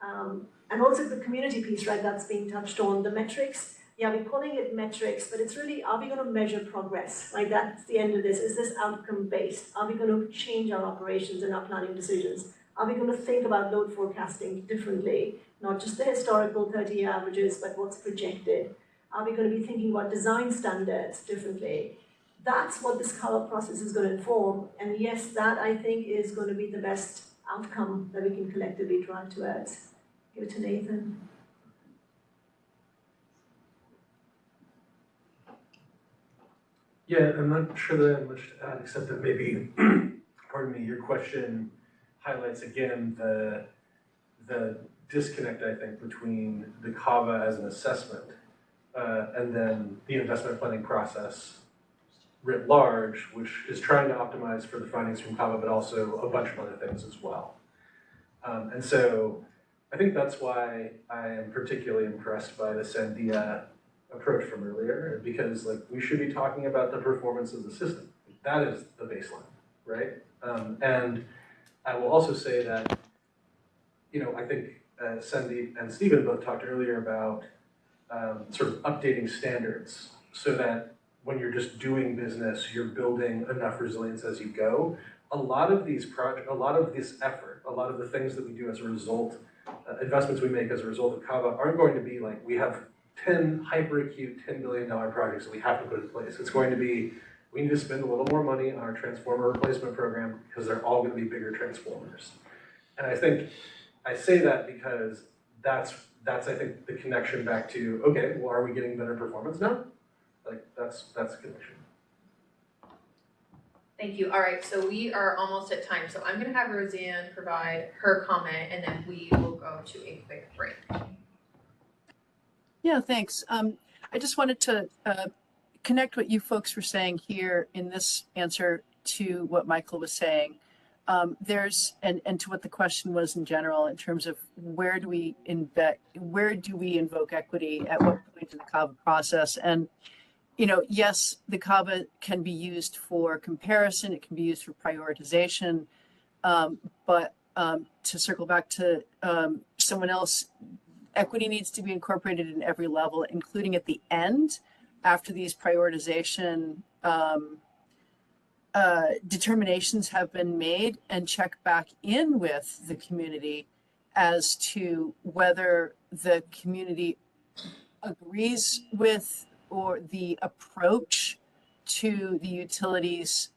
Speaker 8: And also the community piece, right, that's being touched on, the metrics. Yeah, we're calling it metrics, but it's really, are we going to measure progress? Like that's the end of this. Is this outcome-based? Are we going to change our operations and our planning decisions? Are we going to think about load forecasting differently? Not just the historical 30-year averages, but what's projected? Are we going to be thinking about design standards differently? That's what this color process is going to inform. And yes, that I think is going to be the best outcome that we can collectively drive towards. Give it to Nathan.
Speaker 3: Yeah, I'm not sure that I have much to add, except that maybe, pardon me, your question highlights again the disconnect, I think, between the CAVA as an assessment and then the investment planning process writ large, which is trying to optimize for the findings from CAVA, but also a bunch of other things as well. And so I think that's why I am particularly impressed by the Sandia approach from earlier, because like we should be talking about the performance of the system. That is the baseline, right? And I will also say that, you know, I think Sandy and Stephen both talked earlier about sort of updating standards so that when you're just doing business, you're building enough resilience as you go. A lot of these projects, a lot of this effort, a lot of the things that we do as a result, investments we make as a result of CAVA aren't going to be like, we have 10 hyper-acute $10 billion projects that we have to put in place. It's going to be, we need to spend a little more money on our transformer replacement program because they're all going to be bigger transformers. And I think, I say that because that's I think the connection back to, okay, well, are we getting better performance now? Like that's a connection.
Speaker 1: Thank you. All right, so we are almost at time. So I'm going to have Roseanne provide her comment, and then we will go to a quick break.
Speaker 17: Yeah, thanks. I just wanted to connect what you folks were saying here in this answer to what Michael was saying. There's and to what the question was in general in terms of where do we invoke equity at what point in the CAVA process? And you know, yes, the CAVA can be used for comparison. It can be used for prioritization. But to circle back to someone else, equity needs to be incorporated in every level, including at the end, after these prioritization determinations have been made, and check back in with the community as to whether the community agrees with or the approach to the utilities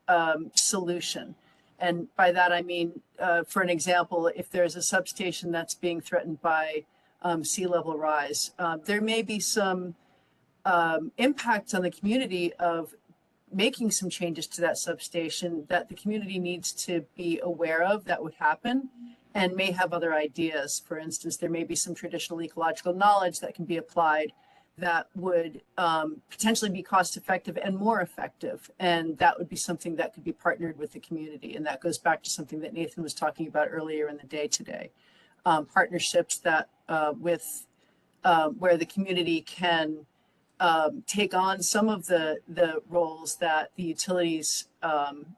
Speaker 17: solution. And by that, I mean, for an example, if there's a substation that's being threatened by sea level rise, there may be some impact on the community of making some changes to that substation that the community needs to be aware of that would happen and may have other ideas. For instance, there may be some traditional ecological knowledge that can be applied that would potentially be cost effective and more effective. And that would be something that could be partnered with the community. And that goes back to something that Nathan was talking about earlier in the day today. Partnerships that where the community can take on some of the roles that the utilities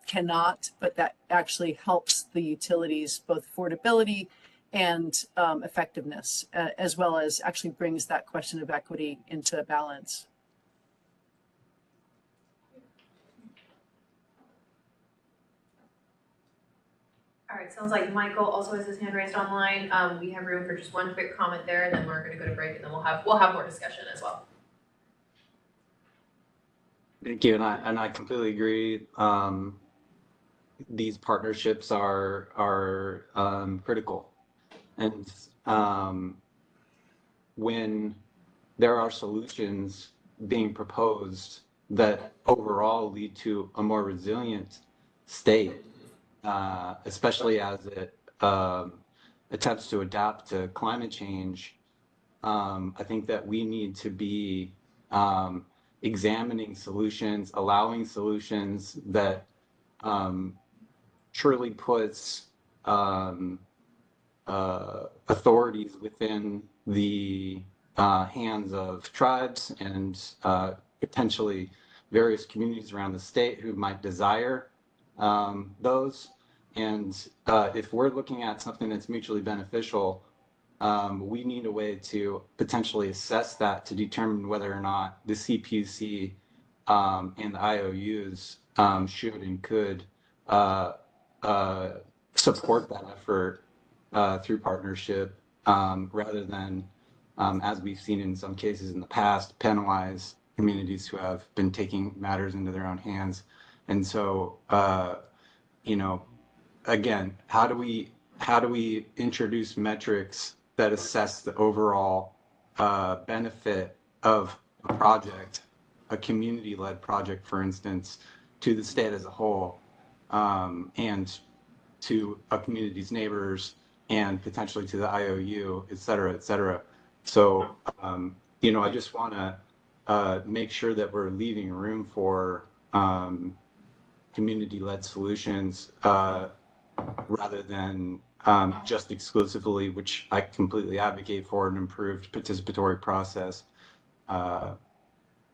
Speaker 17: cannot, but that actually helps the utilities both affordability and effectiveness, as well as actually brings that question of equity into balance.
Speaker 1: All right, sounds like Michael also has his hand raised online. We have room for just one quick comment there, and then we're going to go to break, and then we'll have more discussion as well.
Speaker 2: Thank you, and I completely agree. These partnerships are critical, and when there are solutions being proposed that overall lead to a more resilient state, especially as it attempts to adapt to climate change, I think that we need to be examining solutions, allowing solutions that truly puts authorities within the hands of tribes and potentially various communities around the state who might desire those. And if we're looking at something that's mutually beneficial, we need a way to potentially assess that to determine whether or not the CPUC and the IOUs should and could support that effort through partnership rather than, as we've seen in some cases in the past, penalize communities who have been taking matters into their own hands. And so, you know, again, how do we introduce metrics that assess the overall benefit of a project, a community-led project, for instance, to the state as a whole, and to a community's neighbors, and potentially to the IOU, et cetera, et cetera. So, you know, I just want to make sure that we're leaving room for community-led solutions rather than just exclusively, which I completely advocate for, an improved participatory process.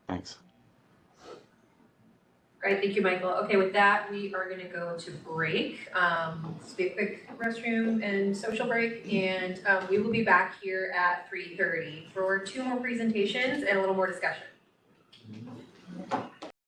Speaker 2: Thanks.
Speaker 1: All right, thank you, Michael. Okay, with that, we are going to go to break. This will be a quick restroom and social break, and we will be back here at 3:30 for 2 more presentations and a little more discussion.
Speaker 14: I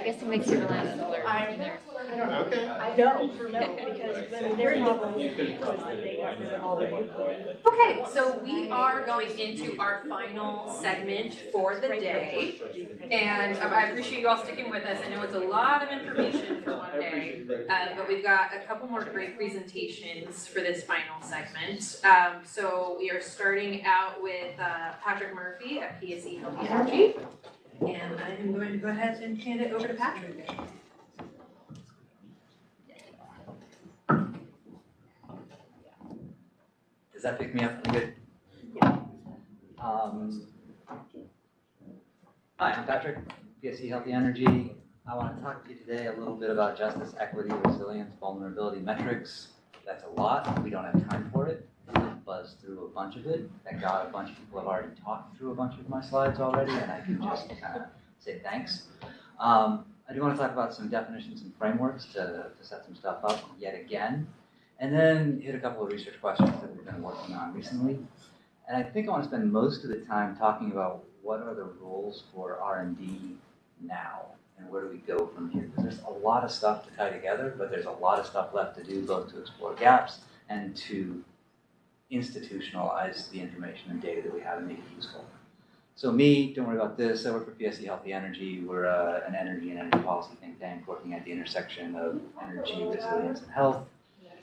Speaker 14: guess it makes you relax and learn from there.
Speaker 8: Okay. I know, because their problem was that they got rid of all their input.
Speaker 1: Okay, so we are going into our final segment for the day, and I appreciate you all sticking with us. I know it's a lot of information for one day, but we've got a couple more great presentations for this final segment. So we are starting out with Patrick Murphy at PSE Healthy Energy, and I am going to go ahead and hand it over to Patrick.
Speaker 21: Does that pick me up? I'm good. Hi, I'm Patrick, PSE Healthy Energy. I want to talk to you today a little bit about justice, equity, resilience, vulnerability metrics. That's a lot. We don't have time for it. Buzz through a bunch of it. Thank God a bunch of people have already talked through a bunch of my slides already, and I can just kind of say thanks. I do want to talk about some definitions and frameworks to set some stuff up yet again. And then hit a couple of research questions that we've been working on recently. And I think I want to spend most of the time talking about what are the rules for R&D now, and where do we go from here? Because there's a lot of stuff to tie together, but there's a lot of stuff left to do, both to explore gaps and to institutionalize the information and data that we have and make it useful. So me, don't worry about this, I work for PSE Healthy Energy. We're an energy and energy policy think tank working at the intersection of energy, resilience, and health.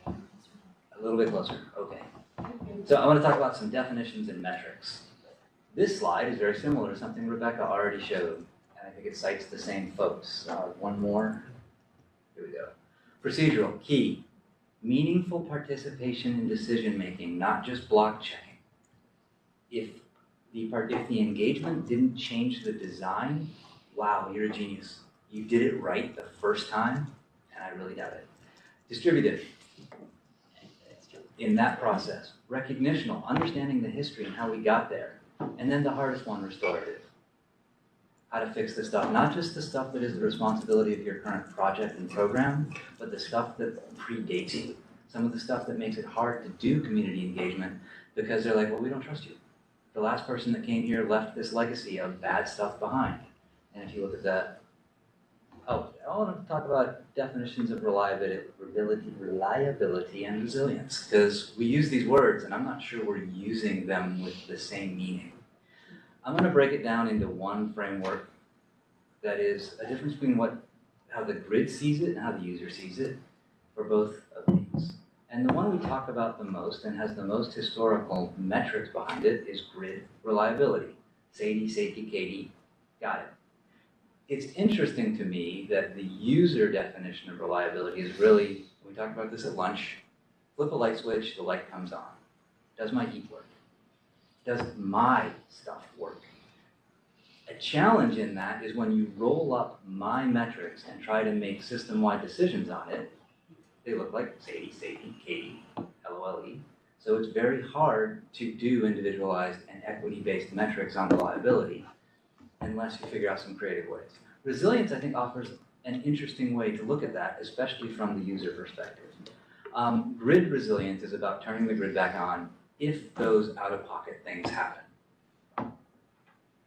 Speaker 21: A little bit closer, okay. So I want to talk about some definitions and metrics. This slide is very similar to something Rebecca already showed, and I think it cites the same folks. One more. Here we go. Procedural, key. Meaningful participation in decision-making, not just block checking. If the engagement didn't change the design, wow, you're a genius. You did it right the first time, and I really doubt it. Distributive. In that process, recognitional, understanding the history and how we got there. And then the hardest one, restorative. How to fix the stuff, not just the stuff that is the responsibility of your current project and program, but the stuff that predates you. Some of the stuff that makes it hard to do community engagement because they're like, well, we don't trust you. The last person that came here left this legacy of bad stuff behind. And if you look at that, oh, I want to talk about definitions of reliability and resilience, because we use these words and I'm not sure we're using them with the same meaning. I'm going to break it down into one framework that is a difference between how the grid sees it and how the user sees it for both of these. And the one we talk about the most and has the most historical metrics behind it is grid reliability. SAIDI, safety, KD, got it. It's interesting to me that the user definition of reliability is really, we talked about this at lunch, flip a light switch, the light comes on. Does my heat work? Does my stuff work? A challenge in that is when you roll up my metrics and try to make system-wide decisions on it, they look like SAIDI, safety, KD, LOLE. So it's very hard to do individualized and equity-based metrics on reliability unless you figure out some creative ways. Resilience, I think, offers an interesting way to look at that, especially from the user perspective. Grid resilience is about turning the grid back on if those out-of-pocket things happen.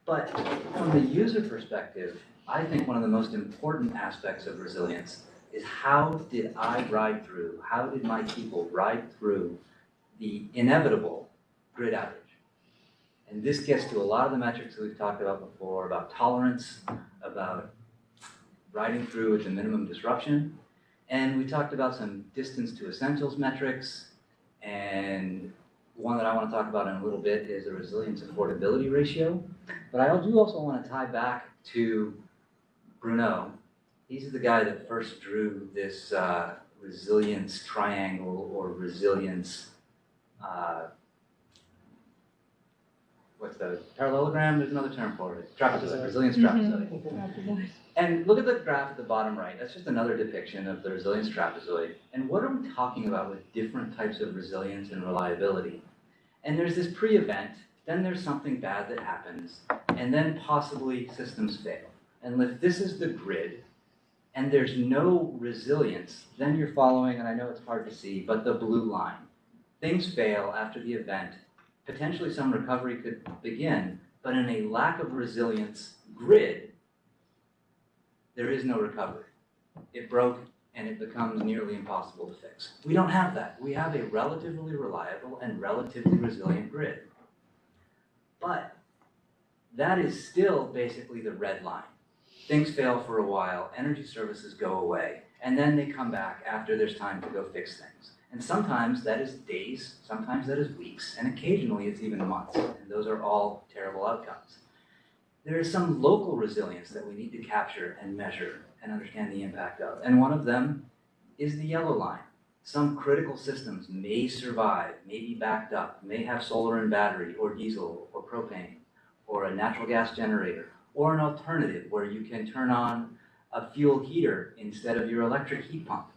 Speaker 21: But from the user perspective, I think one of the most important aspects of resilience is how did I ride through, how did my people ride through the inevitable grid outage? And this gets to a lot of the metrics that we've talked about before, about tolerance, about riding through with the minimum disruption. And we talked about some distance to essentials metrics, and one that I want to talk about in a little bit is the resilience affordability ratio. But I do also want to tie back to Bruno. He's the guy that first drew this resilience triangle or resilience, what's the parallelogram? There's another term for it. Trapezoid, resilience trapezoid. And look at the graph at the bottom right. That's just another depiction of the resilience trapezoid. And what are we talking about with different types of resilience and reliability? And there's this pre-event, then there's something bad that happens, and then possibly systems fail. And if this is the grid, and there's no resilience, then you're following, and I know it's hard to see, but the blue line. Things fail after the event. Potentially some recovery could begin, but in a lack of resilience grid, there is no recovery. It broke and it becomes nearly impossible to fix. We don't have that. We have a relatively reliable and relatively resilient grid. But that is still basically the red line. Things fail for a while, energy services go away, and then they come back after there's time to go fix things. And sometimes that is days, sometimes that is weeks, and occasionally it's even months, and those are all terrible outcomes. There is some local resilience that we need to capture and measure and understand the impact of, and one of them is the yellow line. Some critical systems may survive, may be backed up, may have solar and battery, or diesel, or propane, or a natural gas generator, or an alternative where you can turn on a fuel heater instead of your electric heat pump.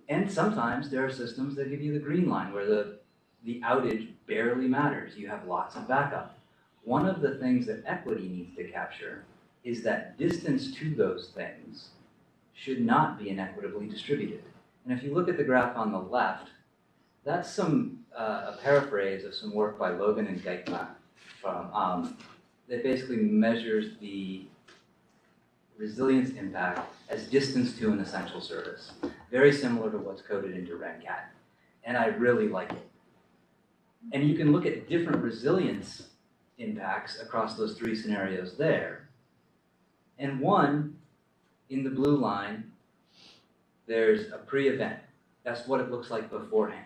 Speaker 21: And sometimes there are systems that give you the green line where the outage barely matters. You have lots of backup. One of the things that equity needs to capture is that distance to those things should not be inequitably distributed. And if you look at the graph on the left, that's a paraphrase of some work by Logan and Geitman that basically measures the resilience impact as distance to an essential service. Very similar to what's coded into RenCat. And I really like it. And you can look at different resilience impacts across those three scenarios there. And one, in the blue line, there's a pre-event. That's what it looks like beforehand.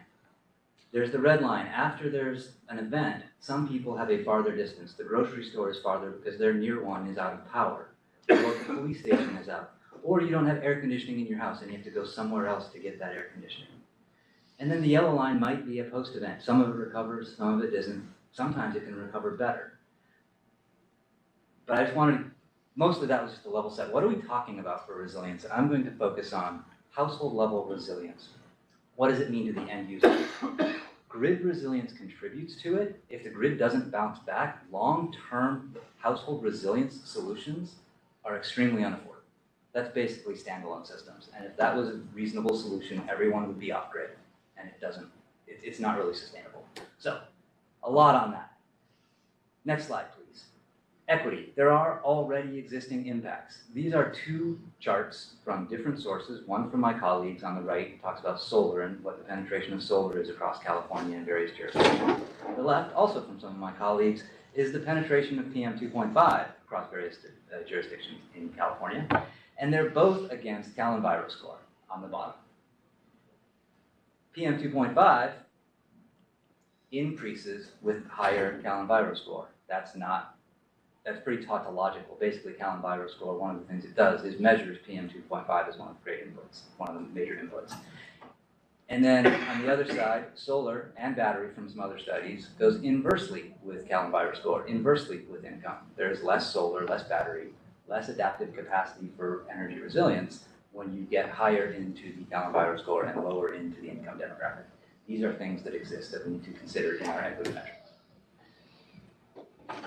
Speaker 21: There's the red line. After there's an event, some people have a farther distance. The grocery store is farther because their near one is out of power, or the police station is out, or you don't have air conditioning in your house and you have to go somewhere else to get that air conditioning. And then the yellow line might be a post-event. Some of it recovers, some of it doesn't. Sometimes it can recover better. But I just wanted, mostly that was just a level set. What are we talking about for resilience? And I'm going to focus on household level resilience. What does it mean to the end user? Grid resilience contributes to it. If the grid doesn't bounce back, long-term household resilience solutions are extremely unaffordable. That's basically standalone systems. And if that was a reasonable solution, everyone would be off-grid. And it doesn't, it's not really sustainable. So, a lot on that. Next slide, please. Equity. There are already existing impacts. These are two charts from different sources. One from my colleagues on the right talks about solar and what the penetration of solar is across California and various jurisdictions. On the left, also from some of my colleagues, is the penetration of PM 2.5 across various jurisdictions in California. And they're both against CalEnviro score on the bottom. PM 2.5 increases with higher CalEnviro score. That's pretty tautological. Basically, CalEnviro score, one of the things it does is measures PM 2.5 as one of the great inputs, one of the major inputs. And then on the other side, solar and battery from some other studies goes inversely with CalEnviro score, inversely with income. There's less solar, less battery, less adaptive capacity for energy resilience when you get higher into the CalEnviro score and lower into the income demographic. These are things that exist that we need to consider in our equity metrics.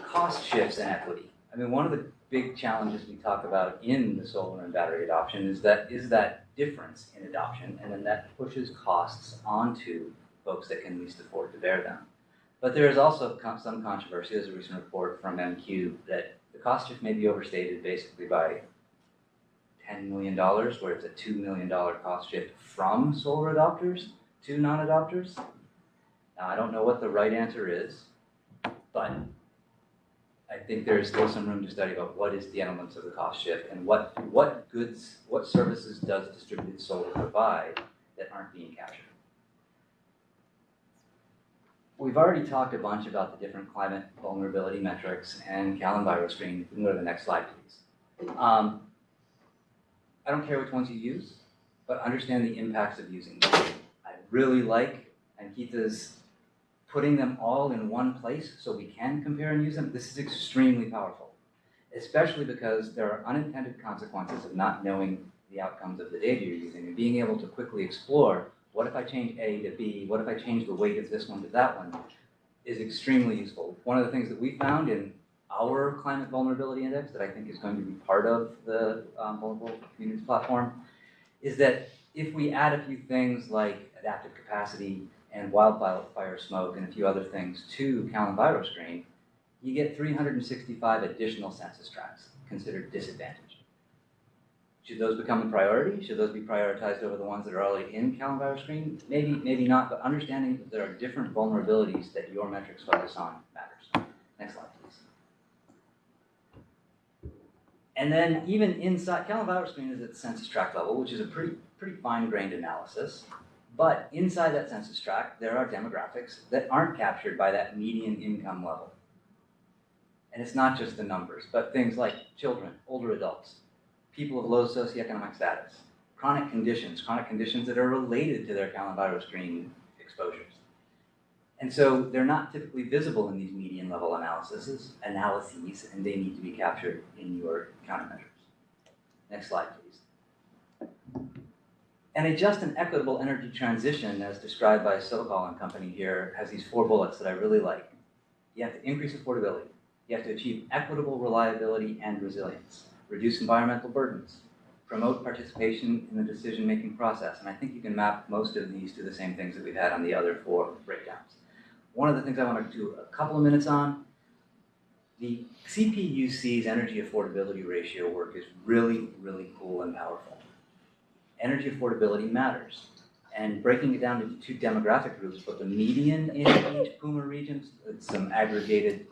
Speaker 21: Cost shifts and equity. I mean, one of the big challenges we talk about in the solar and battery adoption is that difference in adoption, and then that pushes costs onto folks that can least afford to bear them. But there is also some controversy. There's a recent report from MQ that the cost shift may be overstated basically by $10 million, where it's a $2 million cost shift from solar adopters to non-adopters. Now, I don't know what the right answer is, but I think there is still some room to study about what is the elements of the cost shift and what goods, what services does distributed solar provide that aren't being captured. We've already talked a bunch about the different climate vulnerability metrics and CalEnviro screen. You can go to the next slide, please. I don't care which ones you use, but understand the impacts of using them. I really like Ankita's putting them all in one place so we can compare and use them. This is extremely powerful, especially because there are unintended consequences of not knowing the outcomes of the data you're using and being able to quickly explore, what if I change A to B, what if I change the weight of this one to that one, is extremely useful. One of the things that we found in our climate vulnerability index that I think is going to be part of the Vulnerable Communities platform is that if we add a few things like adaptive capacity and wildfire smoke and a few other things to CalEnviro screen, you get 365 additional census tracts considered disadvantaged. Should those become a priority? Should those be prioritized over the ones that are already in CalEnviro screen? Maybe, maybe not, but understanding that there are different vulnerabilities that your metrics focus on matters. Next slide, please. And then even inside, CalEnviro screen is at the census tract level, which is a pretty fine-grained analysis. But inside that census tract, there are demographics that aren't captured by that median income level. And it's not just the numbers, but things like children, older adults, people of low socioeconomic status, chronic conditions that are related to their CalEnviro screen exposures. And so they're not typically visible in these median level analyses, and they need to be captured in your countermeasures. Next slide, please. And a just and equitable energy transition, as described by Sokol and company here, has these 4 bullets that I really like. You have to increase affordability. You have to achieve equitable reliability and resilience. Reduce environmental burdens. Promote participation in the decision-making process. And I think you can map most of these to the same things that we've had on the other 4 breakdowns. One of the things I want to do a couple of minutes on, the CPUC's energy affordability ratio work is really, really cool and powerful. Energy affordability matters. And breaking it down into 2 demographic groups, but the median in each PUMA region, some aggregated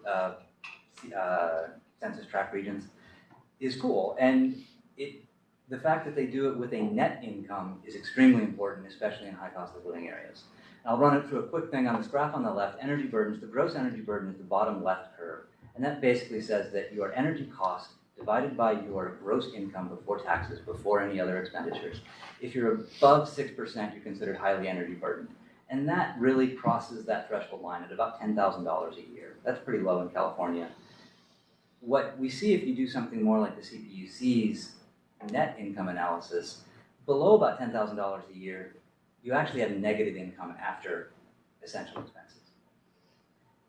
Speaker 21: census tract regions, is cool. And the fact that they do it with a net income is extremely important, especially in high cost of living areas. I'll run it through a quick thing on this graph on the left. Energy burdens, the gross energy burden is the bottom left curve. And that basically says that your energy cost divided by your gross income before taxes, before any other expenditures. If you're above 6%, you're considered highly energy burdened. And that really crosses that threshold line at about $10,000 a year. That's pretty low in California. What we see if you do something more like the CPUC's net income analysis, below about $10,000 a year, you actually have negative income after essential expenses.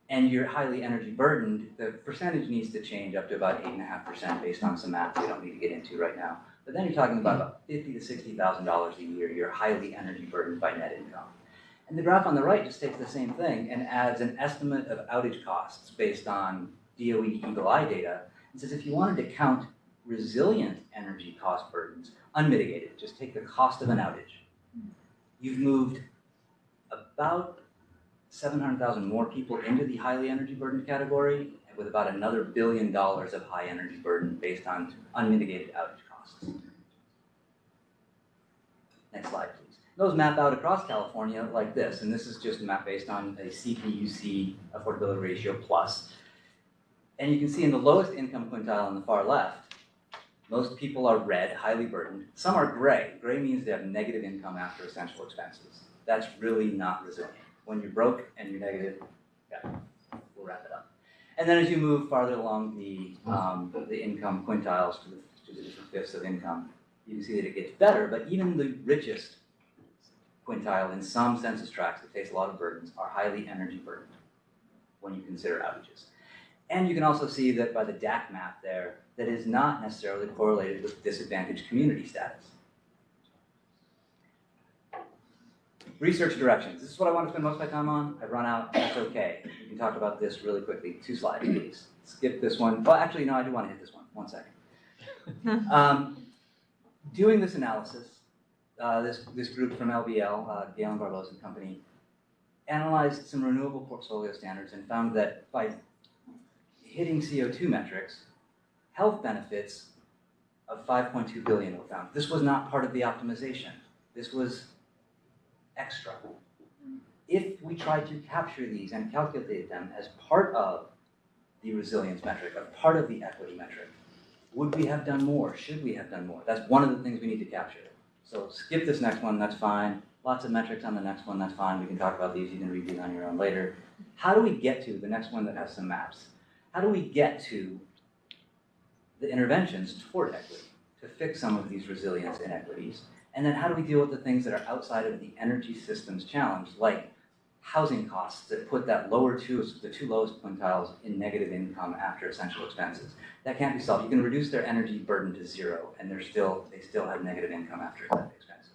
Speaker 21: And you're highly energy burdened, the percentage needs to change up to about 8.5% based on some math we don't need to get into right now. But then you're talking about $50,000 to $60,000 a year, you're highly energy burdened by net income. And the graph on the right just takes the same thing and adds an estimate of outage costs based on DOE Eagle Eye data. It says if you wanted to count resilient energy cost burdens, unmitigated, just take the cost of an outage, you've moved about 700,000 more people into the highly energy burdened category, with about another $1 billion of high energy burden based on unmitigated outage costs. Next slide, please. Those map out across California like this, and this is just a map based on a CPUC affordability ratio plus. And you can see in the lowest income quintile on the far left, most people are red, highly burdened. Some are gray. Gray means they have negative income after essential expenses. That's really not resilient. When you're broke and you're negative, yeah, we'll wrap it up. And then as you move farther along the income quintiles to the different fifths of income, you can see that it gets better, but even the richest quintile in some census tracts that face a lot of burdens are highly energy burdened when you consider outages. And you can also see that by the DAC map there, that is not necessarily correlated with disadvantaged community status. Research directions. This is what I want to spend most of my time on. I've run out. That's okay. We can talk about this really quickly. 2 slides, please. Skip this one. Well, actually, no, I do want to hit this one. 1 second. Doing this analysis, this group from LBL, Galen Barlos and Company, analyzed some renewable portfolio standards and found that by hitting CO2 metrics, health benefits of $5.2 billion were found. This was not part of the optimization. This was extra. If we tried to capture these and calculate them as part of the resilience metric, as part of the equity metric, would we have done more? Should we have done more? That's one of the things we need to capture. So skip this next one, that's fine. Lots of metrics on the next one, that's fine. We can talk about these, you can read these on your own later. How do we get to the next one that has some maps? How do we get to the interventions toward equity to fix some of these resilience inequities? And then how do we deal with the things that are outside of the energy systems challenge, like housing costs that put that the 2 lowest quintiles in negative income after essential expenses? That can't be solved. You can reduce their energy burden to 0, and they still have negative income after expenses.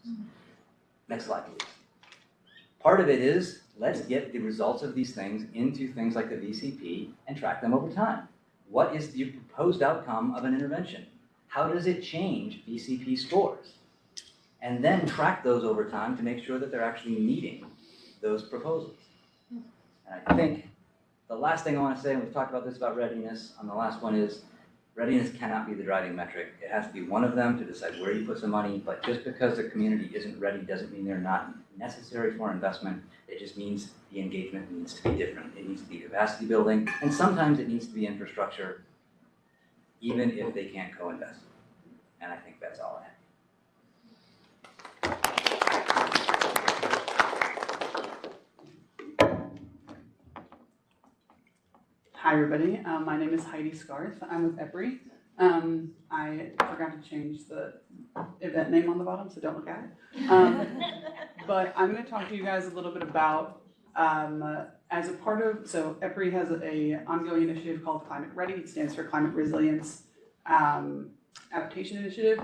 Speaker 21: Next slide, please. Part of it is, let's get the results of these things into things like the VCP and track them over time. What is the proposed outcome of an intervention? How does it change VCP scores? And then track those over time to make sure that they're actually meeting those proposals. And I think the last thing I want to say, and we've talked about this about readiness on the last one, is readiness cannot be the driving metric. It has to be one of them to decide where you put some money, but just because the community isn't ready doesn't mean they're not necessary for investment. It just means the engagement needs to be different. It needs to be capacity building, and sometimes it needs to be infrastructure, even if they can't co-invest. And I think that's all I have.
Speaker 20: Hi, everybody. My name is Heidi Scarth. I'm with EPRI. I forgot to change the event name on the bottom, so don't look at it. But I'm going to talk to you guys a little bit about, as a part of, so EPRI has an ongoing initiative called Climate Ready. It stands for Climate Resilience Adaptation Initiative.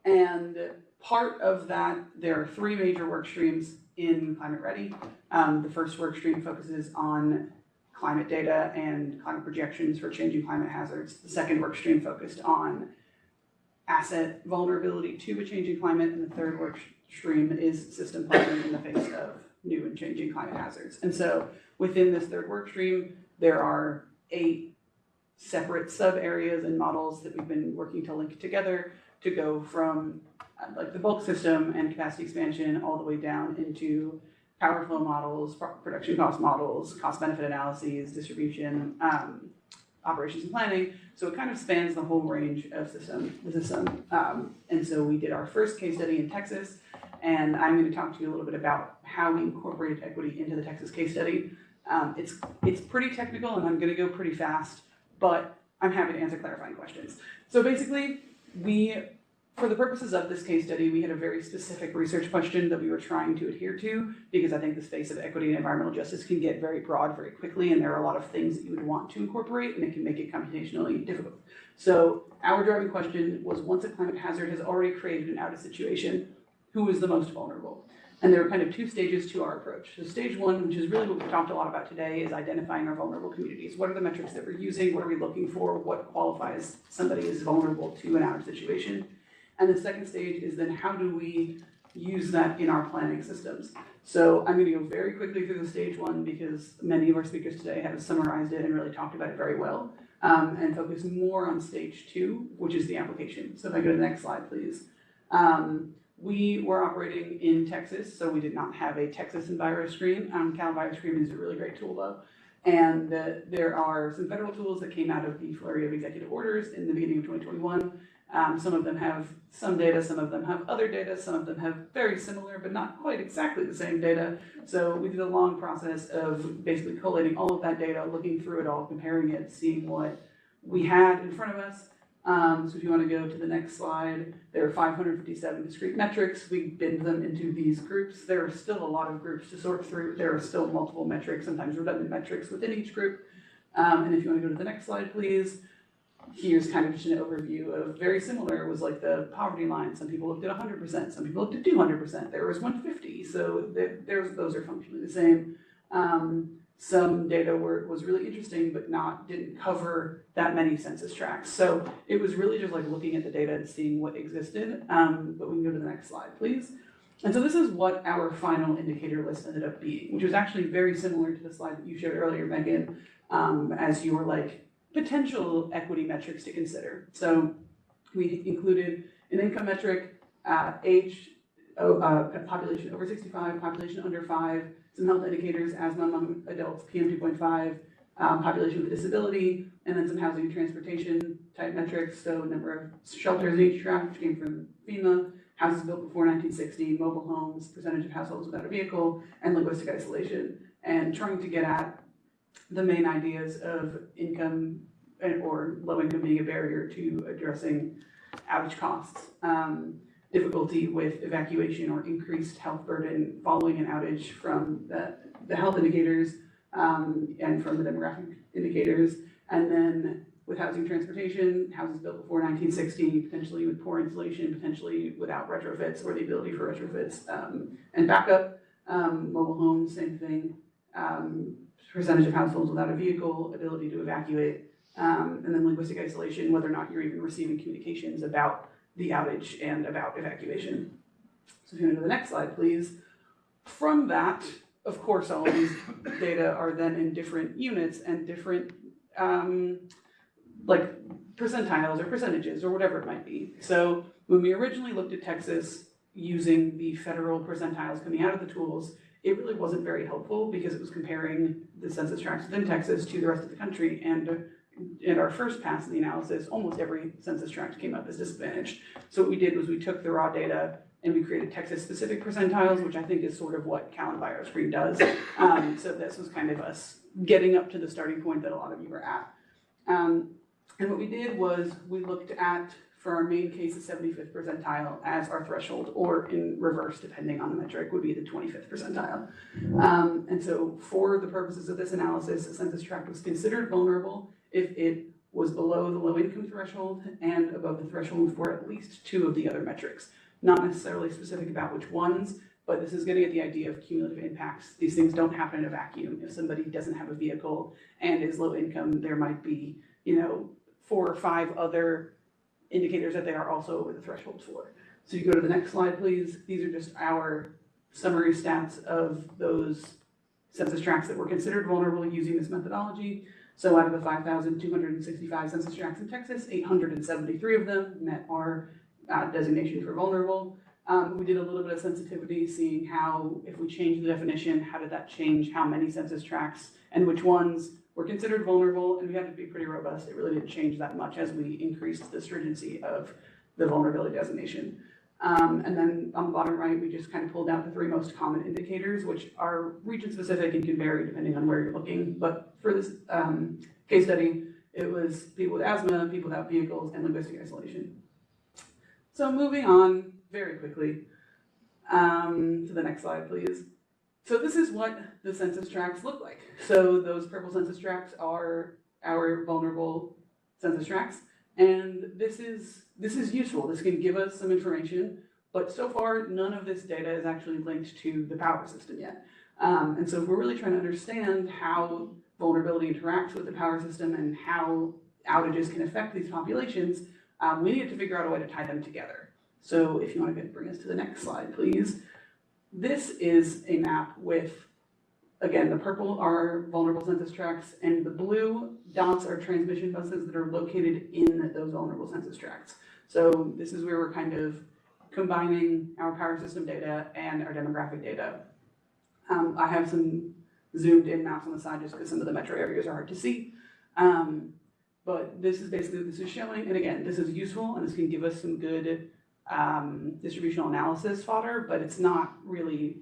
Speaker 20: And part of that, there are 3 major work streams in Climate Ready. The first work stream focuses on climate data and climate projections for changing climate hazards. The second work stream focused on asset vulnerability to a changing climate, and the third work stream is system planning in the face of new and changing climate hazards. And so within this third work stream, there are 8 separate sub areas and models that we've been working to link together to go from like the bulk system and capacity expansion all the way down into power flow models, production cost models, cost benefit analyses, distribution, operations and planning. So it kind of spans the whole range of the system. And so we did our first case study in Texas, and I'm going to talk to you a little bit about how we incorporated equity into the Texas case study. It's pretty technical, and I'm going to go pretty fast, but I'm happy to answer clarifying questions. So basically, for the purposes of this case study, we had a very specific research question that we were trying to adhere to, because I think the space of equity and environmental justice can get very broad very quickly, and there are a lot of things that you would want to incorporate, and it can make it computationally difficult. So our driving question was, once a climate hazard has already created an outage situation, who is the most vulnerable? And there are kind of two stages to our approach. So stage one, which is really what we've talked a lot about today, is identifying our vulnerable communities. What are the metrics that we're using? What are we looking for? What qualifies somebody as vulnerable to an outage situation? And the second stage is then, how do we use that in our planning systems? So I'm going to go very quickly through the stage one, because many of our speakers today have summarized it and really talked about it very well, and focus more on stage two, which is the application. So if I go to the next slide, please. We were operating in Texas, so we did not have a Texas EnviroScreen. CalEnviroScreen is a really great tool, though. And there are some federal tools that came out of the flurry of executive orders in the beginning of 2021. Some of them have some data, some of them have other data, some of them have very similar but not quite exactly the same data. So we did a long process of basically collating all of that data, looking through it all, comparing it, seeing what we had in front of us. So if you want to go to the next slide, there are 557 discrete metrics. We binned them into these groups. There are still a lot of groups to sort through. There are still multiple metrics, sometimes redundant metrics within each group. And if you want to go to the next slide, please. Here's kind of just an overview of very similar. It was like the poverty line. Some people looked at 100%, some people looked at 200%. There was 150, so those are functionally the same. Some data was really interesting, but didn't cover that many census tracts. So it was really just like looking at the data and seeing what existed. But we can go to the next slide, please. And so this is what our final indicator list ended up being, which was actually very similar to the slide that you showed earlier, Megan, as you were like, potential equity metrics to consider. So we included an income metric, age, population over 65, population under 5, some health indicators, asthma among adults, PM 2.5, population with disability, and then some housing and transportation type metrics. So number of shelters in each tract, which came from FEMA, houses built before 1960, mobile homes, percentage of households without a vehicle, and linguistic isolation, and trying to get at the main ideas of income or low income being a barrier to addressing outage costs, difficulty with evacuation or increased health burden following an outage from the health indicators and from the demographic indicators, and then with housing transportation, houses built before 1960, potentially with poor insulation, potentially without retrofits or the ability for retrofits and backup, mobile homes, same thing. Percentage of households without a vehicle, ability to evacuate, and then linguistic isolation, whether or not you're even receiving communications about the outage and about evacuation. So if you go to the next slide, please. From that, of course, all of these data are then in different units and different like percentiles or percentages or whatever it might be. So when we originally looked at Texas using the federal percentiles coming out of the tools, it really wasn't very helpful because it was comparing the census tracts within Texas to the rest of the country. And in our first pass of the analysis, almost every census tract came up as disadvantaged. So what we did was we took the raw data and we created Texas-specific percentiles, which I think is sort of what CalEnviroScreen does. So this was kind of us getting up to the starting point that a lot of you were at. And what we did was we looked at, for our main case, the 75th percentile as our threshold, or in reverse, depending on the metric, would be the 25th percentile. And so for the purposes of this analysis, the census tract was considered vulnerable if it was below the low income threshold and above the threshold for at least 2 of the other metrics. Not necessarily specific about which ones, but this is getting at the idea of cumulative impacts. These things don't happen in a vacuum. If somebody doesn't have a vehicle and is low income, there might be, 4 or 5 other indicators that they are also over the threshold for. So you go to the next slide, please. These are just our summary stats of those census tracts that were considered vulnerable using this methodology. So out of the 5,265 census tracts in Texas, 873 of them met our designation for vulnerable. We did a little bit of sensitivity, seeing how, if we change the definition, how did that change how many census tracts and which ones were considered vulnerable, and we had to be pretty robust. It really didn't change that much as we increased the stringency of the vulnerability designation. And then on the bottom right, we just kind of pulled out the 3 most common indicators, which are region specific and can vary depending on where you're looking. But for this case study, it was people with asthma, people without vehicles, and linguistic isolation. So moving on very quickly to the next slide, please. So this is what the census tracts look like. So those purple census tracts are our vulnerable census tracts. And this is useful. This can give us some information, but so far none of this data is actually linked to the power system yet. And so if we're really trying to understand how vulnerability interacts with the power system and how outages can affect these populations, we need to figure out a way to tie them together. So if you want to bring us to the next slide, please. This is a map with, again, the purple are vulnerable census tracts, and the blue dots are transmission buses that are located in those vulnerable census tracts. So this is where we're kind of combining our power system data and our demographic data. I have some zoomed in maps on the side just because some of the metro areas are hard to see. But this is basically what this is showing. And again, this is useful and this can give us some good distributional analysis fodder, but it's not really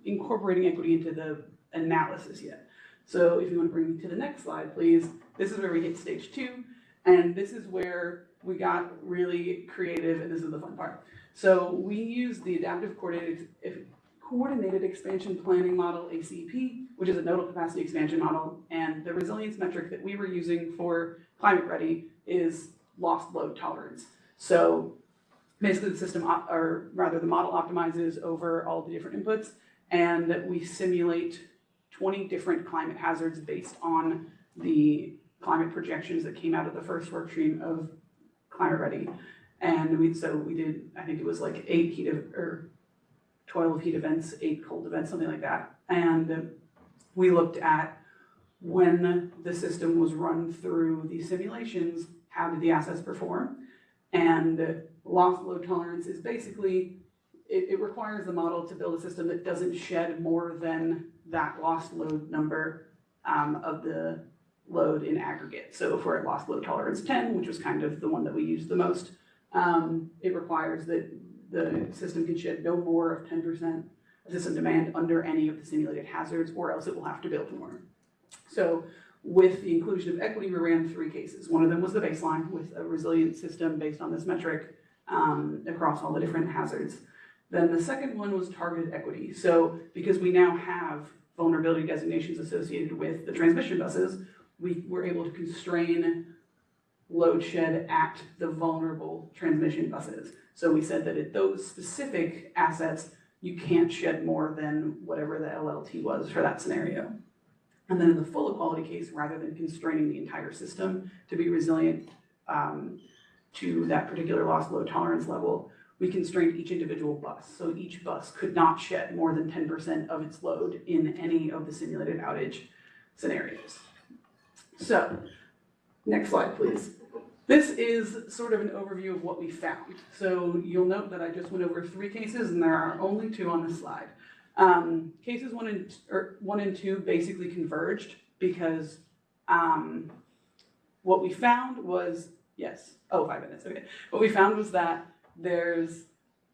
Speaker 20: incorporating equity into the analysis yet. So if you want to bring me to the next slide, please. This is where we hit stage 2, and this is where we got really creative, and this is the fun part. So we used the Adaptive Coordinated Expansion Planning Model, ACP, which is a nodal capacity expansion model, and the resilience metric that we were using for Climate Ready is lost load tolerance. So basically the system, or rather the model optimizes over all the different inputs, and we simulate 20 different climate hazards based on the climate projections that came out of the first work stream of Climate Ready. And we did, I think it was like 12 heat events, 8 cold events, something like that. And we looked at when the system was run through these simulations, how did the assets perform? And lost load tolerance is basically, it requires the model to build a system that doesn't shed more than that lost load number of the load in aggregate. So if we're at lost load tolerance 10, which was kind of the one that we used the most, it requires that the system can shed no more of 10% of system demand under any of the simulated hazards, or else it will have to build more. So with the inclusion of equity, we ran 3 cases. One of them was the baseline with a resilient system based on this metric across all the different hazards. Then the second one was targeted equity. So because we now have vulnerability designations associated with the transmission buses, we were able to constrain load shed at the vulnerable transmission buses. So we said that at those specific assets, you can't shed more than whatever the LLT was for that scenario. And then in the full equality case, rather than constraining the entire system to be resilient to that particular lost load tolerance level, we constrained each individual bus. So each bus could not shed more than 10% of its load in any of the simulated outage scenarios. So, next slide, please. This is sort of an overview of what we found. So you'll note that I just went over 3 cases, and there are only 2 on this slide. Cases 1 and 2 basically converged because what we found was, 5 minutes, okay. What we found was that there's,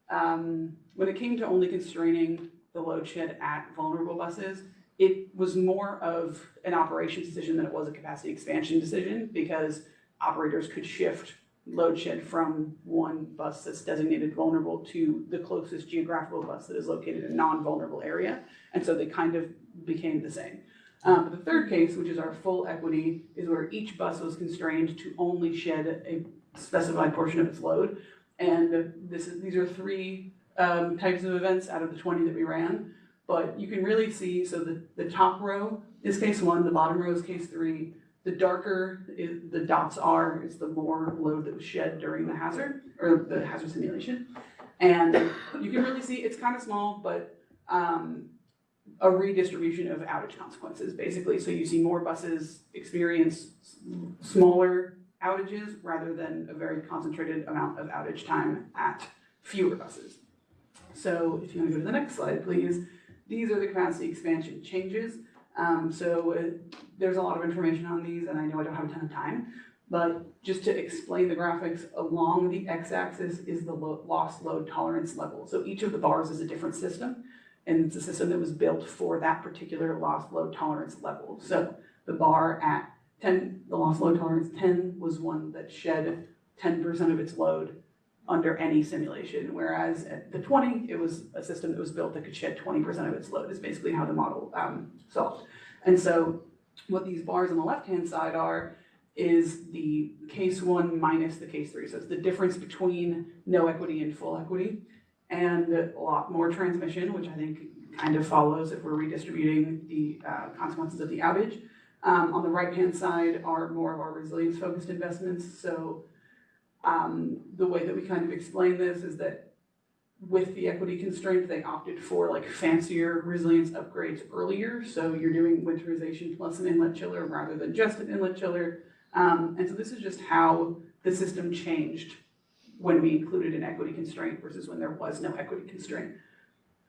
Speaker 20: when it came to only constraining the load shed at vulnerable buses, it was more of an operations decision than it was a capacity expansion decision, because operators could shift load shed from one bus that's designated vulnerable to the closest geographical bus that is located in a non-vulnerable area. And so they kind of became the same. The third case, which is our full equity, is where each bus was constrained to only shed a specified portion of its load. And these are 3 types of events out of the 20 that we ran. But you can really see, so the top row is case 1, the bottom row is case 3. The darker the dots are, is the more load that was shed during the hazard, or the hazard simulation. And you can really see it's kind of small, but a redistribution of outage consequences, basically. So you see more buses experience smaller outages rather than a very concentrated amount of outage time at fewer buses. So if you want to go to the next slide, please. These are the capacity expansion changes. There's a lot of information on these, and I know I don't have a ton of time, but just to explain the graphics, along the x-axis is the loss load tolerance level. So each of the bars is a different system, and it's a system that was built for that particular loss load tolerance level. So the bar at 10, the loss load tolerance 10 was one that shed 10% of its load under any simulation, whereas at the 20, it was a system that was built that could shed 20% of its load, is basically how the model solved. And so what these bars on the left-hand side are is the case 1 minus the case 3. So it's the difference between no equity and full equity, and a lot more transmission, which I think kind of follows if we're redistributing the consequences of the outage. On the right-hand side are more of our resilience-focused investments. So the way that we kind of explain this is that with the equity constraint, they opted for like fancier resilience upgrades earlier. So you're doing winterization plus an inlet chiller rather than just an inlet chiller. And so this is just how the system changed when we included an equity constraint versus when there was no equity constraint.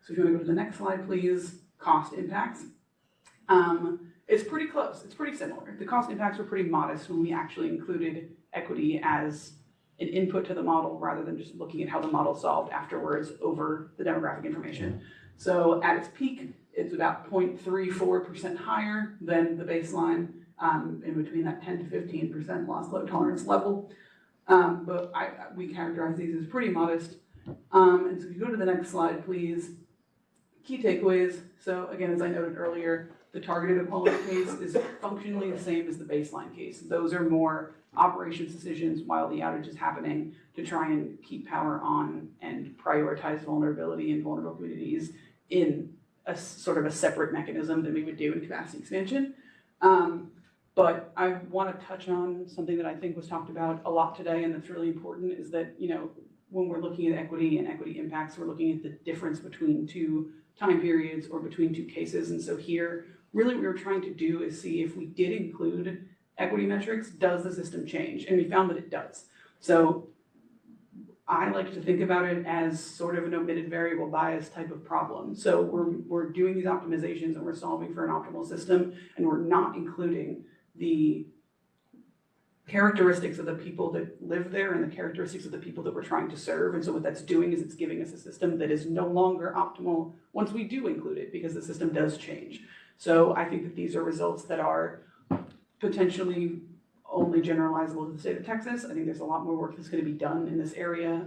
Speaker 20: So if you want to go to the next slide, please, cost impacts. It's pretty close, it's pretty similar. The cost impacts were pretty modest when we actually included equity as an input to the model rather than just looking at how the model solved afterwards over the demographic information. So at its peak, it's about 0.34% higher than the baseline, in between that 10 to 15% loss load tolerance level. But we characterize these as pretty modest. And so if you go to the next slide, please. Key takeaways. So again, as I noted earlier, the targeted equality case is functionally the same as the baseline case. Those are more operations decisions while the outage is happening to try and keep power on and prioritize vulnerability in vulnerable communities in a sort of a separate mechanism than we would do in capacity expansion. But I want to touch on something that I think was talked about a lot today, and that's really important, is that, you know, when we're looking at equity and equity impacts, we're looking at the difference between two time periods or between two cases. And so here, really what we were trying to do is see if we did include equity metrics, does the system change? And we found that it does. So I like to think about it as sort of an omitted variable bias type of problem. So we're doing these optimizations and we're solving for an optimal system, and we're not including the characteristics of the people that live there and the characteristics of the people that we're trying to serve. And so what that's doing is it's giving us a system that is no longer optimal once we do include it, because the system does change. So I think that these are results that are potentially only generalizable to the state of Texas. I think there's a lot more work that's going to be done in this area.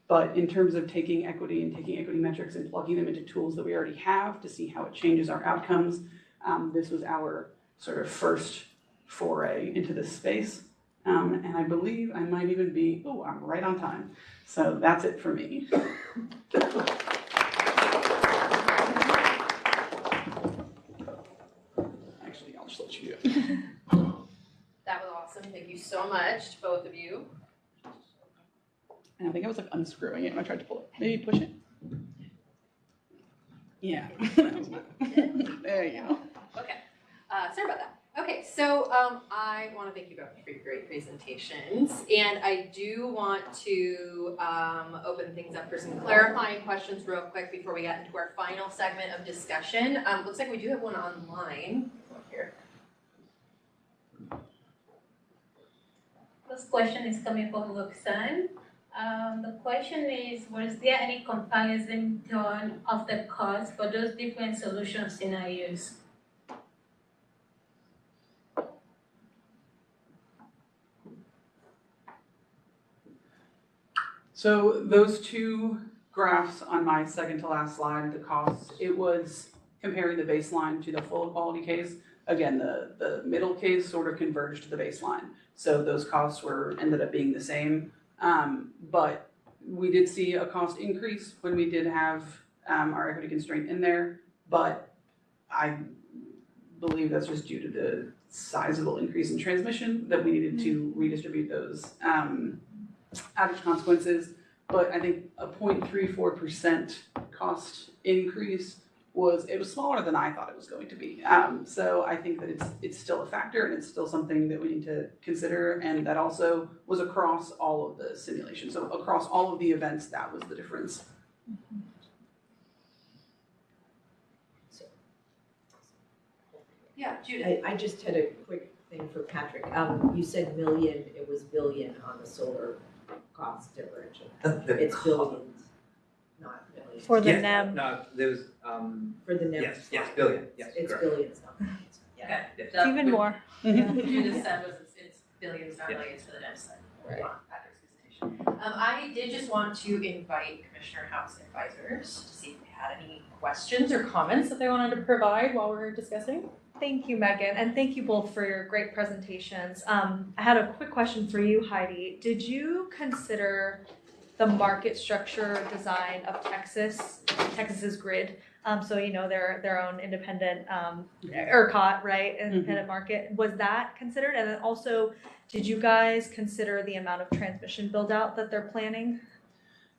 Speaker 20: But in terms of taking equity and taking equity metrics and plugging them into tools that we already have to see how it changes our outcomes, this was our sort of first foray into this space. And I believe I might even be, oh, I'm right on time. So that's it for me. Actually, I'll just let you do it.
Speaker 1: That was awesome. Thank you so much to both of you.
Speaker 20: And I think I was like unscrewing it when I tried to pull it. Maybe push it? Yeah. There you go.
Speaker 1: Okay. Sorry about that. Okay, so I want to thank you both for your great presentations, and I do want to open things up for some clarifying questions real quick before we get into our final segment of discussion. Looks like we do have one online. Here.
Speaker 11: This question is coming from Roxanne. The question is, was there any comparison done of the cost for those different solution scenarios?
Speaker 20: So those two graphs on my second to last slide, the costs, it was comparing the baseline to the full equality case. Again, the middle case sort of converged to the baseline. So those costs ended up being the same. But we did see a cost increase when we did have our equity constraint in there. But I believe that's just due to the sizable increase in transmission that we needed to redistribute those outage consequences. But I think a 0.34% cost increase was smaller than I thought it was going to be. So I think that it's still a factor, and it's still something that we need to consider. And that also was across all of the simulations. So across all of the events, that was the difference
Speaker 1: Yeah, Judith.
Speaker 6: I just had a quick thing for Patrick. You said million, it was billion on the solar cost differential. It's billions, not millions.
Speaker 13: For the
Speaker 21: Yes,
Speaker 13: NEM.
Speaker 21: No, there was,
Speaker 6: For the NEM.
Speaker 21: yes, billion, yes,
Speaker 6: It's
Speaker 21: correct.
Speaker 6: billions, not millions.
Speaker 1: Okay.
Speaker 21: Yes.
Speaker 1: That-
Speaker 13: Even more.
Speaker 1: Judith said was it's billions, not
Speaker 21: Yeah.
Speaker 1: millions for the next side.
Speaker 6: Right.
Speaker 1: Patrick's presentation. I did just want to invite Commissioner House advisors to see if they had any questions or comments that they wanted to provide while we're discussing.
Speaker 22: Thank you, Megan, and thank you both for your great presentations. I had a quick question for you, Heidi. Did you consider the market structure design of Texas's grid? So you know their own independent ERCOT, right? Independent market. Was that considered? And then also, did you guys consider the amount of transmission build out that they're planning?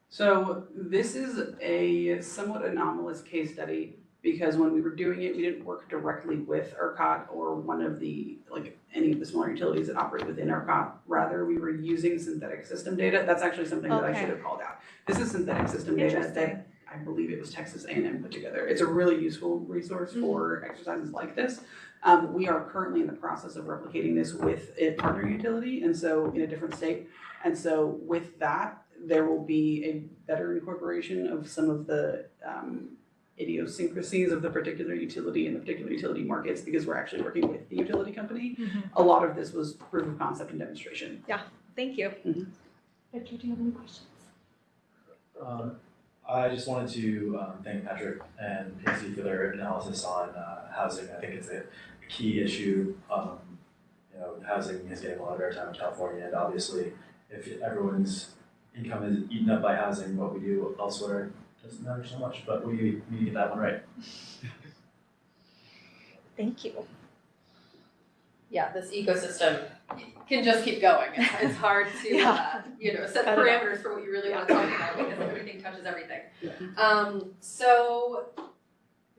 Speaker 20: So this is a somewhat anomalous case study because when we were doing it, we didn't work directly with ERCOT or one of the, like any of the smaller utilities that operate within ERCOT. Rather, we were using synthetic system data. That's actually something that I should have called out. This is synthetic system data that I believe it was Texas A&M put together. It's a really useful resource for exercises like this. We are currently in the process of replicating this with a partner utility, and so in a different state. And so with that, there will be a better incorporation of some of the idiosyncrasies of the particular utility and the particular utility markets because we're actually working with the utility company. A lot of this was proof of concept and demonstration.
Speaker 22: Yeah, thank you. Victor, do you have any questions?
Speaker 23: I just wanted to thank Patrick and Pixie for their analysis on housing. I think it's a key issue. You know, housing is getting a lot of airtime in California, and obviously, if everyone's income is eaten up by housing, what we do elsewhere doesn't matter so much. But we need to get that one right.
Speaker 22: Thank you.
Speaker 1: Yeah, this ecosystem can just keep going. It's hard to set parameters for what you really want to talk about because everything touches everything. So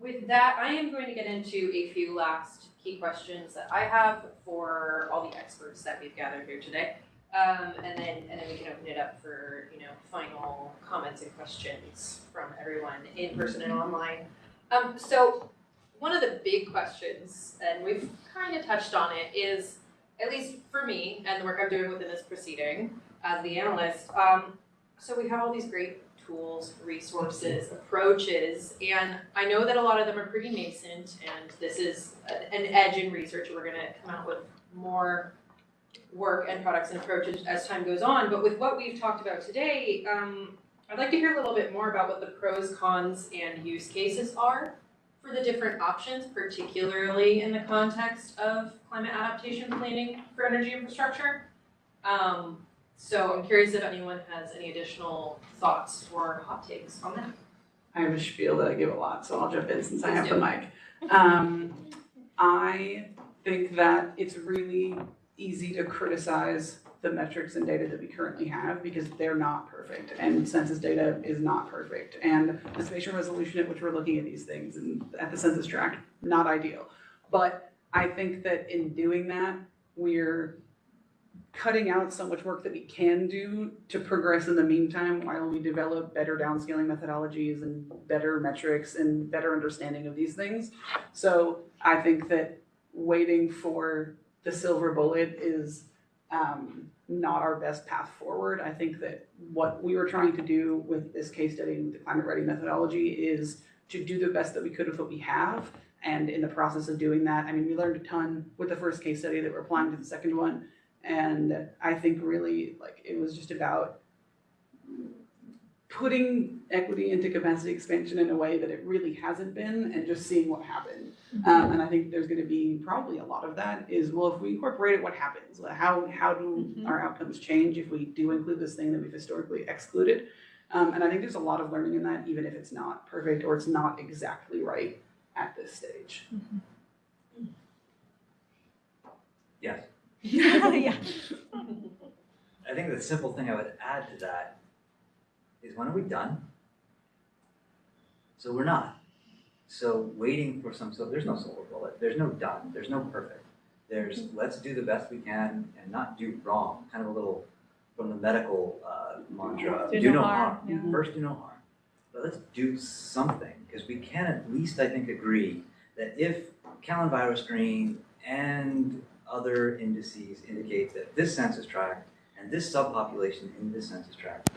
Speaker 1: with that, I am going to get into a few last key questions that I have for all the experts that we've gathered here today. And then we can open it up for final comments and questions from everyone in person and online. So one of the big questions, and we've kind of touched on it, is, at least for me and the work I'm doing within this proceeding as the analyst, so we have all these great tools, resources, approaches, and I know that a lot of them are pretty nascent, and this is an edge in research. We're going to come out with more work and products and approaches as time goes on, but with what we've talked about today, I'd like to hear a little bit more about what the pros, cons, and use cases are for the different options, particularly in the context of climate adaptation planning for energy infrastructure. So I'm curious if anyone has any additional thoughts or hot takes on that.
Speaker 20: I have a spiel that I give a lot, so I'll jump in since I have the mic. I think that it's really easy to criticize the metrics and data that we currently have because they're not perfect and census data is not perfect and the spatial resolution at which we're looking at these things and at the census tract, not ideal. But I think that in doing that, we're cutting out so much work that we can do to progress in the meantime while we develop better downscaling methodologies and better metrics and better understanding of these things. So I think that waiting for the silver bullet is not our best path forward. I think that what we were trying to do with this case study and the climate ready methodology is to do the best that we could with what we have. And in the process of doing that, I mean, we learned a ton with the first case study that we're applying to the second one. And I think really it was just about putting equity into capacity expansion in a way that it really hasn't been and just seeing what happened. And I think there's going to be probably a lot of that is, well, if we incorporate it, what happens? How do our outcomes change if we do include this thing that we've historically excluded? And I think there's a lot of learning in that, even if it's not perfect or it's not exactly right at this stage.
Speaker 21: Yes.
Speaker 22: Yeah.
Speaker 21: I think the simple thing I would add to that is, when are we done? So we're not. So waiting for there's no silver bullet, there's no done, there's no perfect. There's let's do the best we can and not do wrong, kind of a little from the medical mantra, do no harm. First do no harm. but let's do something, because we can at least, I think, agree that if Callan virus screen and other indices indicate that this census tract and this subpopulation in this census tract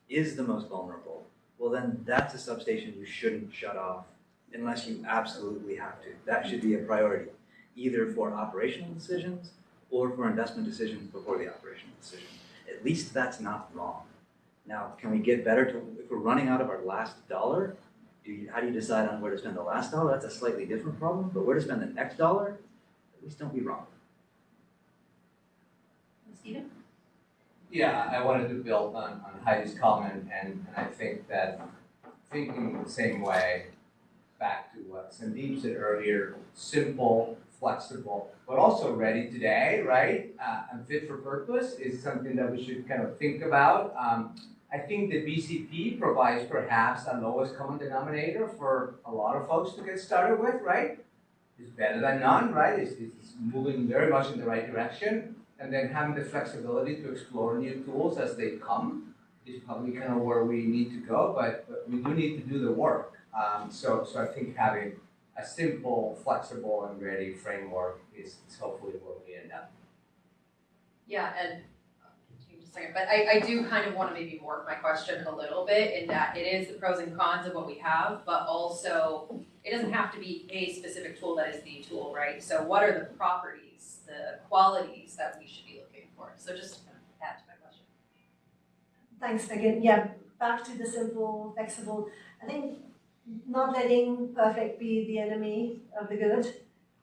Speaker 21: is the most vulnerable, well then that's a substation you shouldn't shut off unless you absolutely have to. That should be a priority, either for operational decisions or for investment decisions before the operational decision. At least that's not wrong. Now, can we get better to, if we're running out of our last dollar, how do you decide on where to spend the last dollar? That's a slightly different problem, but where to spend the next dollar, at least don't be wrong.
Speaker 18: Stephen?
Speaker 4: Yeah, I wanted to build on Heidi's comment, and I think that thinking the same way, back to what Sandeep said earlier, simple, flexible, but also ready today, right? And fit for purpose is something that we should kind of think about. I think the BCP provides perhaps a lowest common denominator for a lot of folks to get started with, right? It's better than none, right? It's moving very much in the right direction. And then having the flexibility to explore new tools as they come is probably kind of where we need to go, but we do need to do the work. So I think having a simple, flexible, and ready framework is hopefully where we end up.
Speaker 18: Yeah, and just a second, but I do kind of want to maybe morph my question a little bit in that it is the pros and cons of what we have, but also it doesn't have to be a specific tool that is the tool, right? So what are the properties, the qualities that we should be looking for? So just to add to my question.
Speaker 8: Thanks, Megan. Yeah, back to the simple, flexible. I think not letting perfect be the enemy of the good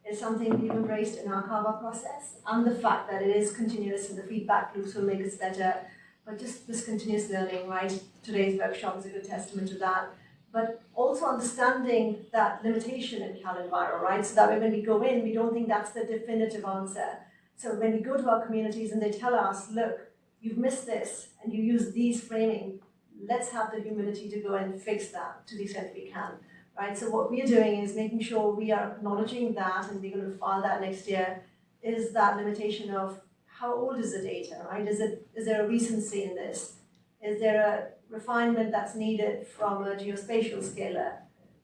Speaker 8: is something we've embraced in our carve-out process, and the fact that it is continuous and the feedback loops will make us better, but just this continuous learning, right? Today's workshop is a good testament to that. But also understanding that limitation in Callan viral, right? So that when we go in, we don't think that's the definitive answer. So when we go to our communities and they tell us, look, you've missed this, and you use these framing, let's have the humility to go and fix that to the extent we can, right? So what we're doing is making sure we are acknowledging that, and we're going to file that next year, is that limitation of how old is the data, right? Is there a recency in this? Is there a refinement that's needed from a geospatial scaler?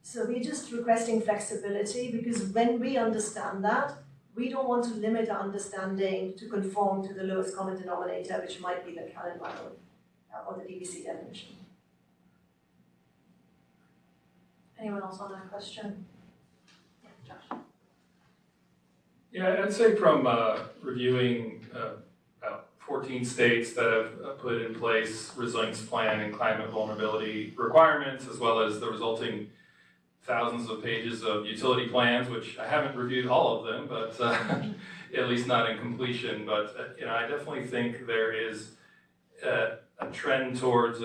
Speaker 8: So we're just requesting flexibility, because when we understand that, we don't want to limit our understanding to conform to the lowest common denominator, which might be the Callan viral or the DBC definition.
Speaker 22: Anyone else on that question? Yeah, Josh.
Speaker 15: Yeah, I'd say from reviewing about 14 states that have put in place resilience plan and climate vulnerability requirements, as well as the resulting thousands of pages of utility plans, which I haven't reviewed all of them, but at least not in completion. But I definitely think there is a trend towards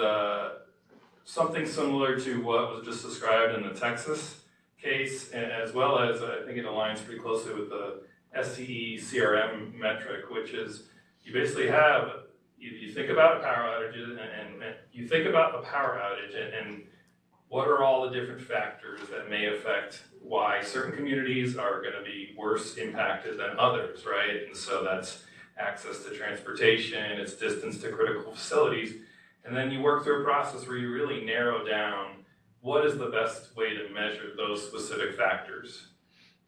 Speaker 15: something similar to what was just described in the Texas case, as well as I think it aligns pretty closely with the STE CRM metric, which is you basically have, you think about a power outage and you think about a power outage and what are all the different factors that may affect why certain communities are going to be worse impacted than others, right? And so that's access to transportation, it's distance to critical facilities, and then you work through a process where you really narrow down what is the best way to measure those specific factors.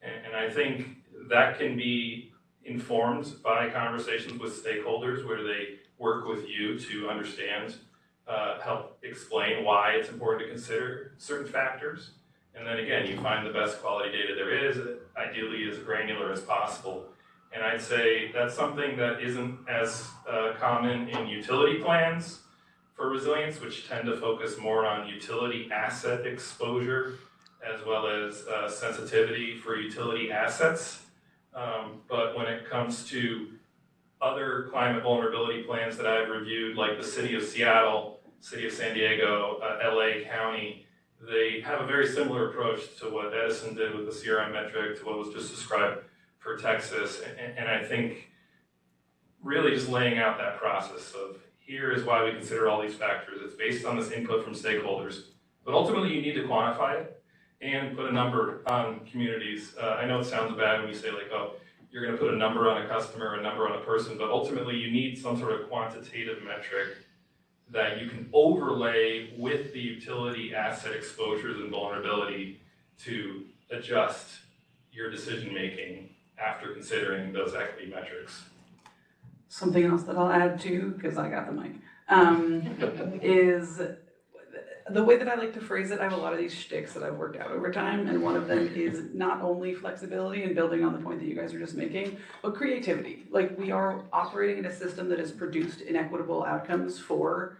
Speaker 15: And I think that can be informed by conversations with stakeholders where they work with you to understand, help explain why it's important to consider certain factors. And then again, you find the best quality data there is, ideally as granular as possible. And I'd say that's something that isn't as common in utility plans for resilience, which tend to focus more on utility asset exposure as well as sensitivity for utility assets. But when it comes to other climate vulnerability plans that I've reviewed, like the City of Seattle, City of San Diego, LA County, they have a very similar approach to what Edison did with the CRM metric, to what was just described for Texas. And I think really just laying out that process of here is why we consider all these factors. It's based on this input from stakeholders, but ultimately you need to quantify it and put a number on communities. I know it sounds bad when you say like, oh, you're going to put a number on a customer, a number on a person, but ultimately you need some sort of quantitative metric that you can overlay with the utility asset exposures and vulnerability to adjust your decision-making after considering those equity metrics.
Speaker 20: Something else that I'll add too, because I got the mic, is the way that I like to phrase it. I have a lot of these shticks that I've worked out over time, and one of them is not only flexibility and building on the point that you guys are just making, but creativity. Like, we are operating in a system that has produced inequitable outcomes for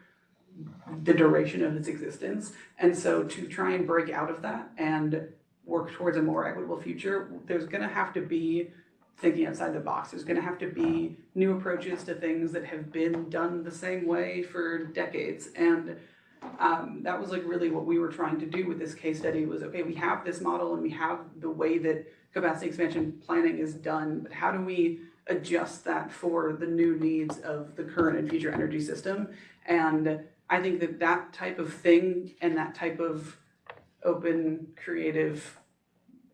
Speaker 20: the duration of its existence, and so to try and break out of that and work towards a more equitable future, there's going to have to be thinking outside the box. There's going to have to be new approaches to things that have been done the same way for decades. And that was like really what we were trying to do with this case study was, okay, we have this model and we have the way that capacity expansion planning is done, but how do we adjust that for the new needs of the current and future energy system? And I think that that type of thing and that type of open, creative,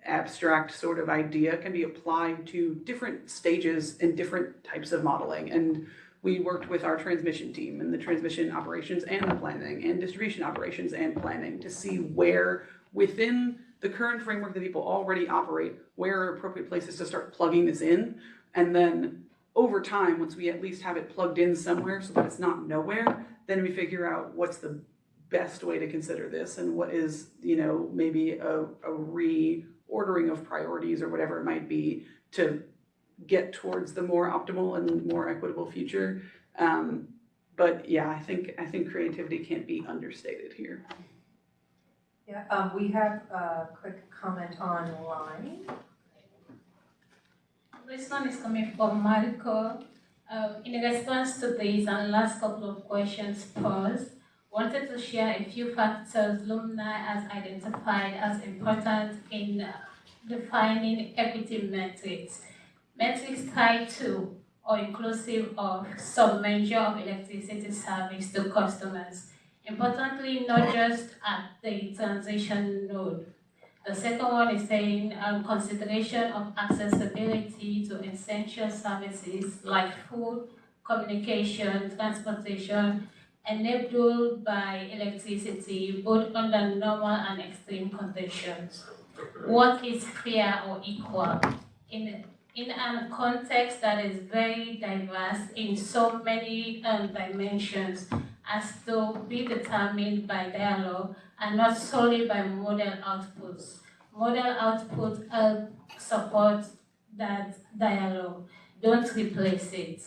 Speaker 20: abstract sort of idea can be applied to different stages and different types of modeling. And we worked with our transmission team and the transmission operations and the planning and distribution operations and planning to see where within the current framework that people already operate, where are appropriate places to start plugging this in. And then over time, once we at least have it plugged in somewhere so that it's not nowhere, then we figure out what's the best way to consider this and what is, you know, maybe a reordering of priorities or whatever it might be to get towards the more optimal and more equitable future. But yeah, I think creativity can't be understated here.
Speaker 6: Yeah, we have a quick comment online.
Speaker 11: This one is coming from Marco. In response to these and last couple of questions posed, wanted to share a few factors Lumni has identified as important in defining equity metrics. Metrics tied to or inclusive of some measure of electricity service to customers. Importantly, not just at the transition node. The second one is saying consideration of accessibility to essential services like food, communication, transportation, enabled by electricity both under normal and extreme conditions. What is fair or equal? In a context that is very diverse in so many dimensions as to be determined by dialogue and not solely by model outputs. Model outputs help support that dialogue, don't replace it.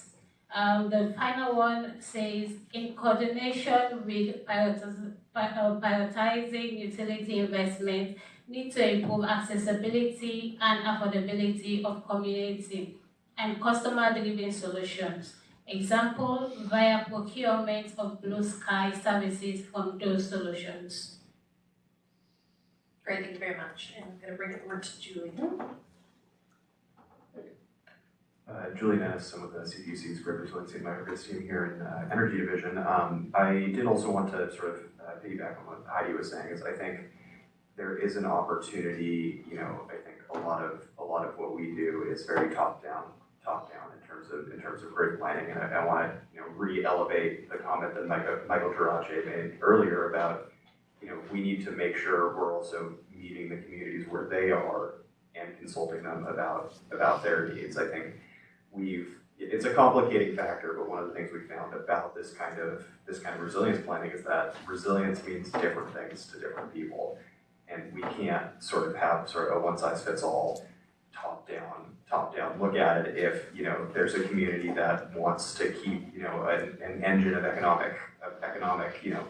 Speaker 11: The final one says, in coordination with prioritizing utility investment, need to improve accessibility and affordability of community and customer-driven solutions. Example, via procurement of blue sky services from those solutions.
Speaker 6: Great, thank you very much. And I'm going to bring it over to Julian.
Speaker 5: Julian Ennis, some of the CPUC's grid resiliency and microgrids team here in Energy Division. I did also want to sort of piggyback on what Heidi was saying, is I think there is an opportunity, you know, I think a lot of what we do is very top-down in terms of grid planning, and I want to, you know, re-elevate the comment that Michael Gerace made earlier about, you know, we need to make sure we're also meeting the communities where they are and consulting them about their needs. I think it's a complicating factor, but one of the things we found about this kind of resilience planning is that resilience means different things to different people. And we can't sort of have sort of a one-size-fits-all top-down look at it. If, you know, there's a community that wants to keep, you know, an engine of economic, you know,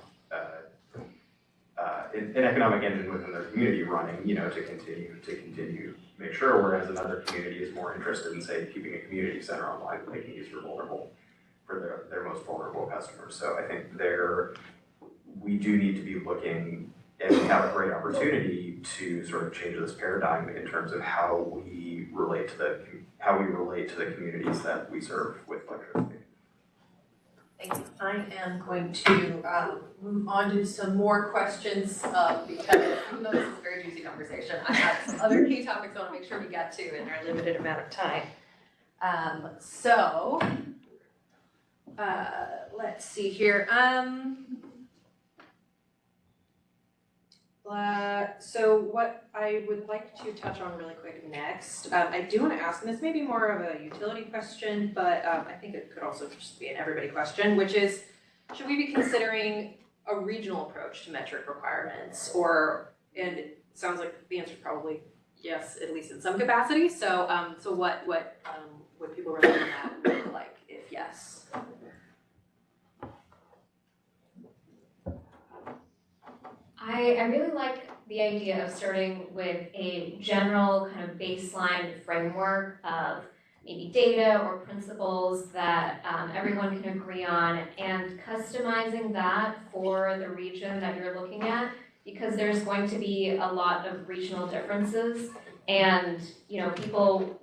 Speaker 5: an economic engine within their community running, you know, to continue make sure, whereas another community is more interested in, say, keeping a community center online and making it vulnerable for their most vulnerable customers. So I think we do need to be looking, and we have a great opportunity to sort of change this paradigm in terms of how we relate to the communities that we serve with electricity.
Speaker 6: Thank you. I am going to move on to some more questions because even though this is a very juicy conversation, I have some other key topics I want to make sure we get to in our limited amount of time. So
Speaker 18: Let's see here. So what I would like to touch on really quick next, I do want to ask, and this may be more of a utility question, but I think it could also just be an everybody question, which is, should we be considering a regional approach to metric requirements? And it sounds like the answer is probably yes, at least in some capacity. So, what would people really want that look like if yes?
Speaker 16: I really like the idea of starting with a general kind of baseline framework of maybe data or principles that everyone can agree on, and customizing that for the region that you're looking at, because there's going to be a lot of regional differences, and people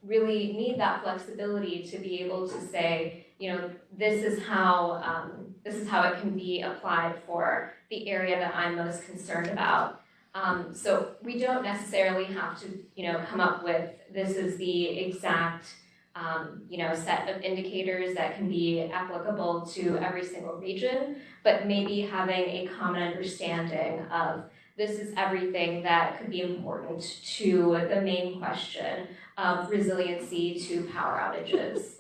Speaker 16: really need that flexibility to be able to say, this is how it can be applied for the area that I'm most concerned about. So we don't necessarily have to, come up with this is the exact, set of indicators that can be applicable to every single region, but maybe having a common understanding of this is everything that could be important to the main question of resiliency to power outages.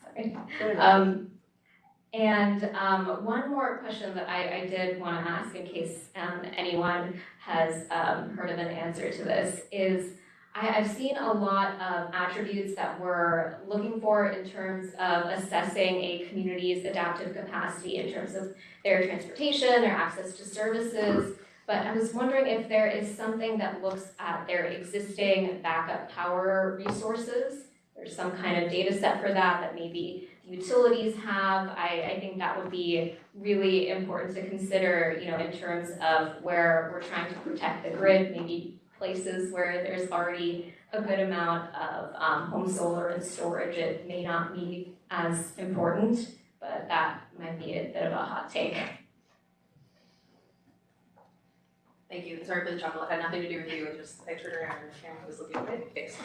Speaker 16: Sorry. One more question that I did want to ask in case anyone has heard of an answer to this is, I've seen a lot of attributes that we're looking for in terms of assessing a community's adaptive capacity in terms of their transportation, their access to services, but I was wondering if there is something that looks at their existing backup power resources. There's some kind of data set for that maybe utilities have. I think that would be really important to consider, in terms of where we're trying to protect the grid, maybe places where there's already a good amount of home solar and storage. It may not be as important, but that might be a bit of a hot take.
Speaker 1: Thank you. Sorry for the chuckle. It had nothing to do with you. It just, I turned around and the camera was looking at my face.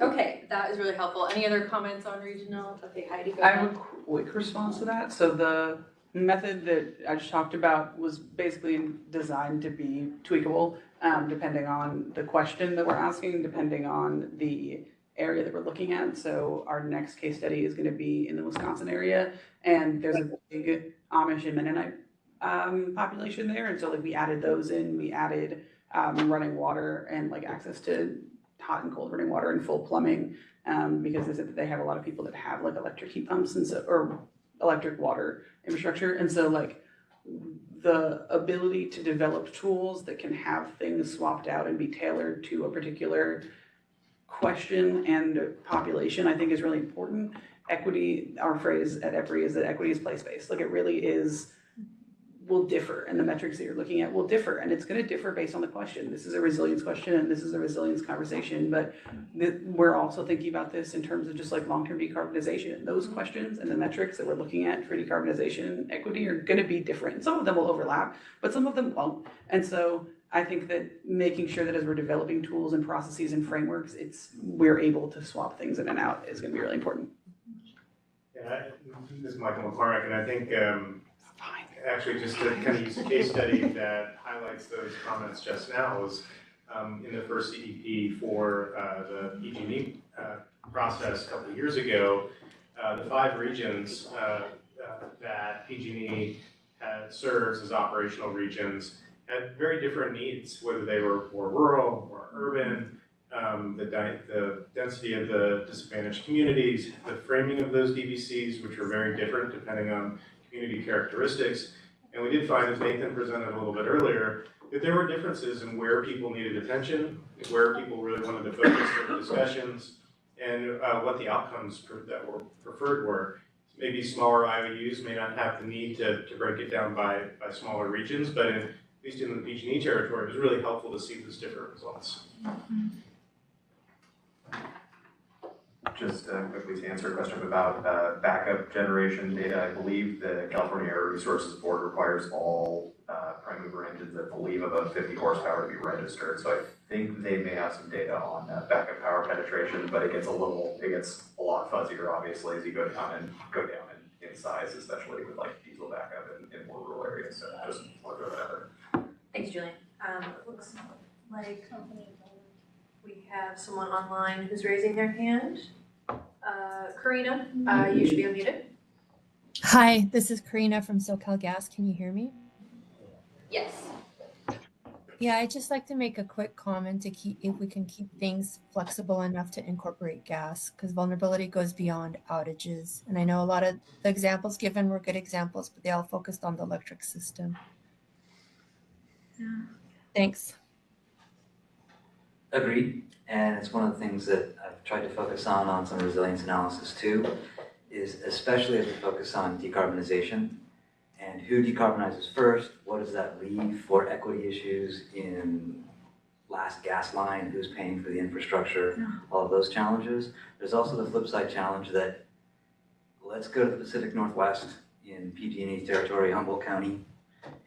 Speaker 1: Okay, that is really helpful. Any other comments on regional? Okay, Heidi, go
Speaker 7: I
Speaker 1: ahead.
Speaker 7: have a quick response to that. So the method that I just talked about was basically designed to be tweakable depending on the question that we're asking, depending on the area that we're looking at. So our next case study is going to be in the Wisconsin area, and there's a big Amish and Mennonite population there, and so we added those in. We added running water and access to hot and cold running water and full plumbing, because they said that they have a lot of people that have electric heat pumps and so, or electric water infrastructure, and so the ability to develop tools that can have things swapped out and be tailored to a particular question and population, I think is really important. Equity, our phrase at EPRI is that equity is place-based. It really is, will differ, and the metrics that you're looking at will differ, and it's going to differ based on the question. This is a resilience question, and this is a resilience conversation, but we're also thinking about this in terms of just long-term decarbonization. Those questions and the metrics that we're looking at for decarbonization and equity are going to be different. Some of them will overlap, but some of them won't. And so I think that making sure that as we're developing tools and processes and frameworks, we're able to swap things in and out is going to be really important.
Speaker 12: Yeah, this is Michael McCormick, and I think actually just to kind of use a case study that highlights those comments just now was in the first CDP for the PG&E process a couple of years ago, the 5 regions that PG&E serves as operational regions had very different needs, whether they were more rural or urban, the density of the disadvantaged communities, the framing of those DVCs, which were very different depending on community characteristics. And we did find, as Nathan presented a little bit earlier, that there were differences in where people needed attention, where people really wanted to focus their discussions, and what the outcomes that were preferred were. Maybe smaller IOUs may not have the need to break it down by smaller regions, but at least in the PG&E territory, it was really helpful to see those different results.
Speaker 5: Just quickly to answer a question about backup generation data, I believe the California Air Resources Board requires all prime mover engines that believe above 50 horsepower to be registered. So I think they may have some data on backup power penetration, but it gets a lot fuzzier obviously as you go down in size, especially with like diesel backup in more rural areas. So just want to throw that out there.
Speaker 6: Thanks, Julian. Looks like we have someone online who's raising their hand. Karina, you should be unmuted.
Speaker 9: Hi, this is Karina from SoCal Gas. Can you hear me?
Speaker 6: Yes.
Speaker 9: Yeah, I'd just like to make a quick comment to keep if we can keep things flexible enough to incorporate gas, because vulnerability goes beyond outages. And I know a lot of the examples given were good examples, but they all focused on the electric system.
Speaker 6: Yeah.
Speaker 9: Thanks.
Speaker 21: Agreed, and it's one of the things that I've tried to focus on some resilience analysis too, is especially as we focus on decarbonization and who decarbonizes first, what does that leave for equity issues in last gas line, who's paying for the infrastructure, all of those challenges. There's also the flip side challenge that let's go to the Pacific Northwest in PG&E territory, Humboldt County,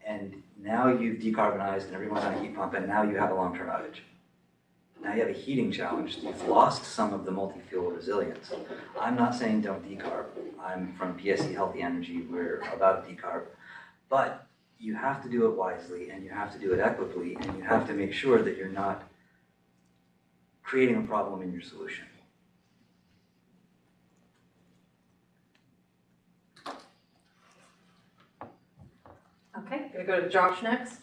Speaker 21: and now you've decarbonized and everyone's on a heat pump and now you have a long-term outage. Now you have a heating challenge. You've lost some of the multi-fuel resilience. I'm not saying don't decarb. I'm from PSC Healthy Energy. We're about decarb. But you have to do it wisely and you have to do it equitably and you have to make sure that you're not creating a problem in your solution.
Speaker 6: Okay, gonna go to Josh next.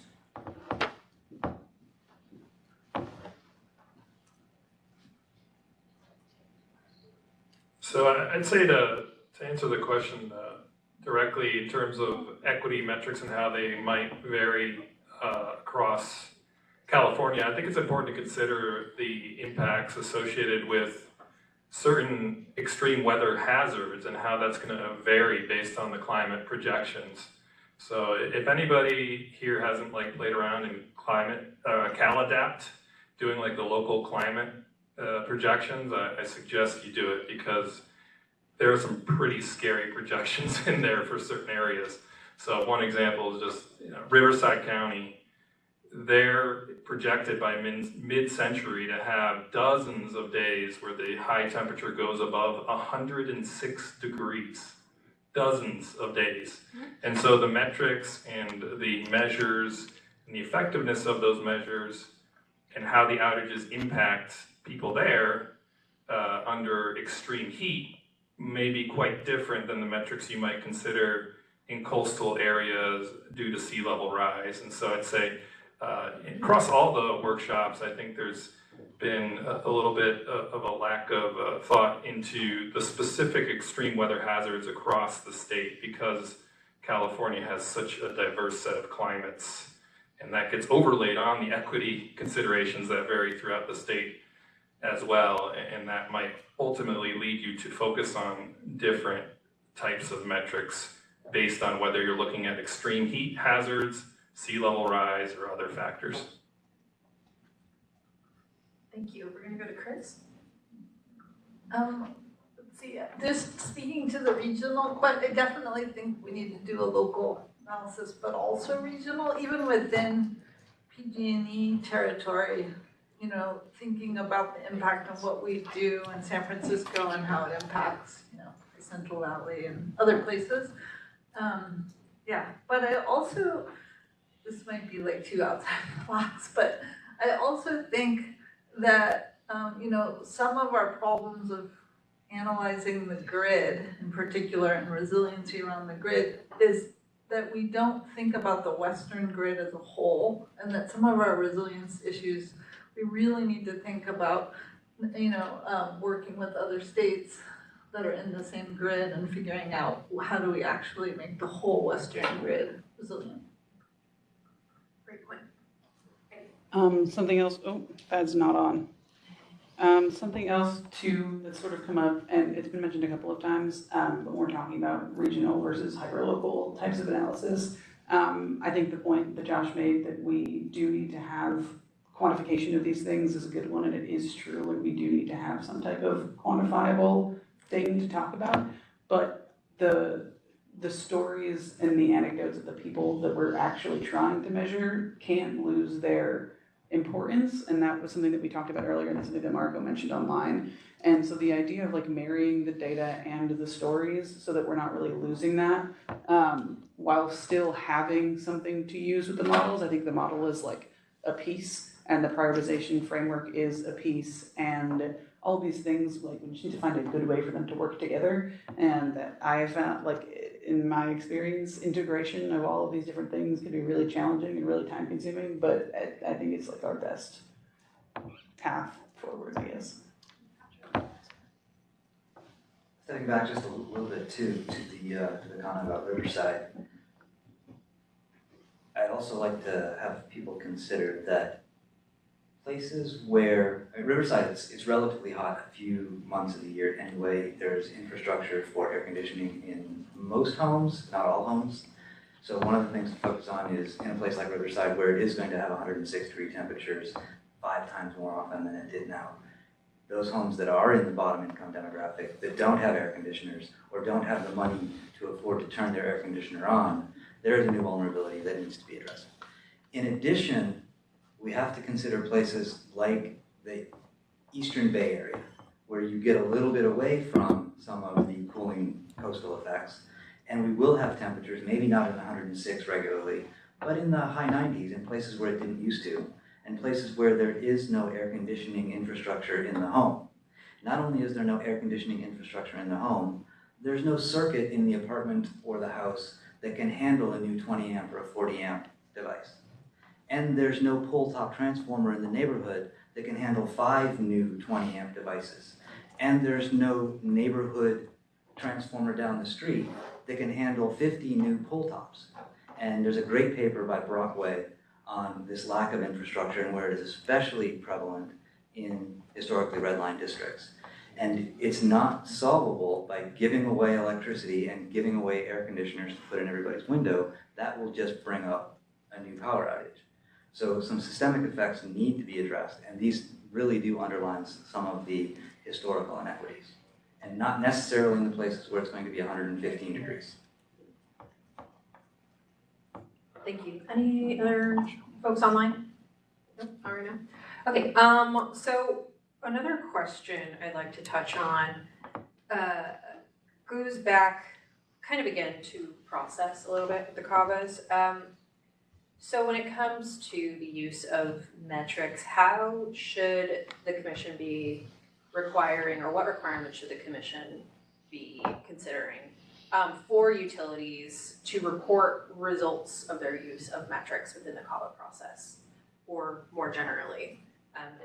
Speaker 15: So I'd say to answer the question directly in terms of equity metrics and how they might vary across California, I think it's important to consider the impacts associated with certain extreme weather hazards and how that's going to vary based on the climate projections. So if anybody here hasn't played around in climate CalAdapt, doing the local climate projections, I suggest you do it because there are some pretty scary projections in there for certain areas. So one example is just Riverside County. They're projected by mid-century to have dozens of days where the high temperature goes above 106 degrees. Dozens of days. And so the metrics and the measures and the effectiveness of those measures and how the outages impact people there under extreme heat may be quite different than the metrics you might consider in coastal areas due to sea level rise. And so I'd say across all the workshops, I think there's been a little bit of a lack of thought into the specific extreme weather hazards across the state because California has such a diverse set of climates, and that gets overlaid on the equity considerations that vary throughout the state as well, and that might ultimately lead you to focus on different types of metrics based on whether you're looking at extreme heat hazards, sea level rise, or other factors.
Speaker 6: Thank you. We're gonna go to Chris.
Speaker 10: Let's see, just speaking to the regional, but I definitely think we need to do a local analysis, but also regional, even within PG&E territory, thinking about the impact of what we do in San Francisco and how it impacts, the Central Valley and other places. But I also, this might be too outside the box, but I also think that, some of our problems of analyzing the grid in particular and resiliency around the grid is that we don't think about the Western grid as a whole, and that some of our resilience issues, we really need to think about, working with other states that are in the same grid and figuring out how do we actually make the whole Western grid resilient.
Speaker 6: Great point.
Speaker 7: Something else, that's not on. Something else too that's sort of come up, and it's been mentioned a couple of times, but we're talking about regional versus hyperlocal types of analysis. I think the point that Josh made that we do need to have quantification of these things is a good one, and it is true, and we do need to have some type of quantifiable thing to talk about. But the stories and the anecdotes of the people that we're actually trying to measure can't lose their importance. And that was something that we talked about earlier, and that's something that Marco mentioned online. And so the idea of like marrying the data and the stories so that we're not really losing that, while still having something to use with the models. I think the model is like a piece, and the prioritization framework is a piece, and all these things, like we just need to find a good way for them to work together. And that I have found, like in my experience, integration of all of these different things can be really challenging and really time consuming, but I think it's like our best path forward, I guess.
Speaker 21: Stepping back just a little bit too to the comment about Riverside, I'd also like to have people consider that places where Riverside, it's relatively hot a few months of the year anyway. There's infrastructure for air conditioning in most homes, not all homes. So one of the things to focus on is in a place like Riverside, where it is going to have 106-degree temperatures 5 times more often than it did now. Those homes that are in the bottom income demographic, that don't have air conditioners or don't have the money to afford to turn their air conditioner on, there is a new vulnerability that needs to be addressed. In addition, we have to consider places like the Eastern Bay Area, where you get a little bit away from some of the cooling coastal effects, and we will have temperatures, maybe not in 106 regularly, but in the high 90s in places where it didn't used to, and places where there is no air conditioning infrastructure in the home. Not only is there no air conditioning infrastructure in the home, there's no circuit in the apartment or the house that can handle a new 20 amp or a 40 amp device. And there's no pole top transformer in the neighborhood that can handle 5 new 20 amp devices. And there's no neighborhood transformer down the street that can handle 50 new pole tops. And there's a great paper by Brockway on this lack of infrastructure and where it is especially prevalent in historically redlined districts. And it's not solvable by giving away electricity and giving away air conditioners to put in everybody's window. That will just bring up a new power outage. So some systemic effects need to be addressed, and these really do underline some of the historical inequities, and not necessarily in the places where it's going to be 115 degrees.
Speaker 6: Thank you. Any other folks online? No, not right now. Okay, so another question I'd like to touch on goes back kind of again to process a little bit with the CAVAs. So when it comes to the use of metrics, how should the commission be requiring, or what requirements should the commission be considering for utilities to report results of their use of metrics within the CAVA process, or more generally?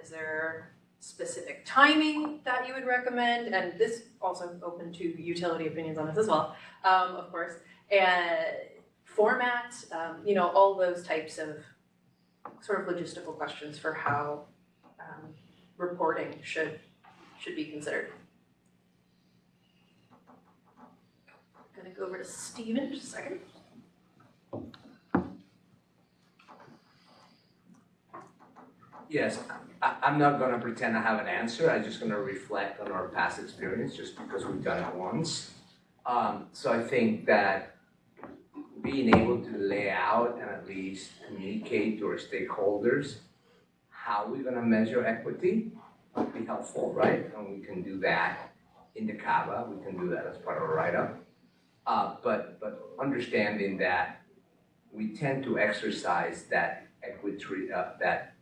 Speaker 6: Is there specific timing that you would recommend? And this also open to utility opinions on this as well, of course. And format, you know, all those types of sort of logistical questions for how reporting should be considered. I'm gonna go over to Steven in just a second.
Speaker 4: Yes, I'm not gonna pretend I have an answer. I'm just gonna reflect on our past experience just because we've done it once. So I think that being able to lay out and at least communicate to our stakeholders how we're gonna measure equity would be helpful, right? And we can do that in the CAVA, we can do that as part of a write-up. But understanding that we tend to exercise that equity, that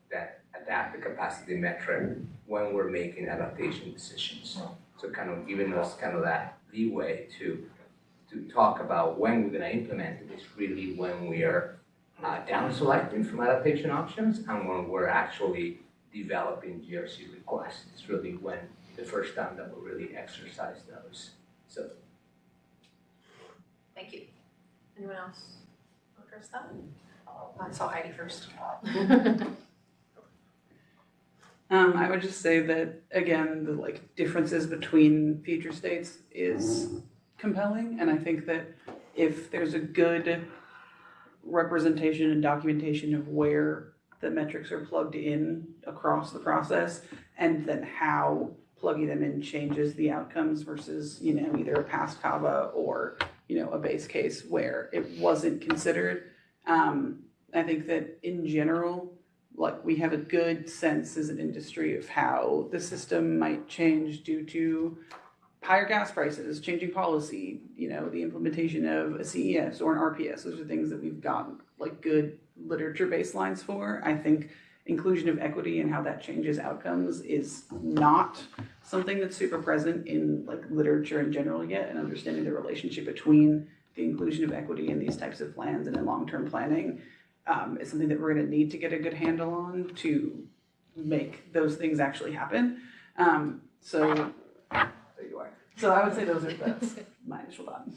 Speaker 4: adaptive capacity metric when we're making adaptation decisions. So kind of giving us kind of that leeway to talk about when we're going to implement it is really when we are down selecting from adaptation options and when we're actually developing GRC requests. It's really when the first time that we'll really exercise those. So.
Speaker 6: Thank you. Anyone else want to address that? I saw Heidi first.
Speaker 7: I would just say that, again, the like differences between future states is compelling, and I think that if there's a good representation and documentation of where the metrics are plugged in across the process, and then how plugging them in changes the outcomes versus, you know, either a past CAVA or, a base case where it wasn't considered. I think that in general, like we have a good sense as an industry of how the system might change due to higher gas prices, changing policy, the implementation of a CES or an RPS. Those are things that we've gotten like good literature baselines for. I think inclusion of equity and how that changes outcomes is not something that's super present in like literature in general yet, and understanding the relationship between the inclusion of equity in these types of plans and in long-term planning is something that we're going to need to get a good handle on to make those things actually happen. So there you are. So I would say that's my initial thought.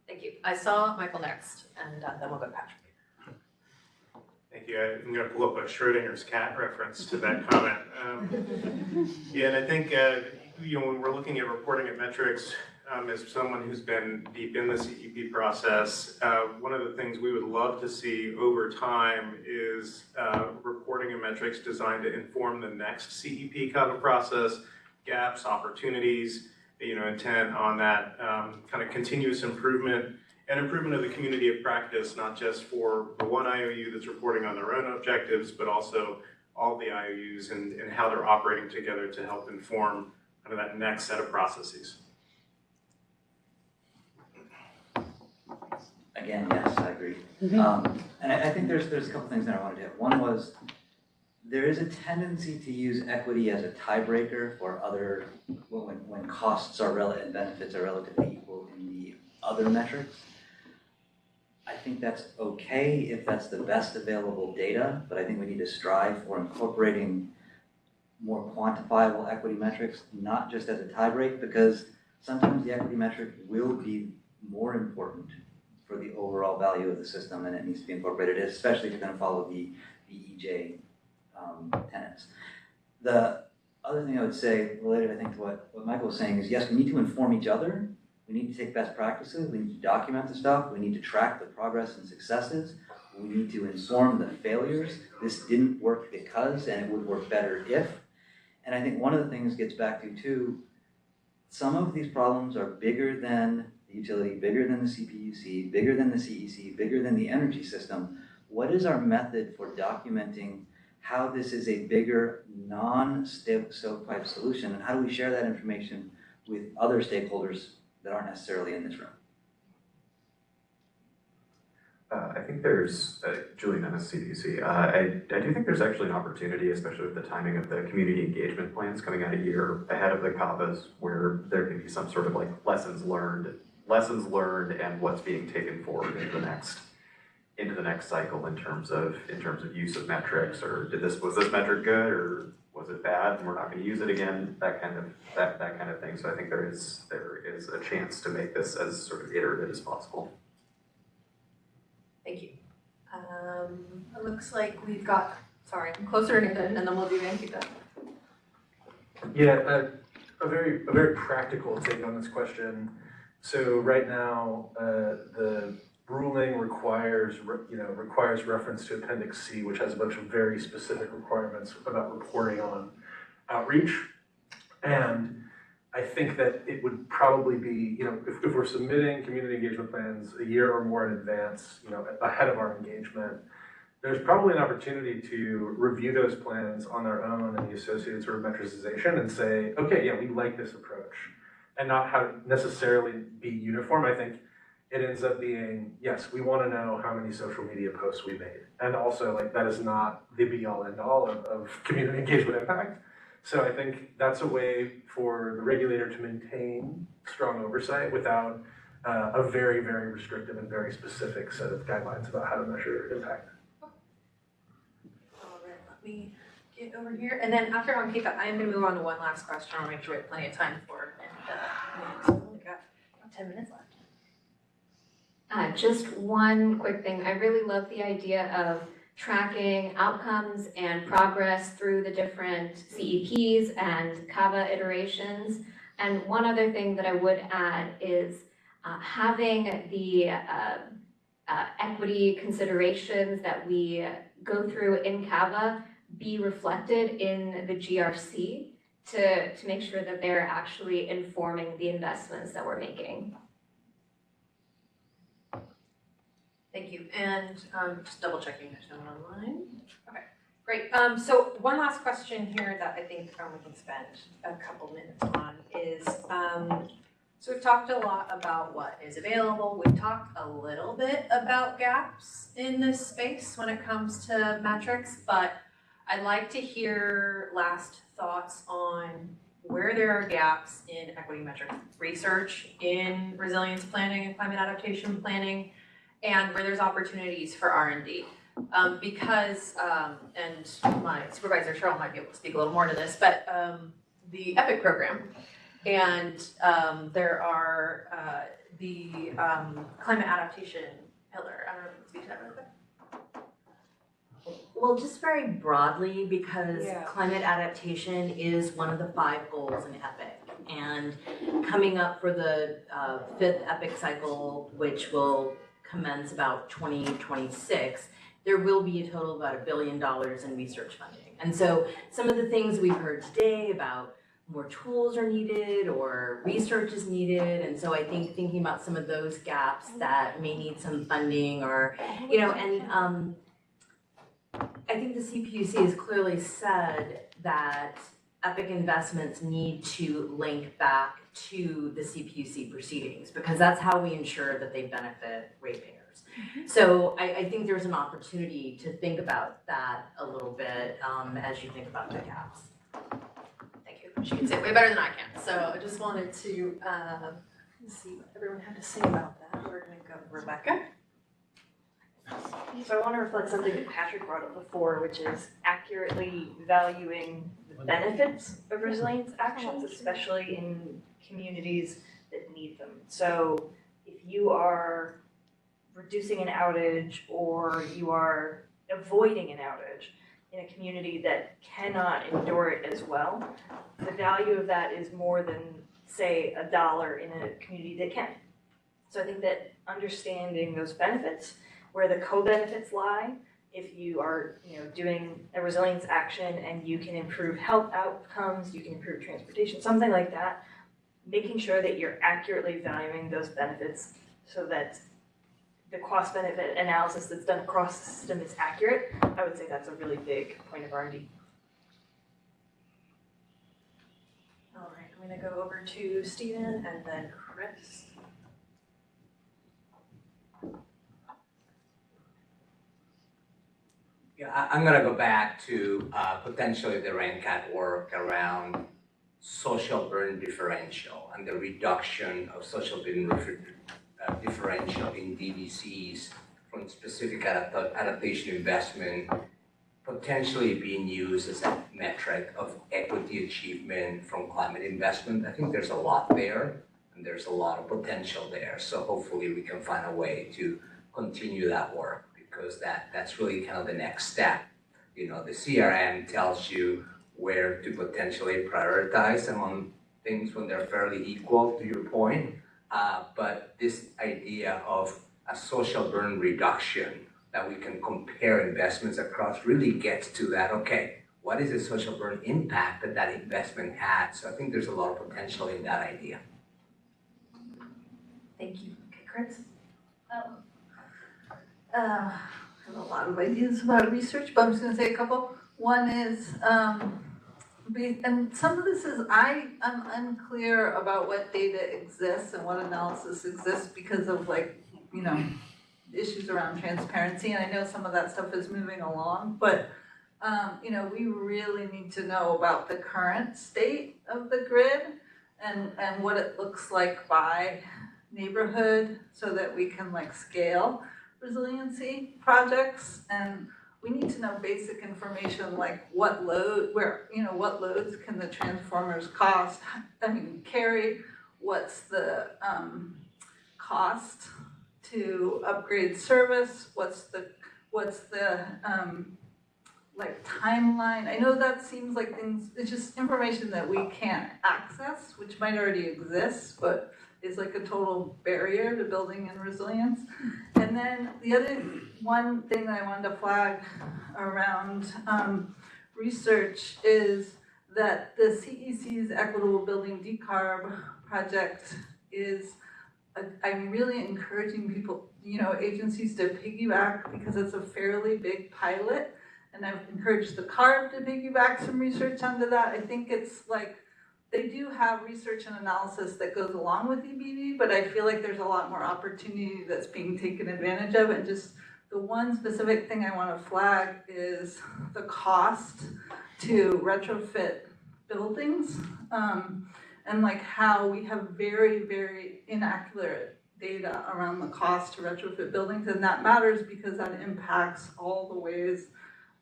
Speaker 18: Thank you. I saw Michael next, and then we'll go to Patrick.
Speaker 12: Thank you. I'm going to pull up a Schrodinger's cat reference to that comment. Yeah, and I think when we're looking at reporting of metrics, as someone who's been deep in the CEP process, one of the things we would love to see over time is reporting of metrics designed to inform the next CEP kind of process, gaps, opportunities, intent on that kind of continuous improvement and improvement of the community of practice, not just for the one IOU that's reporting on their own objectives, but also all the IOUs and how they're operating together to help inform kind of that next set of processes.
Speaker 21: Again, yes, I agree. And I think there's a couple things that I wanted to hit. One was there is a tendency to use equity as a tiebreaker for other, when costs are and benefits are relatively equal in the other metrics. I think that's okay if that's the best available data, but I think we need to strive for incorporating more quantifiable equity metrics, not just as a tiebreak, because sometimes the equity metric will be more important for the overall value of the system, and it needs to be incorporated, especially if you're going to follow the EJ tenets. The other thing I would say, related I think to what Michael was saying, is yes, we need to inform each other. We need to take best practices. We need to document the stuff. We need to track the progress and successes. We need to inform the failures. This didn't work because, and it would work better if. And I think one of the things gets back to, too, some of these problems are bigger than the utility, bigger than the CPUC, bigger than the CEC, bigger than the energy system. What is our method for documenting how this is a bigger non-stovepipe solution, and how do we share that information with other stakeholders that aren't necessarily in this room?
Speaker 5: I think there's, Julian Ennis, CPUC, I do think there's actually an opportunity, especially with the timing of the community engagement plans coming out a year ahead of the CAVAs, where there can be some sort of like lessons learned and what's being taken forward into the next cycle in terms of use of metrics, or was this metric good or was it bad and we're not going to use it again, that kind of thing. So I think there is a chance to make this as sort of iterative as possible.
Speaker 18: Thank you. It looks like we've got, closer to Nathan, and then we'll do Ankita.
Speaker 23: Yeah, a very practical take on this question. So right now, the ruling requires reference to Appendix C, which has a bunch of very specific requirements about reporting on outreach. And I think that it would probably be, if we're submitting community engagement plans a year or more in advance, ahead of our engagement, there's probably an opportunity to review those plans on their own and the associated sort of metricization and say, okay, yeah, we like this approach, and not have necessarily be uniform. I think it ends up being, yes, we want to know how many social media posts we made. And also, that is not the be-all, end-all of community engagement impact. So I think that's a way for the regulator to maintain strong oversight without a very, very restrictive and very specific set of guidelines about how to measure impact.
Speaker 18: All right, let me get over here. And then after Ankita, I am going to move on to one last question. I'll make sure we have plenty of time for it. And we've only got 10 minutes left.
Speaker 16: Just one quick thing. I really love the idea of tracking outcomes and progress through the different CEPs and CAVA iterations. And one other thing that I would add is having the equity considerations that we go through in CAVA be reflected in the GRC to make sure that they're actually informing the investments that we're making.
Speaker 6: Thank you, and just double checking there's no one online. Okay, great. So one last question here that I think we can spend a couple minutes on is, so we've talked a lot about what is available. We've talked a little bit about gaps in this space when it comes to metrics, but I'd like to hear last thoughts on where there are gaps in equity metric research, in resilience planning and climate adaptation planning, and where there's opportunities for R&D. Because, and my supervisor Cheryl might be able to speak a little more to this, but the EPIC program, and there are the climate adaptation pillar. I don't know if you can speak to that really quick.
Speaker 3: Well, just very broadly, because climate adaptation is one of the 5 goals in EPIC. And coming up for the 5th EPIC cycle, which will commence about 2026, there will be a total of about $1 billion in research funding. And so some of the things we've heard today about more tools are needed or research is needed. And so I think thinking about some of those gaps that may need some funding or, you know, and I think the CPUC has clearly said that EPIC investments need to link back to the CPUC proceedings because that's how we ensure that they benefit ratepayers. So I think there's an opportunity to think about that a little bit as you think about the gaps.
Speaker 6: Thank you. She can say it way better than I can. So I just wanted to see what everyone had to say about that. We're going to go to Rebecca.
Speaker 13: So I want to reflect something that Patrick brought up before, which is accurately valuing the benefits of resilience actions, especially in communities that need them. So if you are reducing an outage or you are avoiding an outage in a community that cannot endure it as well, the value of that is more than, say, $1 in a community that can. So I think that understanding those benefits, where the co-benefits lie, if you are, doing a resilience action and you can improve health outcomes, you can improve transportation, something like that, making sure that you're accurately valuing those benefits so that the cost-benefit analysis that's done across the system is accurate, I would say that's a really big point of R&D.
Speaker 6: All right, I'm going to go over to Stephen and then Chris.
Speaker 4: Yeah, I'm going to go back to potentially the RANCAT work around social burden differential and the reduction of social burden differential in DVCs from specific adaptation investment potentially being used as a metric of equity achievement from climate investment. I think there's a lot there and there's a lot of potential there. So hopefully we can find a way to continue that work, because that's really kind of the next step. The CRM tells you where to potentially prioritize among things when they're fairly equal, to your point. But this idea of a social burden reduction that we can compare investments across really gets to that, okay, what is the social burden impact that investment had? So I think there's a lot of potential in that idea.
Speaker 6: Thank you. Okay, Chris?
Speaker 10: I have a lot of ideas about research, but I'm just going to say a couple. One is, and some of this is, I'm unclear about what data exists and what analysis exists because of issues around transparency. And I know some of that stuff is moving along, but we really need to know about the current state of the grid and what it looks like by neighborhood so that we can scale resiliency projects. And we need to know basic information like what loads can the transformers carry, what's the cost to upgrade service, what's the timeline. I know that seems like things, it's just information that we can't access, which might already exist, but is a total barrier to building in resilience. And then the other one thing that I wanted to flag around research is that the CEC's Equitable Building Decarb project is, I'm really encouraging people agencies to piggyback because it's a fairly big pilot. And I've encouraged the CARB to piggyback some research onto that. I think it's like, they do have research and analysis that goes along with EBV, but I feel like there's a lot more opportunity that's being taken advantage of. And just the one specific thing I want to flag is the cost to retrofit buildings, and like how we have very, very inaccurate data around the cost to retrofit buildings. And that matters because that impacts all the ways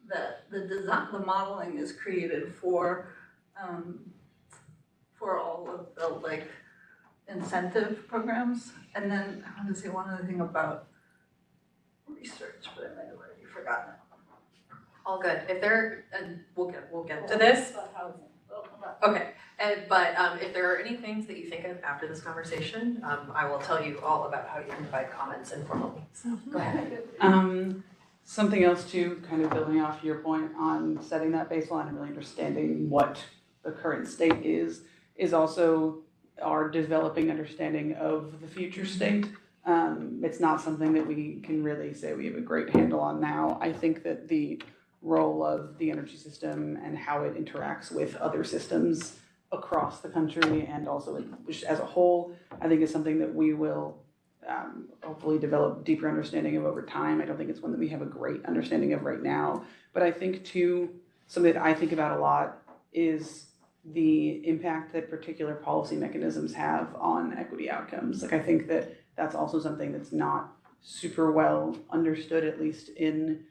Speaker 10: that the modeling is created for all of the like incentive programs. And then I want to say one other thing about research, but I might have already forgotten it.
Speaker 1: All good. If there, and we'll get to this. Okay. But if there are any things that you think of after this conversation, I will tell you all about how you can provide comments informally. So go ahead.
Speaker 7: Something else too, kind of building off your point on setting that baseline and really understanding what the current state is also our developing understanding of the future state. It's not something that we can really say we have a great handle on now. I think that the role of the energy system and how it interacts with other systems across the country and also as a whole, I think is something that we will hopefully develop deeper understanding of over time. I don't think it's one that we have a great understanding of right now. But I think too, something that I think about a lot is the impact that particular policy mechanisms have on equity outcomes. Like I think that that's also something that's not super well understood, at least in,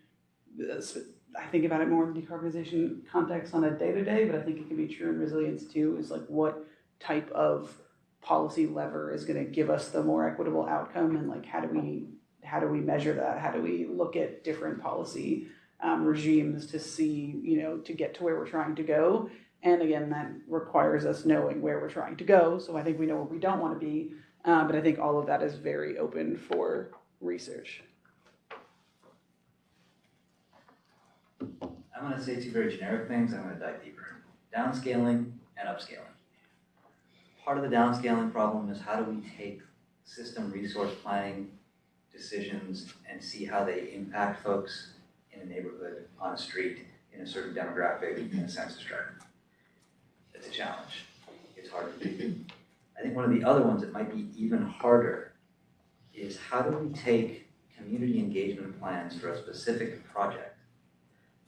Speaker 7: I think about it more in decarbonization context on a day-to-day, but I think it can be true in resilience too, is like what type of policy lever is going to give us the more equitable outcome, and like how do we measure that? How do we look at different policy regimes to see, to get to where we're trying to go? And again, that requires us knowing where we're trying to go. So I think we know where we don't want to be, but I think all of that is very open for research.
Speaker 21: I'm going to say two very generic things. I'm going to dive deeper. Downscaling and upscaling. Part of the downscaling problem is how do we take system resource planning decisions and see how they impact folks in a neighborhood, on a street, in a certain demographic, in a census tract. It's a challenge. It's hard to do. I think one of the other ones that might be even harder is how do we take community engagement plans for a specific project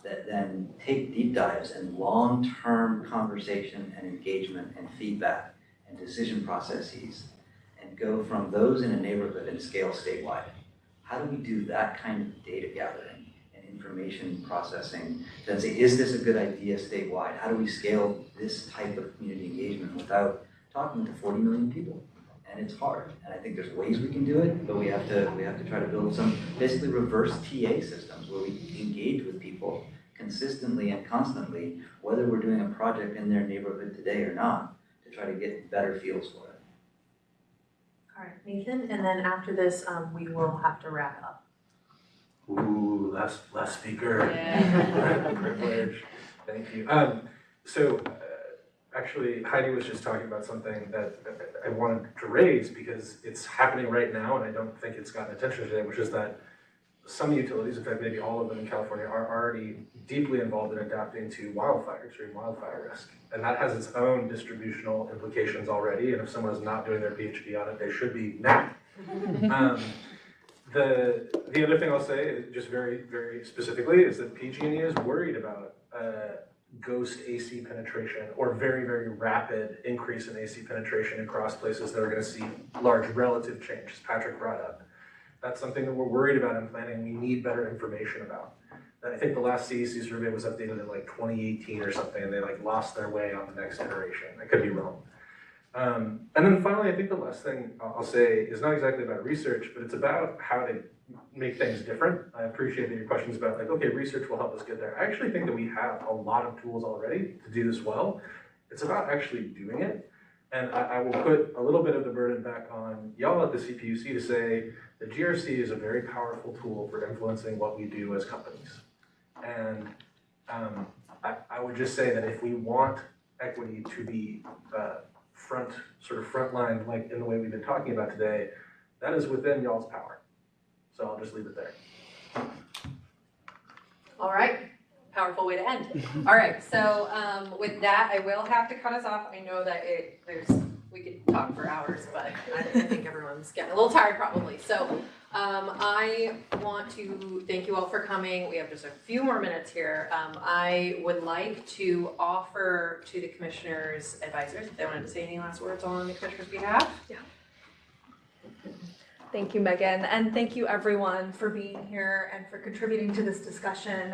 Speaker 21: that then take deep dives and long-term conversation and engagement and feedback and decision processes and go from those in a neighborhood and scale statewide. How do we do that kind of data gathering and information processing to say, is this a good idea statewide? How do we scale this type of community engagement without talking to 40 million people? And it's hard. And I think there's ways we can do it, but we have to try to build some basically reverse TA systems where we engage with people consistently and constantly, whether we're doing a project in their neighborhood today or not, to try to get better feels for it.
Speaker 1: All right, Nathan, and then after this, we will have to wrap up.
Speaker 2: Ooh, last speaker.
Speaker 1: Yeah.
Speaker 2: Privilege. Thank you. Actually, Heidi was just talking about something that I wanted to raise because it's happening right now, and I don't think it's gotten attention today, which is that some utilities, in fact, maybe all of them in California, are already deeply involved in adapting to extreme wildfire risk. And that has its own distributional implications already, and if someone is not doing their PhD on it, they should be now. The other thing I'll say, just very, very specifically, is that PG&E is worried about ghost AC penetration or very, very rapid increase in AC penetration across places that are going to see large relative change, as Patrick brought up. That's something that we're worried about in planning. We need better information about. And I think the last CEC survey was updated in like 2018 or something, and they like lost their way on the next iteration. I could be wrong. And then finally, I think the last thing I'll say is not exactly about research, but it's about how to make things different. I appreciate that your question's about like, okay, research will help us get there. I actually think that we have a lot of tools already to do this well. It's about actually doing it. And I will put a little bit of the burden back on y'all at the CPUC to say the GRC is a very powerful tool for influencing what we do as companies. And I would just say that if we want equity to be frontline, like in the way we've been talking about today, that is within y'all's power. So I'll just leave it there.
Speaker 18: All right, powerful way to end. All right, so with that, I will have to cut us off. I know that we could talk for hours, but I think everyone's getting a little tired probably. So I want to thank you all for coming. We have just a few more minutes here. I would like to offer to the commissioners' advisors, if they wanted to say any last words on the commissioner's behalf.
Speaker 22: Yeah. Thank you, Megan, and thank you everyone for being here and for contributing to this discussion.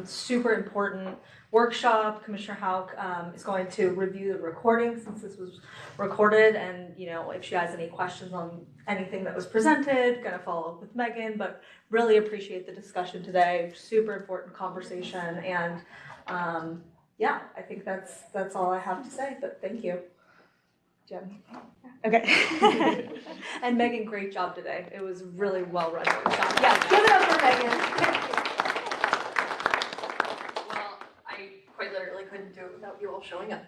Speaker 22: Super important workshop. Commissioner Hauk is going to review the recording since this was recorded, and if she has any questions on anything that was presented, gonna follow up with Megan, but really appreciate the discussion today. Super important conversation, and yeah, I think that's all I have to say, but thank you. Do you have anything? Okay. And Megan, great job today. It was really well run workshop. Yeah, give it up for Megan.
Speaker 18: Well, I quite literally couldn't do it without you all showing up.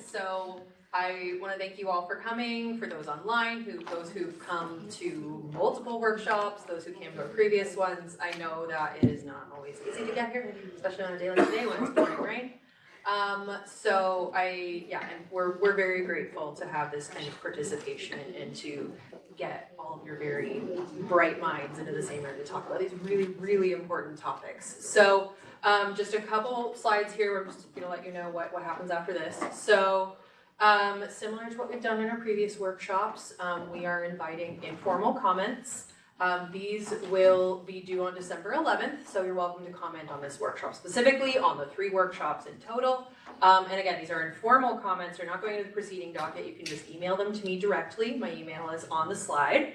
Speaker 18: So I want to thank you all for coming, for those online, those who've come to multiple workshops, those who came to our previous ones. I know that it is not always easy to get here, especially on a day like today when it's pouring rain. So and we're very grateful to have this kind of participation and to get all of your very bright minds into the same room to talk about these really, really important topics. So just a couple slides here. We're just gonna let you know what happens after this. So similar to what we've done in our previous workshops, we are inviting informal comments. These will be due on December 11th, so you're welcome to comment on this workshop, specifically on the 3 workshops in total. And again, these are informal comments. They're not going into the proceeding docket. You can just email them to me directly. My email is on the slide.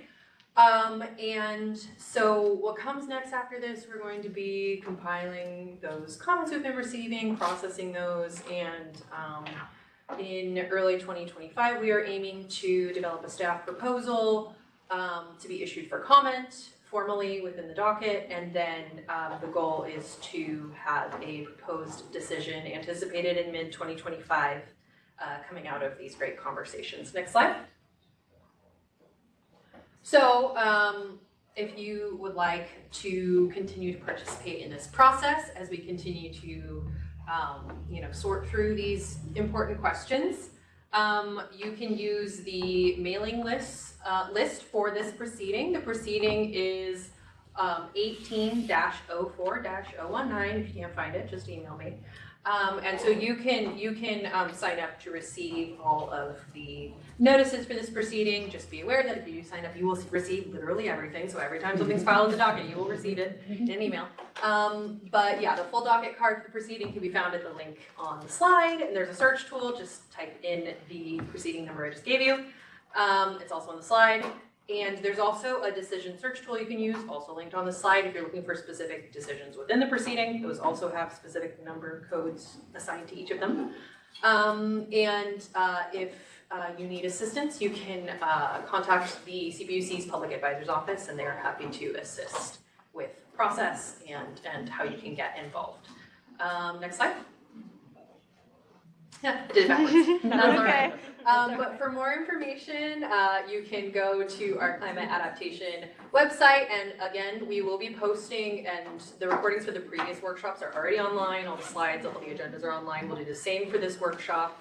Speaker 18: And so what comes next after this, we're going to be compiling those comments we've been receiving, processing those, and in early 2025, we are aiming to develop a staff proposal to be issued for comment formally within the docket, and then the goal is to have a proposed decision anticipated in mid-2025 coming out of these great conversations. Next slide. So if you would like to continue to participate in this process as we continue to sort through these important questions, you can use the mailing list for this proceeding. The proceeding is 18-04-019. If you can't find it, just email me. And so you can sign up to receive all of the notices for this proceeding. Just be aware that if you do sign up, you will receive literally everything. So every time something's filed in the docket, you will receive it in an email. But yeah, the full docket card for the proceeding can be found at the link on the slide. And there's a search tool. Just type in the proceeding number I just gave you. It's also on the slide. And there's also a decision search tool you can use, also linked on the slide if you're looking for specific decisions within the proceeding. Those also have specific number codes assigned to each of them. If you need assistance, you can contact the CPUC's Public Advisor's Office, and they are happy to assist with process and how you can get involved. Next slide. Yeah, I did it backwards. That's all right. But for more information, you can go to our climate adaptation website, and again, we will be posting, and the recordings for the previous workshops are already online. All the slides, all the agendas are online. We'll do the same for this workshop.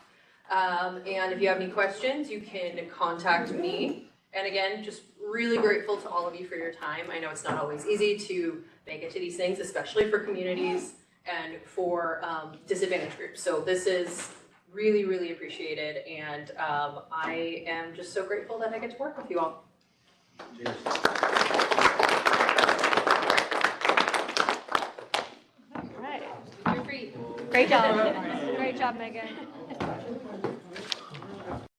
Speaker 18: And if you have any questions, you can contact me. And again, just really grateful to all of you for your time. I know it's not always easy to make it to these things, especially for communities and for disadvantaged groups. So this is really, really appreciated, and I am just so grateful that I get to work with you all.
Speaker 2: Cheers.
Speaker 13: All right.
Speaker 18: You're free.
Speaker 13: Great job. Great job, Megan.